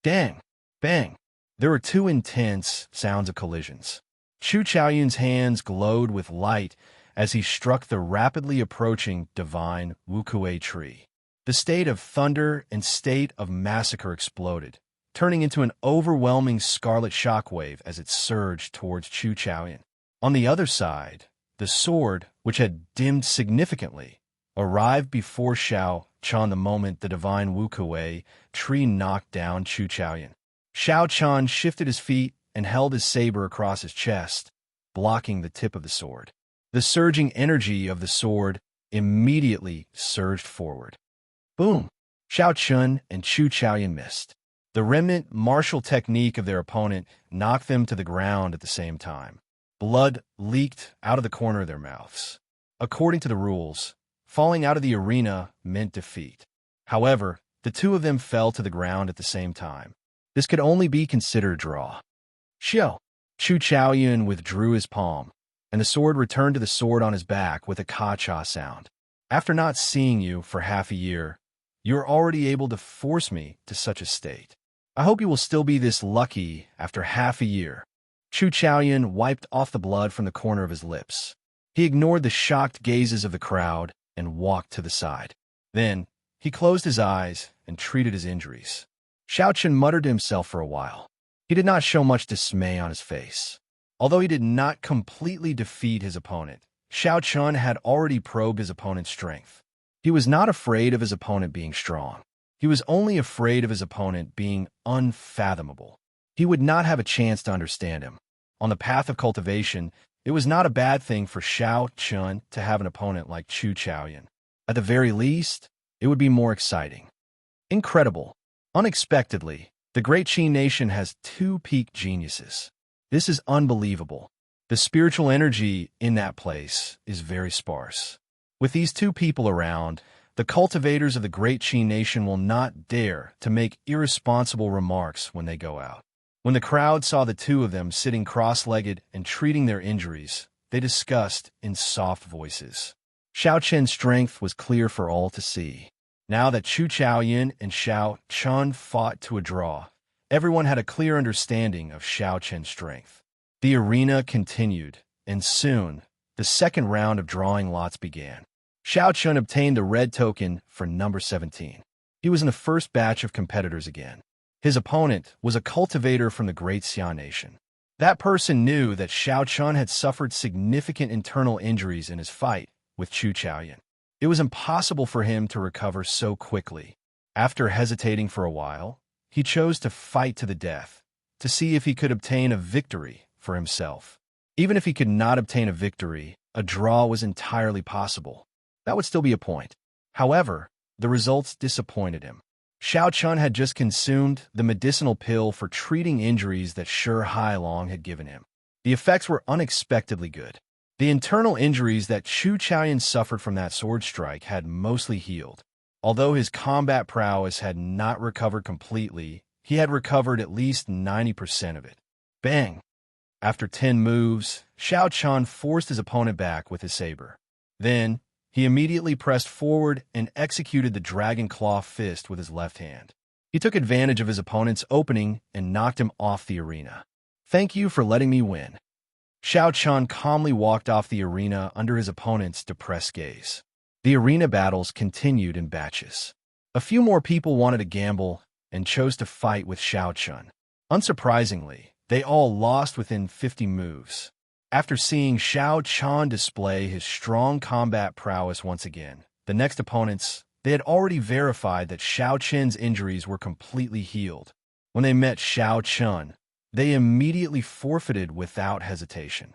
Dang! Bang! There were two intense sounds of collisions. Wuxia's hands glowed with light as he struck the rapidly approaching divine Wuxia tree. The state of thunder and state of massacre exploded, turning into an overwhelming scarlet shockwave as it surged towards Wuxia. On the other side, the sword, which had dimmed significantly, arrived before Xiao Chun the moment the divine Wuxia tree knocked down Chu Chaoyan. Xiao Chun shifted his feet and held his saber across his chest, blocking the tip of the sword. The surging energy of the sword immediately surged forward. Boom! Xiao Chun and Chu Chaoyan missed. The remnant martial technique of their opponent knocked them to the ground at the same time. Blood leaked out of the corner of their mouths. According to the rules, falling out of the arena meant defeat. However, the two of them fell to the ground at the same time. This could only be considered a draw. Xiao! Chu Chaoyan withdrew his palm, and the sword returned to the sword on his back with a ka-cha sound. After not seeing you for half a year, you are already able to force me to such a state. I hope you will still be this lucky after half a year. Chu Chaoyan wiped off the blood from the corner of his lips. He ignored the shocked gazes of the crowd and walked to the side. Then, he closed his eyes and treated his injuries. Xiao Chun muttered to himself for a while. He did not show much dismay on his face. Although he did not completely defeat his opponent, Xiao Chun had already probed his opponent's strength. He was not afraid of his opponent being strong. He was only afraid of his opponent being unfathomable. He would not have a chance to understand him. On the path of cultivation, it was not a bad thing for Xiao Chun to have an opponent like Chu Chaoyan. At the very least, it would be more exciting. Incredible. Unexpectedly, the Great Qi Nation has two peak geniuses. This is unbelievable. The spiritual energy in that place is very sparse. With these two people around, the cultivators of the Great Qi Nation will not dare to make irresponsible remarks when they go out. When the crowd saw the two of them sitting cross-legged and treating their injuries, they discussed in soft voices. Xiao Chen's strength was clear for all to see. Now that Chu Chaoyan and Xiao Chun fought to a draw, everyone had a clear understanding of Xiao Chen's strength. The arena continued, and soon, the second round of drawing lots began. Xiao Chun obtained the red token for number 17. He was in the first batch of competitors again. His opponent was a cultivator from the Great Xia Nation. That person knew that Xiao Chun had suffered significant internal injuries in his fight with Chu Chaoyan. It was impossible for him to recover so quickly. After hesitating for a while, he chose to fight to the death, to see if he could obtain a victory for himself. Even if he could not obtain a victory, a draw was entirely possible. That would still be a point. However, the results disappointed him. Xiao Chun had just consumed the medicinal pill for treating injuries that Shi Hailong had given him. The effects were unexpectedly good. The internal injuries that Chu Chaoyan suffered from that sword strike had mostly healed. Although his combat prowess had not recovered completely, he had recovered at least 90% of it. Bang! After 10 moves, Xiao Chun forced his opponent back with his saber. Then, he immediately pressed forward and executed the dragon claw fist with his left hand. He took advantage of his opponent's opening and knocked him off the arena. Thank you for letting me win. Xiao Chun calmly walked off the arena under his opponent's depressed gaze. The arena battles continued in batches. A few more people wanted to gamble and chose to fight with Xiao Chun. Unsurprisingly, they all lost within 50 moves. After seeing Xiao Chun display his strong combat prowess once again, the next opponents, they had already verified that Xiao Chen's injuries were completely healed. When they met Xiao Chun, they immediately forfeited without hesitation.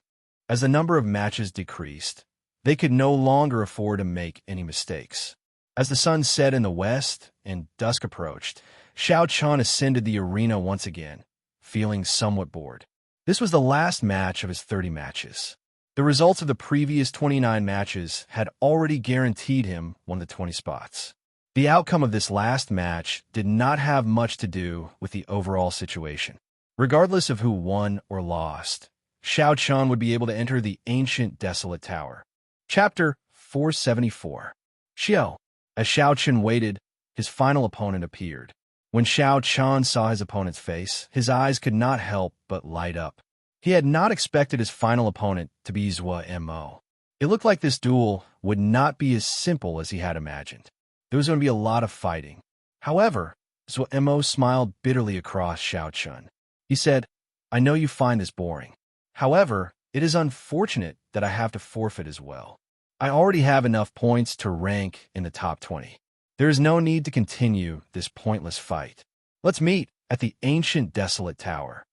As the number of matches decreased, they could no longer afford to make any mistakes. As the sun set in the west and dusk approached, Xiao Chun ascended the arena once again, feeling somewhat bored. This was the last match of his 30 matches. The results of the previous 29 matches had already guaranteed him one of the 20 spots. The outcome of this last match did not have much to do with the overall situation. Regardless of who won or lost, Xiao Chun would be able to enter the ancient desolate tower. Chapter 474. Xiao. As Xiao Chun waited, his final opponent appeared. When Xiao Chun saw his opponent's face, his eyes could not help but light up. He had not expected his final opponent to be Zhua Mo. It looked like this duel would not be as simple as he had imagined. There was going to be a lot of fighting. However, Zhua Mo smiled bitterly across Xiao Chun. He said, "I know you find this boring. However, it is unfortunate that I have to forfeit as well. I already have enough points to rank in the top 20. There is no need to continue this pointless fight. Let's meet at the ancient desolate tower.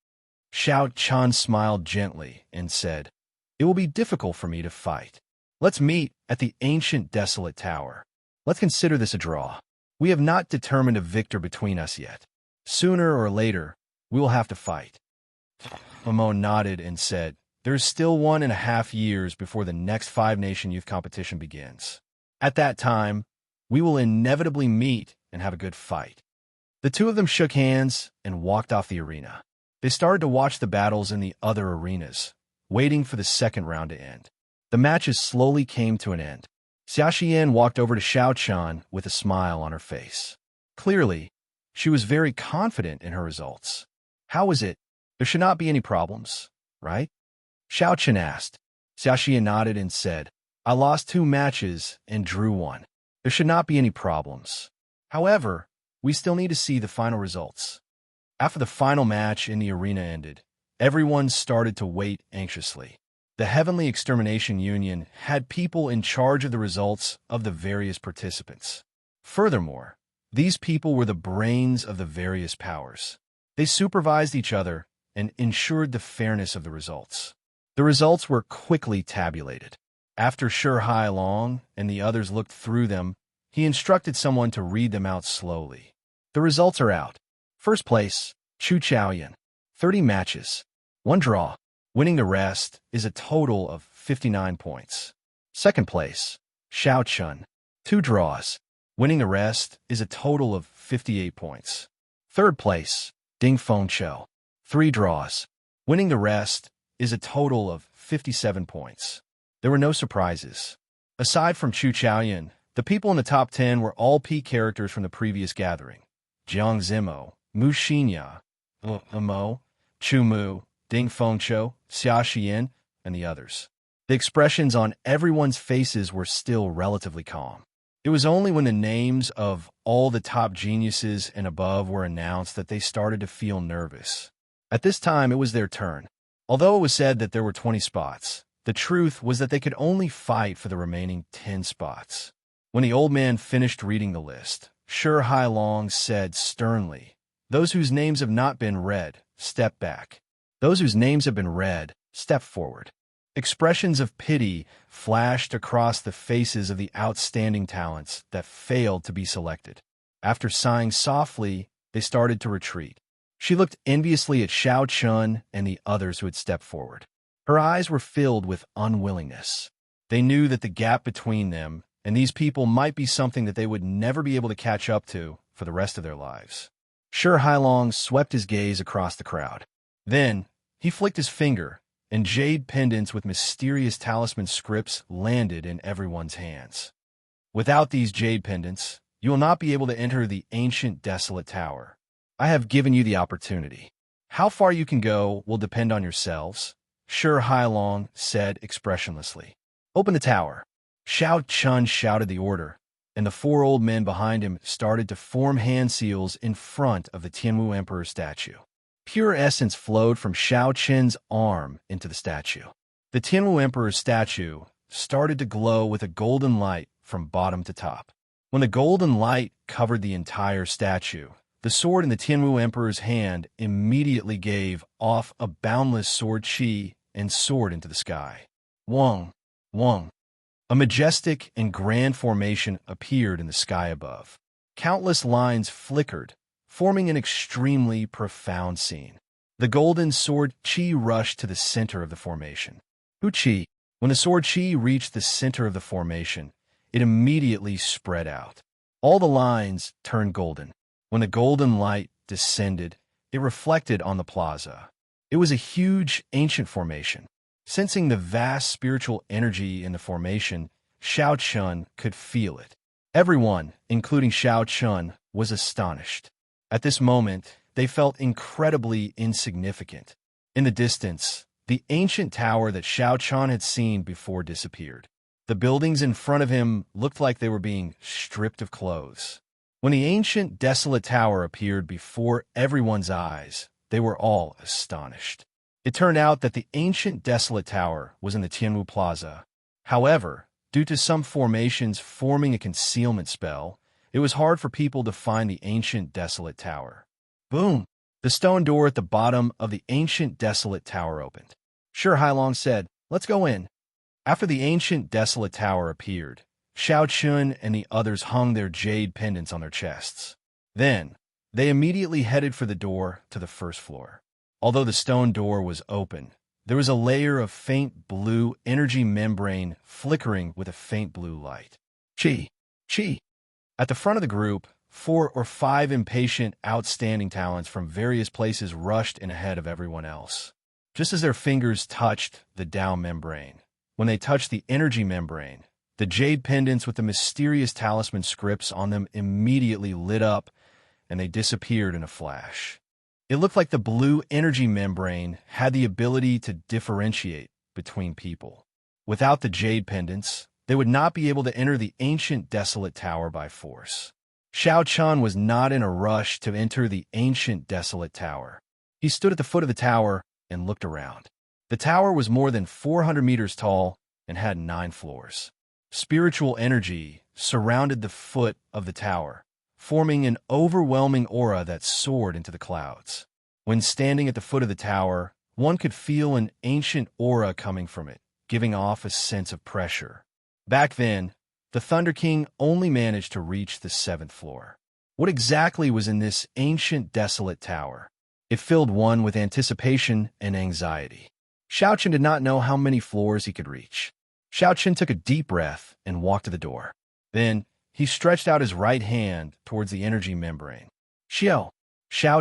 Xiao Chan smiled gently and said, "It will be difficult for me to fight. Let's meet at the ancient desolate tower. Let's consider this a draw. We have not determined a victor between us yet. Sooner or later, we will have to fight." Momo nodded and said, "There's still 1.5 years before the next Five-Nation Youth Competition begins. At that time, we will inevitably meet and have a good fight." The two of them shook hands and walked off the arena. They started to watch the battles in the other arenas, waiting for the second round to end. The matches slowly came to an end. Xiaxian walked over to Xiao Chan with a smile on her face. Clearly, she was very confident in her results. "How was it? There should not be any problems, right?" Xiao Chan asked. Xiaxian nodded and said, "I lost 2 matches and drew 1. There should not be any problems. However, we still need to see the final results." After the final match in the arena ended, everyone started to wait anxiously. The Heavenly Extermination Union had people in charge of the results of the various participants. Furthermore, these people were the brains of the various powers. They supervised each other and ensured the fairness of the results. The results were quickly tabulated. After Shi Hailong and the others looked through them, he instructed someone to read them out slowly. The results are out. First place, Chu Chaoyan, 30 matches, 1 draw. Winning the rest is a total of 59 points. Second place, Xiao Chun, 2 draws. Winning the rest is a total of 58 points. Third place, Ding Fengqiu, 3 draws. Winning the rest is a total of 57 points. There were no surprises. Aside from Chu Chaoyan, the people in the top 10 were all peak characters from the previous gathering. Jiang Zimo, Mu Xinya, Mo, Chu Mu, Ding Fengqiu, Xia Xian, and the others. The expressions on everyone's faces were still relatively calm. It was only when the names of all the top geniuses and above were announced that they started to feel nervous. At this time, it was their turn. Although it was said that there were 20 spots, the truth was that they could only fight for the remaining 10 spots. When the old man finished reading the list, Shi Hailong said sternly, "Those whose names have not been read, step back. Those whose names have been read, step forward." Expressions of pity flashed across the faces of the outstanding talents that failed to be selected. After sighing softly, they started to retreat. She looked enviously at Xiao Chun and the others who had stepped forward. Her eyes were filled with unwillingness. They knew that the gap between them and these people might be something that they would never be able to catch up to for the rest of their lives. Shi Hailong swept his gaze across the crowd. Then, he flicked his finger, and jade pendants with mysterious talisman scripts landed in everyone's hands. "Without these jade pendants, you will not be able to enter the ancient desolate tower. I have given you the opportunity. How far you can go will depend on yourselves," Shi Hailong said expressionlessly. "Open the tower." Xiao Chun shouted the order, and the 4 old men behind him started to form hand seals in front of the Tianwu Emperor statue. Pure essence flowed from Xiao Chen's arm into the statue. The Tianwu Emperor's statue started to glow with a golden light from bottom to top. When the golden light covered the entire statue, the sword in the Tianwu Emperor's hand immediately gave off a boundless sword chi and soared into the sky. Wong, Wong. A majestic and grand formation appeared in the sky above. Countless lines flickered, forming an extremely profound scene. The golden sword chi rushed to the center of the formation. Hu Chi. When the sword chi reached the center of the formation, it immediately spread out. All the lines turned golden. When the golden light descended, it reflected on the plaza. It was a huge, ancient formation. Sensing the vast spiritual energy in the formation, Xiao Chun could feel it. Everyone, including Xiao Chun, was astonished. At this moment, they felt incredibly insignificant. In the distance, the ancient tower that Xiao Chun had seen before disappeared. The buildings in front of him looked like they were being stripped of clothes. When the ancient, desolate tower appeared before everyone's eyes, they were all astonished. It turned out that the ancient desolate tower was in the Tianwu Plaza. However, due to some formations forming a concealment spell, It was hard for people to find the ancient desolate tower. Boom! The stone door at the bottom of the ancient desolate tower opened. Sure, Hailong said, let's go in. After the ancient desolate tower appeared, Xiao Chun and the others hung their jade pendants on their chests. Then, they immediately headed for the door to the first floor. Although the stone door was open, there was a layer of faint blue energy membrane flickering with a faint blue light. Chi! Chi! At the front of the group, 4 or 5 impatient, outstanding talents from various places rushed in ahead of everyone else. Just as their fingers touched the Dao membrane, when they touched the energy membrane, the jade pendants with the mysterious talisman scripts on them immediately lit up, and they disappeared in a flash. It looked like the blue energy membrane had the ability to differentiate between people. Without the jade pendants, they would not be able to enter the ancient desolate tower by force. Xiao Chun was not in a rush to enter the ancient desolate tower. He stood at the foot of the tower and looked around. The tower was more than 400 meters tall and had 9 floors. Spiritual energy surrounded the foot of the tower, forming an overwhelming aura that soared into the clouds. When standing at the foot of the tower, one could feel an ancient aura coming from it, giving off a sense of pressure. Back then, the Thunder King only managed to reach the 7th floor. What exactly was in this ancient desolate tower? It filled one with anticipation and anxiety. Xiao Chun did not know how many floors he could reach. Xiao Chun took a deep breath and walked to the door. Then, he stretched out his right hand towards the energy membrane. Xiao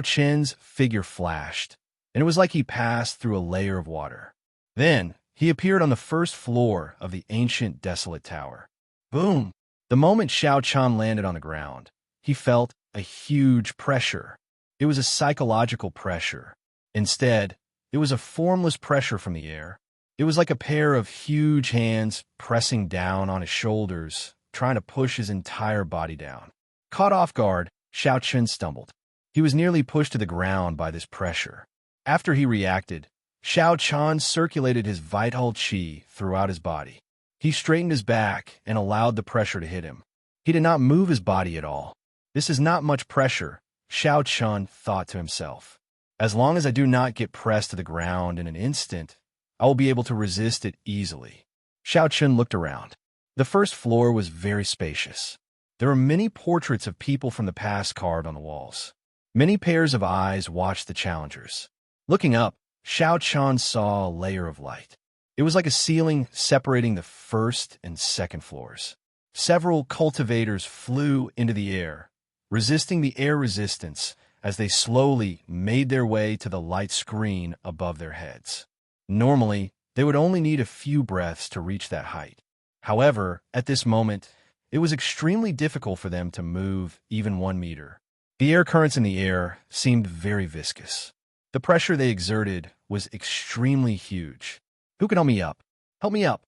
Chun's figure flashed, and it was like he passed through a layer of water. Then, he appeared on the first floor of the ancient desolate tower. Boom! The moment Xiao Chun landed on the ground, he felt a huge pressure. It was a psychological pressure. Instead, it was a formless pressure from the air. It was like a pair of huge hands pressing down on his shoulders, trying to push his entire body down. Caught off guard, Xiao Chun stumbled. He was nearly pushed to the ground by this pressure. After he reacted, Xiao Chun circulated his vital qi throughout his body. He straightened his back and allowed the pressure to hit him. He did not move his body at all. This is not much pressure, Xiao Chun thought to himself. As long as I do not get pressed to the ground in an instant, I will be able to resist it easily. Xiao Chun looked around. The first floor was very spacious. There were many portraits of people from the past carved on the walls. Many pairs of eyes watched the challengers. Looking up, Xiao Chun saw a layer of light. It was like a ceiling separating the first and second floors. Several cultivators flew into the air, resisting the air resistance as they slowly made their way to the light screen above their heads. Normally, they would only need a few breaths to reach that height. However, at this moment, it was extremely difficult for them to move even 1 meter. The air currents in the air seemed very viscous. The pressure they exerted was extremely huge. Who can help me up? Help me up!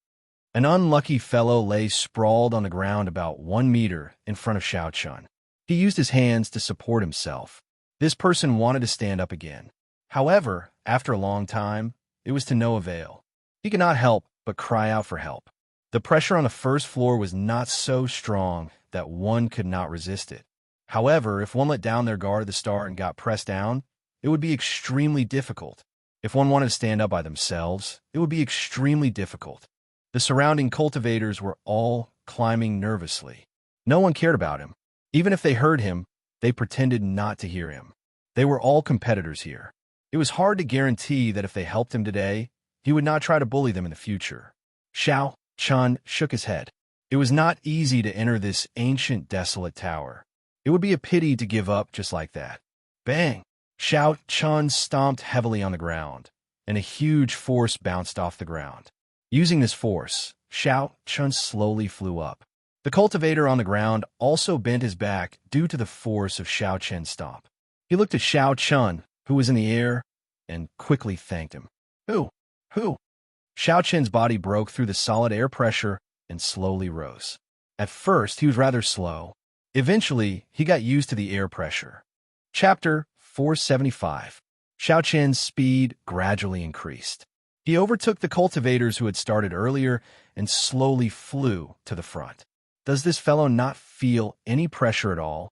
An unlucky fellow lay sprawled on the ground about 1 meter in front of Xiao Chun. He used his hands to support himself. This person wanted to stand up again. However, after a long time, it was to no avail. He could not help but cry out for help. The pressure on the first floor was not so strong that one could not resist it. However, if one let down their guard at the start and got pressed down, it would be extremely difficult. If one wanted to stand up by themselves, it would be extremely difficult. The surrounding cultivators were all climbing nervously. No one cared about him. Even if they heard him, they pretended not to hear him. They were all competitors here. It was hard to guarantee that if they helped him today, he would not try to bully them in the future. Xiao Chun shook his head. It was not easy to enter this ancient desolate tower. It would be a pity to give up just like that. Bang! Xiao Chun stomped heavily on the ground, and a huge force bounced off the ground. Using this force, Xiao Chun slowly flew up. The cultivator on the ground also bent his back due to the force of Xiao Chun's stomp. He looked at Xiao Chun, who was in the air, and quickly thanked him. Who? Xiao Chun's body broke through the solid air pressure and slowly rose. At first, he was rather slow. Eventually, he got used to the air pressure. Chapter 475. Xiao Chun's speed gradually increased. He overtook the cultivators who had started earlier and slowly flew to the front. Does this fellow not feel any pressure at all?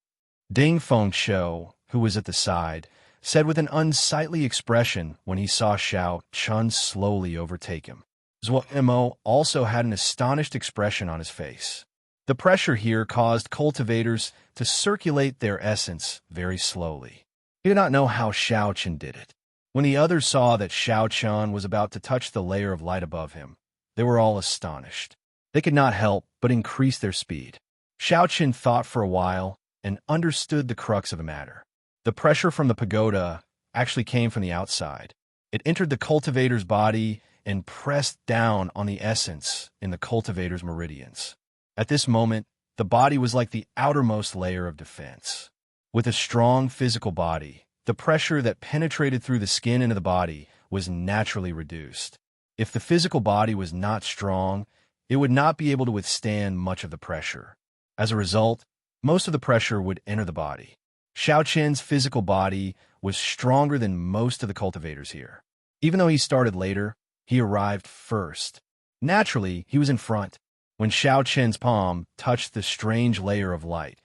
Ding Fengqiu, who was at the side, said with an unsightly expression when he saw Xiao Chun slowly overtake him. Zhuo Mo also had an astonished expression on his face. The pressure here caused cultivators to circulate their essence very slowly. He did not know how Xiao Chun did it. When the others saw that Xiao Chun was about to touch the layer of light above him, they were all astonished. They could not help but increase their speed. Xiao Chun thought for a while and understood the crux of the matter. The pressure from the pagoda actually came from the outside. It entered the cultivator's body and pressed down on the essence in the cultivator's meridians. At this moment, the body was like the outermost layer of defense. With a strong physical body, the pressure that penetrated through the skin into the body was naturally reduced. If the physical body was not strong, it would not be able to withstand much of the pressure. As a result, most of the pressure would enter the body. Xiao Chen's physical body was stronger than most of the cultivators here. Even though he started later, he arrived first. Naturally, he was in front. When Xiao Chen's palm touched the strange layer of light,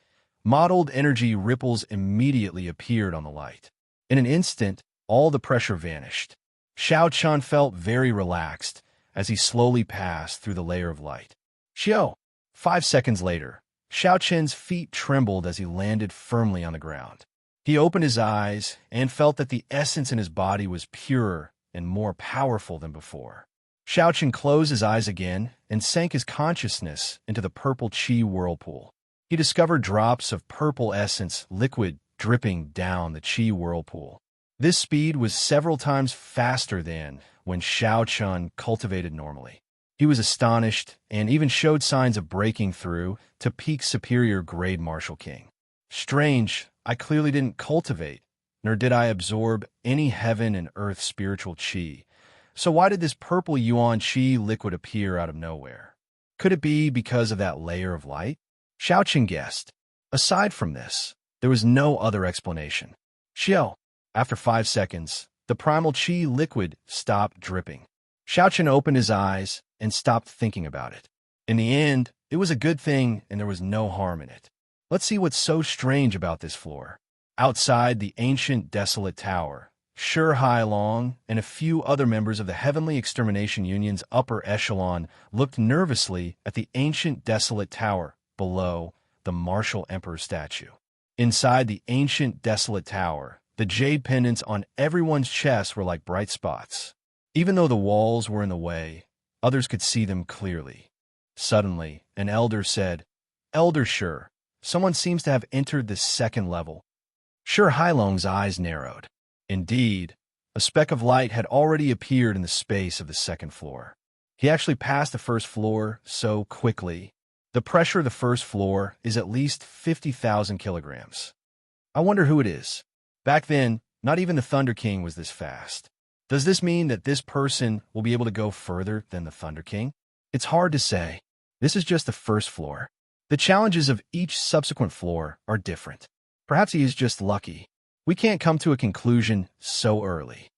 mottled energy ripples immediately appeared on the light. In an instant, all the pressure vanished. Xiao Chen felt very relaxed as he slowly passed through the layer of light. Xiao! 5 seconds later, Xiao Chen's feet trembled as he landed firmly on the ground. He opened his eyes and felt that the essence in his body was purer and more powerful than before. Xiao Chen closed his eyes again and sank his consciousness into the purple qi whirlpool. He discovered drops of purple essence liquid dripping down the qi whirlpool. This speed was several times faster than when Xiao Chen cultivated normally. He was astonished and even showed signs of breaking through to peak superior grade Martial King. Strange, I clearly didn't cultivate, nor did I absorb any heaven and earth spiritual qi. So why did this purple yuan qi liquid appear out of nowhere? Could it be because of that layer of light? Xiao Chen guessed. Aside from this, there was no other explanation. Xiao. After 5 seconds, the primal qi liquid stopped dripping. Xiao Chen opened his eyes and stopped thinking about it. In the end, it was a good thing and there was no harm in it. Let's see what's so strange about this floor. Outside the ancient desolate tower, Shi Hailong and a few other members of the Heavenly Extermination Union's upper echelon looked nervously at the ancient desolate tower below the martial emperor statue. Inside the ancient desolate tower, the jade pendants on everyone's chests were like bright spots. Even though the walls were in the way, others could see them clearly. Suddenly, an elder said, "Elder Shi, someone seems to have entered the second level." Shi Hailong's eyes narrowed. Indeed, a speck of light had already appeared in the space of the second floor. He actually passed the first floor so quickly. The pressure of the first floor is at least 50,000 kilograms. I wonder who it is. Back then, not even the Thunder King was this fast. Does this mean that this person will be able to go further than the Thunder King? It's hard to say. This is just the first floor. The challenges of each subsequent floor are different. Perhaps he is just lucky. We can't come to a conclusion so early.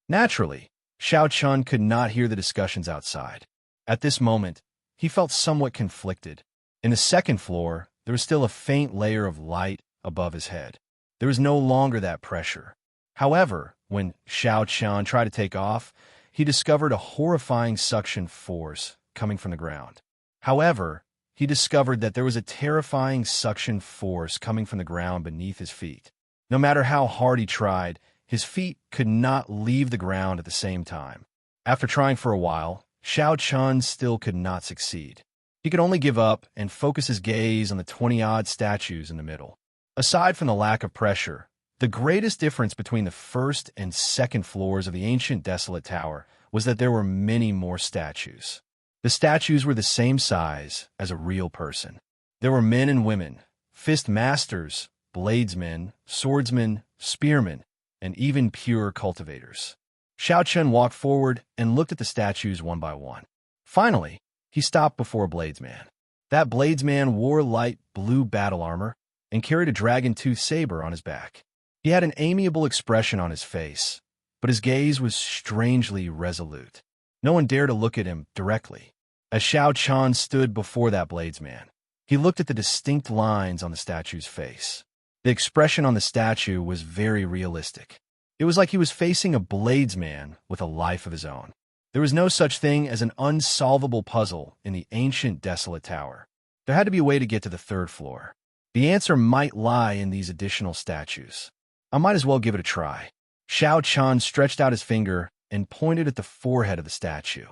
Naturally, Xiao Chun could not hear the discussions outside. At this moment, he felt somewhat conflicted. In the second floor, there was still a faint layer of light above his head. There was no longer that pressure. However, when Xiao Chun tried to take off, he discovered a horrifying suction force coming from the ground. However, he discovered that there was a terrifying suction force coming from the ground beneath his feet. No matter how hard he tried, his feet could not leave the ground at the same time. After trying for a while, Xiao Chun still could not succeed. He could only give up and focus his gaze on the 20-odd statues in the middle. Aside from the lack of pressure, the greatest difference between the first and second floors of the ancient desolate tower was that there were many more statues. The statues were the same size as a real person. There were men and women, fist masters, bladesmen, swordsmen, spearmen, and even pure cultivators. Xiao Chun walked forward and looked at the statues one by one. Finally, he stopped before a bladesman. That bladesman wore light blue battle armor and carried a dragon-tooth saber on his back. He had an amiable expression on his face, but his gaze was strangely resolute. No one dared to look at him directly. As Xiao Chun stood before that bladesman, He looked at the distinct lines on the statue's face. The expression on the statue was very realistic. It was like he was facing a bladesman with a life of his own. There was no such thing as an unsolvable puzzle in the ancient desolate tower. There had to be a way to get to the third floor. The answer might lie in these additional statues. I might as well give it a try. Xiao Chan stretched out his finger and pointed at the forehead of the statue.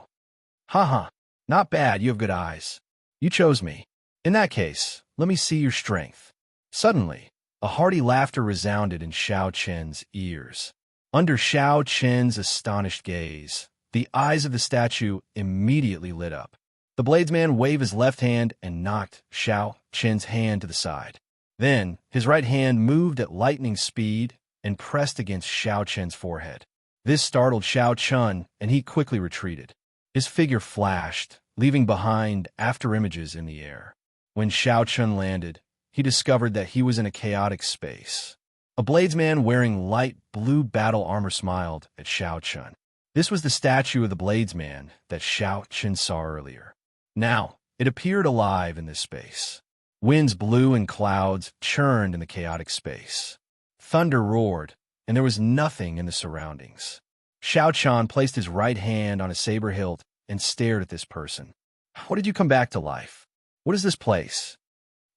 Haha, not bad, you have good eyes. You chose me. In that case, let me see your strength. Suddenly, a hearty laughter resounded in Xiao Chen's ears. Under Xiao Chen's astonished gaze, the eyes of the statue immediately lit up. The bladesman waved his left hand and knocked Xiao Chen's hand to the side. Then, his right hand moved at lightning speed and pressed against Xiao Chen's forehead. This startled Xiao Chen, and he quickly retreated. His figure flashed, leaving behind afterimages in the air. When Xiao Chen landed, he discovered that he was in a chaotic space. A bladesman wearing light blue battle armor smiled at Xiao Chen. This was the statue of the bladesman that Xiao Chen saw earlier. Now, it appeared alive in this space. Winds blew and clouds churned in the chaotic space. Thunder roared, and there was nothing in the surroundings. Xiao Chen placed his right hand on a saber hilt and stared at this person. How did you come back to life? What is this place?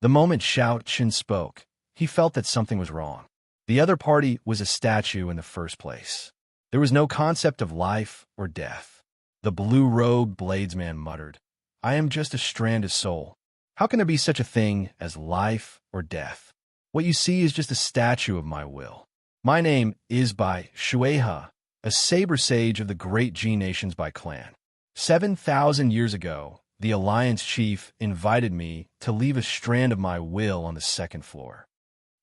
The moment Xiao Chen spoke, he felt that something was wrong. The other party was a statue in the first place. There was no concept of life or death. The blue-robed bladesman muttered, I am just a strand of soul. How can there be such a thing as life or death? What you see is just a statue of my will. My name is by Shueha, a saber sage of the great Ji nations by clan. 7,000 years ago, the Alliance chief invited me to leave a strand of my will on the second floor.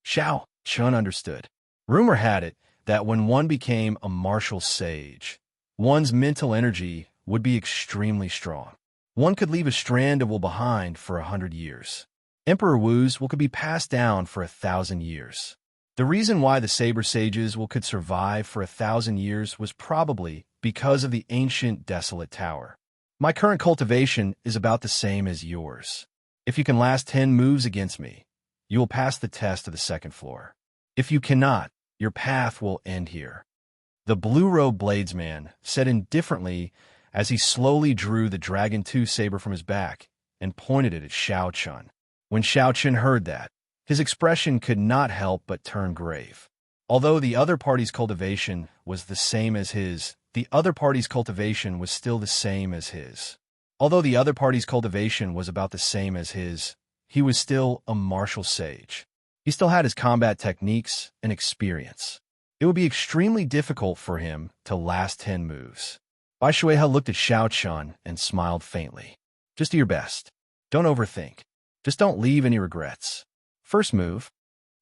Xiao Chen understood. Rumor had it that when one became a martial sage, one's mental energy would be extremely strong. One could leave a strand of will behind for 100 years. Emperor Wu's will could be passed down for 1,000 years. The reason why the saber sages will could survive for 1,000 years was probably because of the ancient desolate tower. My current cultivation is about the same as yours. If you can last 10 moves against me, you will pass the test of the second floor. If you cannot, your path will end here. The blue-robed bladesman said indifferently as he slowly drew the Dragon 2 saber from his back and pointed it at Xiao Chen. When Xiao Chen heard that, his expression could not help but turn grave. Although the other party's cultivation was the same as his, the other party's cultivation was still the same as his. Although the other party's cultivation was about the same as his, he was still a martial sage. He still had his combat techniques and experience. It would be extremely difficult for him to last 10 moves. Bai Shueha looked at Xiao Chen and smiled faintly. Just do your best. Don't overthink. Just don't leave any regrets. First move.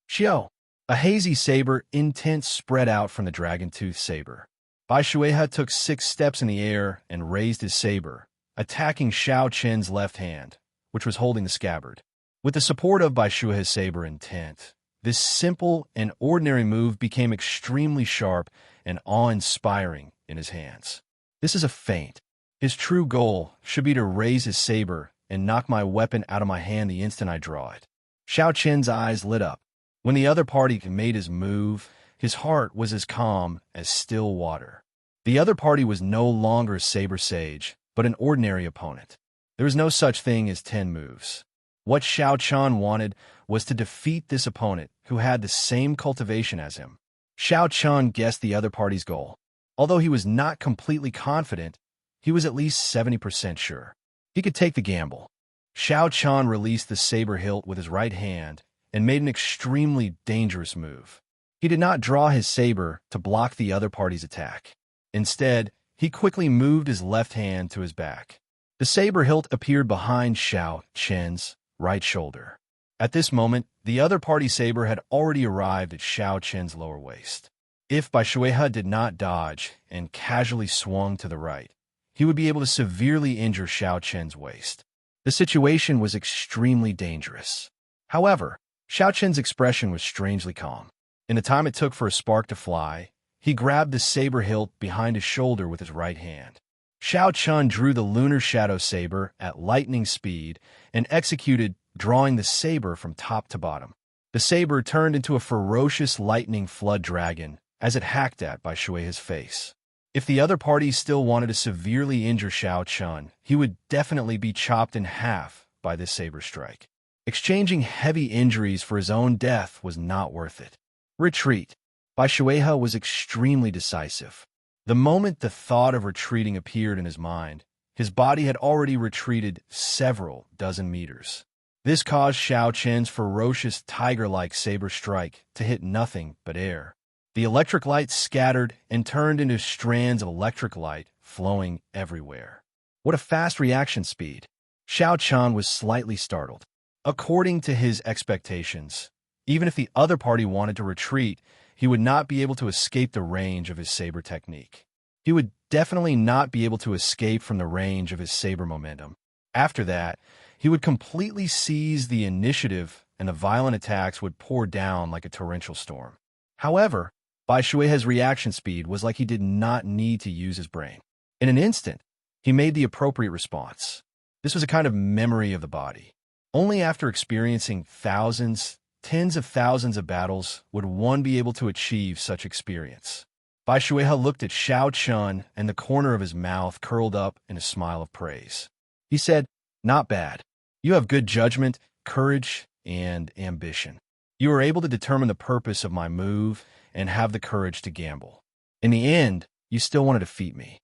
Xiao. A hazy saber intent spread out from the dragon-tooth saber. Bai Shueha took 6 steps in the air and raised his saber, attacking Xiao Chen's left hand, which was holding the scabbard. With the support of Bai Shueha's saber intent, this simple and ordinary move became extremely sharp and awe-inspiring in his hands. This is a feint. His true goal should be to raise his saber and knock my weapon out of my hand the instant I draw it. Xiao Chen's eyes lit up. When the other party made his move, his heart was as calm as still water. The other party was no longer a saber sage, but an ordinary opponent. There was no such thing as 10 moves. What Xiao Chen wanted was to defeat this opponent who had the same cultivation as him. Xiao Chen guessed the other party's goal. Although he was not completely confident, he was at least 70% sure. He could take the gamble. Xiao Chen released the saber hilt with his right hand and made an extremely dangerous move. He did not draw his saber to block the other party's attack. Instead, he quickly moved his left hand to his back. The saber hilt appeared behind Xiao Chen's right shoulder. At this moment, the other party's saber had already arrived at Xiao Chen's lower waist. If Bai Shueha did not dodge and casually swung to the right, he would be able to severely injure Xiao Chen's waist. The situation was extremely dangerous. However, Xiao Chen's expression was strangely calm. In the time it took for a spark to fly, he grabbed the saber hilt behind his shoulder with his right hand. Xiao Chen drew the lunar shadow saber at lightning speed and executed drawing the saber from top to bottom. The saber turned into a ferocious lightning flood dragon as it hacked at Bai Shui's face. If the other party still wanted to severely injure Xiao Chun, he would definitely be chopped in half by this saber strike. Exchanging heavy injuries for his own death was not worth it. Retreat. Bai Shui was extremely decisive. The moment the thought of retreating appeared in his mind, his body had already retreated several dozen meters. This caused Xiao Chen's ferocious tiger-like saber strike to hit nothing but air. The electric light scattered and turned into strands of electric light flowing everywhere. What a fast reaction speed! Xiao Chen was slightly startled. According to his expectations, even if the other party wanted to retreat, he would not be able to escape the range of his saber technique. He would definitely not be able to escape from the range of his saber momentum. After that, he would completely seize the initiative and the violent attacks would pour down like a torrential storm. However, Bai Shui's reaction speed was like he did not need to use his brain. In an instant, he made the appropriate response. This was a kind of memory of the body. Only after experiencing thousands, tens of thousands of battles would one be able to achieve such experience. Bai Shui looked at Xiao Chun and the corner of his mouth curled up in a smile of praise. He said, "Not bad. You have good judgment, courage, and ambition. You were able to determine the purpose of my move and have the courage to gamble. In the end, you still want to defeat me.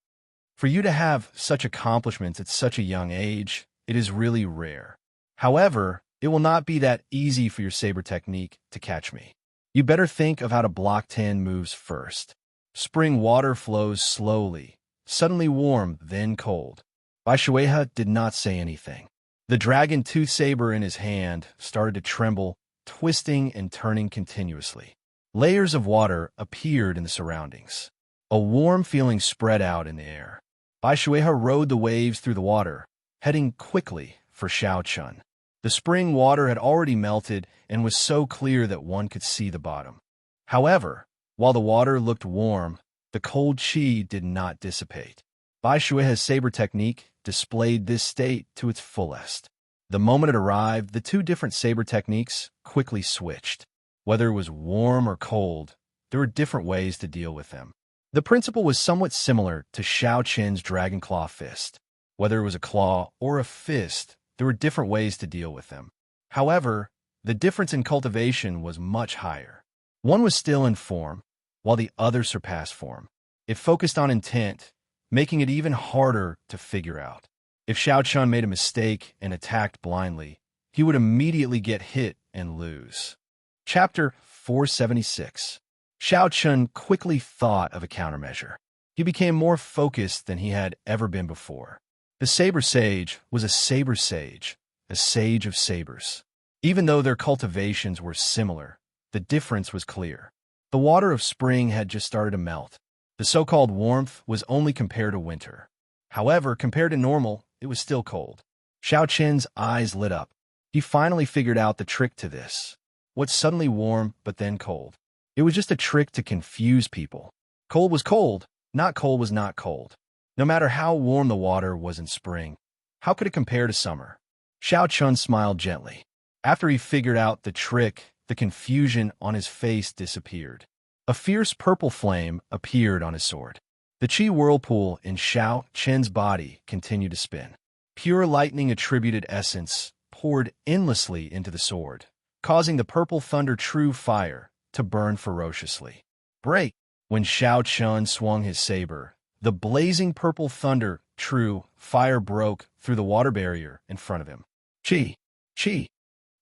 For you to have such accomplishments at such a young age, it is really rare. However, it will not be that easy for your saber technique to catch me. You better think of how to block 10 moves first. Spring water flows slowly, suddenly warm, then cold." Bai Shuihe did not say anything. The dragon tooth saber in his hand started to tremble, twisting and turning continuously. Layers of water appeared in the surroundings. A warm feeling spread out in the air. Bai Shuihe rode the waves through the water, heading quickly for Xiao Chun. The spring water had already melted and was so clear that one could see the bottom. However, while the water looked warm, the cold qi did not dissipate. Bai Shuihe's saber technique displayed this state to its fullest. The moment it arrived, the two different saber techniques quickly switched. Whether it was warm or cold, there were different ways to deal with them. The principle was somewhat similar to Xiao Chen's dragon claw fist. Whether it was a claw or a fist, there were different ways to deal with them. However, the difference in cultivation was much higher. One was still in form, while the other surpassed form. It focused on intent, making it even harder to figure out. If Xiao Chun made a mistake and attacked blindly, he would immediately get hit and lose. Chapter 476. Xiao Chun quickly thought of a countermeasure. He became more focused than he had ever been before. The Saber Sage was a Saber Sage, a sage of sabers. Even though their cultivations were similar, the difference was clear. The water of spring had just started to melt. The so-called warmth was only compared to winter. However, compared to normal, it was still cold. Xiao Chen's eyes lit up. He finally figured out the trick to this. What's suddenly warm, but then cold? It was just a trick to confuse people. Cold was cold, not cold was not cold. No matter how warm the water was in spring, how could it compare to summer? Xiao Chun smiled gently. After he figured out the trick, the confusion on his face disappeared. A fierce purple flame appeared on his sword. The qi whirlpool in Xiao Chen's body continued to spin. Pure lightning-attributed essence poured endlessly into the sword, causing the purple thunder true fire to burn ferociously. Break! When Xiao Chun swung his saber, the blazing purple thunder true fire broke through the water barrier in front of him. Qi! Qi!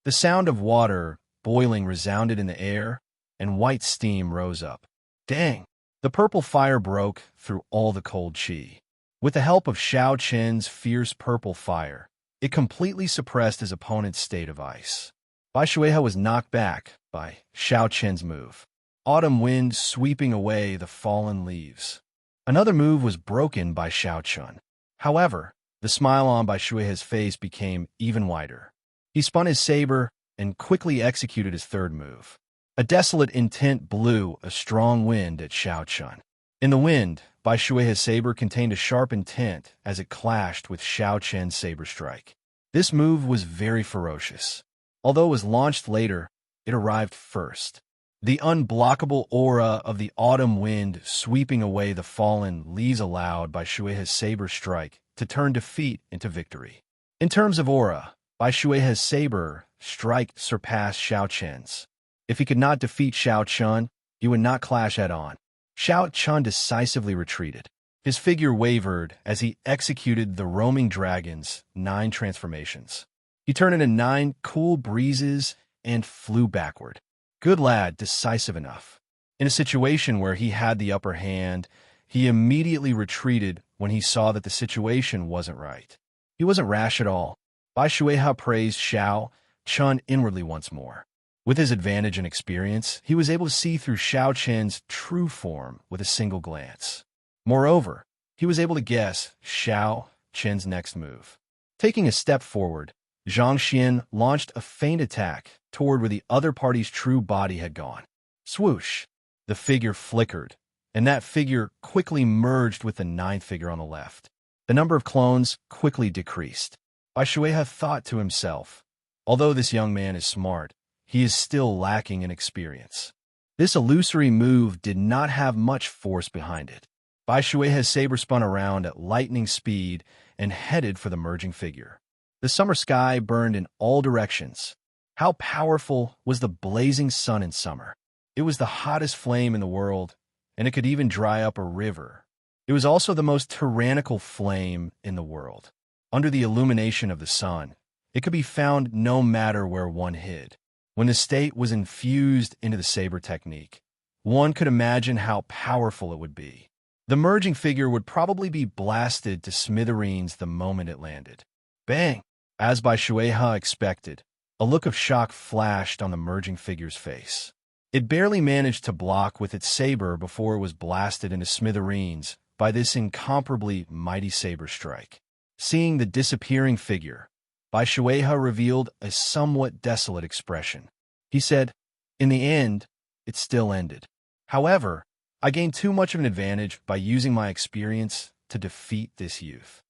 The sound of water boiling resounded in the air, and white steam rose up. Dang! The purple fire broke through all the cold qi. With the help of Xiao Chen's fierce purple fire, it completely suppressed his opponent's state of ice. Bai Shuihe was knocked back by Xiao Chen's move. Autumn wind sweeping away the fallen leaves. Another move was broken by Xiao Chun. However, the smile on Bai Shuihe's face became even wider. He spun his saber and quickly executed his third move. A desolate intent blew a strong wind at Xiao Chun. In the wind, Bai Shuihe's saber contained a sharp intent as it clashed with Xiao Chen's saber strike. This move was very ferocious. Although it was launched later, it arrived first. The unblockable aura of the autumn wind sweeping away the fallen leaves allowed Bai Shuihe's saber strike to turn defeat into victory. In terms of aura, Bai Shuihe's saber strike surpassed Xiao Chen's. If he could not defeat Xiao Chun, he would not clash head-on. Xiao Chun decisively retreated. His figure wavered as he executed the roaming dragon's 9 transformations. He turned into 9 cool breezes and flew backward. Good lad, decisive enough. In a situation where he had the upper hand, he immediately retreated when he saw that the situation wasn't right. He wasn't rash at all. Bai Shuihe praised Xiao Chun inwardly once more. With his advantage and experience, he was able to see through Xiao Chen's true form with a single glance. Moreover, he was able to guess Xiao Chen's next move. Taking a step forward, Xianxia launched a feint attack toward where the other party's true body had gone. Swoosh! The figure flickered, and that figure quickly merged with the 9th figure on the left. The number of clones quickly decreased. Bai Shuihe thought to himself, although this young man is smart, he is still lacking in experience. This illusory move did not have much force behind it. Bai Shuihe's saber spun around at lightning speed and headed for the merging figure. The summer sky burned in all directions. How powerful was the blazing sun in summer? It was the hottest flame in the world, and it could even dry up a river. It was also the most tyrannical flame in the world. Under the illumination of the sun, it could be found no matter where one hid. When the state was infused into the saber technique, one could imagine how powerful it would be. The merging figure would probably be blasted to smithereens the moment it landed. Bang! As Bai Shuihe expected, a look of shock flashed on the merging figure's face. It barely managed to block with its saber before it was blasted into smithereens by this incomparably mighty saber strike. Seeing the disappearing figure, Bai Shuihe revealed a somewhat desolate expression. He said, "In the end, it still ended. However, I gained too much of an advantage by using my experience to defeat this youth."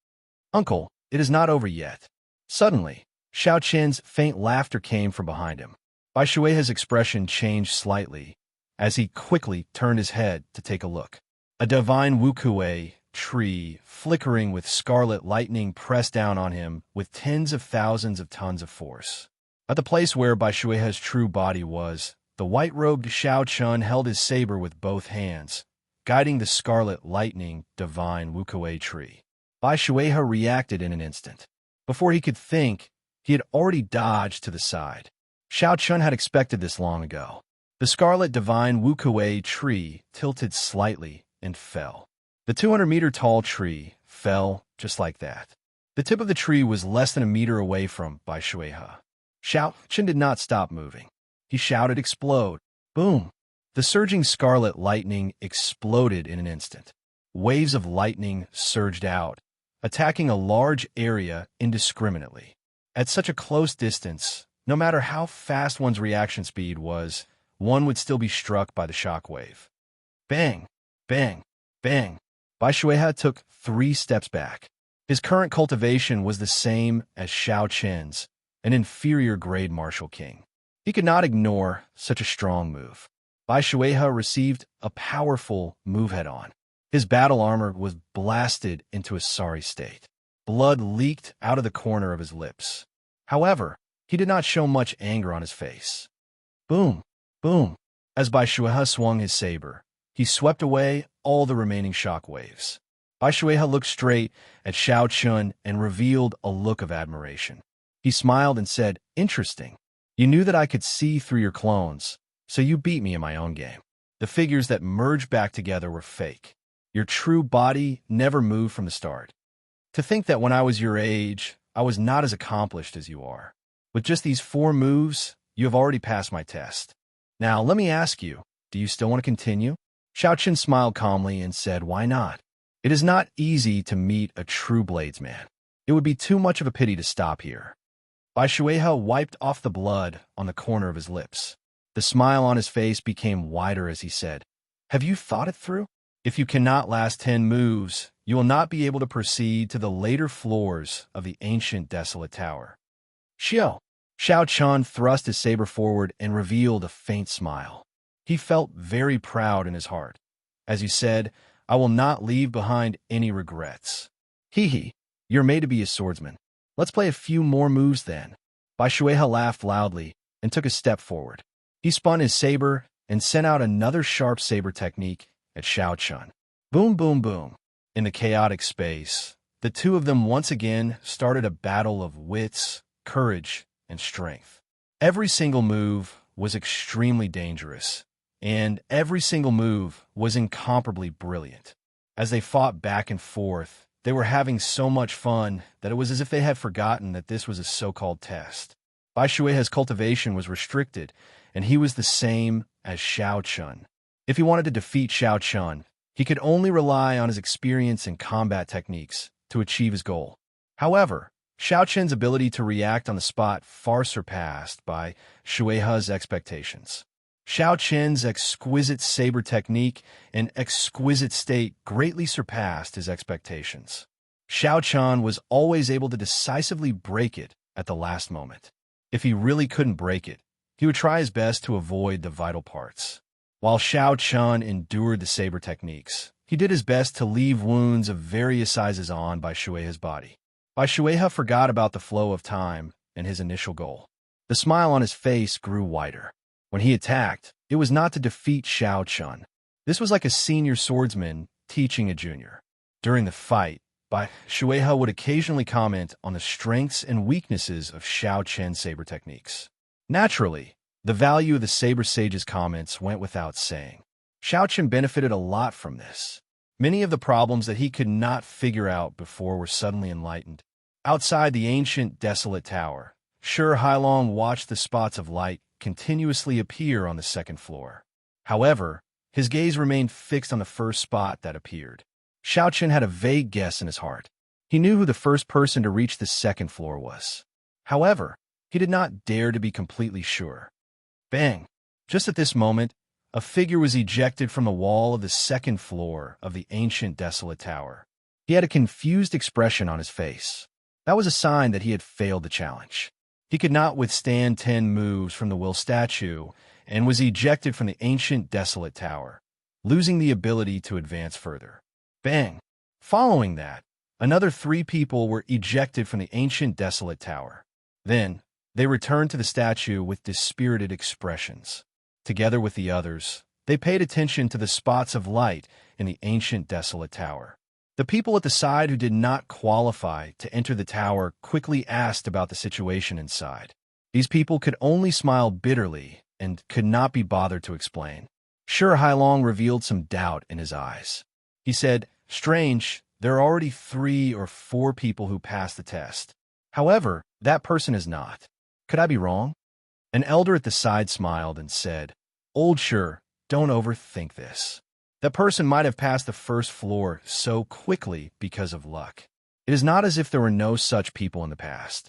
"Uncle, it is not over yet." Suddenly, Xiao Chen's faint laughter came from behind him. Bai Shuihe's expression changed slightly as he quickly turned his head to take a look. A divine Wuxia tree, flickering with scarlet lightning, pressed down on him with tens of thousands of tons of force. At the place where Bai Shuihe's true body was, the white-robed Xiao Chun held his saber with both hands, guiding the scarlet lightning divine Wuxia tree. Bai Shuihe reacted in an instant. Before he could think, he had already dodged to the side. Xiao Chun had expected this long ago. The scarlet divine Wuxia tree tilted slightly and fell. The 200-meter-tall tree fell just like that. The tip of the tree was less than a meter away from Bai Shuihe. Xiao Chun did not stop moving. He shouted, "Explode!" Boom! The surging scarlet lightning exploded in an instant. Waves of lightning surged out, attacking a large area indiscriminately. At such a close distance, no matter how fast one's reaction speed was, one would still be struck by the shock wave. Bang! Bang! Bang! Bai Shuihe took 3 steps back. His current cultivation was the same as Xiao Chen's, an inferior grade martial king. He could not ignore such a strong move. Bai Shuihe received a powerful move head-on. His battle armor was blasted into a sorry state. Blood leaked out of the corner of his lips. However, he did not show much anger on his face. Boom! Boom! As Bai Shuihe swung his saber, he swept away all the remaining shock waves. Bai Shuihe looked straight at Xiao Chun and revealed a look of admiration. He smiled and said, "Interesting. You knew that I could see through your clones, so you beat me in my own game. The figures that merged back together were fake. Your true body never moved from the start. To think that when I was your age, I was not as accomplished as you are. With just these 4 moves, you have already passed my test. Now, let me ask you, do you still want to continue?" Xiao Chun smiled calmly and said, "Why not? It is not easy to meet a true bladesman. It would be too much of a pity to stop here." Bai Shuihe wiped off the blood on the corner of his lips. The smile on his face became wider as he said, "Have you thought it through? If you cannot last 10 moves, you will not be able to proceed to the later floors of the ancient desolate tower. Xiao. Xiao Chun thrust his saber forward and revealed a faint smile. He felt very proud in his heart. As you said, I will not leave behind any regrets. Hee hee, you're made to be a swordsman. Let's play a few more moves then. Bai Shuehe laughed loudly and took a step forward. He spun his saber and sent out another sharp saber technique at Xiao Chun. Boom, boom, boom. In the chaotic space, the two of them once again started a battle of wits, courage, and strength. Every single move was extremely dangerous, and every single move was incomparably brilliant. As they fought back and forth, they were having so much fun that it was as if they had forgotten that this was a so-called test. Bai Shuehe's cultivation was restricted, and he was the same as Xiao Chun. If he wanted to defeat Xiao Chun, he could only rely on his experience in combat techniques to achieve his goal. However, Xiao Chun's ability to react on the spot far surpassed Bai Shuehe's expectations. Xiao Chun's exquisite saber technique and exquisite state greatly surpassed his expectations. Xiao Chun was always able to decisively break it at the last moment. If he really couldn't break it, he would try his best to avoid the vital parts. While Xiao Chun endured the saber techniques, he did his best to leave wounds of various sizes on Bai Shuehe's body. Bai Shuehe forgot about the flow of time and his initial goal. The smile on his face grew wider. When he attacked, it was not to defeat Xiao Chun. This was like a senior swordsman teaching a junior. During the fight, Bai Shuehe would occasionally comment on the strengths and weaknesses of Xiao Chun's saber techniques. Naturally, the value of the saber sage's comments went without saying. Xiao Chun benefited a lot from this. Many of the problems that he could not figure out before were suddenly enlightened. Outside the ancient, desolate tower, Shi Hailong watched the spots of light continuously appear on the second floor. However, his gaze remained fixed on the first spot that appeared. Xiao Chun had a vague guess in his heart. He knew who the first person to reach the second floor was. However, he did not dare to be completely sure. Bang! Just at this moment, a figure was ejected from the wall of the second floor of the ancient, desolate tower. He had a confused expression on his face. That was a sign that he had failed the challenge. He could not withstand 10 moves from the will statue and was ejected from the ancient, desolate tower, losing the ability to advance further. Bang! Following that, another 3 people were ejected from the ancient, desolate tower. Then, they returned to the statue with dispirited expressions. Together with the others, they paid attention to the spots of light in the ancient, desolate tower. The people at the side who did not qualify to enter the tower quickly asked about the situation inside. These people could only smile bitterly and could not be bothered to explain. Shi Hailong revealed some doubt in his eyes. He said, "Strange, there are already 3 or 4 people who passed the test. However, that person is not. Could I be wrong?" An elder at the side smiled and said, "Old Shi, don't overthink this. That person might have passed the first floor so quickly because of luck. It is not as if there were no such people in the past.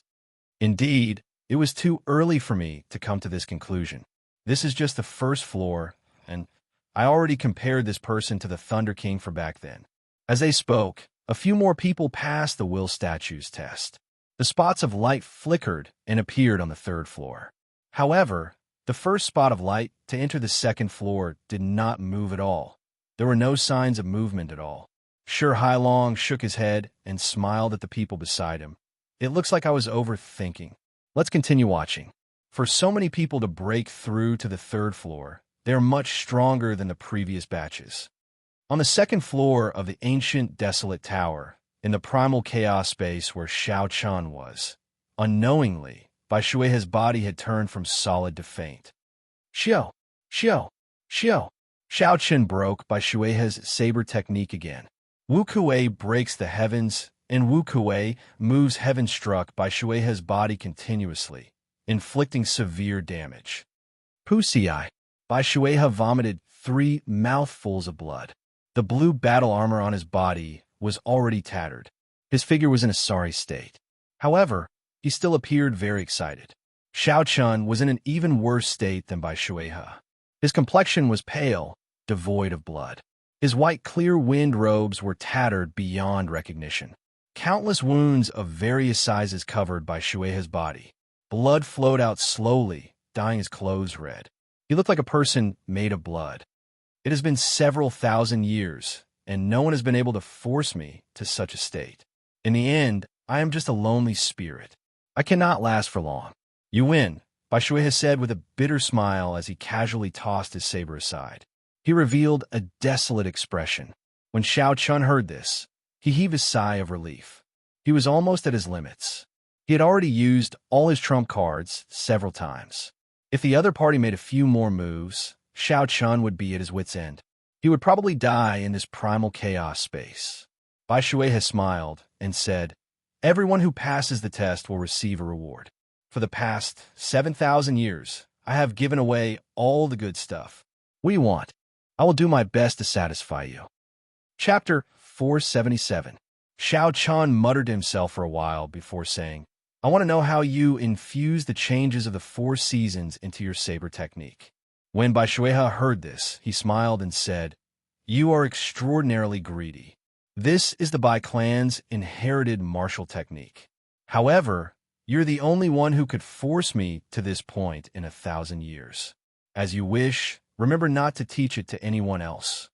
Indeed, it was too early for me to come to this conclusion. This is just the first floor, and I already compared this person to the Thunder King for back then." As they spoke, a few more people passed the will statue's test. The spots of light flickered and appeared on the 3rd floor. However, the first spot of light to enter the 2nd floor did not move at all. There were no signs of movement at all. Shi Hailong shook his head and smiled at the people beside him. "It looks like I was overthinking. Let's continue watching." For so many people to break through to the 3rd floor, they are much stronger than the previous batches. On the 2nd floor of the ancient, desolate tower, in the primal chaos space where Xiao Chun was, unknowingly, Bai Shuehe's body had turned from solid to faint. Xiao! Xiao! Xiao! Xiao Chun broke Bai Shuehe's saber technique again. Wu Kuei breaks the heavens, and Wu Kuei moves heaven-struck Bai Shuehe's body continuously, inflicting severe damage. Wuxia! Bai Shuehe vomited 3 mouthfuls of blood. The blue battle armor on his body was already tattered. His figure was in a sorry state. However, he still appeared very excited. Xiao Chun was in an even worse state than Bai Shuehe. His complexion was pale, devoid of blood. His white clear wind robes were tattered beyond recognition. Countless wounds of various sizes covered Bai Shuehe's body. Blood flowed out slowly, dyeing his clothes red. He looked like a person made of blood. It has been several thousand years, and no one has been able to force me to such a state. In the end, I am just a lonely spirit. I cannot last for long. You win, Bai Shui said with a bitter smile as he casually tossed his saber aside. He revealed a desolate expression. When Xiao Chun heard this, he heaved a sigh of relief. He was almost at his limits. He had already used all his trump cards several times. If the other party made a few more moves, Xiao Chun would be at his wit's end. He would probably die in this primal chaos space. Bai Shui smiled and said, "Everyone who passes the test will receive a reward. For the past 7,000 years, I have given away all the good stuff. What do you want? I will do my best to satisfy you." Chapter 477. Xiao Chun muttered to himself for a while before saying, "I want to know how you infuse the changes of the 4 seasons into your saber technique." When Bai Shui heard this, he smiled and said, "You are extraordinarily greedy. This is the Bai clan's inherited martial technique. However, you're the only one who could force me to this point in 1,000 years. As you wish, remember not to teach it to anyone else."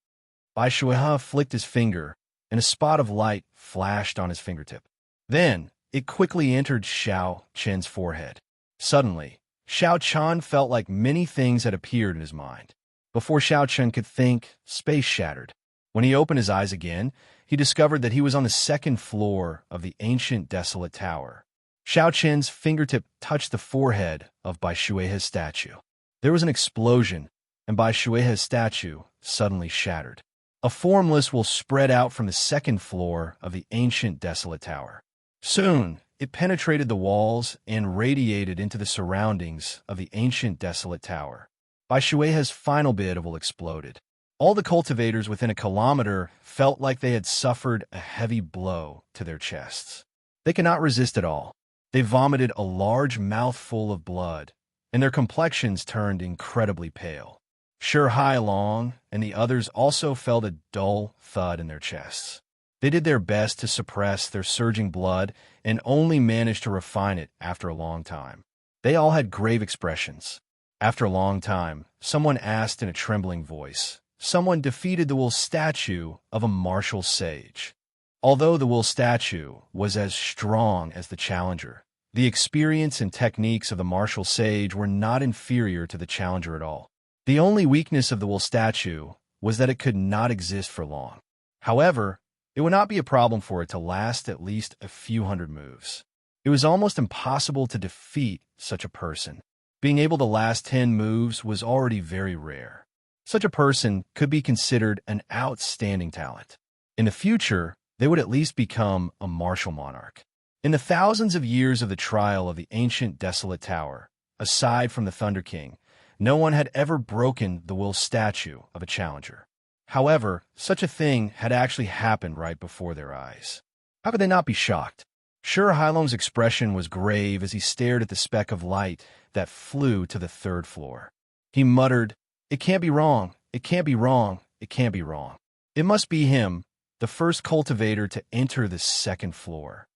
Bai Shui flicked his finger, and a spot of light flashed on his fingertip. Then, it quickly entered Xiao Chen's forehead. Suddenly, Xiao Chen felt like many things had appeared in his mind. Before Xiao Chen could think, space shattered. When he opened his eyes again, he discovered that he was on the 2nd floor of the ancient desolate tower. Xiao Chen's fingertip touched the forehead of Bai Shui's statue. There was an explosion, and Bai Shui's statue suddenly shattered. A formless will spread out from the 2nd floor of the ancient desolate tower. Soon, it penetrated the walls and radiated into the surroundings of the ancient desolate tower. Bai Shui's final bit of will exploded. All the cultivators within a kilometer felt like they had suffered a heavy blow to their chests. They could not resist at all. They vomited a large mouthful of blood, and their complexions turned incredibly pale. Shi Hailong and the others also felt a dull thud in their chests. They did their best to suppress their surging blood and only managed to refine it after a long time. They all had grave expressions. After a long time, someone asked in a trembling voice, "Someone defeated the Will statue of a martial sage." Although the Will statue was as strong as the challenger, the experience and techniques of the martial sage were not inferior to the challenger at all. The only weakness of the Will statue was that it could not exist for long. However, it would not be a problem for it to last at least a few hundred moves. It was almost impossible to defeat such a person. Being able to last 10 moves was already very rare. Such a person could be considered an outstanding talent. In the future, they would at least become a martial monarch. In the thousands of years of the trial of the ancient desolate tower, aside from the Thunder King, no one had ever broken the Will statue of a challenger. However, such a thing had actually happened right before their eyes. How could they not be shocked? Shi Hailong's expression was grave as he stared at the speck of light that flew to the 3rd floor. He muttered, "It can't be wrong, it can't be wrong, it can't be wrong. It must be him, the first cultivator to enter the 2nd floor."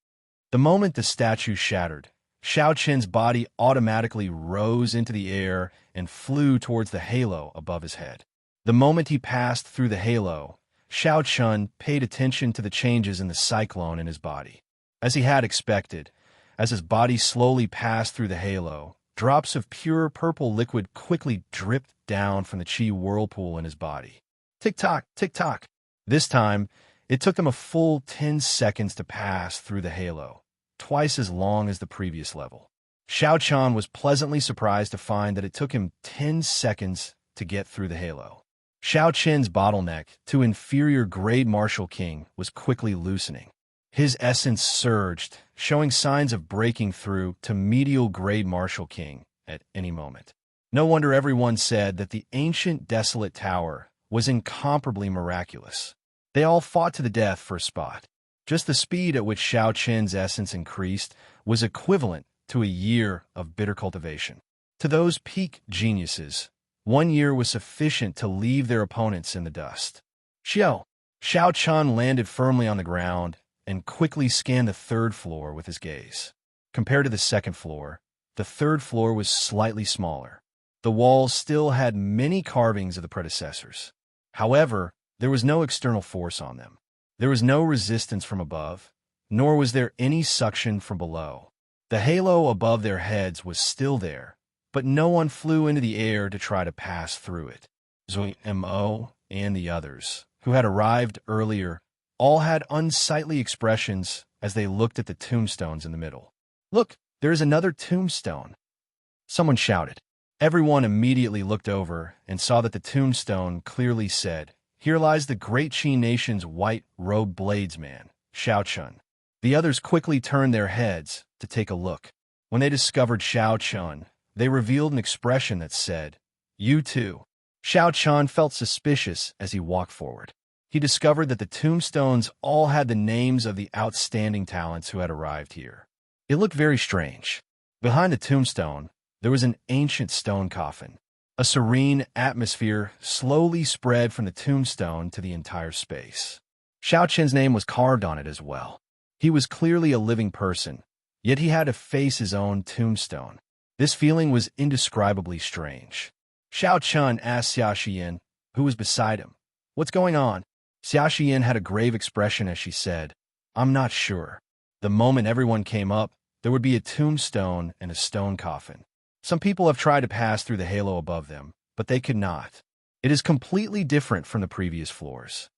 The moment the statue shattered, Xiao Chen's body automatically rose into the air and flew towards the halo above his head. The moment he passed through the halo, Xiao Chun paid attention to the changes in the cyclone in his body. As he had expected, as his body slowly passed through the halo, drops of pure purple liquid quickly dripped down from the chi whirlpool in his body. Tick-tock, tick-tock. This time, it took them a full 10 seconds to pass through the halo, twice as long as the previous level. Xiao Chun was pleasantly surprised to find that it took him 10 seconds to get through the halo. Xiao Chen's bottleneck to inferior grade Martial King was quickly loosening. His essence surged, showing signs of breaking through to medial grade Martial King at any moment. No wonder everyone said that the ancient desolate tower was incomparably miraculous. They all fought to the death for a spot. Just the speed at which Xiao Chen's essence increased was equivalent to a year of bitter cultivation. To those peak geniuses, 1 year was sufficient to leave their opponents in the dust. Xiao Chun landed firmly on the ground and quickly scanned the 3rd floor with his gaze. Compared to the 2nd floor, the third floor was slightly smaller. The walls still had many carvings of the predecessors. However, there was no external force on them. There was no resistance from above, nor was there any suction from below. The halo above their heads was still there, but no one flew into the air to try to pass through it. Zoe, Mo, and the others, who had arrived earlier, all had unsightly expressions as they looked at the tombstones in the middle. "Look, there is another tombstone," someone shouted. Everyone immediately looked over and saw that the tombstone clearly said, "Here lies the great Qi nation's white-robed bladesman, Xianxia." The others quickly turned their heads to take a look. When they discovered Xianxia, they revealed an expression that said, "You too." Xianxia felt suspicious as he walked forward. He discovered that the tombstones all had the names of the outstanding talents who had arrived here. It looked very strange. Behind the tombstone, there was an ancient stone coffin. A serene atmosphere slowly spread from the tombstone to the entire space. Xiaoqian's name was carved on it as well. He was clearly a living person, yet he had to face his own tombstone. This feeling was indescribably strange. Xiaoqian asked Xiaoxian, who was beside him, "What's going on?" Xiaoxian had a grave expression as she said, "I'm not sure. The moment everyone came up, there would be a tombstone and a stone coffin. Some people have tried to pass through the halo above them, but they could not. It is completely different from the previous floors."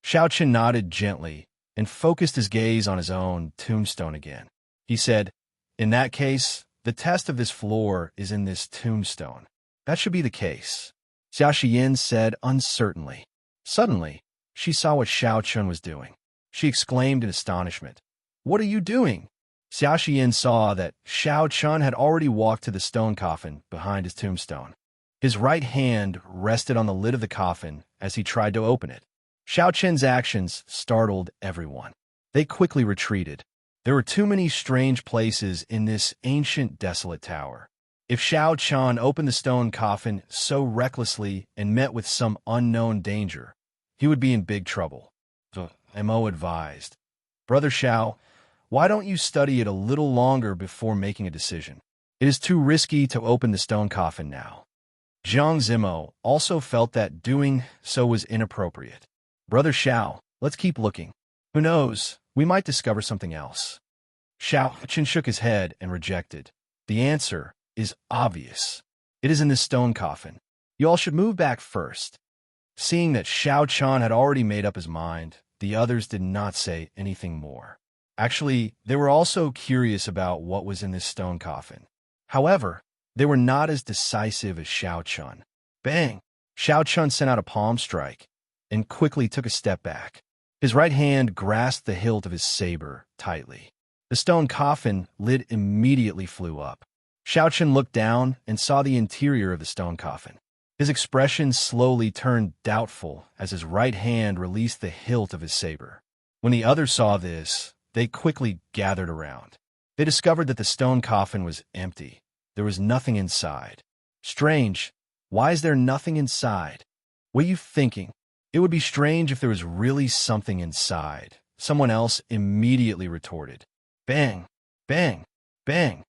Xiaoqian nodded gently and focused his gaze on his own tombstone again. He said, "In that case, the test of this floor is in this tombstone. That should be the case," Xiaoxian said uncertainly. Suddenly, she saw what Xiaoqian was doing. She exclaimed in astonishment, "What are you doing?" Xiaoxian saw that Xiaoqian had already walked to the stone coffin behind his tombstone. His right hand rested on the lid of the coffin as he tried to open it. Xiaoqian's actions startled everyone. They quickly retreated. There were too many strange places in this ancient, desolate tower. If Xiaoqian opened the stone coffin so recklessly and met with some unknown danger, he would be in big trouble. So Mo advised, "Brother Xiao, why don't you study it a little longer before making a decision? It is too risky to open the stone coffin now." Zhang Zimo also felt that doing so was inappropriate. "Brother Xiao, let's keep looking. Who knows, we might discover something else." Xiaoqian shook his head and rejected. "The answer is obvious. It is in this stone coffin. You all should move back first." Seeing that Xiaoqian had already made up his mind, the others did not say anything more. Actually, they were also curious about what was in this stone coffin. However, they were not as decisive as Xiaoqian. Bang! Xiaoqian sent out a palm strike and quickly took a step back. His right hand grasped the hilt of his saber tightly. The stone coffin lid immediately flew up. Xiaoqian looked down and saw the interior of the stone coffin. His expression slowly turned doubtful as his right hand released the hilt of his saber. When the others saw this, they quickly gathered around. They discovered that the stone coffin was empty. There was nothing inside. "Strange. Why is there nothing inside? What are you thinking? It would be strange if there was really something inside," someone else immediately retorted. Bang! Bang! Bang!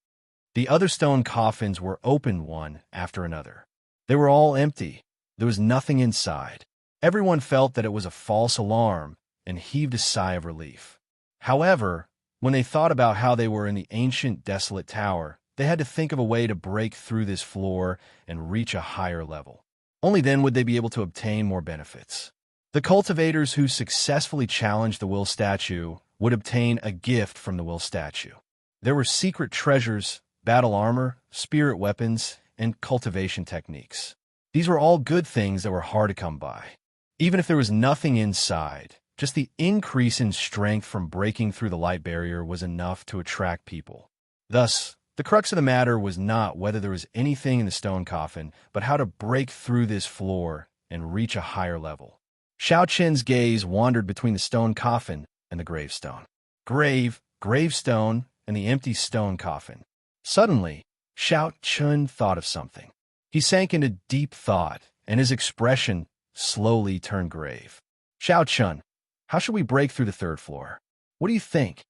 The other stone coffins were opened one after another. They were all empty. There was nothing inside. Everyone felt that it was a false alarm and heaved a sigh of relief. However, when they thought about how they were in the ancient, desolate tower, they had to think of a way to break through this floor and reach a higher level. Only then would they be able to obtain more benefits. The cultivators who successfully challenged the will statue would obtain a gift from the will statue. There were secret treasures, battle armor, spirit weapons, and cultivation techniques. These were all good things that were hard to come by. Even if there was nothing inside, just the increase in strength from breaking through the light barrier was enough to attract people. Thus, the crux of the matter was not whether there was anything in the stone coffin, but how to break through this floor and reach a higher level. Xiaoqian's gaze wandered between the stone coffin and the gravestone. Gravestone, and the empty stone coffin. Suddenly, Xiaoqian thought of something. He sank into deep thought, and his expression slowly turned grave. "Xiaoqian, how should we break through the third floor? What do you think?"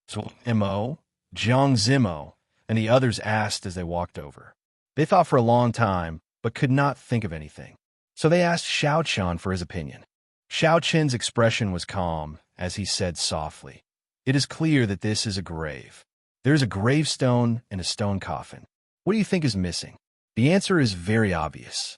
So Mo, Zhang Zimo, and the others asked as they walked over. They thought for a long time, but could not think of anything. So they asked Xiaoqian for his opinion. Xiaoqian's expression was calm as he said softly, "It is clear that this is a grave. There is a gravestone and a stone coffin. What do you think is missing?" The answer is very obvious.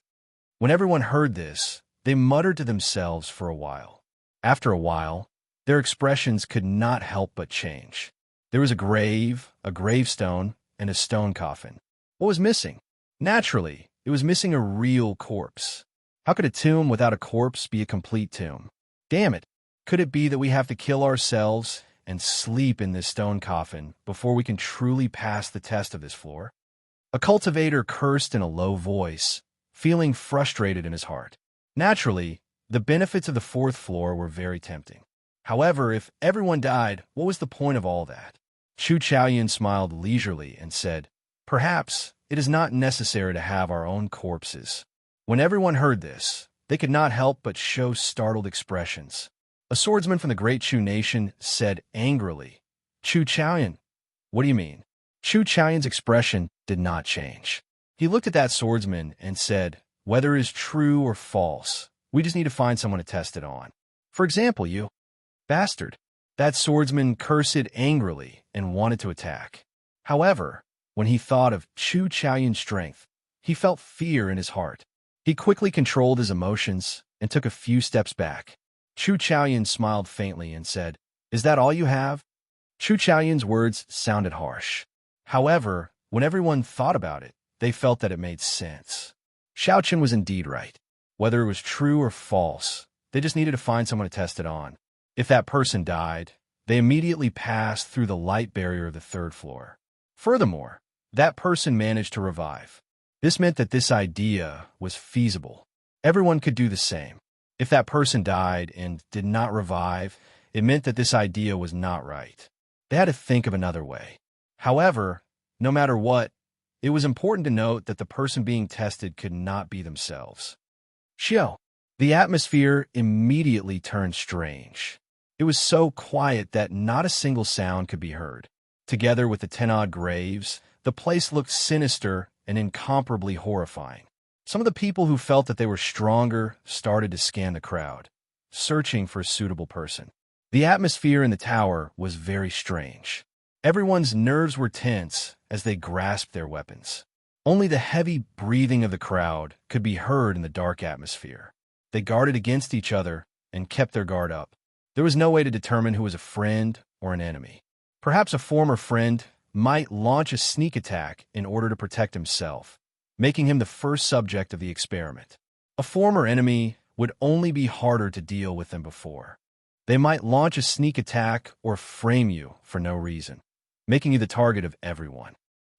When everyone heard this, they muttered to themselves for a while. After a while, their expressions could not help but change. There was a grave, a gravestone, and a stone coffin. What was missing? Naturally, it was missing a real corpse. How could a tomb without a corpse be a complete tomb? Damn it! Could it be that we have to kill ourselves and sleep in this stone coffin before we can truly pass the test of this floor? A cultivator cursed in a low voice, feeling frustrated in his heart. Naturally, the benefits of the fourth floor were very tempting. However, if everyone died, what was the point of all that? Chu Chaoyan smiled leisurely and said, "Perhaps it is not necessary to have our own corpses." When everyone heard this, they could not help but show startled expressions. A swordsman from the great Chu nation said angrily, "Chu Chaoyan, what do you mean?" Chu Chaoyan's expression did not change. He looked at that swordsman and said, "Whether it is true or false, we just need to find someone to test it on. For example, you bastard." That swordsman cursed angrily and wanted to attack. However, when he thought of Chu Chaoyan's strength, he felt fear in his heart. He quickly controlled his emotions and took a few steps back. Chu Chaoyan smiled faintly and said, "Is that all you have?" Chu Chaoyan's words sounded harsh. However, when everyone thought about it, they felt that it made sense. Xiaoqian was indeed right. Whether it was true or false, they just needed to find someone to test it on. If that person died, they immediately passed through the light barrier of the third floor. Furthermore, that person managed to revive. This meant that this idea was feasible. Everyone could do the same. If that person died and did not revive, it meant that this idea was not right. They had to think of another way. However, no matter what, it was important to note that the person being tested could not be themselves. Xiao. The atmosphere immediately turned strange. It was so quiet that not a single sound could be heard. Together with the 10-odd graves, the place looked sinister and incomparably horrifying. Some of the people who felt that they were stronger started to scan the crowd, searching for a suitable person. The atmosphere in the tower was very strange. Everyone's nerves were tense as they grasped their weapons. Only the heavy breathing of the crowd could be heard in the dark atmosphere. They guarded against each other and kept their guard up. There was no way to determine who was a friend or an enemy. Perhaps a former friend might launch a sneak attack in order to protect himself, making him the first subject of the experiment. A former enemy would only be harder to deal with than before. They might launch a sneak attack or frame you for no reason, making you the target of everyone.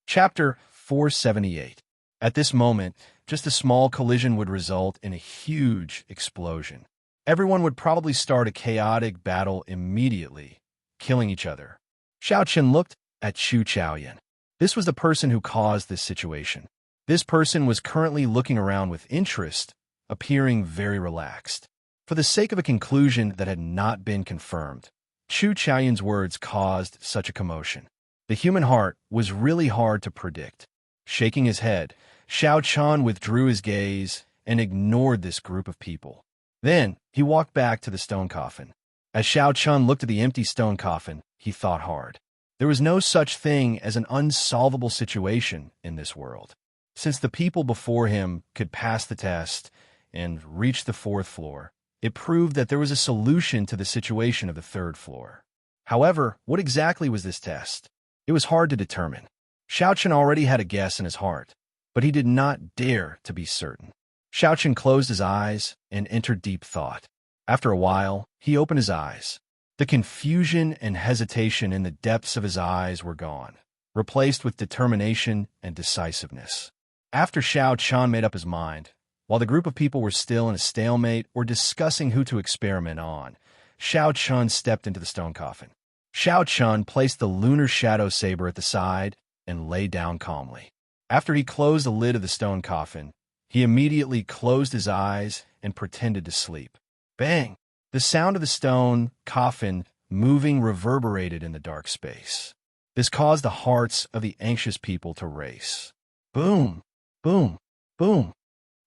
Chapter 478. At this moment, just a small collision would result in a huge explosion. Everyone would probably start a chaotic battle immediately, killing each other. Xiaoqian looked at Chu Chaoyan. This was the person who caused this situation. This person was currently looking around with interest, appearing very relaxed. For the sake of a conclusion that had not been confirmed, Chu Chaoyan's words caused such a commotion. The human heart was really hard to predict. Shaking his head, Xiaoqian withdrew his gaze and ignored this group of people. Then, he walked back to the stone coffin. As Xiaoqian looked at the empty stone coffin, he thought hard. There was no such thing as an unsolvable situation in this world. Since the people before him could pass the test and reach the fourth floor, it proved that there was a solution to the situation of the third floor. However, what exactly was this test? It was hard to determine. Xiaoqian already had a guess in his heart, but he did not dare to be certain. Xiaoqian closed his eyes and entered deep thought. After a while, he opened his eyes. The confusion and hesitation in the depths of his eyes were gone, replaced with determination and decisiveness. After Xiaoqian made up his mind, while the group of people were still in a stalemate or discussing who to experiment on, Xiaoqian stepped into the stone coffin. Xiaoqian placed the lunar shadow saber at the side and lay down calmly. After he closed the lid of the stone coffin, he immediately closed his eyes and pretended to sleep. Bang! The sound of the stone coffin moving reverberated in the dark space. This caused the hearts of the anxious people to race. Boom, boom, boom.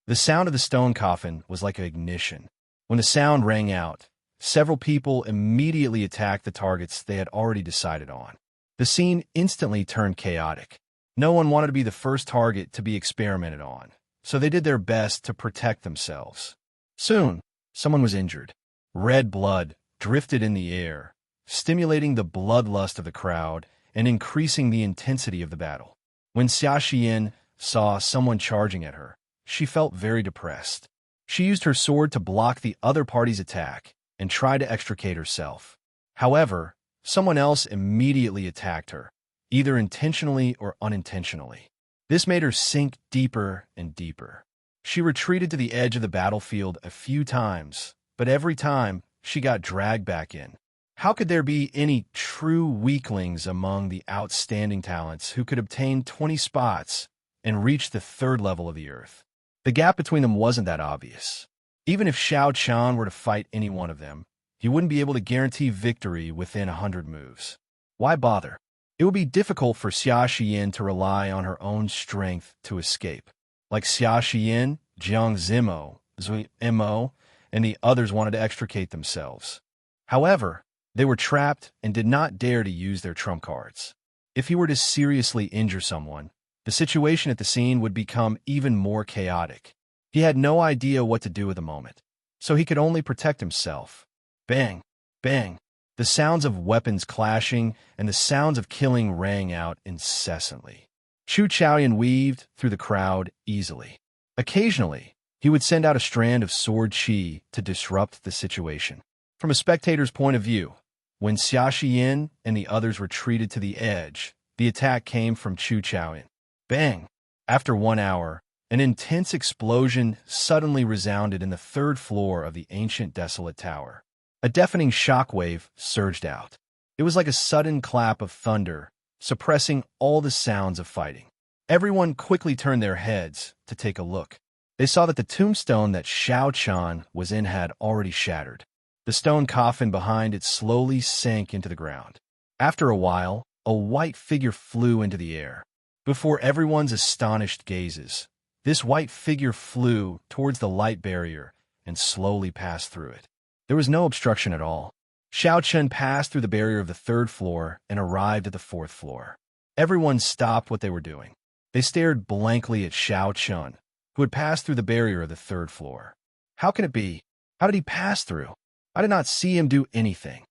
The sound of the stone coffin was like an ignition. When the sound rang out, several people immediately attacked the targets they had already decided on. The scene instantly turned chaotic. No one wanted to be the first target to be experimented on, so they did their best to protect themselves. Soon, someone was injured. Red blood drifted in the air, stimulating the bloodlust of the crowd and increasing the intensity of the battle. When Xianxia saw someone charging at her, she felt very depressed. She used her sword to block the other party's attack and tried to extricate herself. However, someone else immediately attacked her, either intentionally or unintentionally. This made her sink deeper and deeper. She retreated to the edge of the battlefield a few times, but every time she got dragged back in. How could there be any true weaklings among the outstanding talents who could obtain 20 spots and reach the third level of the earth? The gap between them wasn't that obvious. Even if Xiao were to fight any one of them, he wouldn't be able to guarantee victory within 100 moves. Why bother? It would be difficult for Xiaoxian to rely on her own strength to escape. Like Xiaoxian, Jiang Zimo, Zui Mo, and the others wanted to extricate themselves. However, they were trapped and did not dare to use their trump cards. If he were to seriously injure someone, the situation at the scene would become even more chaotic. He had no idea what to do at the moment, so he could only protect himself. Bang! Bang! The sounds of weapons clashing and the sounds of killing rang out incessantly. Chu Chaoyan weaved through the crowd easily. Occasionally, he would send out a strand of sword chi to disrupt the situation. From a spectator's point of view, when Xiaoxian and the others retreated to the edge, the attack came from Chu Chaoyan. Bang! After 1 hour, an intense explosion suddenly resounded in the third floor of the ancient desolate tower. A deafening shockwave surged out. It was like a sudden clap of thunder, suppressing all the sounds of fighting. Everyone quickly turned their heads to take a look. They saw that the tombstone that Xiao Chan was in had already shattered. The stone coffin behind it slowly sank into the ground. After a while, a white figure flew into the air. Before everyone's astonished gazes, this white figure flew towards the light barrier and slowly passed through it. There was no obstruction at all. Xiao Chen passed through the barrier of the 3rd floor and arrived at the 4th floor. Everyone stopped what they were doing. They stared blankly at Xiao Chen, who had passed through the barrier of the 3rd floor. How can it be? How did he pass through? I did not see him do anything.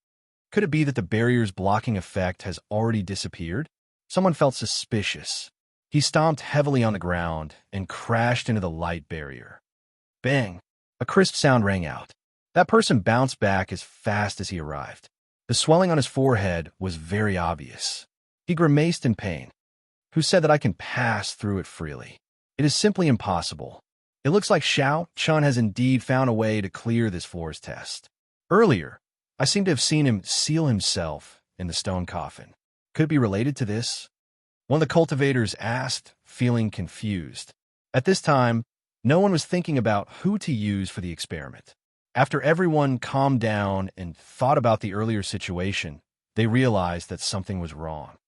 Could it be that the barrier's blocking effect has already disappeared? Someone felt suspicious. He stomped heavily on the ground and crashed into the light barrier. Bang! A crisp sound rang out. That person bounced back as fast as he arrived. The swelling on his forehead was very obvious. He grimaced in pain. Who said that I can pass through it freely? It is simply impossible. It looks like Xiao Chun has indeed found a way to clear this floor's test. Earlier, I seem to have seen him seal himself in the stone coffin. Could it be related to this? One of the cultivators asked, feeling confused. At this time, no one was thinking about who to use for the experiment. After everyone calmed down and thought about the earlier situation, they realized that something was wrong.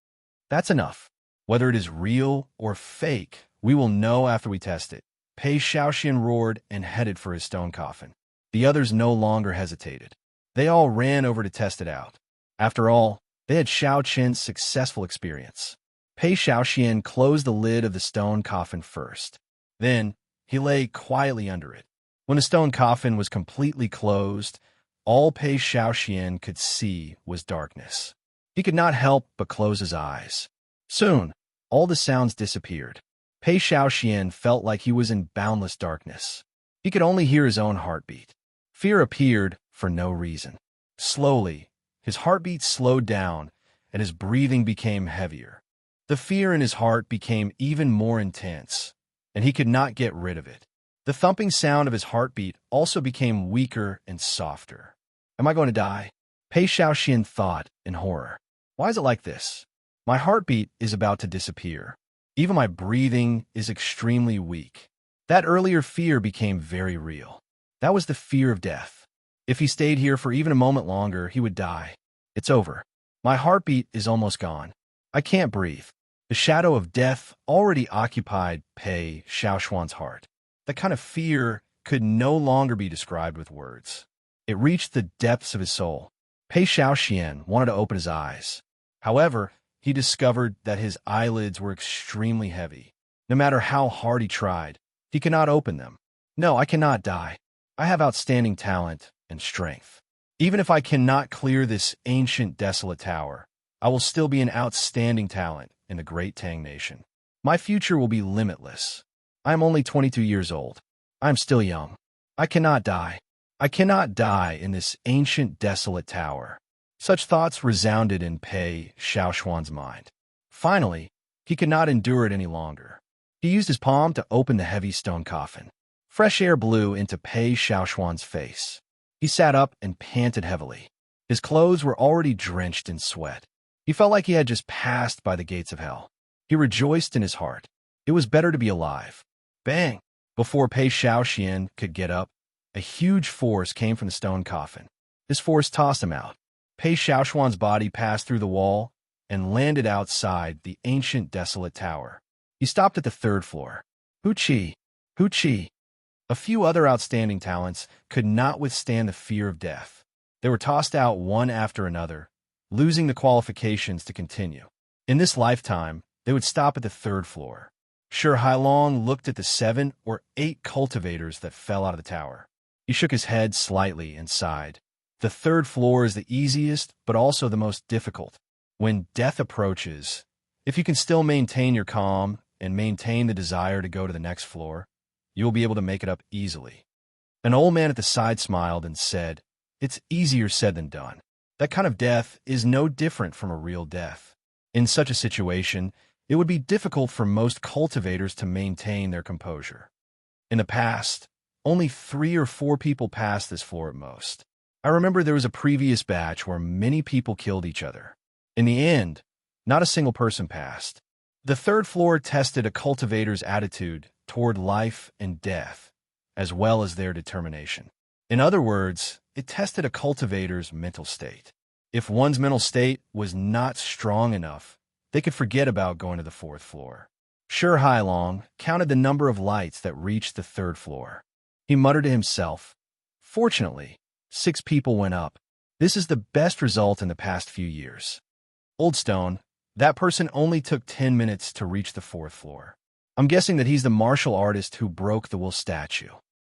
That's enough. Whether it is real or fake, we will know after we test it. Pei Xiaoxian roared and headed for his stone coffin. The others no longer hesitated. They all ran over to test it out. After all, they had Xiao Qin's successful experience. Pei Xiaoxian closed the lid of the stone coffin first. Then, he lay quietly under it. When the stone coffin was completely closed, all Pei Xiaoxian could see was darkness. He could not help but close his eyes. Soon, all the sounds disappeared. Pei Xiaoxian felt like he was in boundless darkness. He could only hear his own heartbeat. Fear appeared for no reason. Slowly, his heartbeat slowed down and his breathing became heavier. The fear in his heart became even more intense, and he could not get rid of it. The thumping sound of his heartbeat also became weaker and softer. Am I going to die? Pei Xiaoxian thought in horror. Why is it like this? My heartbeat is about to disappear. Even my breathing is extremely weak. That earlier fear became very real. That was the fear of death. If he stayed here for even a moment longer, he would die. It's over. My heartbeat is almost gone. I can't breathe. The shadow of death already occupied Pei Xiaoxuan's heart. That kind of fear could no longer be described with words. It reached the depths of his soul. Pei Xiaoxian wanted to open his eyes. However, he discovered that his eyelids were extremely heavy. No matter how hard he tried, he could not open them. No, I cannot die. I have outstanding talent and strength. Even if I cannot clear this ancient, desolate tower, I will still be an outstanding talent in the great Tang nation. My future will be limitless. I am only 22 years old. I am still young. I cannot die. I cannot die in this ancient, desolate tower. Such thoughts resounded in Pei Xiaoxuan's mind. Finally, he could not endure it any longer. He used his palm to open the heavy stone coffin. Fresh air blew into Pei Xiaoxuan's face. He sat up and panted heavily. His clothes were already drenched in sweat. He felt like he had just passed by the gates of hell. He rejoiced in his heart. It was better to be alive. Bang! Before Pei Xiaoxian could get up, a huge force came from the stone coffin. This force tossed him out. Pei Xiaoxuan's body passed through the wall and landed outside the ancient, desolate tower. He stopped at the third floor. Wuxia! Wuxia! A few other outstanding talents could not withstand the fear of death. They were tossed out one after another, losing the qualifications to continue. In this lifetime, they would stop at the third floor. Shi Hailong looked at the 7 or 8 cultivators that fell out of the tower. He shook his head slightly and sighed. The third floor is the easiest, but also the most difficult. When death approaches, if you can still maintain your calm and maintain the desire to go to the next floor, you will be able to make it up easily. An old man at the side smiled and said, "It's easier said than done. That kind of death is no different from a real death. In such a situation, it would be difficult for most cultivators to maintain their composure. In the past, only 3 or 4 people passed this floor at most. I remember there was a previous batch where many people killed each other. In the end, not a single person passed. The third floor tested a cultivator's attitude toward life and death, as well as their determination. In other words, it tested a cultivator's mental state. If one's mental state was not strong enough, they could forget about going to the 4th floor. Shi Hailong counted the number of lights that reached the 3rd floor. He muttered to himself, "Fortunately, 6 people went up. This is the best result in the past few years." Old Stone, that person only took 10 minutes to reach the 4th floor. I'm guessing that he's the martial artist who broke the Will statue.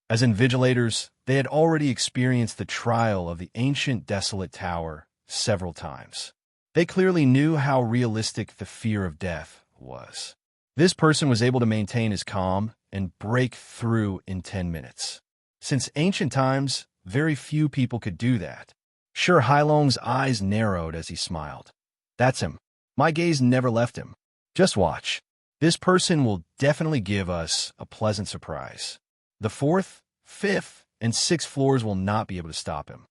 As invigilators, they had already experienced the trial of the ancient desolate tower several times. They clearly knew how realistic the fear of death was. This person was able to maintain his calm and break through in 10 minutes. Since ancient times, very few people could do that. Shi Hailong's eyes narrowed as he smiled. That's him. My gaze never left him. Just watch. This person will definitely give us a pleasant surprise. The 4th, 5th, and 6th floors will not be able to stop him.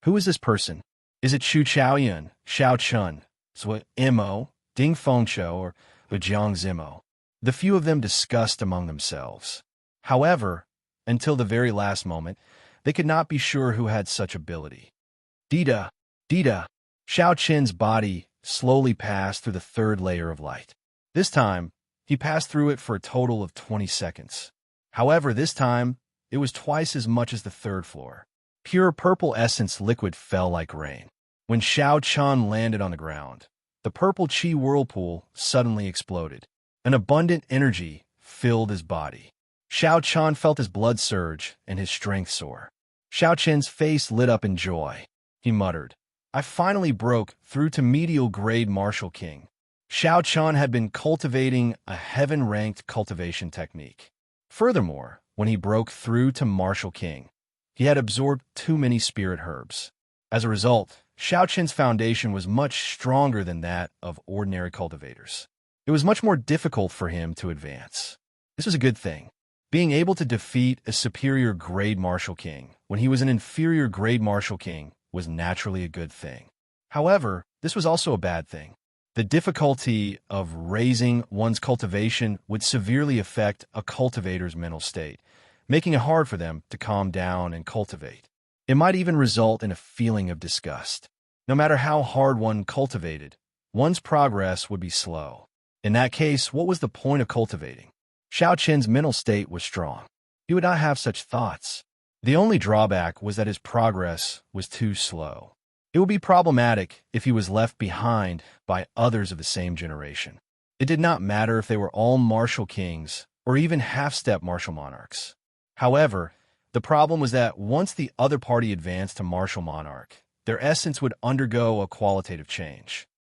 Who is this person? Is it Xu Chaoyun, Xiao Chun, Zui Imo, Ding Fengqiu, or Jiang Zimo? The few of them discussed among themselves. However, until the very last moment, they could not be sure who had such ability. Dida, Dida. Xiao Qin's body slowly passed through the 3rd layer of light. This time, he passed through it for a total of 20 seconds. However, this time, it was twice as much as the 3rd floor. Pure purple essence liquid fell like rain. When Xiao Chun landed on the ground, the purple chi whirlpool suddenly exploded. An abundant energy filled his body. Xiao Chun felt his blood surge and his strength soar. Xiao Qin's face lit up in joy. He muttered, "I finally broke through to medial grade Martial King." Xiao Chun had been cultivating a heaven-ranked cultivation technique. Furthermore, when he broke through to Martial King, he had absorbed too many spirit herbs. As a result, Xiao Qin's foundation was much stronger than that of ordinary cultivators. It was much more difficult for him to advance. This was a good thing. Being able to defeat a superior grade Martial King when he was an inferior grade Martial King was naturally a good thing. However, this was also a bad thing. The difficulty of raising one's cultivation would severely affect a cultivator's mental state, making it hard for them to calm down and cultivate. It might even result in a feeling of disgust. No matter how hard one cultivated, one's progress would be slow. In that case, what was the point of cultivating? Xiao Qin's mental state was strong. He would not have such thoughts. The only drawback was that his progress was too slow. It would be problematic if he was left behind by others of the same generation. It did not matter if they were all martial kings or even half-step martial monarchs. However, the problem was that once the other party advanced to martial monarch, their essence would undergo a qualitative change.